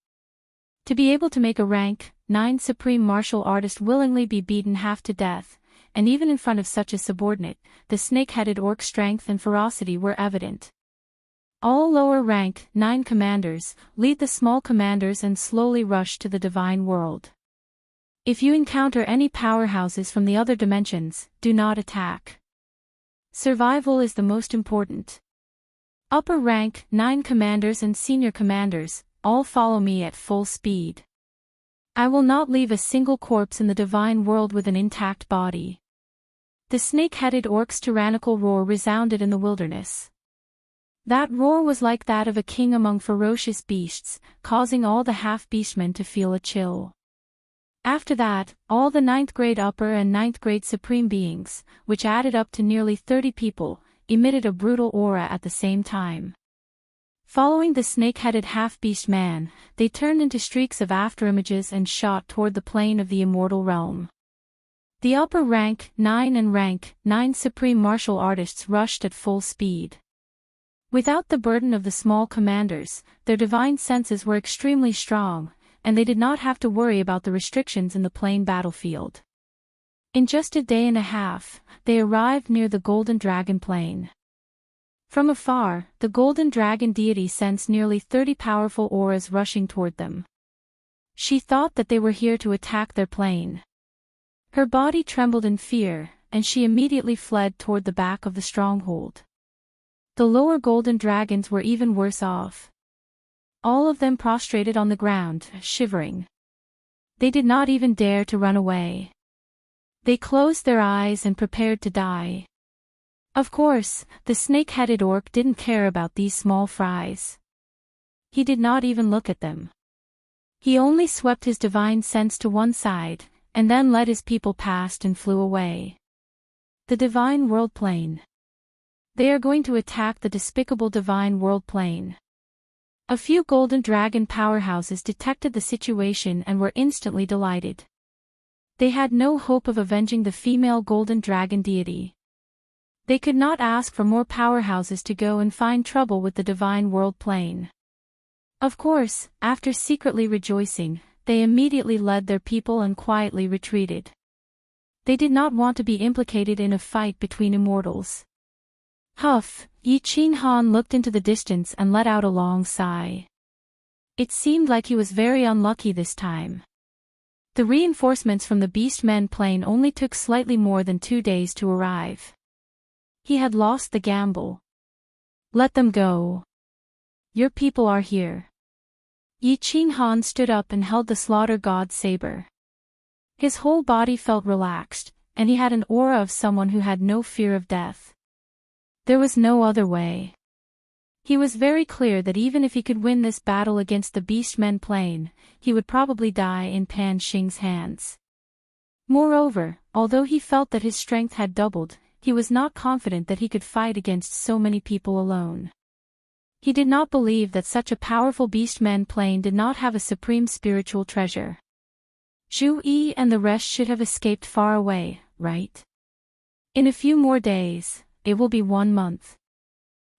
To be able to make a rank 9 supreme martial artist willingly be beaten half to death, and even in front of such a subordinate, the snake-headed orc's strength and ferocity were evident. All lower rank 9 commanders lead the small commanders and slowly rush to the divine world. If you encounter any powerhouses from the other dimensions, do not attack. Survival is the most important. Upper rank 9 commanders and senior commanders, all follow me at full speed. I will not leave a single corpse in the divine world with an intact body. The snake-headed orc's tyrannical roar resounded in the wilderness. That roar was like that of a king among ferocious beasts, causing all the half-beastmen to feel a chill. After that, all the 9th grade upper and 9th grade supreme beings, which added up to nearly 30 people, emitted a brutal aura at the same time. Following the snake-headed half-beast man, they turned into streaks of afterimages and shot toward the plane of the immortal realm. The upper rank 9 and rank 9 supreme martial artists rushed at full speed. Without the burden of the small commanders, their divine senses were extremely strong, and they did not have to worry about the restrictions in the plain battlefield. In just a day and a half, they arrived near the Golden Dragon Plain. From afar, the Golden Dragon deity sensed nearly 30 powerful auras rushing toward them. She thought that they were here to attack their plane. Her body trembled in fear, and she immediately fled toward the back of the stronghold. The lower golden dragons were even worse off. All of them prostrated on the ground, shivering. They did not even dare to run away. They closed their eyes and prepared to die. Of course, the snake-headed orc didn't care about these small fries. He did not even look at them. He only swept his divine sense to one side, and then let his people past and flew away. The divine world plane. They are going to attack the despicable divine world plane. A few golden dragon powerhouses detected the situation and were instantly delighted. They had no hope of avenging the female golden dragon deity. They could not ask for more powerhouses to go and find trouble with the divine world plane. Of course, after secretly rejoicing, they immediately led their people and quietly retreated. They did not want to be implicated in a fight between immortals. Huff, Yi Qin Han looked into the distance and let out a long sigh. It seemed like he was very unlucky this time. The reinforcements from the Beastmen plane only took slightly more than 2 days to arrive. He had lost the gamble. Let them go. Your people are here. Yi Qin Han stood up and held the slaughter god's saber. His whole body felt relaxed, and he had an aura of someone who had no fear of death. There was no other way. He was very clear that even if he could win this battle against the Beastmen plane, he would probably die in Pan Xing's hands. Moreover, although he felt that his strength had doubled, he was not confident that he could fight against so many people alone. He did not believe that such a powerful Beastmen plane did not have a supreme spiritual treasure. Zhu Yi and the rest should have escaped far away, right? In a few more days, it will be 1 month.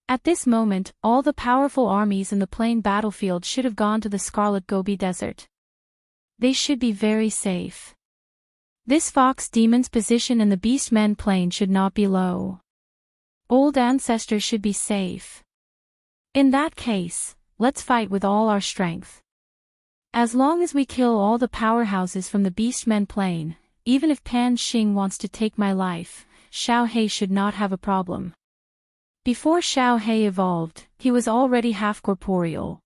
At this moment, all the powerful armies in the plain battlefield should have gone to the Scarlet Gobi Desert. They should be very safe. This fox demon's position in the Beastmen plain should not be low. Old ancestors should be safe. In that case, let's fight with all our strength. As long as we kill all the powerhouses from the Beastmen plain, even if Pan Xing wants to take my life, Xiao He should not have a problem. Before Xiao He evolved, he was already half-corporeal.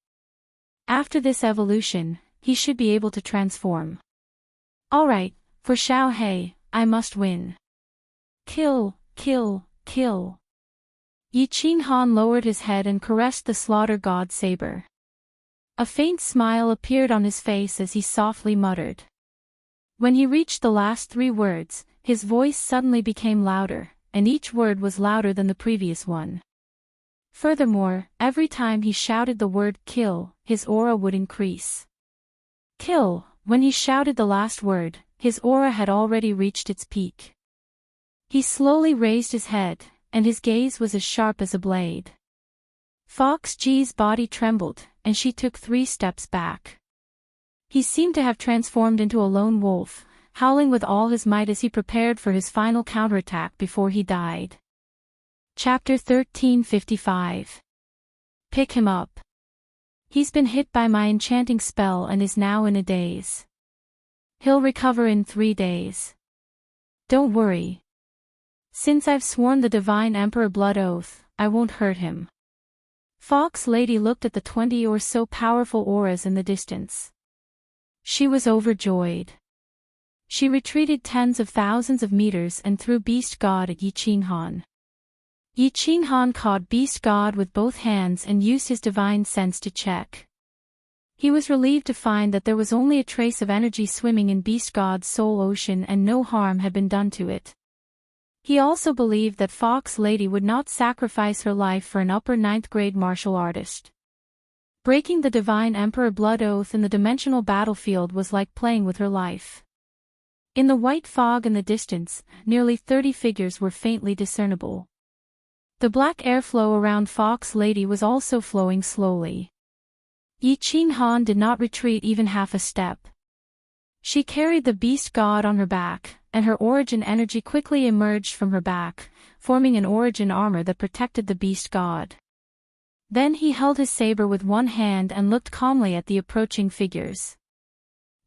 After this evolution, he should be able to transform. Alright, for Xiao He, I must win. Kill, kill, kill. Yi Qinghan lowered his head and caressed the slaughter god saber. A faint smile appeared on his face as he softly muttered. When he reached the last 3 words, his voice suddenly became louder, and each word was louder than the previous one. Furthermore, every time he shouted the word kill, his aura would increase. Kill, when he shouted the last word, his aura had already reached its peak. He slowly raised his head, and his gaze was as sharp as a blade. Fox Ji's body trembled, and she took 3 steps back. He seemed to have transformed into a lone wolf, howling with all his might as he prepared for his final counterattack before he died. Chapter 1355. Pick him up. He's been hit by my enchanting spell and is now in a daze. He'll recover in 3 days. Don't worry. Since I've sworn the Divine Emperor blood oath, I won't hurt him. Fox Lady looked at the 20 or so powerful auras in the distance. She was overjoyed. She retreated tens of thousands of meters and threw Beast God at Yi Qinghan. Yi Qinghan caught Beast God with both hands and used his divine sense to check. He was relieved to find that there was only a trace of energy swimming in Beast God's soul ocean and no harm had been done to it. He also believed that Fox Lady would not sacrifice her life for an upper 9th grade martial artist. Breaking the Divine Emperor blood oath in the dimensional battlefield was like playing with her life. In the white fog in the distance, nearly 30 figures were faintly discernible. The black airflow around Fox Lady was also flowing slowly. Yi Qinghan did not retreat even half a step. She carried the Beast God on her back, and her origin energy quickly emerged from her back, forming an origin armor that protected the Beast God. Then he held his saber with one hand and looked calmly at the approaching figures.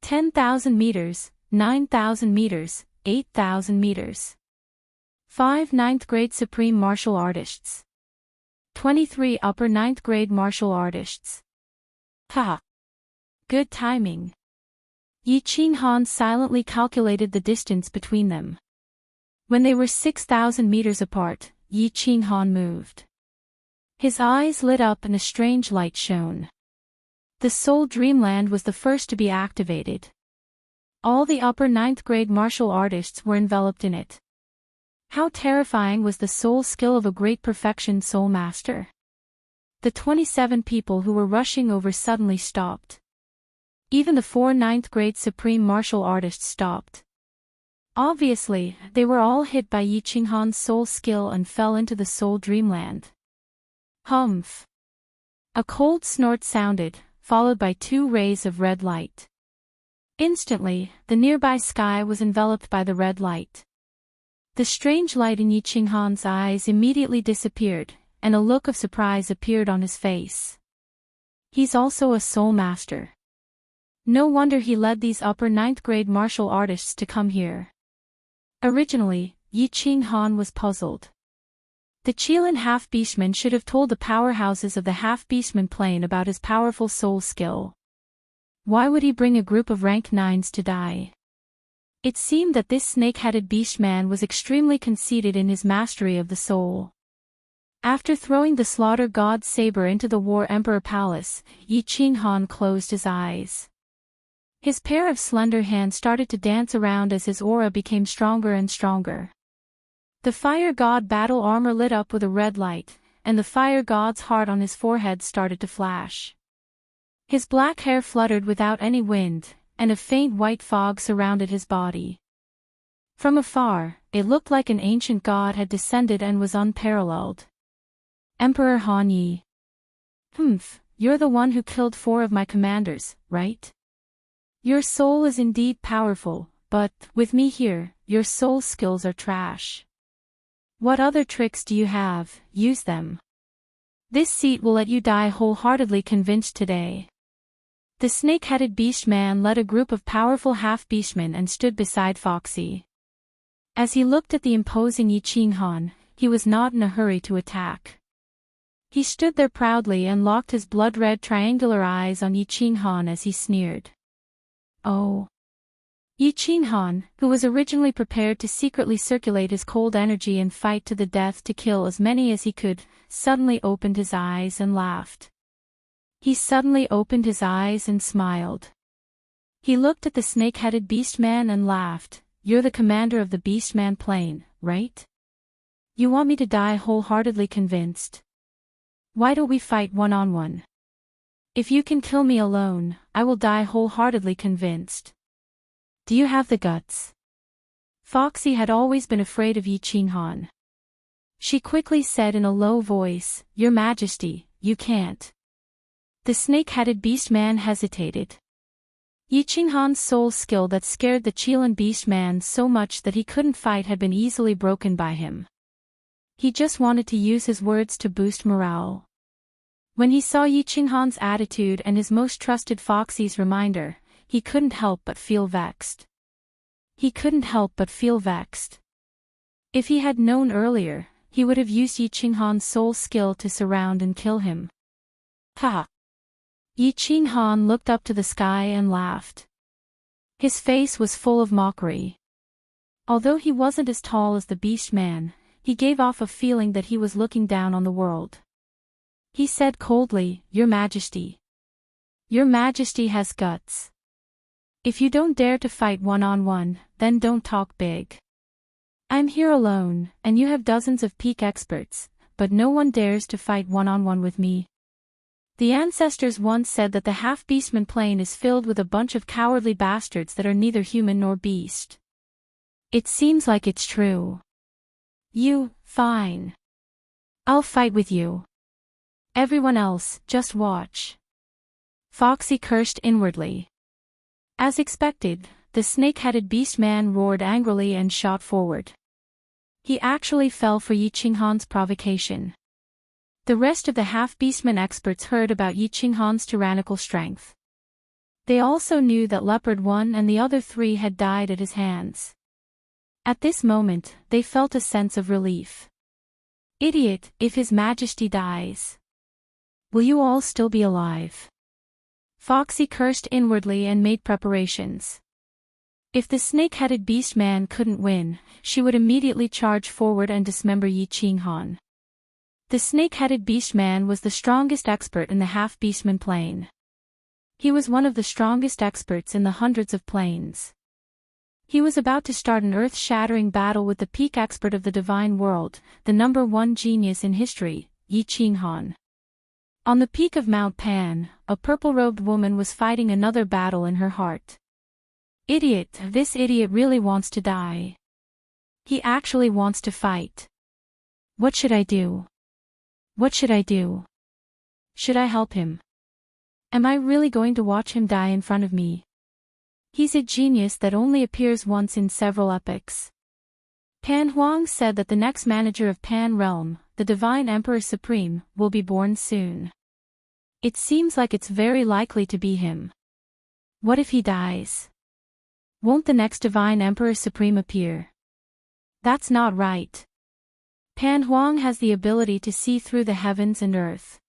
10,000 meters, 9,000 meters, 8,000 meters. 5 9th grade supreme martial artists. 23 upper 9th grade martial artists. Ha! Good timing. Yi Qinghan silently calculated the distance between them. When they were 6,000 meters apart, Yi Qinghan moved. His eyes lit up and a strange light shone. The Soul Dreamland was the first to be activated. All the upper 9th grade martial artists were enveloped in it. How terrifying was the soul skill of a great perfection soul master. The 27 people who were rushing over suddenly stopped. Even the 4 9th grade supreme martial artists stopped. Obviously, they were all hit by Yi Qinghan's soul skill and fell into the soul dreamland. Humph! A cold snort sounded, followed by 2 rays of red light. Instantly, the nearby sky was enveloped by the red light. The strange light in Yi Qinghan's eyes immediately disappeared, and a look of surprise appeared on his face. He's also a soul master. No wonder he led these upper 9th grade martial artists to come here. Originally, Yi Qinghan was puzzled. The Qilin half-beastman should have told the powerhouses of the half-beastman plane about his powerful soul skill. Why would he bring a group of rank 9s to die? It seemed that this snake-headed beastman was extremely conceited in his mastery of the soul. After throwing the slaughter god's saber into the War Emperor Palace, Yi Qinghan closed his eyes. His pair of slender hands started to dance around as his aura became stronger and stronger. The fire god battle armor lit up with a red light, and the fire god's heart on his forehead started to flash. His black hair fluttered without any wind, and a faint white fog surrounded his body. From afar, it looked like an ancient god had descended and was unparalleled. Emperor Han Yi. You're the one who killed 4 of my commanders, right? Your soul is indeed powerful, but, with me here, your soul skills are trash. What other tricks do you have? Use them. This seat will let you die wholeheartedly convinced today. The snake-headed beast man led a group of powerful half-beastmen and stood beside Foxy. As he looked at the imposing Yi Qinghan, he was not in a hurry to attack. He stood there proudly and locked his blood-red triangular eyes on Yi Qinghan as he sneered. Oh. Yi Qinghan, who was originally prepared to secretly circulate his cold energy and fight to the death to kill as many as he could, suddenly opened his eyes and laughed. He suddenly opened his eyes and smiled. He looked at the snake-headed beastman and laughed. You're the commander of the beastman plane, right? You want me to die wholeheartedly convinced? Why don't we fight one-on-one? If you can kill me alone, I will die wholeheartedly convinced. Do you have the guts? Foxy had always been afraid of Yi Qinghan. She quickly said in a low voice, Your Majesty, you can't. The snake-headed beastman hesitated. Yi Qinghan's soul skill that scared the Qilin beastman so much that he couldn't fight had been easily broken by him. He just wanted to use his words to boost morale. When he saw Yi Qinghan's attitude and his most trusted Foxy's reminder, he couldn't help but feel vexed. If he had known earlier, he would have used Yi Qinghan's soul skill to surround and kill him. Ha! Yi Qinghan looked up to the sky and laughed. His face was full of mockery. Although he wasn't as tall as the beast man, he gave off a feeling that he was looking down on the world. He said coldly, Your Majesty. Your Majesty has guts. If you don't dare to fight one-on-one, then don't talk big. I'm here alone, and you have dozens of peak experts, but no one dares to fight one-on-one with me. The ancestors once said that the half-beastman plane is filled with a bunch of cowardly bastards that are neither human nor beast. It seems like it's true. Fine. I'll fight with you. Everyone else, just watch. Foxy cursed inwardly. As expected, the snake-headed beastman roared angrily and shot forward. He actually fell for Yi Qinghan's provocation. The rest of the half-beastman experts heard about Yi Qinghan's tyrannical strength. They also knew that Leopard 1 and the other 3 had died at his hands. At this moment, they felt a sense of relief. Idiot, if His Majesty dies. Will you all still be alive? Foxy cursed inwardly and made preparations. If the snake-headed beastman couldn't win, she would immediately charge forward and dismember Yi Qinghan. The snake-headed beastman was the strongest expert in the half-beastman plane. He was one of the strongest experts in the hundreds of planes. He was about to start an earth-shattering battle with the peak expert of the divine world, the #1 genius in history, Yi Qinghan. On the peak of Mount Pan, a purple-robed woman was fighting another battle in her heart. Idiot, this idiot really wants to die. He actually wants to fight. What should I do? Should I help him? Am I really going to watch him die in front of me? He's a genius that only appears once in several epochs. Pan Huang said that the next manager of Pan Realm, the Divine Emperor Supreme, will be born soon. It seems like it's very likely to be him. What if he dies? Won't the next Divine Emperor Supreme appear? That's not right. Pan Huang has the ability to see through the heavens and earth.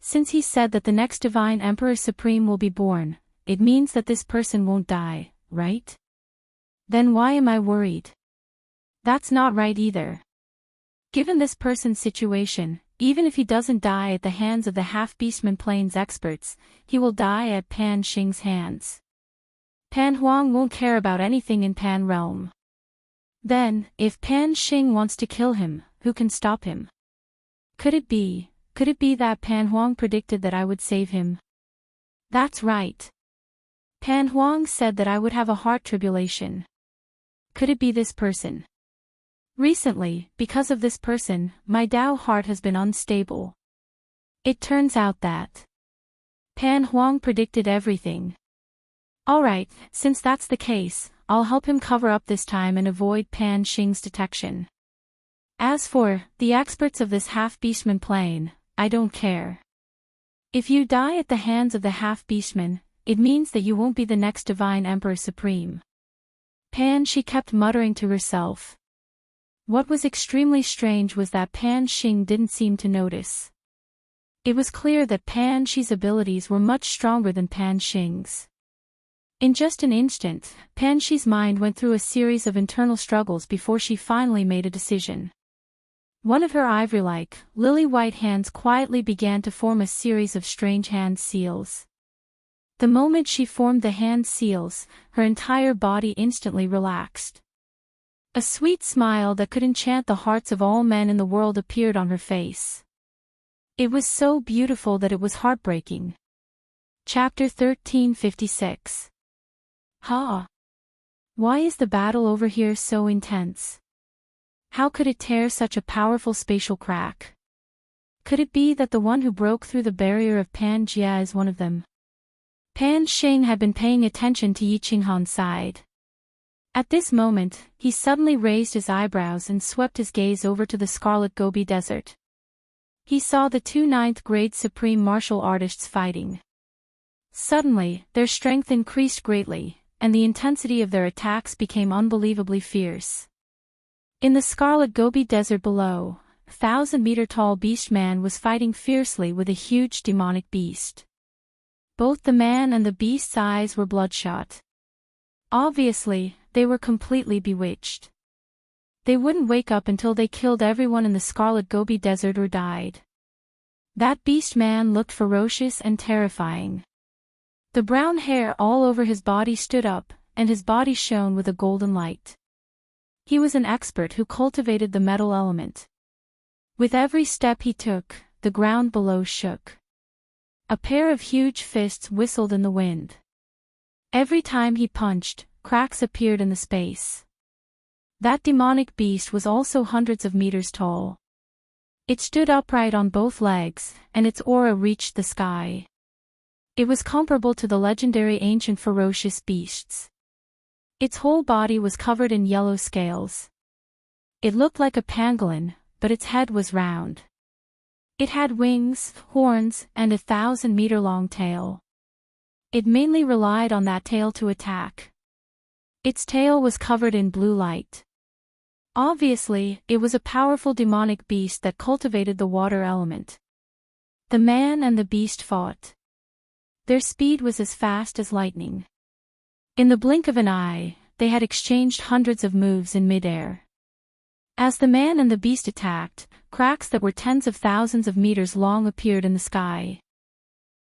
Since he said that the next Divine Emperor Supreme will be born, it means that this person won't die, right? Then why am I worried? That's not right either. Given this person's situation, even if he doesn't die at the hands of the half-beastman plane's experts, he will die at Pan Xing's hands. Pan Huang won't care about anything in Pan Realm. Then, if Pan Xing wants to kill him, who can stop him? Could it be that Pan Huang predicted that I would save him? That's right. Pan Huang said that I would have a heart tribulation. Could it be this person? Recently, because of this person, my Tao heart has been unstable. It turns out that Pan Huang predicted everything. Alright, since that's the case, I'll help him cover up this time and avoid Pan Xing's detection. As for the experts of this half-beastman plane, I don't care. If you die at the hands of the half-beastman, it means that you won't be the next divine Emperor Supreme. She kept muttering to herself. What was extremely strange was that Pan Xing didn't seem to notice. It was clear that Pan Shi's abilities were much stronger than Pan Xing's. In just an instant, Pan Shi's mind went through a series of internal struggles before she finally made a decision. One of her ivory-like, lily-white hands quietly began to form a series of strange hand seals. The moment she formed the hand seals, her entire body instantly relaxed. A sweet smile that could enchant the hearts of all men in the world appeared on her face. It was so beautiful that it was heartbreaking. Chapter 1356. Ha! Why is the battle over here so intense? How could it tear such a powerful spatial crack? Could it be that the one who broke through the barrier of Pan Jia is one of them? Pan Xing had been paying attention to Yi Qinghan's side. At this moment, he suddenly raised his eyebrows and swept his gaze over to the Scarlet Gobi Desert. He saw the two ninth-grade supreme martial artists fighting. Suddenly, their strength increased greatly, and the intensity of their attacks became unbelievably fierce. In the Scarlet Gobi Desert below, a 1,000-meter-tall beast man was fighting fiercely with a huge demonic beast. Both the man and the beast's eyes were bloodshot. Obviously, they were completely bewitched. They wouldn't wake up until they killed everyone in the Scarlet Gobi Desert or died. That beast man looked ferocious and terrifying. The brown hair all over his body stood up, and his body shone with a golden light. He was an expert who cultivated the metal element. With every step he took, the ground below shook. A pair of huge fists whistled in the wind. Every time he punched, cracks appeared in the space. That demonic beast was also hundreds of meters tall. It stood upright on both legs, and its aura reached the sky. It was comparable to the legendary ancient ferocious beasts. Its whole body was covered in yellow scales. It looked like a pangolin, but its head was round. It had wings, horns, and a 1,000-meter-long tail. It mainly relied on that tail to attack. Its tail was covered in blue light. Obviously, it was a powerful demonic beast that cultivated the water element. The man and the beast fought. Their speed was as fast as lightning. In the blink of an eye, they had exchanged hundreds of moves in midair. As the man and the beast attacked, cracks that were tens of thousands of meters long appeared in the sky.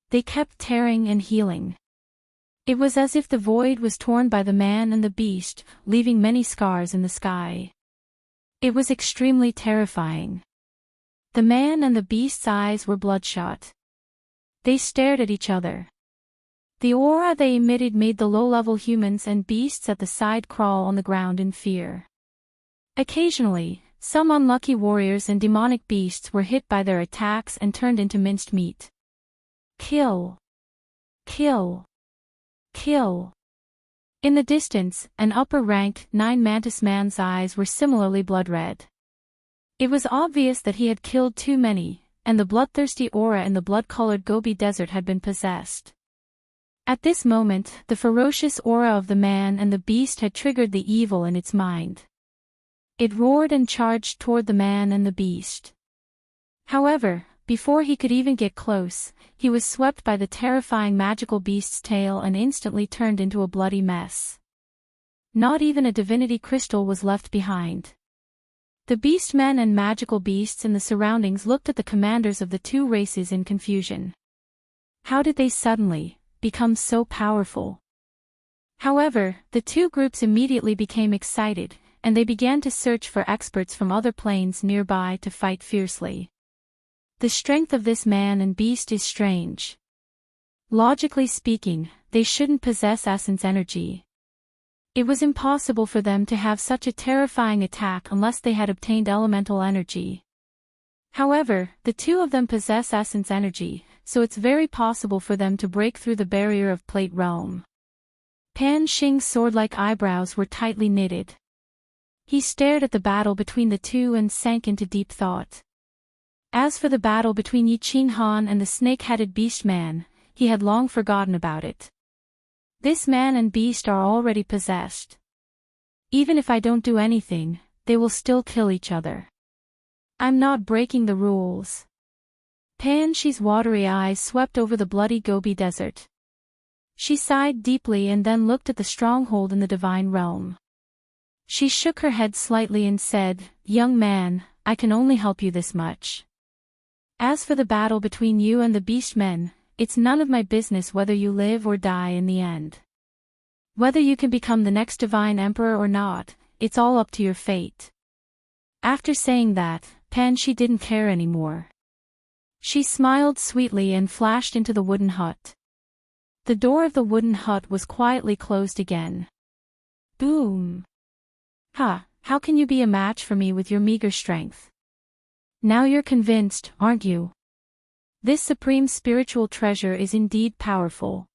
They kept tearing and healing. It was as if the void was torn by the man and the beast, leaving many scars in the sky. It was extremely terrifying. The man and the beast's eyes were bloodshot. They stared at each other. The aura they emitted made the low-level humans and beasts at the side crawl on the ground in fear. Occasionally, some unlucky warriors and demonic beasts were hit by their attacks and turned into minced meat. Kill! Kill! Kill! In the distance, an upper-ranked nine-mantis man's eyes were similarly blood-red. It was obvious that he had killed too many, and the bloodthirsty aura in the blood-colored Gobi Desert had been possessed. At this moment, the ferocious aura of the man and the beast had triggered the evil in its mind. It roared and charged toward the man and the beast. However, before he could even get close, he was swept by the terrifying magical beast's tail and instantly turned into a bloody mess. Not even a divinity crystal was left behind. The beastmen and magical beasts in the surroundings looked at the commanders of the two races in confusion. How did they suddenly become so powerful? However, the two groups immediately became excited, and they began to search for experts from other planes nearby to fight fiercely. The strength of this man and beast is strange. Logically speaking, they shouldn't possess essence energy. It was impossible for them to have such a terrifying attack unless they had obtained elemental energy. However, the two of them possess essence energy, so it's very possible for them to break through the barrier of Plate Realm. Pan Xing's sword-like eyebrows were tightly knitted. He stared at the battle between the two and sank into deep thought. As for the battle between Yi Qinghan and the snake-headed beast man, he had long forgotten about it. This man and beast are already possessed. Even if I don't do anything, they will still kill each other. I'm not breaking the rules. Pan Shi's watery eyes swept over the bloody Gobi Desert. She sighed deeply and then looked at the stronghold in the divine realm. She shook her head slightly and said, "Young man, I can only help you this much. As for the battle between you and the beast men, it's none of my business whether you live or die in the end. Whether you can become the next divine emperor or not, it's all up to your fate." After saying that, Pan Shi didn't care anymore. She smiled sweetly and flashed into the wooden hut. The door of the wooden hut was quietly closed again. Boom! Ha, how can you be a match for me with your meager strength? Now you're convinced, aren't you? This supreme spiritual treasure is indeed powerful.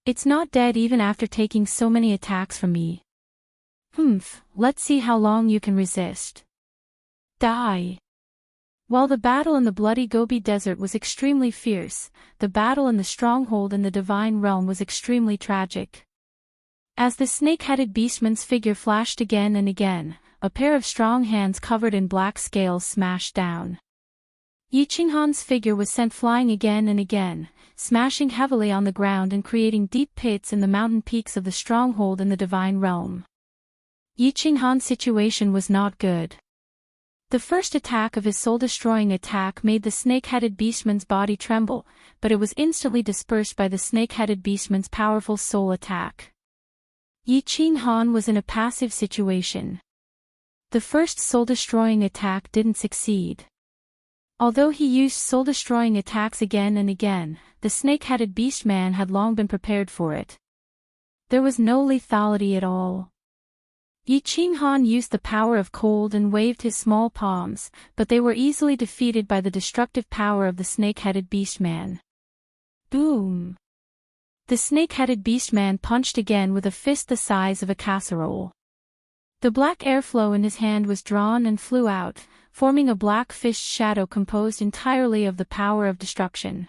It's not dead even after taking so many attacks from me. Let's see how long you can resist. Die! While the battle in the bloody Gobi Desert was extremely fierce, the battle in the stronghold in the divine realm was extremely tragic. As the snake-headed beastman's figure flashed again and again, a pair of strong hands covered in black scales smashed down. Yi Qinghan's figure was sent flying again and again, smashing heavily on the ground and creating deep pits in the mountain peaks of the stronghold in the divine realm. Yi Qinghan's situation was not good. The first attack of his soul-destroying attack made the snake-headed beastman's body tremble, but it was instantly dispersed by the snake-headed beastman's powerful soul attack. Yi Qinghan was in a passive situation. The first soul-destroying attack didn't succeed. Although he used soul-destroying attacks again and again, the snake-headed beastman had long been prepared for it. There was no lethality at all. Yi Qinghan used the power of cold and waved his small palms, but they were easily defeated by the destructive power of the snake-headed beastman. Boom! The snake-headed beastman punched again with a fist the size of a casserole. The black airflow in his hand was drawn and flew out, forming a black fish shadow composed entirely of the power of destruction.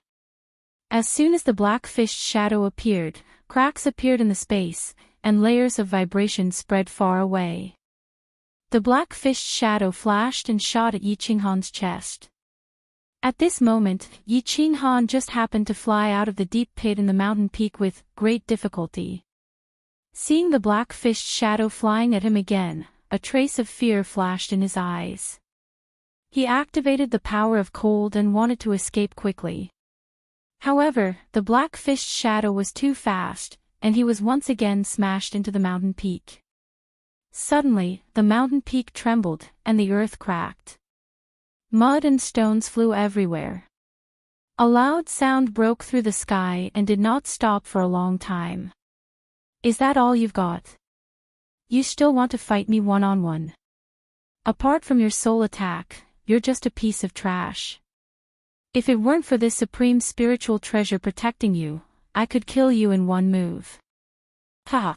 As soon as the black fish shadow appeared, cracks appeared in the space, and layers of vibration spread far away. The black fish shadow flashed and shot at Yi Qinghan's chest. At this moment, Yi Qinghan just happened to fly out of the deep pit in the mountain peak with great difficulty. Seeing the black fish shadow flying at him again, a trace of fear flashed in his eyes. He activated the power of cold and wanted to escape quickly. However, the black fish shadow was too fast, and he was once again smashed into the mountain peak. Suddenly, the mountain peak trembled, and the earth cracked. Mud and stones flew everywhere. A loud sound broke through the sky and did not stop for a long time. "Is that all you've got? You still want to fight me one-on-one? Apart from your soul attack, you're just a piece of trash. If it weren't for this supreme spiritual treasure protecting you, I could kill you in one move." Ha!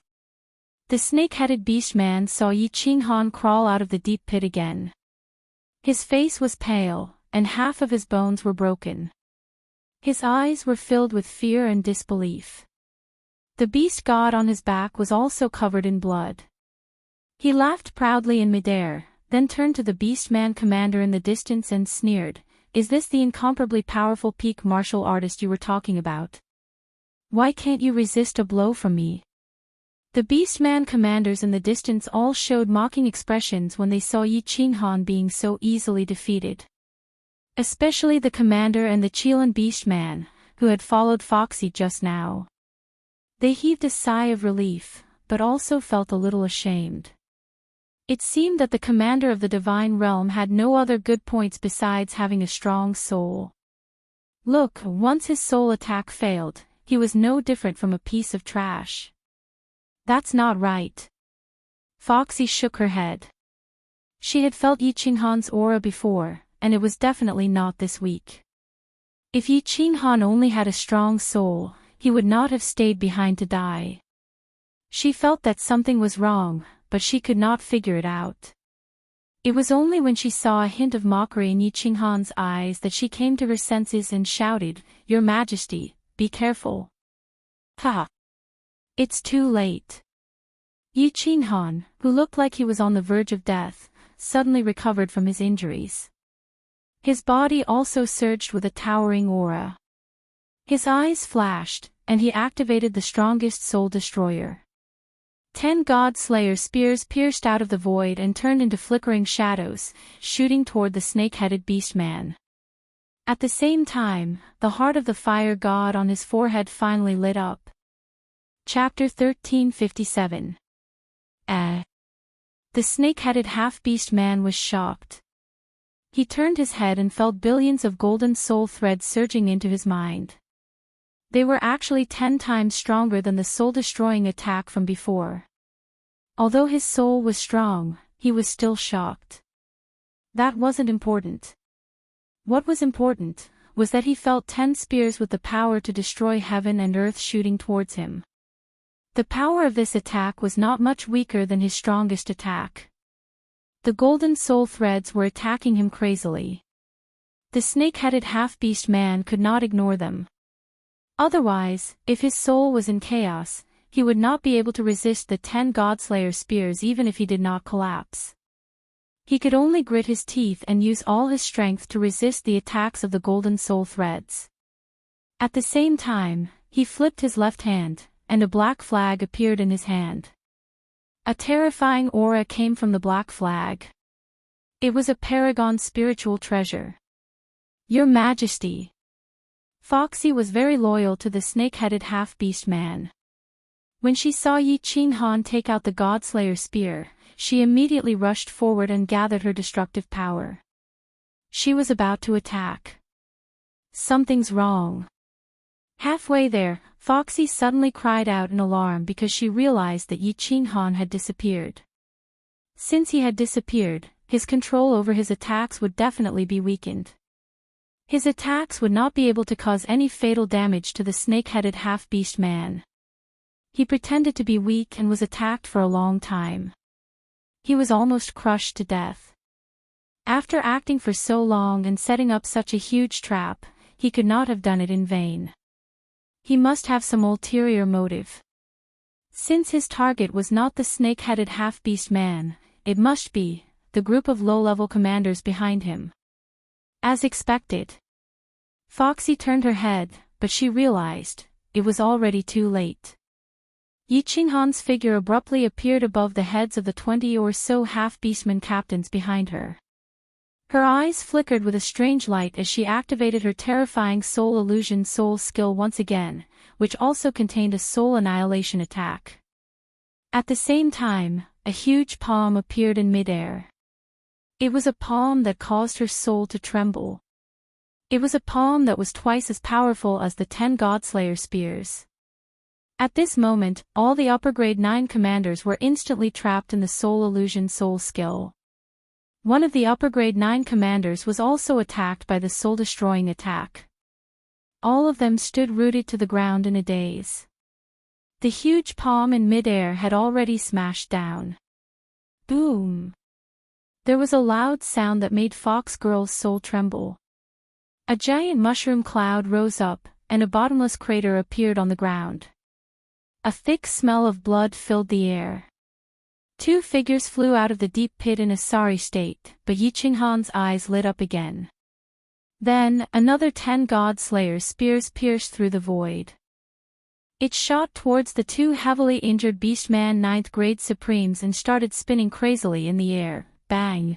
The snake-headed beastman saw Yi Qinghan crawl out of the deep pit again. His face was pale, and half of his bones were broken. His eyes were filled with fear and disbelief. The beast god on his back was also covered in blood. He laughed proudly in midair, then turned to the beastman commander in the distance and sneered, "Is this the incomparably powerful peak martial artist you were talking about? Why can't you resist a blow from me?" The beastman commanders in the distance all showed mocking expressions when they saw Yi Qinghan being so easily defeated. Especially the commander and the Qilin beastman, who had followed Foxy just now. They heaved a sigh of relief, but also felt a little ashamed. It seemed that the commander of the divine realm had no other good points besides having a strong soul. Look, once his soul attack failed, he was no different from a piece of trash. That's not right. Foxy shook her head. She had felt Yi Qinghan's aura before, and it was definitely not this weak. If Yi Qinghan only had a strong soul, he would not have stayed behind to die. She felt that something was wrong, but she could not figure it out. It was only when she saw a hint of mockery in Yi Qinghan's eyes that she came to her senses and shouted, "Your Majesty, be careful." Ha! It's too late. Yi Qinghan, who looked like he was on the verge of death, suddenly recovered from his injuries. His body also surged with a towering aura. His eyes flashed, and he activated the strongest soul destroyer. 10 God Slayer spears pierced out of the void and turned into flickering shadows, shooting toward the snake-headed beast man. At the same time, the heart of the fire god on his forehead finally lit up. Chapter 1357. The snake-headed half-beast man was shocked. He turned his head and felt billions of golden soul threads surging into his mind. They were actually 10 times stronger than the soul-destroying attack from before. Although his soul was strong, he was still shocked. That wasn't important. What was important was that he felt 10 spears with the power to destroy heaven and earth shooting towards him. The power of this attack was not much weaker than his strongest attack. The golden soul threads were attacking him crazily. The snake-headed half-beast man could not ignore them. Otherwise, if his soul was in chaos, he would not be able to resist the 10 Godslayer spears even if he did not collapse. He could only grit his teeth and use all his strength to resist the attacks of the golden soul threads. At the same time, he flipped his left hand, and a black flag appeared in his hand. A terrifying aura came from the black flag. It was a paragon spiritual treasure. Your Majesty. Foxy was very loyal to the snake-headed half-beast man. When she saw Yi Qinghan take out the Godslayer spear, she immediately rushed forward and gathered her destructive power. She was about to attack. Something's wrong. Halfway there, Foxy suddenly cried out in alarm because she realized that Yi Qinghan had disappeared. Since he had disappeared, his control over his attacks would definitely be weakened. His attacks would not be able to cause any fatal damage to the snake-headed half-beast man. He pretended to be weak and was attacked for a long time. He was almost crushed to death. After acting for so long and setting up such a huge trap, he could not have done it in vain. He must have some ulterior motive. Since his target was not the snake-headed half-beast man, it must be the group of low-level commanders behind him. As expected. Foxy turned her head, but she realized it was already too late. Yi Qinghan's figure abruptly appeared above the heads of the 20 or so half-beastman captains behind her. Her eyes flickered with a strange light as she activated her terrifying soul illusion soul skill once again, which also contained a soul annihilation attack. At the same time, a huge palm appeared in midair. It was a palm that caused her soul to tremble. It was a palm that was twice as powerful as the 10 Godslayer spears. At this moment, all the upper grade 9 commanders were instantly trapped in the soul illusion soul skill. One of the upper grade 9 commanders was also attacked by the soul-destroying attack. All of them stood rooted to the ground in a daze. The huge palm in midair had already smashed down. Boom! There was a loud sound that made Fox Girl's soul tremble. A giant mushroom cloud rose up, and a bottomless crater appeared on the ground. A thick smell of blood filled the air. 2 figures flew out of the deep pit in a sorry state, but Yi Qinghan's eyes lit up again. Then, another 10 God-Slayer spears pierced through the void. It shot towards the 2 heavily injured Beastman 9th grade Supremes and started spinning crazily in the air. Bang!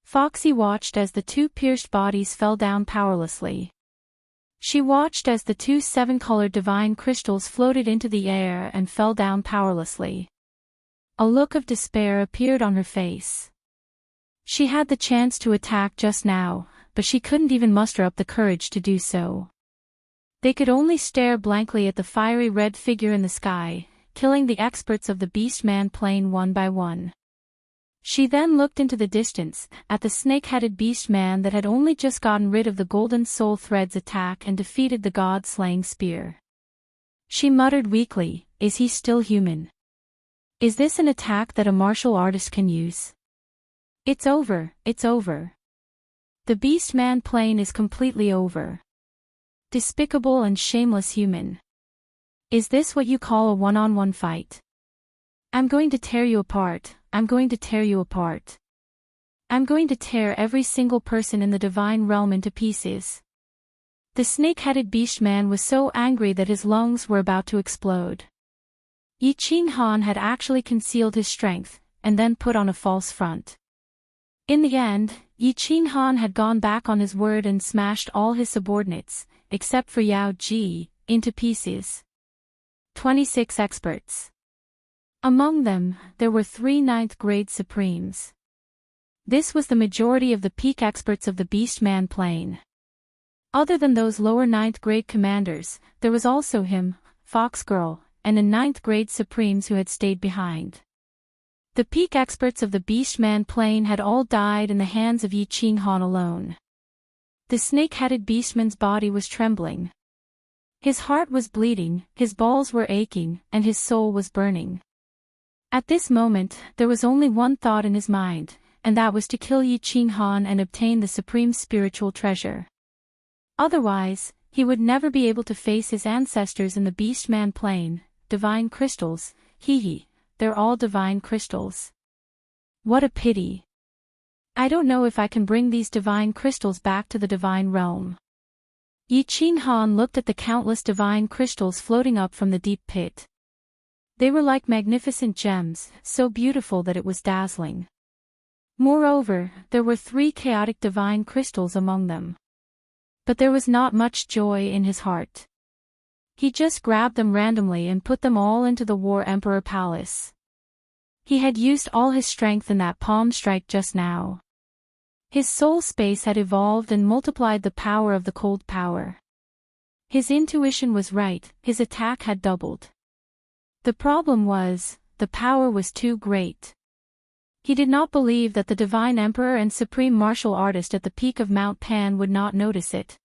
Foxy watched as the 2 pierced bodies fell down powerlessly. She watched as the 2 7-colored divine crystals floated into the air and fell down powerlessly. A look of despair appeared on her face. She had the chance to attack just now, but she couldn't even muster up the courage to do so. They could only stare blankly at the fiery red figure in the sky, killing the experts of the beast-man plane one by one. She then looked into the distance, at the snake-headed beast-man that had only just gotten rid of the golden soul thread's attack and defeated the god-slaying spear. She muttered weakly, "Is he still human? Is this an attack that a martial artist can use? It's over, it's over. The beast-man plane is completely over. Despicable and shameless human. Is this what you call a one-on-one fight? I'm going to tear you apart, I'm going to tear you apart. I'm going to tear every single person in the divine realm into pieces." The snake-headed beast-man was so angry that his lungs were about to explode. Yi Qinghan had actually concealed his strength, and then put on a false front. In the end, Yi Qinghan had gone back on his word and smashed all his subordinates, except for Yao Ji, into pieces. 26 experts. Among them, there were 3 ninth-grade supremes. This was the majority of the peak experts of the beast-man plane. Other than those lower ninth-grade commanders, there was also him, Fox Girl, and a ninth-grade supremes who had stayed behind. The peak experts of the beast-man plane had all died in the hands of Yi Qinghan alone. The snake-headed beastman's body was trembling. His heart was bleeding, his balls were aching, and his soul was burning. At this moment, there was only one thought in his mind, and that was to kill Yi Qinghan and obtain the supreme spiritual treasure. Otherwise, he would never be able to face his ancestors in the beast-man plane. Divine crystals, they're all divine crystals. What a pity. I don't know if I can bring these divine crystals back to the divine realm. Yi Qinghan looked at the countless divine crystals floating up from the deep pit. They were like magnificent gems, so beautiful that it was dazzling. Moreover, there were 3 chaotic divine crystals among them. But there was not much joy in his heart. He just grabbed them randomly and put them all into the War Emperor Palace. He had used all his strength in that palm strike just now. His soul space had evolved and multiplied the power of the cold power. His intuition was right, his attack had doubled. The problem was, the power was too great. He did not believe that the Divine Emperor and Supreme Martial Artist at the peak of Mount Pan would not notice it.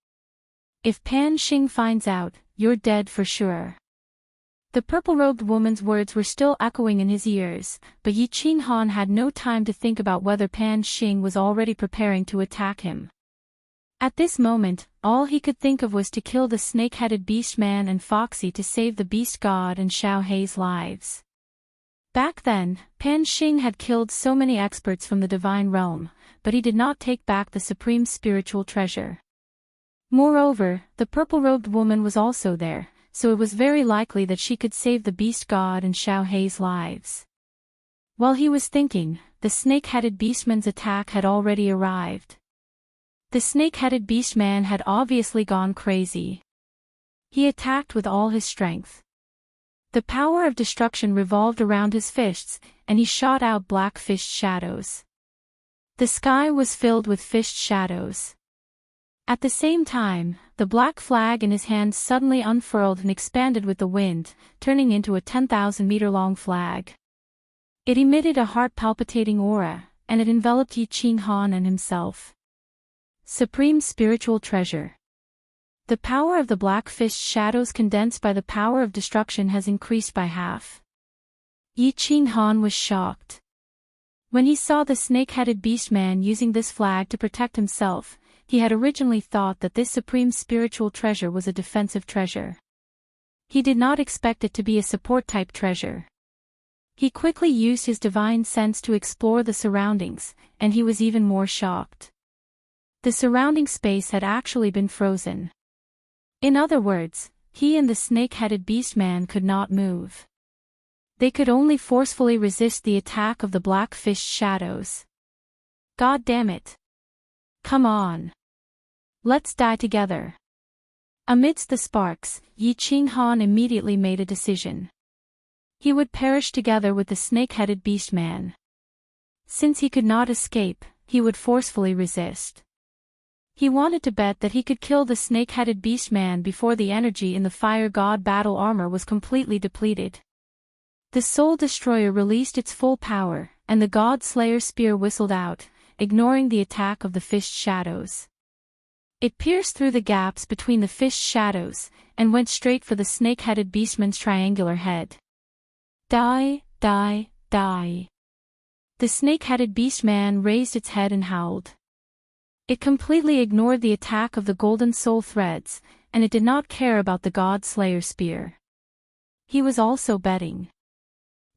If Pan Xing finds out, you're dead for sure. The purple-robed woman's words were still echoing in his ears, but Yi Qinghan had no time to think about whether Pan Xing was already preparing to attack him. At this moment, all he could think of was to kill the snake-headed beast-man and Foxy to save the beast god and Xiao Hei's lives. Back then, Pan Xing had killed so many experts from the divine realm, but he did not take back the supreme spiritual treasure. Moreover, the purple-robed woman was also there, so it was very likely that she could save the beast god and Xiao Hei's lives. While he was thinking, the snake-headed beastman's attack had already arrived. The snake-headed beastman had obviously gone crazy. He attacked with all his strength. The power of destruction revolved around his fists, and he shot out black fist shadows. The sky was filled with fist shadows. At the same time, the black flag in his hand suddenly unfurled and expanded with the wind, turning into a 10,000-meter-long flag. It emitted a heart-palpitating aura, and it enveloped Yi Qinghan and himself. Supreme Spiritual Treasure. The power of the black fist shadows condensed by the power of destruction has increased by half. Yi Qinghan was shocked. When he saw the snake-headed beastman using this flag to protect himself, he had originally thought that this supreme spiritual treasure was a defensive treasure. He did not expect it to be a support-type treasure. He quickly used his divine sense to explore the surroundings, and he was even more shocked. The surrounding space had actually been frozen. In other words, he and the snake-headed beastman could not move. They could only forcefully resist the attack of the black fish shadows. God damn it. Come on. Let's die together. Amidst the sparks, Yi Qinghan immediately made a decision. He would perish together with the snake-headed beastman. Since he could not escape, he would forcefully resist. He wanted to bet that he could kill the snake-headed beastman before the energy in the fire god battle armor was completely depleted. The Soul Destroyer released its full power, and the God Slayer spear whistled out, ignoring the attack of the fist shadows. It pierced through the gaps between the fist shadows, and went straight for the snake-headed beastman's triangular head. Die, die, die. The snake-headed beastman raised its head and howled. It completely ignored the attack of the golden soul threads, and it did not care about the God Slayer spear. He was also betting.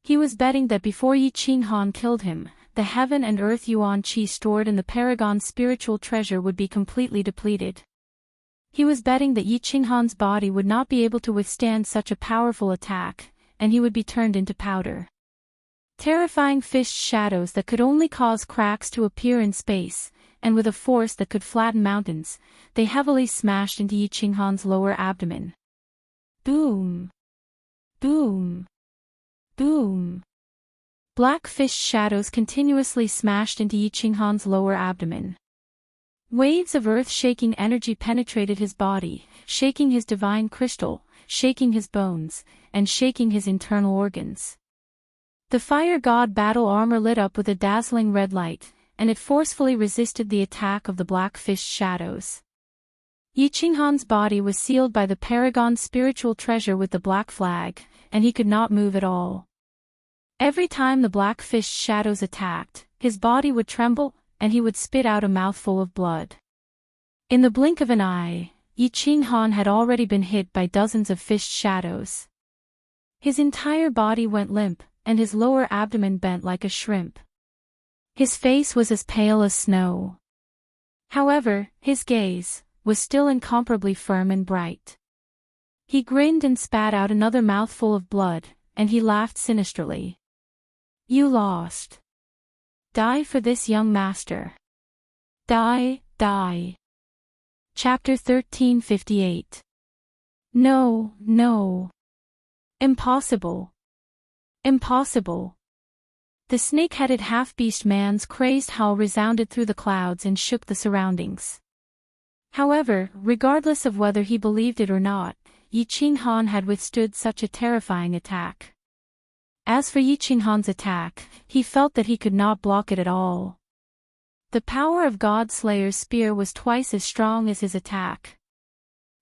He was betting that before Yi Qinghan killed him, the heaven and earth yuan qi stored in the Paragon's spiritual treasure would be completely depleted. He was betting that Yi Qinghan's body would not be able to withstand such a powerful attack, and he would be turned into powder. Terrifying fist shadows that could only cause cracks to appear in space, and with a force that could flatten mountains, they heavily smashed into Yi Qinghan's lower abdomen. Boom! Boom! Boom! Black fist shadows continuously smashed into Yi Qinghan's lower abdomen. Waves of earth-shaking energy penetrated his body, shaking his divine crystal, shaking his bones, and shaking his internal organs. The fire god battle armor lit up with a dazzling red light, and it forcefully resisted the attack of the black fist shadows. Yi Qinghan's body was sealed by the Paragon's spiritual treasure with the black flag, and he could not move at all. Every time the black fist shadows attacked, his body would tremble, and he would spit out a mouthful of blood. In the blink of an eye, Yi Qinghan had already been hit by dozens of fist shadows. His entire body went limp, and his lower abdomen bent like a shrimp. His face was as pale as snow. However, his gaze was still incomparably firm and bright. He grinned and spat out another mouthful of blood, and he laughed sinisterly. You lost. Die for this young master. Die, die. Chapter 1358. No, no. Impossible. Impossible. The snake-headed half-beast man's crazed howl resounded through the clouds and shook the surroundings. However, regardless of whether he believed it or not, Yi Qinghan had withstood such a terrifying attack. As for Yi Qinghan's attack, he felt that he could not block it at all. The power of God Slayer's spear was twice as strong as his attack.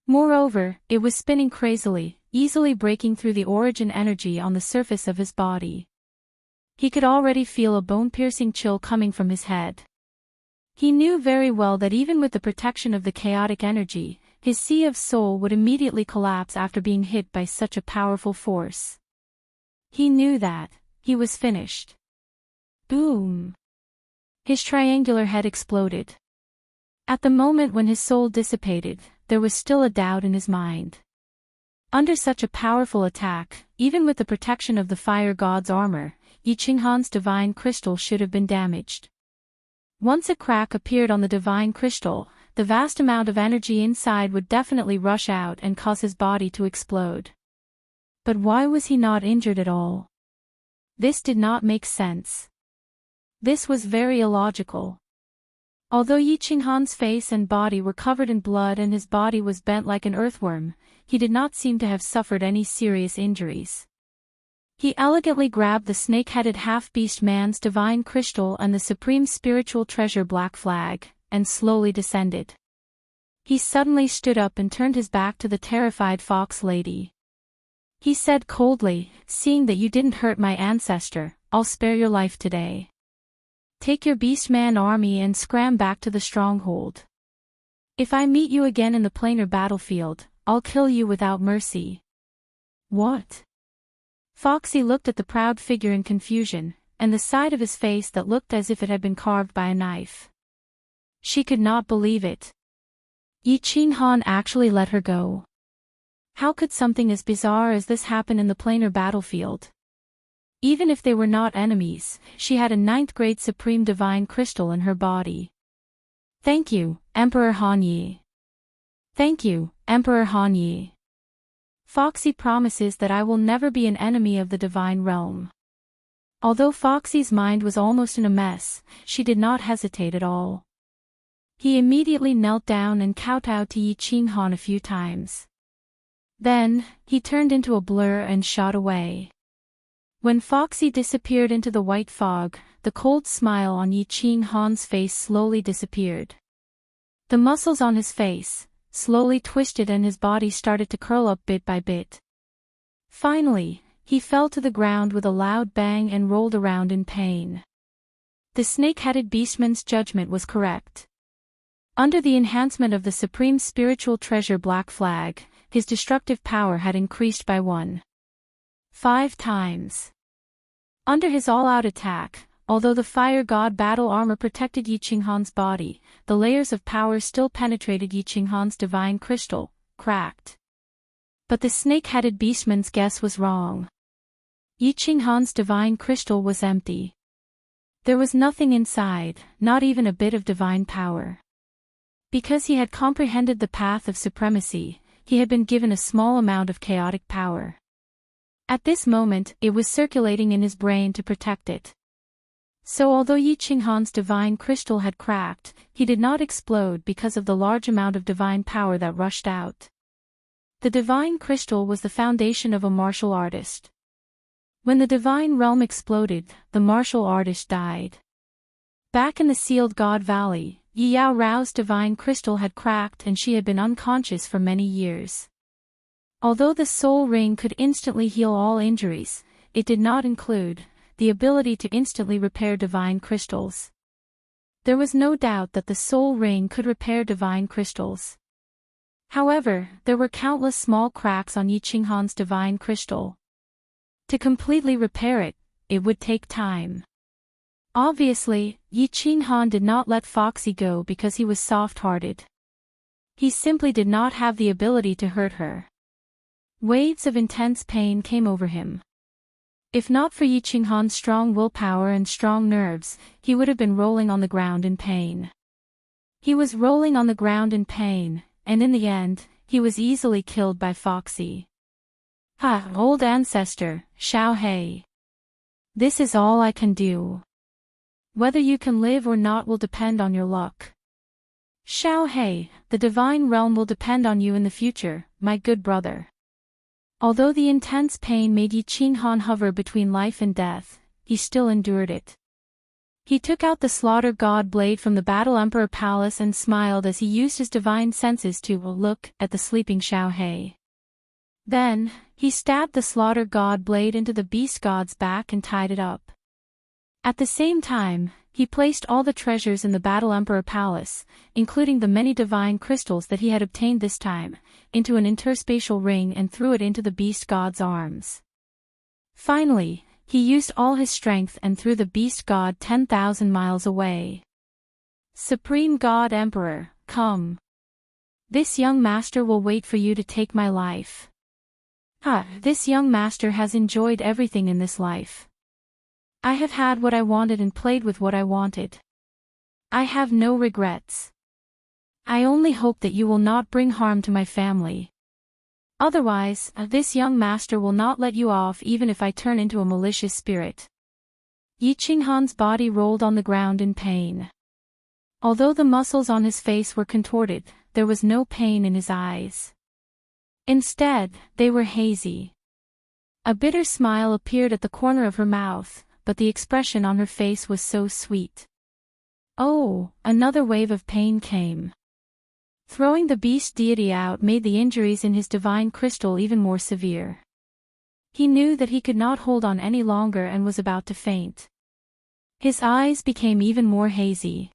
Moreover, it was spinning crazily, easily breaking through the origin energy on the surface of his body. He could already feel a bone-piercing chill coming from his head. He knew very well that even with the protection of the chaotic energy, his sea of soul would immediately collapse after being hit by such a powerful force. He knew that he was finished. Boom! His triangular head exploded. At the moment when his soul dissipated, there was still a doubt in his mind. Under such a powerful attack, even with the protection of the fire god's armor, Yi Qinghan's divine crystal should have been damaged. Once a crack appeared on the divine crystal, the vast amount of energy inside would definitely rush out and cause his body to explode. But why was he not injured at all? This did not make sense. This was very illogical. Although Yi Qinghan's face and body were covered in blood and his body was bent like an earthworm, he did not seem to have suffered any serious injuries. He elegantly grabbed the snake-headed half-beast man's divine crystal and the supreme spiritual treasure black flag, and slowly descended. He suddenly stood up and turned his back to the terrified fox lady. He said coldly, "Seeing that you didn't hurt my ancestor, I'll spare your life today. Take your beastman army and scram back to the stronghold. If I meet you again in the planar battlefield, I'll kill you without mercy." What? Foxy looked at the proud figure in confusion, and the side of his face that looked as if it had been carved by a knife. She could not believe it. Yi Qinghan actually let her go. How could something as bizarre as this happen in the planar battlefield? Even if they were not enemies, she had a 9th-grade supreme divine crystal in her body. Thank you, Emperor Hanyi. Thank you, Emperor Hanyi. Foxy promises that I will never be an enemy of the divine realm. Although Foxy's mind was almost in a mess, she did not hesitate at all. He immediately knelt down and kowtowed to Yi Qinghan a few times. Then, he turned into a blur and shot away. When Foxy disappeared into the white fog, the cold smile on Yi Qing Han's face slowly disappeared. The muscles on his face slowly twisted and his body started to curl up bit by bit. Finally, he fell to the ground with a loud bang and rolled around in pain. The snake-headed beastman's judgment was correct. Under the enhancement of the supreme spiritual treasure Black Flag, his destructive power had increased by 1.5 times. Under his all-out attack, although the fire god battle armor protected Yi Qinghan's body, the layers of power still penetrated Yi Qinghan's divine crystal, cracked. But the snake-headed beastman's guess was wrong. Yi Qinghan's divine crystal was empty. There was nothing inside, not even a bit of divine power. Because he had comprehended the path of supremacy, he had been given a small amount of chaotic power. At this moment, it was circulating in his brain to protect it. So although Yi Qinghan's divine crystal had cracked, he did not explode because of the large amount of divine power that rushed out. The divine crystal was the foundation of a martial artist. When the divine realm exploded, the martial artist died. Back in the sealed God Valley, Yi Yao Rao's divine crystal had cracked and she had been unconscious for many years. Although the soul ring could instantly heal all injuries, it did not include the ability to instantly repair divine crystals. There was no doubt that the soul ring could repair divine crystals. However, there were countless small cracks on Yi Qinghan's divine crystal. To completely repair it, it would take time. Obviously, Yi Qinghan did not let Foxy go because he was soft-hearted. He simply did not have the ability to hurt her. Waves of intense pain came over him. If not for Yi Qinghan's strong willpower and strong nerves, he would have been rolling on the ground in pain. He was rolling on the ground in pain, and in the end, he was easily killed by Foxy. Ha, old ancestor, Xiao He. This is all I can do. Whether you can live or not will depend on your luck. Xiao He, the divine realm will depend on you in the future, my good brother. Although the intense pain made Yi Qinghan hover between life and death, he still endured it. He took out the slaughter god blade from the Battle Emperor Palace and smiled as he used his divine senses to look at the sleeping Xiao He. Then, he stabbed the slaughter god blade into the beast god's back and tied it up. At the same time, he placed all the treasures in the Battle Emperor Palace, including the many divine crystals that he had obtained this time, into an interspatial ring and threw it into the beast god's arms. Finally, he used all his strength and threw the beast god 10,000 miles away. Supreme God Emperor, come. This young master will wait for you to take my life. This young master has enjoyed everything in this life. I have had what I wanted and played with what I wanted. I have no regrets. I only hope that you will not bring harm to my family. Otherwise, this young master will not let you off even if I turn into a malicious spirit. Yi Qinghan's body rolled on the ground in pain. Although the muscles on his face were contorted, there was no pain in his eyes. Instead, they were hazy. A bitter smile appeared at the corner of her mouth, but the expression on her face was so sweet. Oh, another wave of pain came. Throwing the beast deity out made the injuries in his divine crystal even more severe. He knew that he could not hold on any longer and was about to faint. His eyes became even more hazy.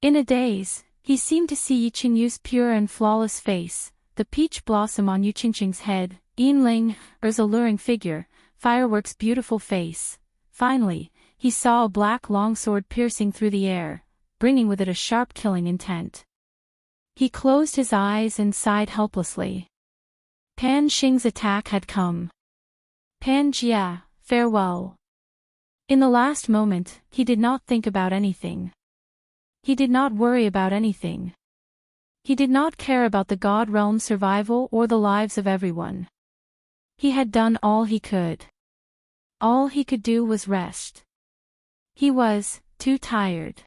In a daze, he seemed to see Yi Qingyu's pure and flawless face, the peach blossom on Yu Qingqing's head, Yinling, Er's alluring figure, Firework's beautiful face. Finally, he saw a black longsword piercing through the air, bringing with it a sharp killing intent. He closed his eyes and sighed helplessly. Pan Xing's attack had come. Pan Jia, farewell. In the last moment, he did not think about anything. He did not worry about anything. He did not care about the God realm's survival or the lives of everyone. He had done all he could. All he could do was rest. He was too tired.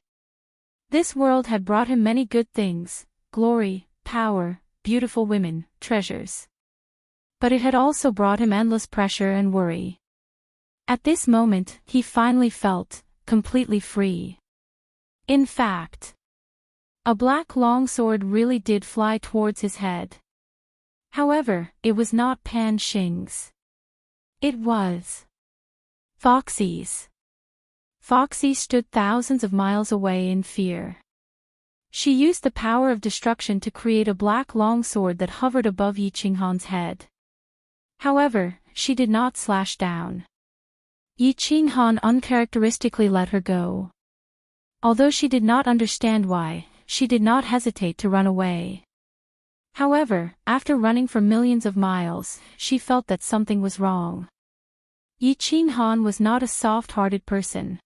This world had brought him many good things, glory, power, beautiful women, treasures. But it had also brought him endless pressure and worry. At this moment, he finally felt completely free. In fact, a black longsword really did fly towards his head. However, it was not Pan Xing's. It was Foxy's. Foxy stood thousands of miles away in fear. She used the power of destruction to create a black longsword that hovered above Yi Qinghan's head. However, she did not slash down. Yi Qinghan uncharacteristically let her go. Although she did not understand why, she did not hesitate to run away. However, after running for millions of miles, she felt that something was wrong. Yi Qinghan was not a soft-hearted person.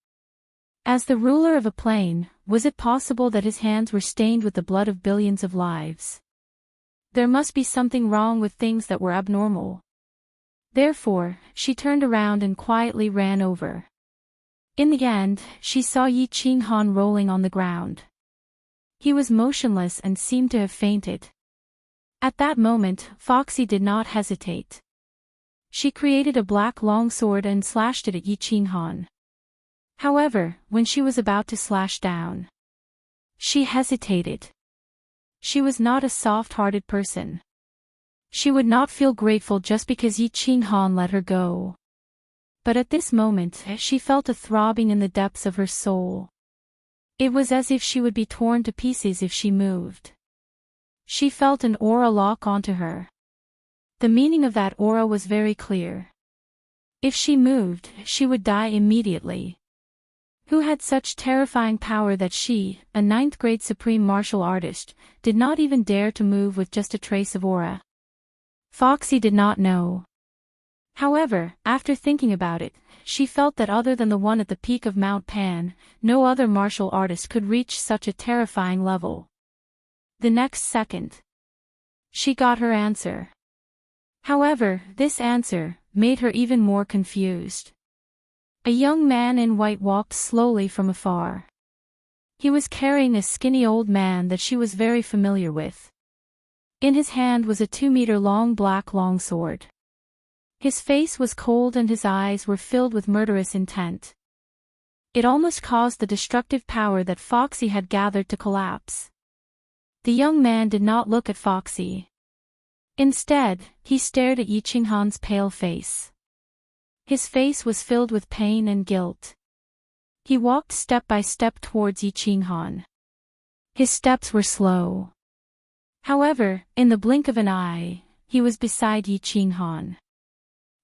As the ruler of a plane, was it possible that his hands were stained with the blood of billions of lives? There must be something wrong with things that were abnormal. Therefore, she turned around and quietly ran over. In the end, she saw Yi Qinghan rolling on the ground. He was motionless and seemed to have fainted. At that moment, Foxy did not hesitate. She created a black longsword and slashed it at Yi Qinghan. However, when she was about to slash down, she hesitated. She was not a soft-hearted person. She would not feel grateful just because Yi Qinghan let her go. But at this moment, she felt a throbbing in the depths of her soul. It was as if she would be torn to pieces if she moved. She felt an aura lock onto her. The meaning of that aura was very clear. If she moved, she would die immediately. Who had such terrifying power that she, a 9th-grade supreme martial artist, did not even dare to move with just a trace of aura? Foxy did not know. However, after thinking about it, she felt that other than the one at the peak of Mount Pan, no other martial artist could reach such a terrifying level. The next second, she got her answer. However, this answer made her even more confused. A young man in white walked slowly from afar. He was carrying a skinny old man that she was very familiar with. In his hand was a 2-meter-long black longsword. His face was cold and his eyes were filled with murderous intent. It almost caused the destructive power that Foxy had gathered to collapse. The young man did not look at Foxy. Instead, he stared at Yi Qinghan's pale face. His face was filled with pain and guilt. He walked step by step towards Yi Qinghan. His steps were slow. However, in the blink of an eye, he was beside Yi Qinghan.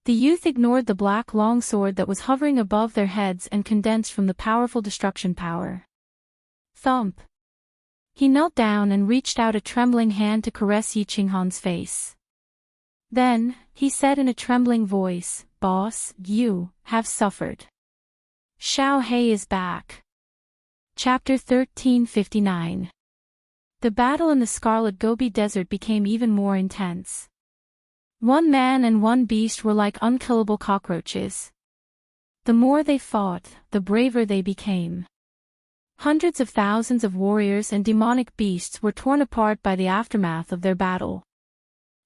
The youth ignored the black longsword that was hovering above their heads and condensed from the powerful destruction power. Thump. He knelt down and reached out a trembling hand to caress Yi Qinghan's face. Then, he said in a trembling voice, "Boss, you have suffered. Xiao He is back." Chapter 1359. The battle in the Scarlet Gobi Desert became even more intense. One man and one beast were like unkillable cockroaches. The more they fought, the braver they became. Hundreds of thousands of warriors and demonic beasts were torn apart by the aftermath of their battle.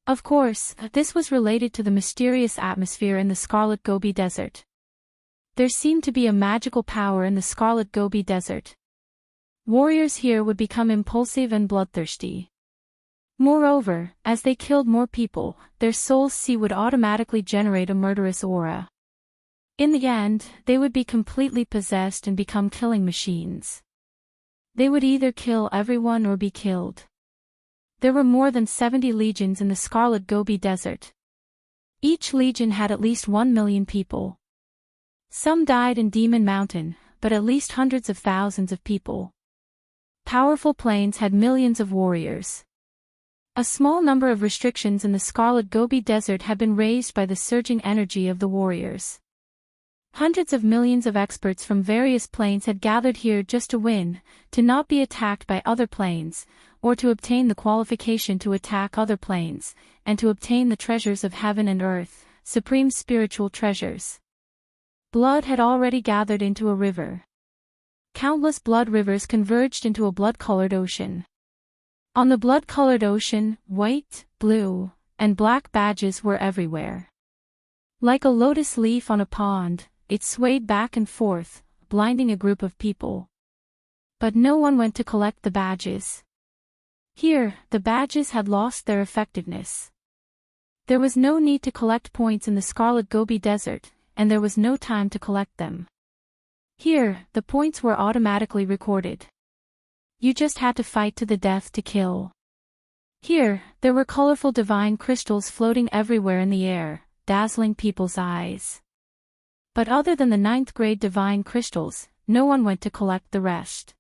Of course, this was related to the mysterious atmosphere in the Scarlet Gobi Desert. There seemed to be a magical power in the Scarlet Gobi Desert. Warriors here would become impulsive and bloodthirsty. Moreover, as they killed more people, their soul's sea would automatically generate a murderous aura. In the end, they would be completely possessed and become killing machines. They would either kill everyone or be killed. There were more than 70 legions in the Scarlet Gobi Desert. Each legion had at least 1 million people. Some died in Demon Mountain, but at least hundreds of thousands of people. Powerful plains had millions of warriors. A small number of restrictions in the Scarlet Gobi Desert had been raised by the surging energy of the warriors. Hundreds of millions of experts from various planes had gathered here just to win, to not be attacked by other planes, or to obtain the qualification to attack other planes, and to obtain the treasures of heaven and earth, supreme spiritual treasures. Blood had already gathered into a river. Countless blood rivers converged into a blood-colored ocean. On the blood-colored ocean, white, blue, and black badges were everywhere. Like a lotus leaf on a pond, it swayed back and forth, blinding a group of people. But no one went to collect the badges. Here, the badges had lost their effectiveness. There was no need to collect points in the Scarlet Gobi Desert, and there was no time to collect them. Here, the points were automatically recorded. You just had to fight to the death to kill. Here, there were colorful divine crystals floating everywhere in the air, dazzling people's eyes. But other than the 9th grade divine crystals, no one went to collect the rest.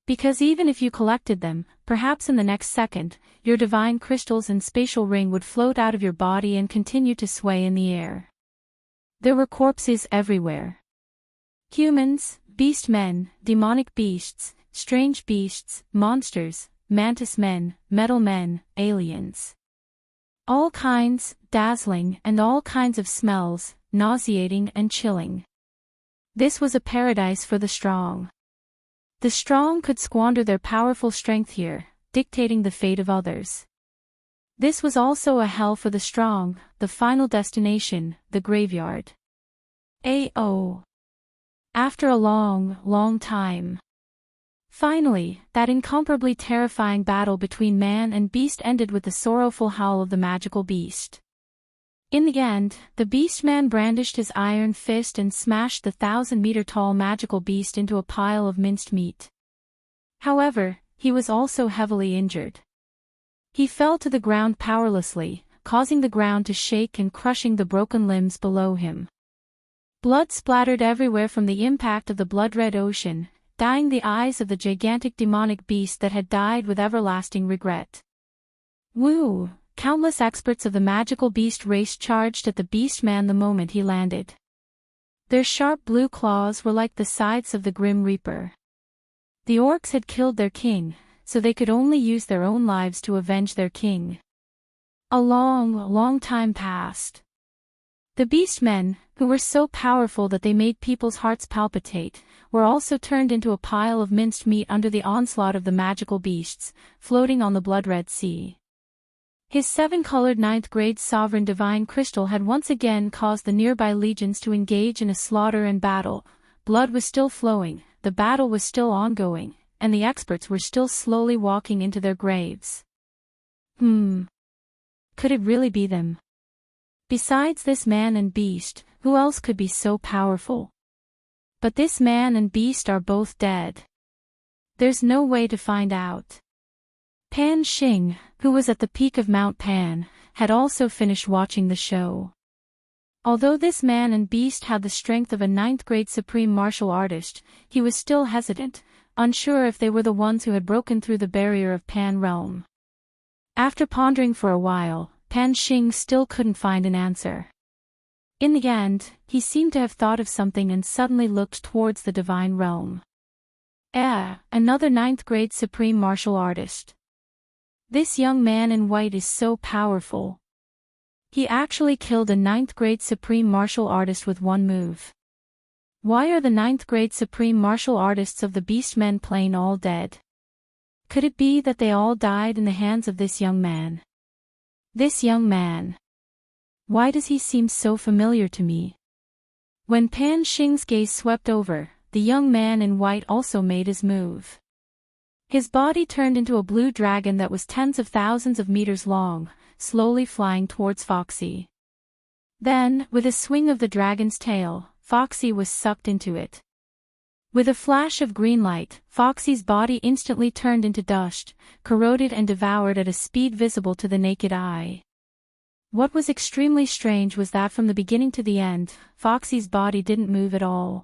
Because even if you collected them, perhaps in the next second, your divine crystals and spatial ring would float out of your body and continue to sway in the air. There were corpses everywhere. Humans, beast men, demonic beasts, strange beasts, monsters, mantis men, metal men, aliens. All kinds, dazzling, and all kinds of smells, nauseating and chilling. This was a paradise for the strong. The strong could squander their powerful strength here, dictating the fate of others. This was also a hell for the strong, the final destination, the graveyard. A.O. After a long, long time. Finally, that incomparably terrifying battle between man and beast ended with the sorrowful howl of the magical beast. In the end, the beast man brandished his iron fist and smashed the 1,000-meter-tall magical beast into a pile of minced meat. However, he was also heavily injured. He fell to the ground powerlessly, causing the ground to shake and crushing the broken limbs below him. Blood splattered everywhere from the impact of the blood-red ocean, dyeing the eyes of the gigantic demonic beast that had died with everlasting regret. Woo! Countless experts of the magical beast race charged at the beast man the moment he landed. Their sharp blue claws were like the scythes of the Grim Reaper. The orcs had killed their king, so they could only use their own lives to avenge their king. A long, long time passed. The beast men, who were so powerful that they made people's hearts palpitate, were also turned into a pile of minced meat under the onslaught of the magical beasts, floating on the blood-red sea. His 7-colored 9th grade sovereign divine crystal had once again caused the nearby legions to engage in a slaughter and battle. Blood was still flowing, the battle was still ongoing, and the experts were still slowly walking into their graves. Could it really be them? Besides this man and beast, who else could be so powerful? But this man and beast are both dead. There's no way to find out. Pan Xing, who was at the peak of Mount Pan, had also finished watching the show. Although this man and beast had the strength of a 9th grade supreme martial artist, he was still hesitant, unsure if they were the ones who had broken through the barrier of Pan realm. After pondering for a while, Pan Xing still couldn't find an answer. In the end, he seemed to have thought of something and suddenly looked towards the divine realm. Another 9th grade supreme martial artist. This young man in white is so powerful. He actually killed a 9th grade supreme martial artist with one move. Why are the 9th grade supreme martial artists of the Beastmen plain all dead? Could it be that they all died in the hands of this young man? This young man. Why does he seem so familiar to me? When Pan Xing's gaze swept over, the young man in white also made his move. His body turned into a blue dragon that was tens of thousands of meters long, slowly flying towards Foxy. Then, with a swing of the dragon's tail, Foxy was sucked into it. With a flash of green light, Foxy's body instantly turned into dust, corroded and devoured at a speed visible to the naked eye. What was extremely strange was that from the beginning to the end, Foxy's body didn't move at all.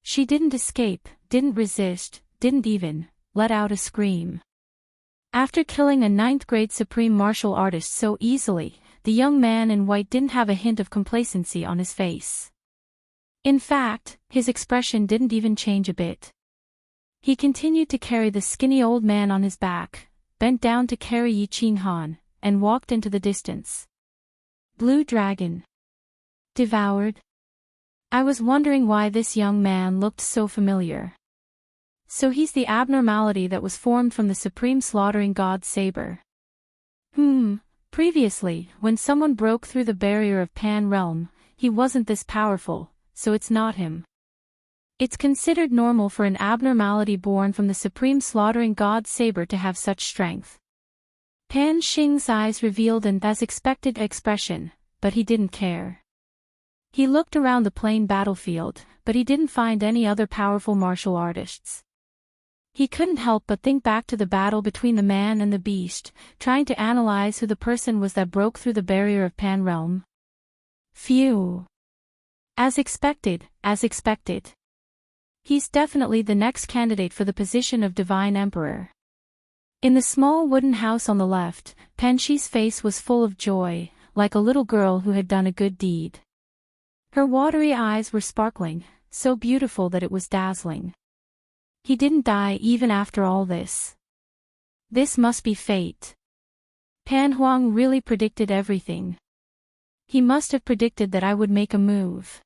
She didn't escape, didn't resist, didn't even let out a scream. After killing a 9th grade supreme martial artist so easily, the young man in white didn't have a hint of complacency on his face. In fact, his expression didn't even change a bit. He continued to carry the skinny old man on his back, bent down to carry Yi Qinghan, and walked into the distance. Blue dragon. Devoured. I was wondering why this young man looked so familiar. So he's the abnormality that was formed from the supreme slaughtering god saber. Previously, when someone broke through the barrier of Pan realm, he wasn't this powerful, so it's not him. It's considered normal for an abnormality born from the supreme slaughtering god saber to have such strength. Pan Xing's eyes revealed an as-expected expression, but he didn't care. He looked around the plain battlefield, but he didn't find any other powerful martial artists. He couldn't help but think back to the battle between the man and the beast, trying to analyze who the person was that broke through the barrier of Pan Realm. Phew. As expected, as expected. He's definitely the next candidate for the position of Divine Emperor. In the small wooden house on the left, Pan Shi's face was full of joy, like a little girl who had done a good deed. Her watery eyes were sparkling, so beautiful that it was dazzling. He didn't die even after all this. This must be fate. Pan Huang really predicted everything. He must have predicted that I would make a move.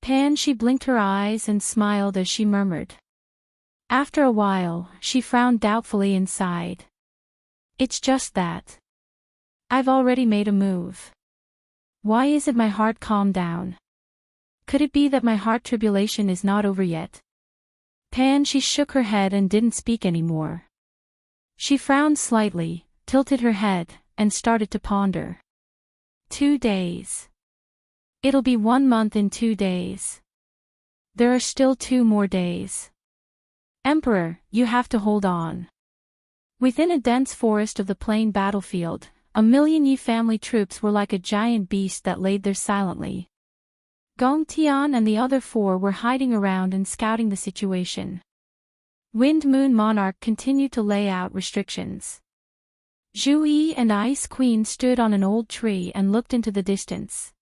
Pan Shi blinked her eyes and smiled as she murmured. After a while, she frowned doubtfully and sighed. It's just that. I've already made a move. Why is it my heart calmed down? Could it be that my heart tribulation is not over yet? Pan Shi shook her head and didn't speak anymore. She frowned slightly, tilted her head, and started to ponder. 2 days. It'll be 1 month in 2 days. There are still 2 more days. Emperor, you have to hold on. Within a dense forest of the plain battlefield, 1,000,000 Yi family troops were like a giant beast that laid there silently. Gong Tian and the other 4 were hiding around and scouting the situation. Wind Moon Monarch continued to lay out restrictions. Zhu Yi and Ice Queen stood on an old tree and looked into the distance.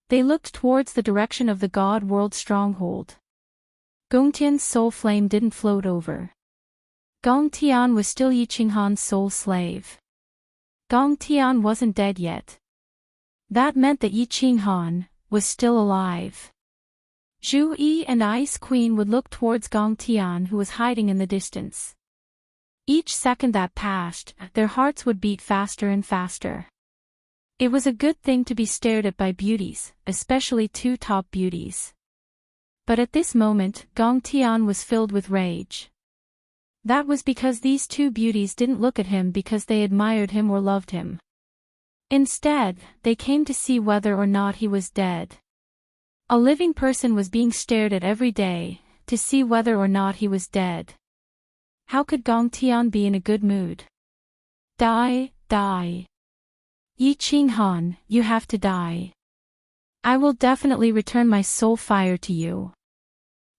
They looked towards the direction of the God World stronghold. Gong Tian's soul flame didn't float over. Gong Tian was still Yi Qinghan's soul slave. Gong Tian wasn't dead yet. That meant that Yi Qinghan was still alive. Zhu Yi and Ice Queen would look towards Gong Tian, who was hiding in the distance. Each second that passed, their hearts would beat faster and faster. It was a good thing to be stared at by beauties, especially 2 top beauties. But at this moment, Gong Tian was filled with rage. That was because these 2 beauties didn't look at him because they admired him or loved him. Instead, they came to see whether or not he was dead. A living person was being stared at every day, to see whether or not he was dead. How could Gong Tian be in a good mood? Die, die. Yi Qinghan, you have to die. I will definitely return my soul fire to you.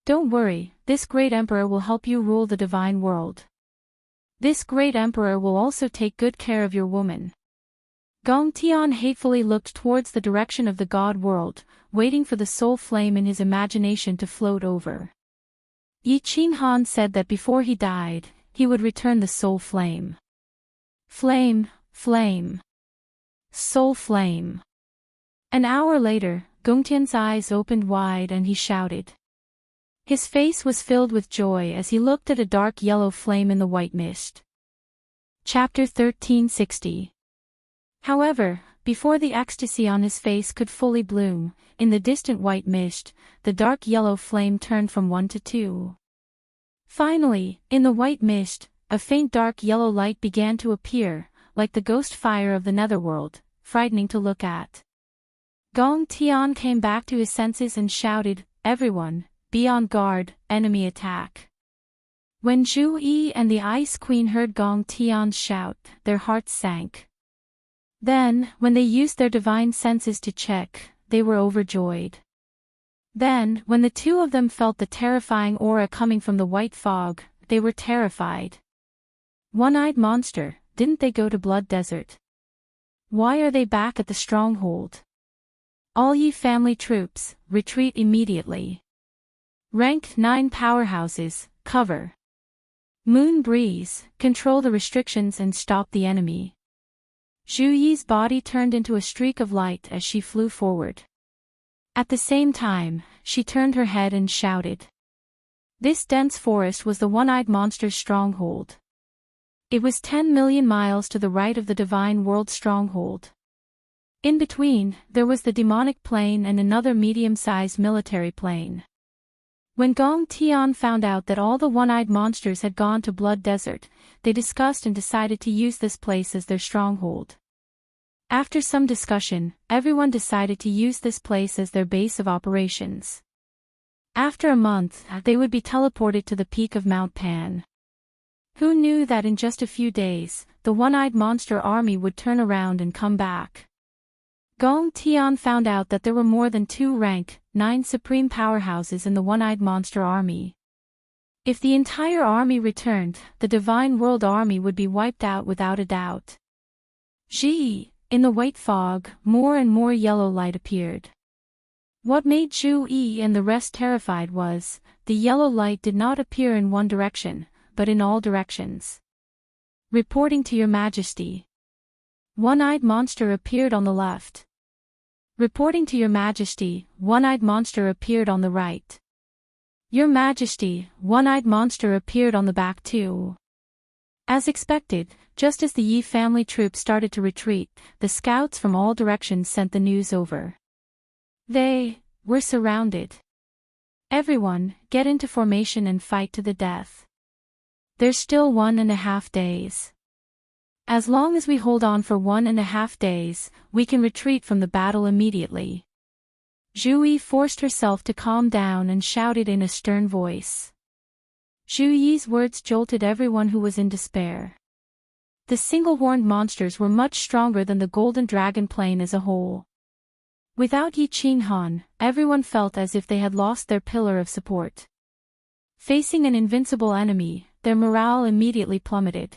Don't worry, this great emperor will help you rule the divine world. This great emperor will also take good care of your woman. Gong Tian hatefully looked towards the direction of the God world, waiting for the soul flame in his imagination to float over. Yi Qinghan said that before he died, he would return the soul flame. Flame, flame. Soul flame. An hour later, Gong Tian's eyes opened wide and he shouted. His face was filled with joy as he looked at a dark yellow flame in the white mist. Chapter 1360. However, before the ecstasy on his face could fully bloom, in the distant white mist, the dark yellow flame turned from 1 to 2. Finally, in the white mist, a faint dark yellow light began to appear, like the ghost fire of the netherworld, frightening to look at. Gong Tian came back to his senses and shouted, "Everyone, be on guard, enemy attack." When Zhu Yi and the Ice Queen heard Gong Tian's shout, their hearts sank. Then, when they used their divine senses to check, they were overjoyed. Then, when the 2 of them felt the terrifying aura coming from the white fog, they were terrified. One-eyed monster, didn't they go to Blood Desert? Why are they back at the stronghold? All Yi family troops, retreat immediately. Rank 9 powerhouses, cover. Moon Breeze, control the restrictions and stop the enemy. Zhu Yi's body turned into a streak of light as she flew forward. At the same time, she turned her head and shouted. This dense forest was the one-eyed monster's stronghold. It was 10 million miles to the right of the divine world stronghold. In between, there was the demonic plane and another medium-sized military plane. When Gong Tian found out that all the one-eyed monsters had gone to Blood Desert, they discussed and decided to use this place as their stronghold. After some discussion, everyone decided to use this place as their base of operations. After a month, they would be teleported to the peak of Mount Pan. Who knew that in just a few days, the one-eyed monster army would turn around and come back? Gong Tian found out that there were more than 9 supreme powerhouses in the one-eyed monster army. If the entire army returned, the Divine World Army would be wiped out without a doubt. Gee, in the white fog, more and more yellow light appeared. What made Zhu Yi and the rest terrified was, the yellow light did not appear in one direction, but in all directions. Reporting to Your Majesty. One-eyed monster appeared on the left. Reporting to Your Majesty, one-eyed monster appeared on the right. Your Majesty, one-eyed monster appeared on the back too. As expected, just as the Yi family troops started to retreat, the scouts from all directions sent the news over. They were surrounded. Everyone, get into formation and fight to the death. There's still 1.5 days. As long as we hold on for 1.5 days, we can retreat from the battle immediately. Zhu Yi forced herself to calm down and shouted in a stern voice. Zhu Yi's words jolted everyone who was in despair. The single-horned monsters were much stronger than the golden dragon plane as a whole. Without Yi Qinghan, everyone felt as if they had lost their pillar of support. Facing an invincible enemy, their morale immediately plummeted.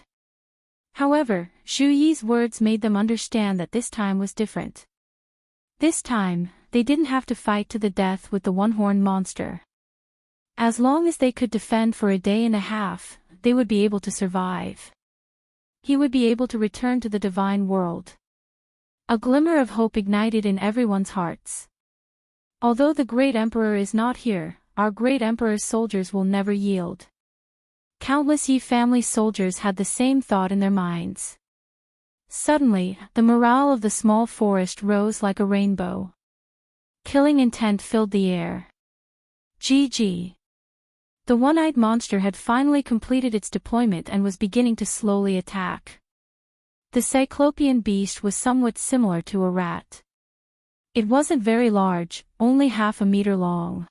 However, Zhu Yi's words made them understand that this time was different. This time, they didn't have to fight to the death with the one-horned monster. As long as they could defend for a day and a half, they would be able to survive. He would be able to return to the divine world. A glimmer of hope ignited in everyone's hearts. Although the great emperor is not here, our great emperor's soldiers will never yield. Countless Yi family soldiers had the same thought in their minds. Suddenly, the morale of the small forest rose like a rainbow. Killing intent filled the air. GG. The one-eyed monster had finally completed its deployment and was beginning to slowly attack. The cyclopean beast was somewhat similar to a rat. It wasn't very large, only 1/2 meter long.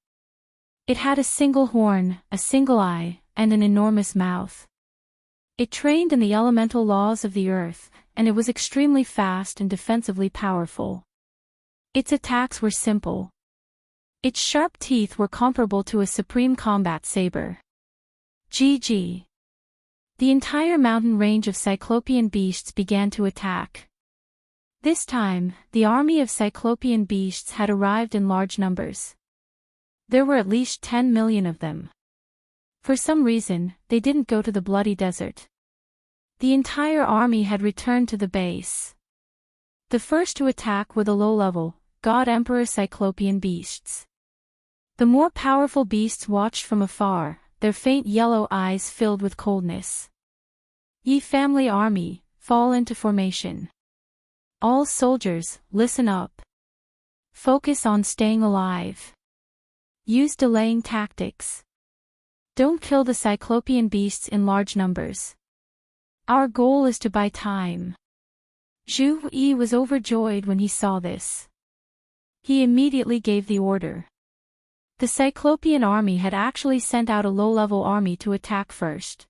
It had a single horn, a single eye, and an enormous mouth. It trained in the elemental laws of the earth, and it was extremely fast and defensively powerful. Its attacks were simple. Its sharp teeth were comparable to a supreme combat saber. GG. The entire mountain range of cyclopean beasts began to attack. This time, the army of cyclopean beasts had arrived in large numbers. There were at least 10 million of them. For some reason, they didn't go to the bloody desert. The entire army had returned to the base. The first to attack were the low-level, God Emperor cyclopean beasts. The more powerful beasts watched from afar, their faint yellow eyes filled with coldness. Yi family army, fall into formation. All soldiers, listen up. Focus on staying alive. Use delaying tactics. Don't kill the cyclopean beasts in large numbers. Our goal is to buy time. Zhu Yi was overjoyed when he saw this. He immediately gave the order. The cyclopean army had actually sent out a low-level army to attack first.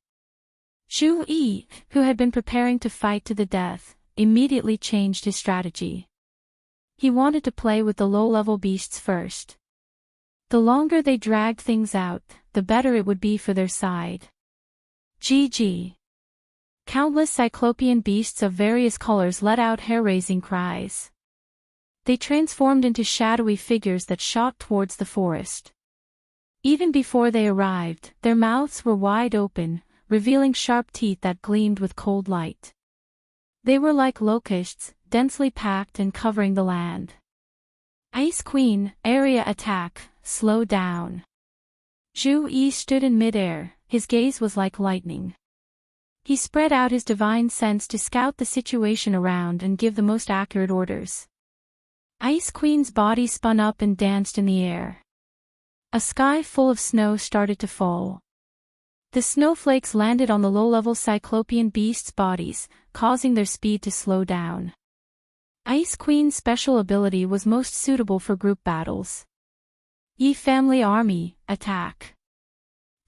Zhu Yi, who had been preparing to fight to the death, immediately changed his strategy. He wanted to play with the low-level beasts first. The longer they dragged things out, the better it would be for their side. GG. Countless cyclopean beasts of various colors let out hair-raising cries. They transformed into shadowy figures that shot towards the forest. Even before they arrived, their mouths were wide open, revealing sharp teeth that gleamed with cold light. They were like locusts, densely packed and covering the land. Ice Queen, area attack, slow down. Zhu Yi stood in midair, his gaze was like lightning. He spread out his divine sense to scout the situation around and give the most accurate orders. Ice Queen's body spun up and danced in the air. A sky full of snow started to fall. The snowflakes landed on the low-level Cyclopean beasts' bodies, causing their speed to slow down. Ice Queen's special ability was most suitable for group battles. Yi Family Army, attack.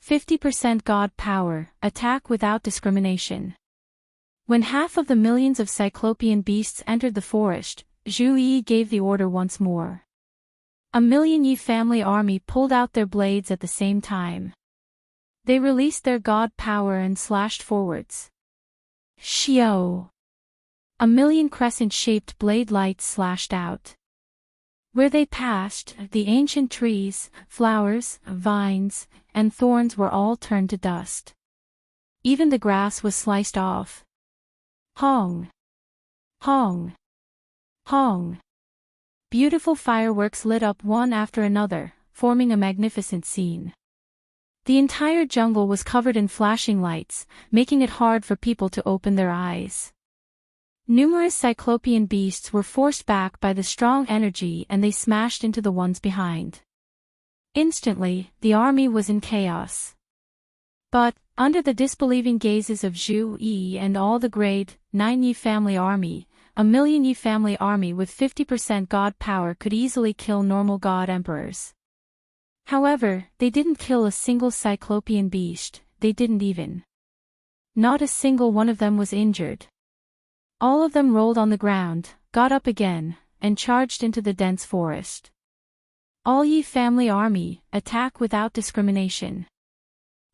50% God power, attack without discrimination. When half of the millions of Cyclopean beasts entered the forest, Zhu Yi gave the order once more. A million Yi Family Army pulled out their blades at the same time. They released their God power and slashed forwards. Xiao! A million crescent-shaped blade lights slashed out. Where they passed, the ancient trees, flowers, vines, and thorns were all turned to dust. Even the grass was sliced off. Hong! Hong! Hong! Beautiful fireworks lit up one after another, forming a magnificent scene. The entire jungle was covered in flashing lights, making it hard for people to open their eyes. Numerous Cyclopean beasts were forced back by the strong energy and they smashed into the ones behind. Instantly, the army was in chaos. But, under the disbelieving gazes of Zhu Yi and all the grade 9 Yi Family Army, a million Yi Family Army with 50% God power could easily kill normal God Emperors. However, they didn't kill a single Cyclopean beast, they didn't even. Not a single one of them was injured. All of them rolled on the ground, got up again, and charged into the dense forest. All Yi Family Army, attack without discrimination.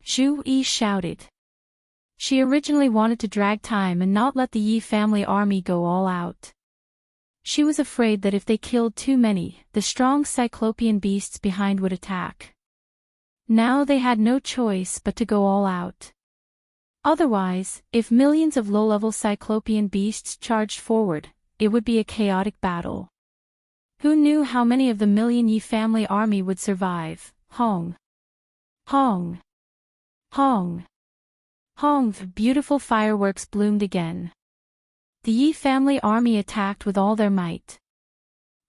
Zhu Yi shouted. She originally wanted to drag time and not let the Yi Family Army go all out. She was afraid that if they killed too many, the strong Cyclopean beasts behind would attack. Now they had no choice but to go all out. Otherwise, if millions of low-level Cyclopean beasts charged forward, it would be a chaotic battle. Who knew how many of the million Yi Family Army would survive? Hong! Hong! Hong! Hong! Beautiful fireworks bloomed again. The Yi Family Army attacked with all their might.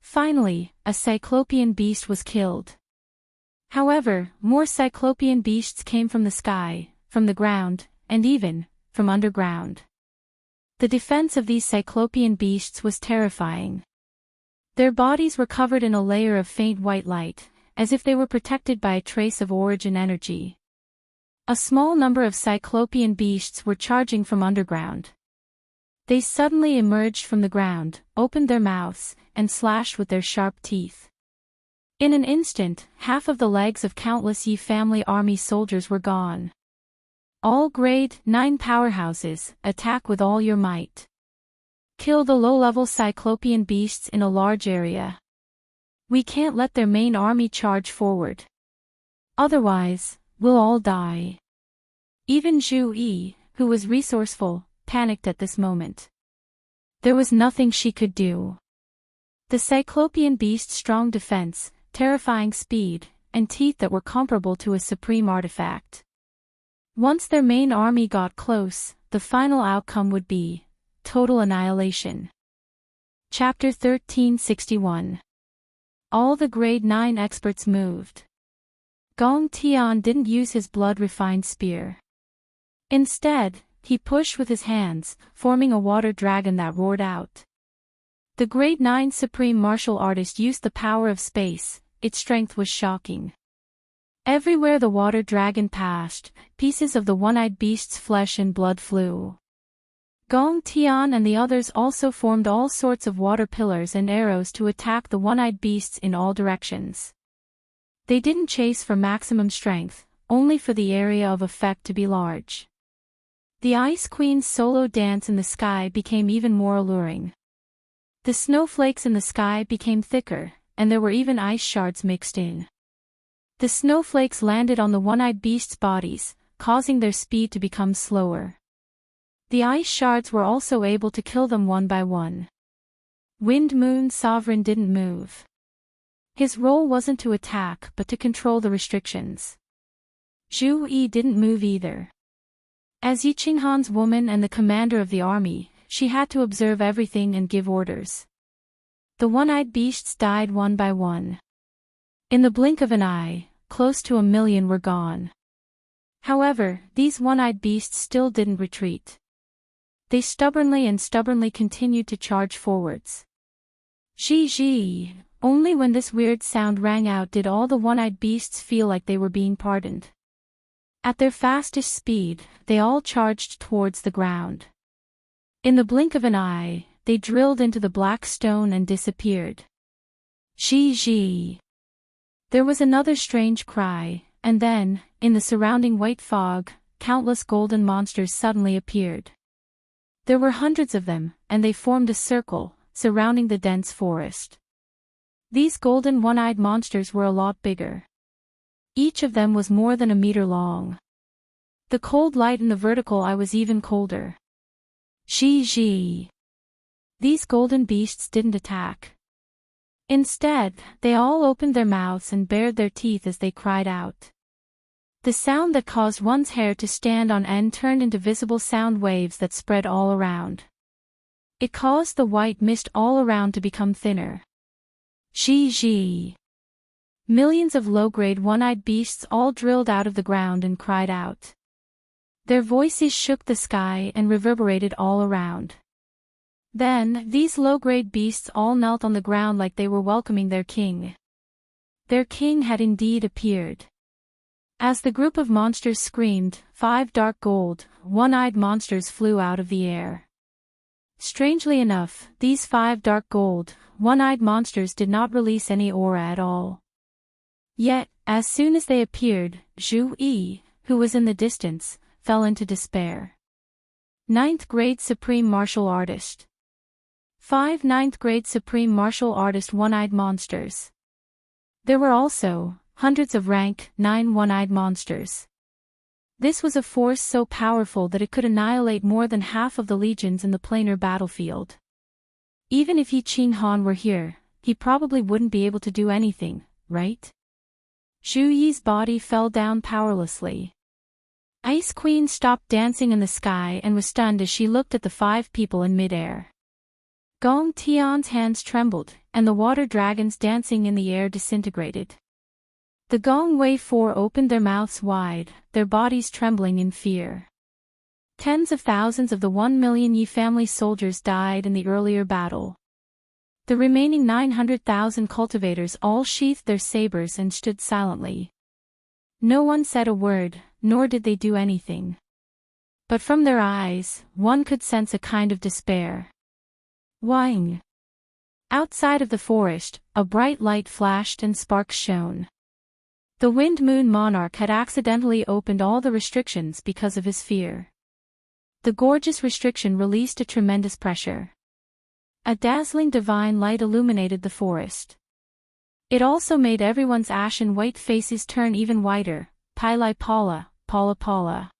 Finally, a Cyclopean beast was killed. However, more Cyclopean beasts came from the sky, from the ground, and even from underground. The defense of these Cyclopean beasts was terrifying. Their bodies were covered in a layer of faint white light, as if they were protected by a trace of origin energy. A small number of Cyclopean beasts were charging from underground. They suddenly emerged from the ground, opened their mouths, and slashed with their sharp teeth. In an instant, half of the legs of countless Yi Family Army soldiers were gone. All grade 9 powerhouses, attack with all your might. Kill the low-level Cyclopean beasts in a large area. We can't let their main army charge forward. Otherwise, we'll all die. Even Zhu Yi, who was resourceful, panicked at this moment. There was nothing she could do. The Cyclopean beast's strong defense, terrifying speed, and teeth that were comparable to a supreme artifact. Once their main army got close, the final outcome would be total annihilation. Chapter 1361. All the grade 9 experts moved. Gong Tian didn't use his blood-refined spear. Instead, he pushed with his hands, forming a water dragon that roared out. The grade 9 supreme martial artist used the power of space, its strength was shocking. Everywhere the water dragon passed, pieces of the one-eyed beast's flesh and blood flew. Gong Tian and the others also formed all sorts of water pillars and arrows to attack the one-eyed beasts in all directions. They didn't chase for maximum strength, only for the area of effect to be large. The Ice Queen's solo dance in the sky became even more alluring. The snowflakes in the sky became thicker, and there were even ice shards mixed in. The snowflakes landed on the one-eyed beasts' bodies, causing their speed to become slower. The ice shards were also able to kill them one by one. Wind Moon Sovereign didn't move. His role wasn't to attack but to control the restrictions. Zhu Yi didn't move either. As Yi Qinghan's woman and the commander of the army, she had to observe everything and give orders. The one-eyed beasts died one by one. In the blink of an eye, close to 1,000,000 were gone. However, these one-eyed beasts still didn't retreat. They stubbornly continued to charge forwards. Zhi. Only when this weird sound rang out did all the one-eyed beasts feel like they were being pardoned. At their fastest speed, they all charged towards the ground. In the blink of an eye, they drilled into the black stone and disappeared. Zhi. There was another strange cry, and then, in the surrounding white fog, countless golden monsters suddenly appeared. There were hundreds of them, and they formed a circle, surrounding the dense forest. These golden one-eyed monsters were a lot bigger. Each of them was more than 1 meter long. The cold light in the vertical eye was even colder. Zhi. These golden beasts didn't attack. Instead, they all opened their mouths and bared their teeth as they cried out. The sound that caused one's hair to stand on end turned into visible sound waves that spread all around. It caused the white mist all around to become thinner. Zhi. Millions of low-grade one-eyed beasts all drilled out of the ground and cried out. Their voices shook the sky and reverberated all around. Then, these low-grade beasts all knelt on the ground like they were welcoming their king. Their king had indeed appeared. As the group of monsters screamed, 5 dark gold, one-eyed monsters flew out of the air. Strangely enough, these 5 dark gold, one-eyed monsters did not release any aura at all. Yet, as soon as they appeared, Zhu, who was in the distance, fell into despair. 9th grade Supreme Martial Artist. 5 9th grade Supreme Martial Artist one-eyed monsters. There were also hundreds of rank 9 one-eyed monsters. This was a force so powerful that it could annihilate more than half of the legions in the planar battlefield. Even if Yi Qinghan were here, he probably wouldn't be able to do anything, right? Zhu Yi's body fell down powerlessly. Ice Queen stopped dancing in the sky and was stunned as she looked at the 5 people in midair. Gong Tian's hands trembled, and the water dragons dancing in the air disintegrated. The Gong Wei 4 opened their mouths wide, their bodies trembling in fear. Tens of thousands of the 1,000,000 Yi family soldiers died in the earlier battle. The remaining 900,000 cultivators all sheathed their sabers and stood silently. No one said a word, nor did they do anything. But from their eyes, one could sense a kind of despair. Wang. Outside of the forest, a bright light flashed and sparks shone. The Wind Moon Monarch had accidentally opened all the restrictions because of his fear. The gorgeous restriction released a tremendous pressure. A dazzling divine light illuminated the forest. It also made everyone's ashen white faces turn even whiter, Pilai Pala, Pala Pala.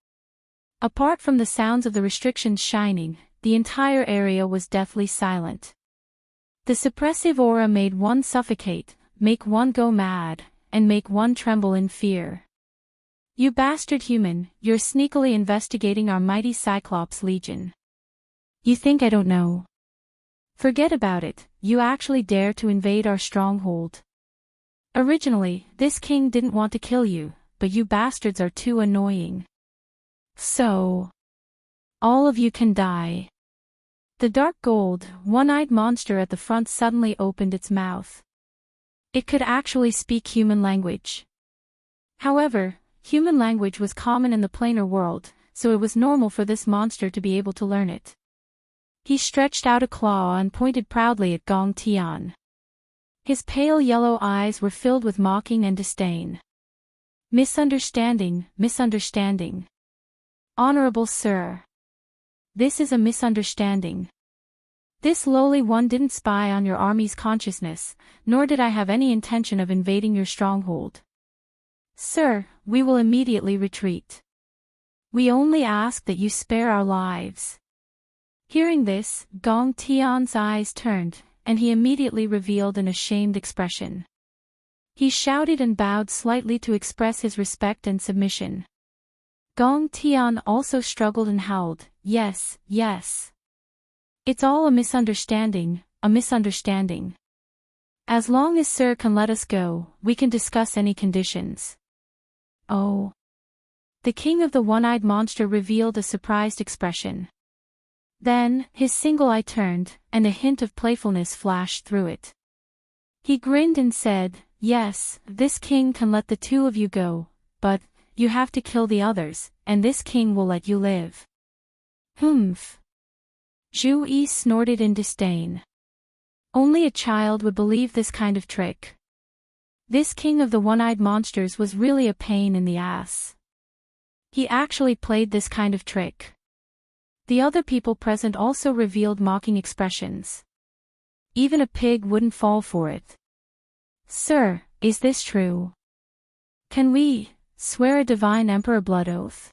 Apart from the sounds of the restrictions shining, the entire area was deathly silent. The suppressive aura made one suffocate, make one go mad, and make one tremble in fear. You bastard human, you're sneakily investigating our mighty Cyclops Legion. You think I don't know? Forget about it, you actually dare to invade our stronghold. Originally, this king didn't want to kill you, but you bastards are too annoying. So, all of you can die. The dark gold, one-eyed monster at the front suddenly opened its mouth. It could actually speak human language. However, human language was common in the planar world, so it was normal for this monster to be able to learn it. He stretched out a claw and pointed proudly at Gong Tian. His pale yellow eyes were filled with mocking and disdain. Misunderstanding, misunderstanding. Honorable sir. This is a misunderstanding. This lowly one didn't spy on your army's consciousness, nor did I have any intention of invading your stronghold. Sir, we will immediately retreat. We only ask that you spare our lives. Hearing this, Gong Tian's eyes turned, and he immediately revealed an ashamed expression. He shouted and bowed slightly to express his respect and submission. Gong Tian also struggled and howled, yes, yes. It's all a misunderstanding, a misunderstanding. As long as Sir can let us go, we can discuss any conditions. Oh. The king of the one-eyed monster revealed a surprised expression. Then, his single eye turned, and a hint of playfulness flashed through it. He grinned and said, "Yes, this king can let the two of you go, but you have to kill the others, and this king will let you live." Humph. Zhu Yi snorted in disdain. Only a child would believe this kind of trick. This king of the one-eyed monsters was really a pain in the ass. He actually played this kind of trick. The other people present also revealed mocking expressions. Even a pig wouldn't fall for it. "Sir, is this true? Can we swear a divine emperor blood oath?"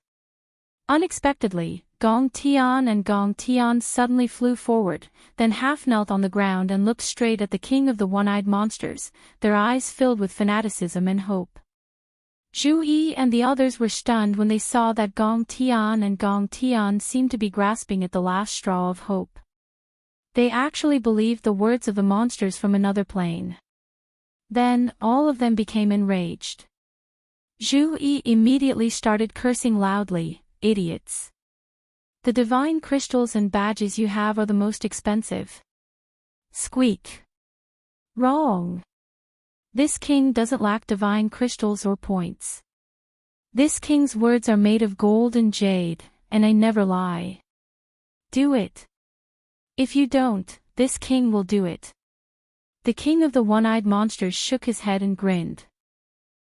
Unexpectedly, Gong Tian and Gong Tian suddenly flew forward, then half-knelt on the ground and looked straight at the king of the one-eyed monsters, their eyes filled with fanaticism and hope. Zhu Yi and the others were stunned when they saw that Gong Tian and Gong Tian seemed to be grasping at the last straw of hope. They actually believed the words of the monsters from another plane. Then, all of them became enraged. Zhu Yi immediately started cursing loudly, "Idiots! The divine crystals and badges you have are the most expensive." Squeak. Wrong. This king doesn't lack divine crystals or points. This king's words are made of gold and jade, and I never lie. Do it. If you don't, this king will do it. The king of the one-eyed monsters shook his head and grinned.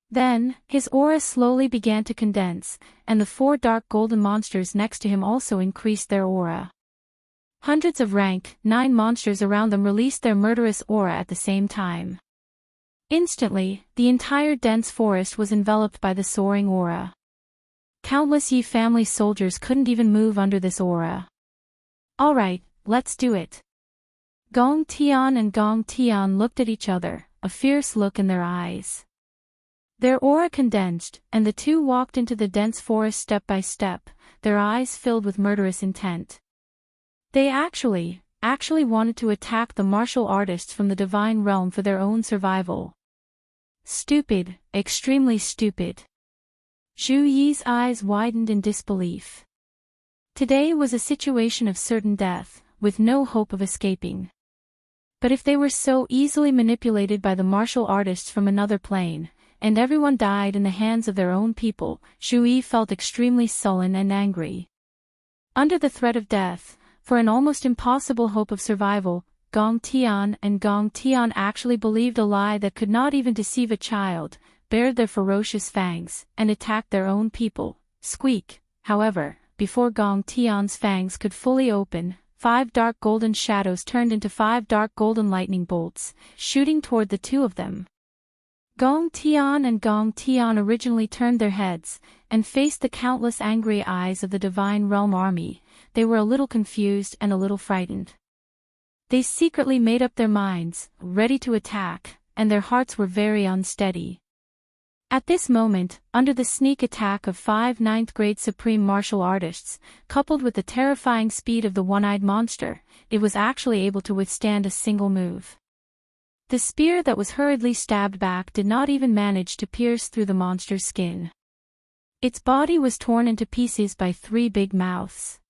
Then, his aura slowly began to condense, and the 4 dark golden monsters next to him also increased their aura. Hundreds of rank 9 monsters around them released their murderous aura at the same time. Instantly, the entire dense forest was enveloped by the soaring aura. Countless Yi family soldiers couldn't even move under this aura. "Alright, let's do it." Gong Tian and Gong Tian looked at each other, a fierce look in their eyes. Their aura condensed, and the two walked into the dense forest step by step, their eyes filled with murderous intent. They actually wanted to attack the martial artists from the divine realm for their own survival. Stupid, extremely stupid. Zhu Yi's eyes widened in disbelief. Today was a situation of certain death, with no hope of escaping. But if they were so easily manipulated by the martial artists from another plane, and everyone died in the hands of their own people, Zhu Yi felt extremely sullen and angry. Under the threat of death, for an almost impossible hope of survival, Gong Tian and Gong Tian actually believed a lie that could not even deceive a child, bared their ferocious fangs, and attacked their own people. Squeak. However, before Gong Tian's fangs could fully open, 5 dark golden shadows turned into 5 dark golden lightning bolts, shooting toward the two of them. Gong Tian and Gong Tian originally turned their heads, and faced the countless angry eyes of the Divine Realm army. They were a little confused and a little frightened. They secretly made up their minds, ready to attack, and their hearts were very unsteady. At this moment, under the sneak attack of 5 ninth-grade supreme martial artists, coupled with the terrifying speed of the one-eyed monster, it was actually able to withstand a single move. The spear that was hurriedly stabbed back did not even manage to pierce through the monster's skin. Its body was torn into pieces by 3 big mouths.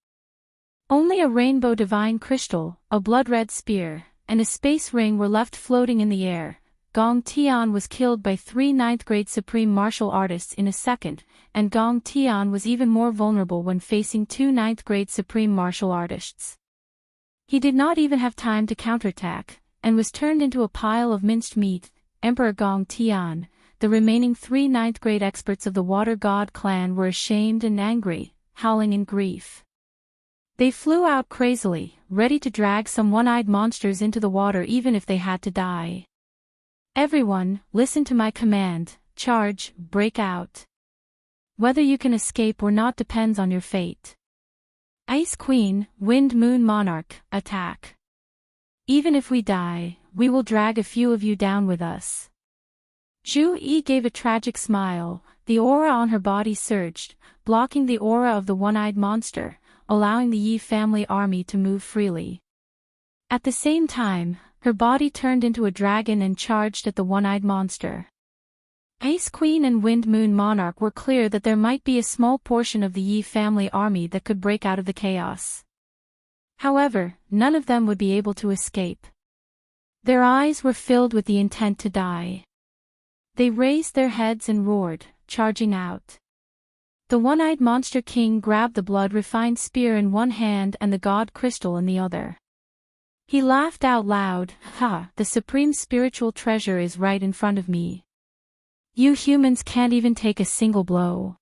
Only a rainbow divine crystal, a blood-red spear, and a space ring were left floating in the air. Gong Tian was killed by 3 ninth-grade supreme martial artists in a second, and Gong Tian was even more vulnerable when facing 2 ninth-grade supreme martial artists. He did not even have time to counterattack, and was turned into a pile of minced meat. Emperor Gong Tian, the remaining 3 ninth-grade experts of the Water God clan were ashamed and angry, howling in grief. They flew out crazily, ready to drag some one-eyed monsters into the water even if they had to die. Everyone, listen to my command, charge, break out. Whether you can escape or not depends on your fate. Ice Queen, Wind Moon Monarch, attack. Even if we die, we will drag a few of you down with us. Zhu Yi gave a tragic smile, the aura on her body surged, blocking the aura of the one-eyed monster, allowing the Yi family army to move freely. At the same time, her body turned into a dragon and charged at the one-eyed monster. Ice Queen and Wind Moon Monarch were clear that there might be a small portion of the Yi family army that could break out of the chaos. However, none of them would be able to escape. Their eyes were filled with the intent to die. They raised their heads and roared, charging out. The one-eyed monster king grabbed the blood-refined spear in one hand and the god crystal in the other. He laughed out loud, "Ha, the supreme spiritual treasure is right in front of me. You humans can't even take a single blow.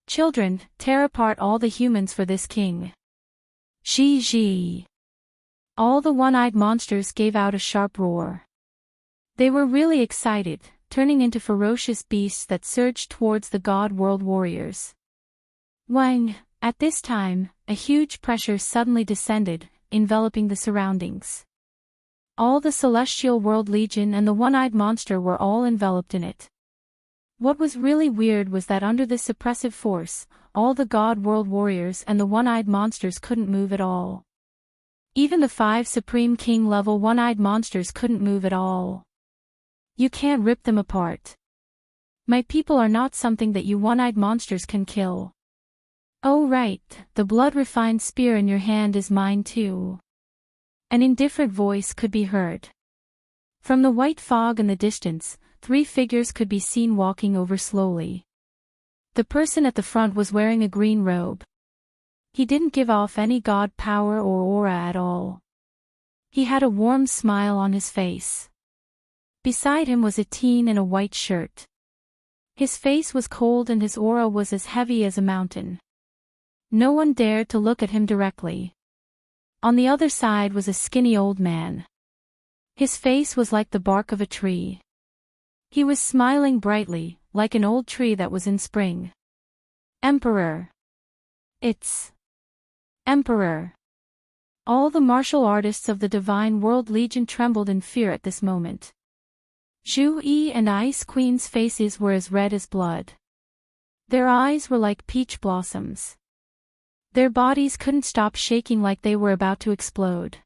Children, tear apart all the humans for this king." Ji. All the one-eyed monsters gave out a sharp roar. They were really excited, turning into ferocious beasts that surged towards the god world warriors. Wang, at this time, a huge pressure suddenly descended, enveloping the surroundings. All the Celestial World Legion and the one-eyed monster were all enveloped in it. What was really weird was that under this suppressive force, all the god world warriors and the one-eyed monsters couldn't move at all. Even the 5 Supreme King level one-eyed monsters couldn't move at all. You can't rip them apart. My people are not something that you one-eyed monsters can kill. Oh right, the blood-refined spear in your hand is mine too. An indifferent voice could be heard. From the white fog in the distance, 3 figures could be seen walking over slowly. The person at the front was wearing a green robe. He didn't give off any god power or aura at all. He had a warm smile on his face. Beside him was a teen in a white shirt. His face was cold and his aura was as heavy as a mountain. No one dared to look at him directly. On the other side was a skinny old man. His face was like the bark of a tree. He was smiling brightly, like an old tree that was in spring. Emperor. It's Emperor. All the martial artists of the Divine World Legion trembled in fear at this moment. Zhu Yi and Ice Queen's faces were as red as blood. Their eyes were like peach blossoms. Their bodies couldn't stop shaking like they were about to explode.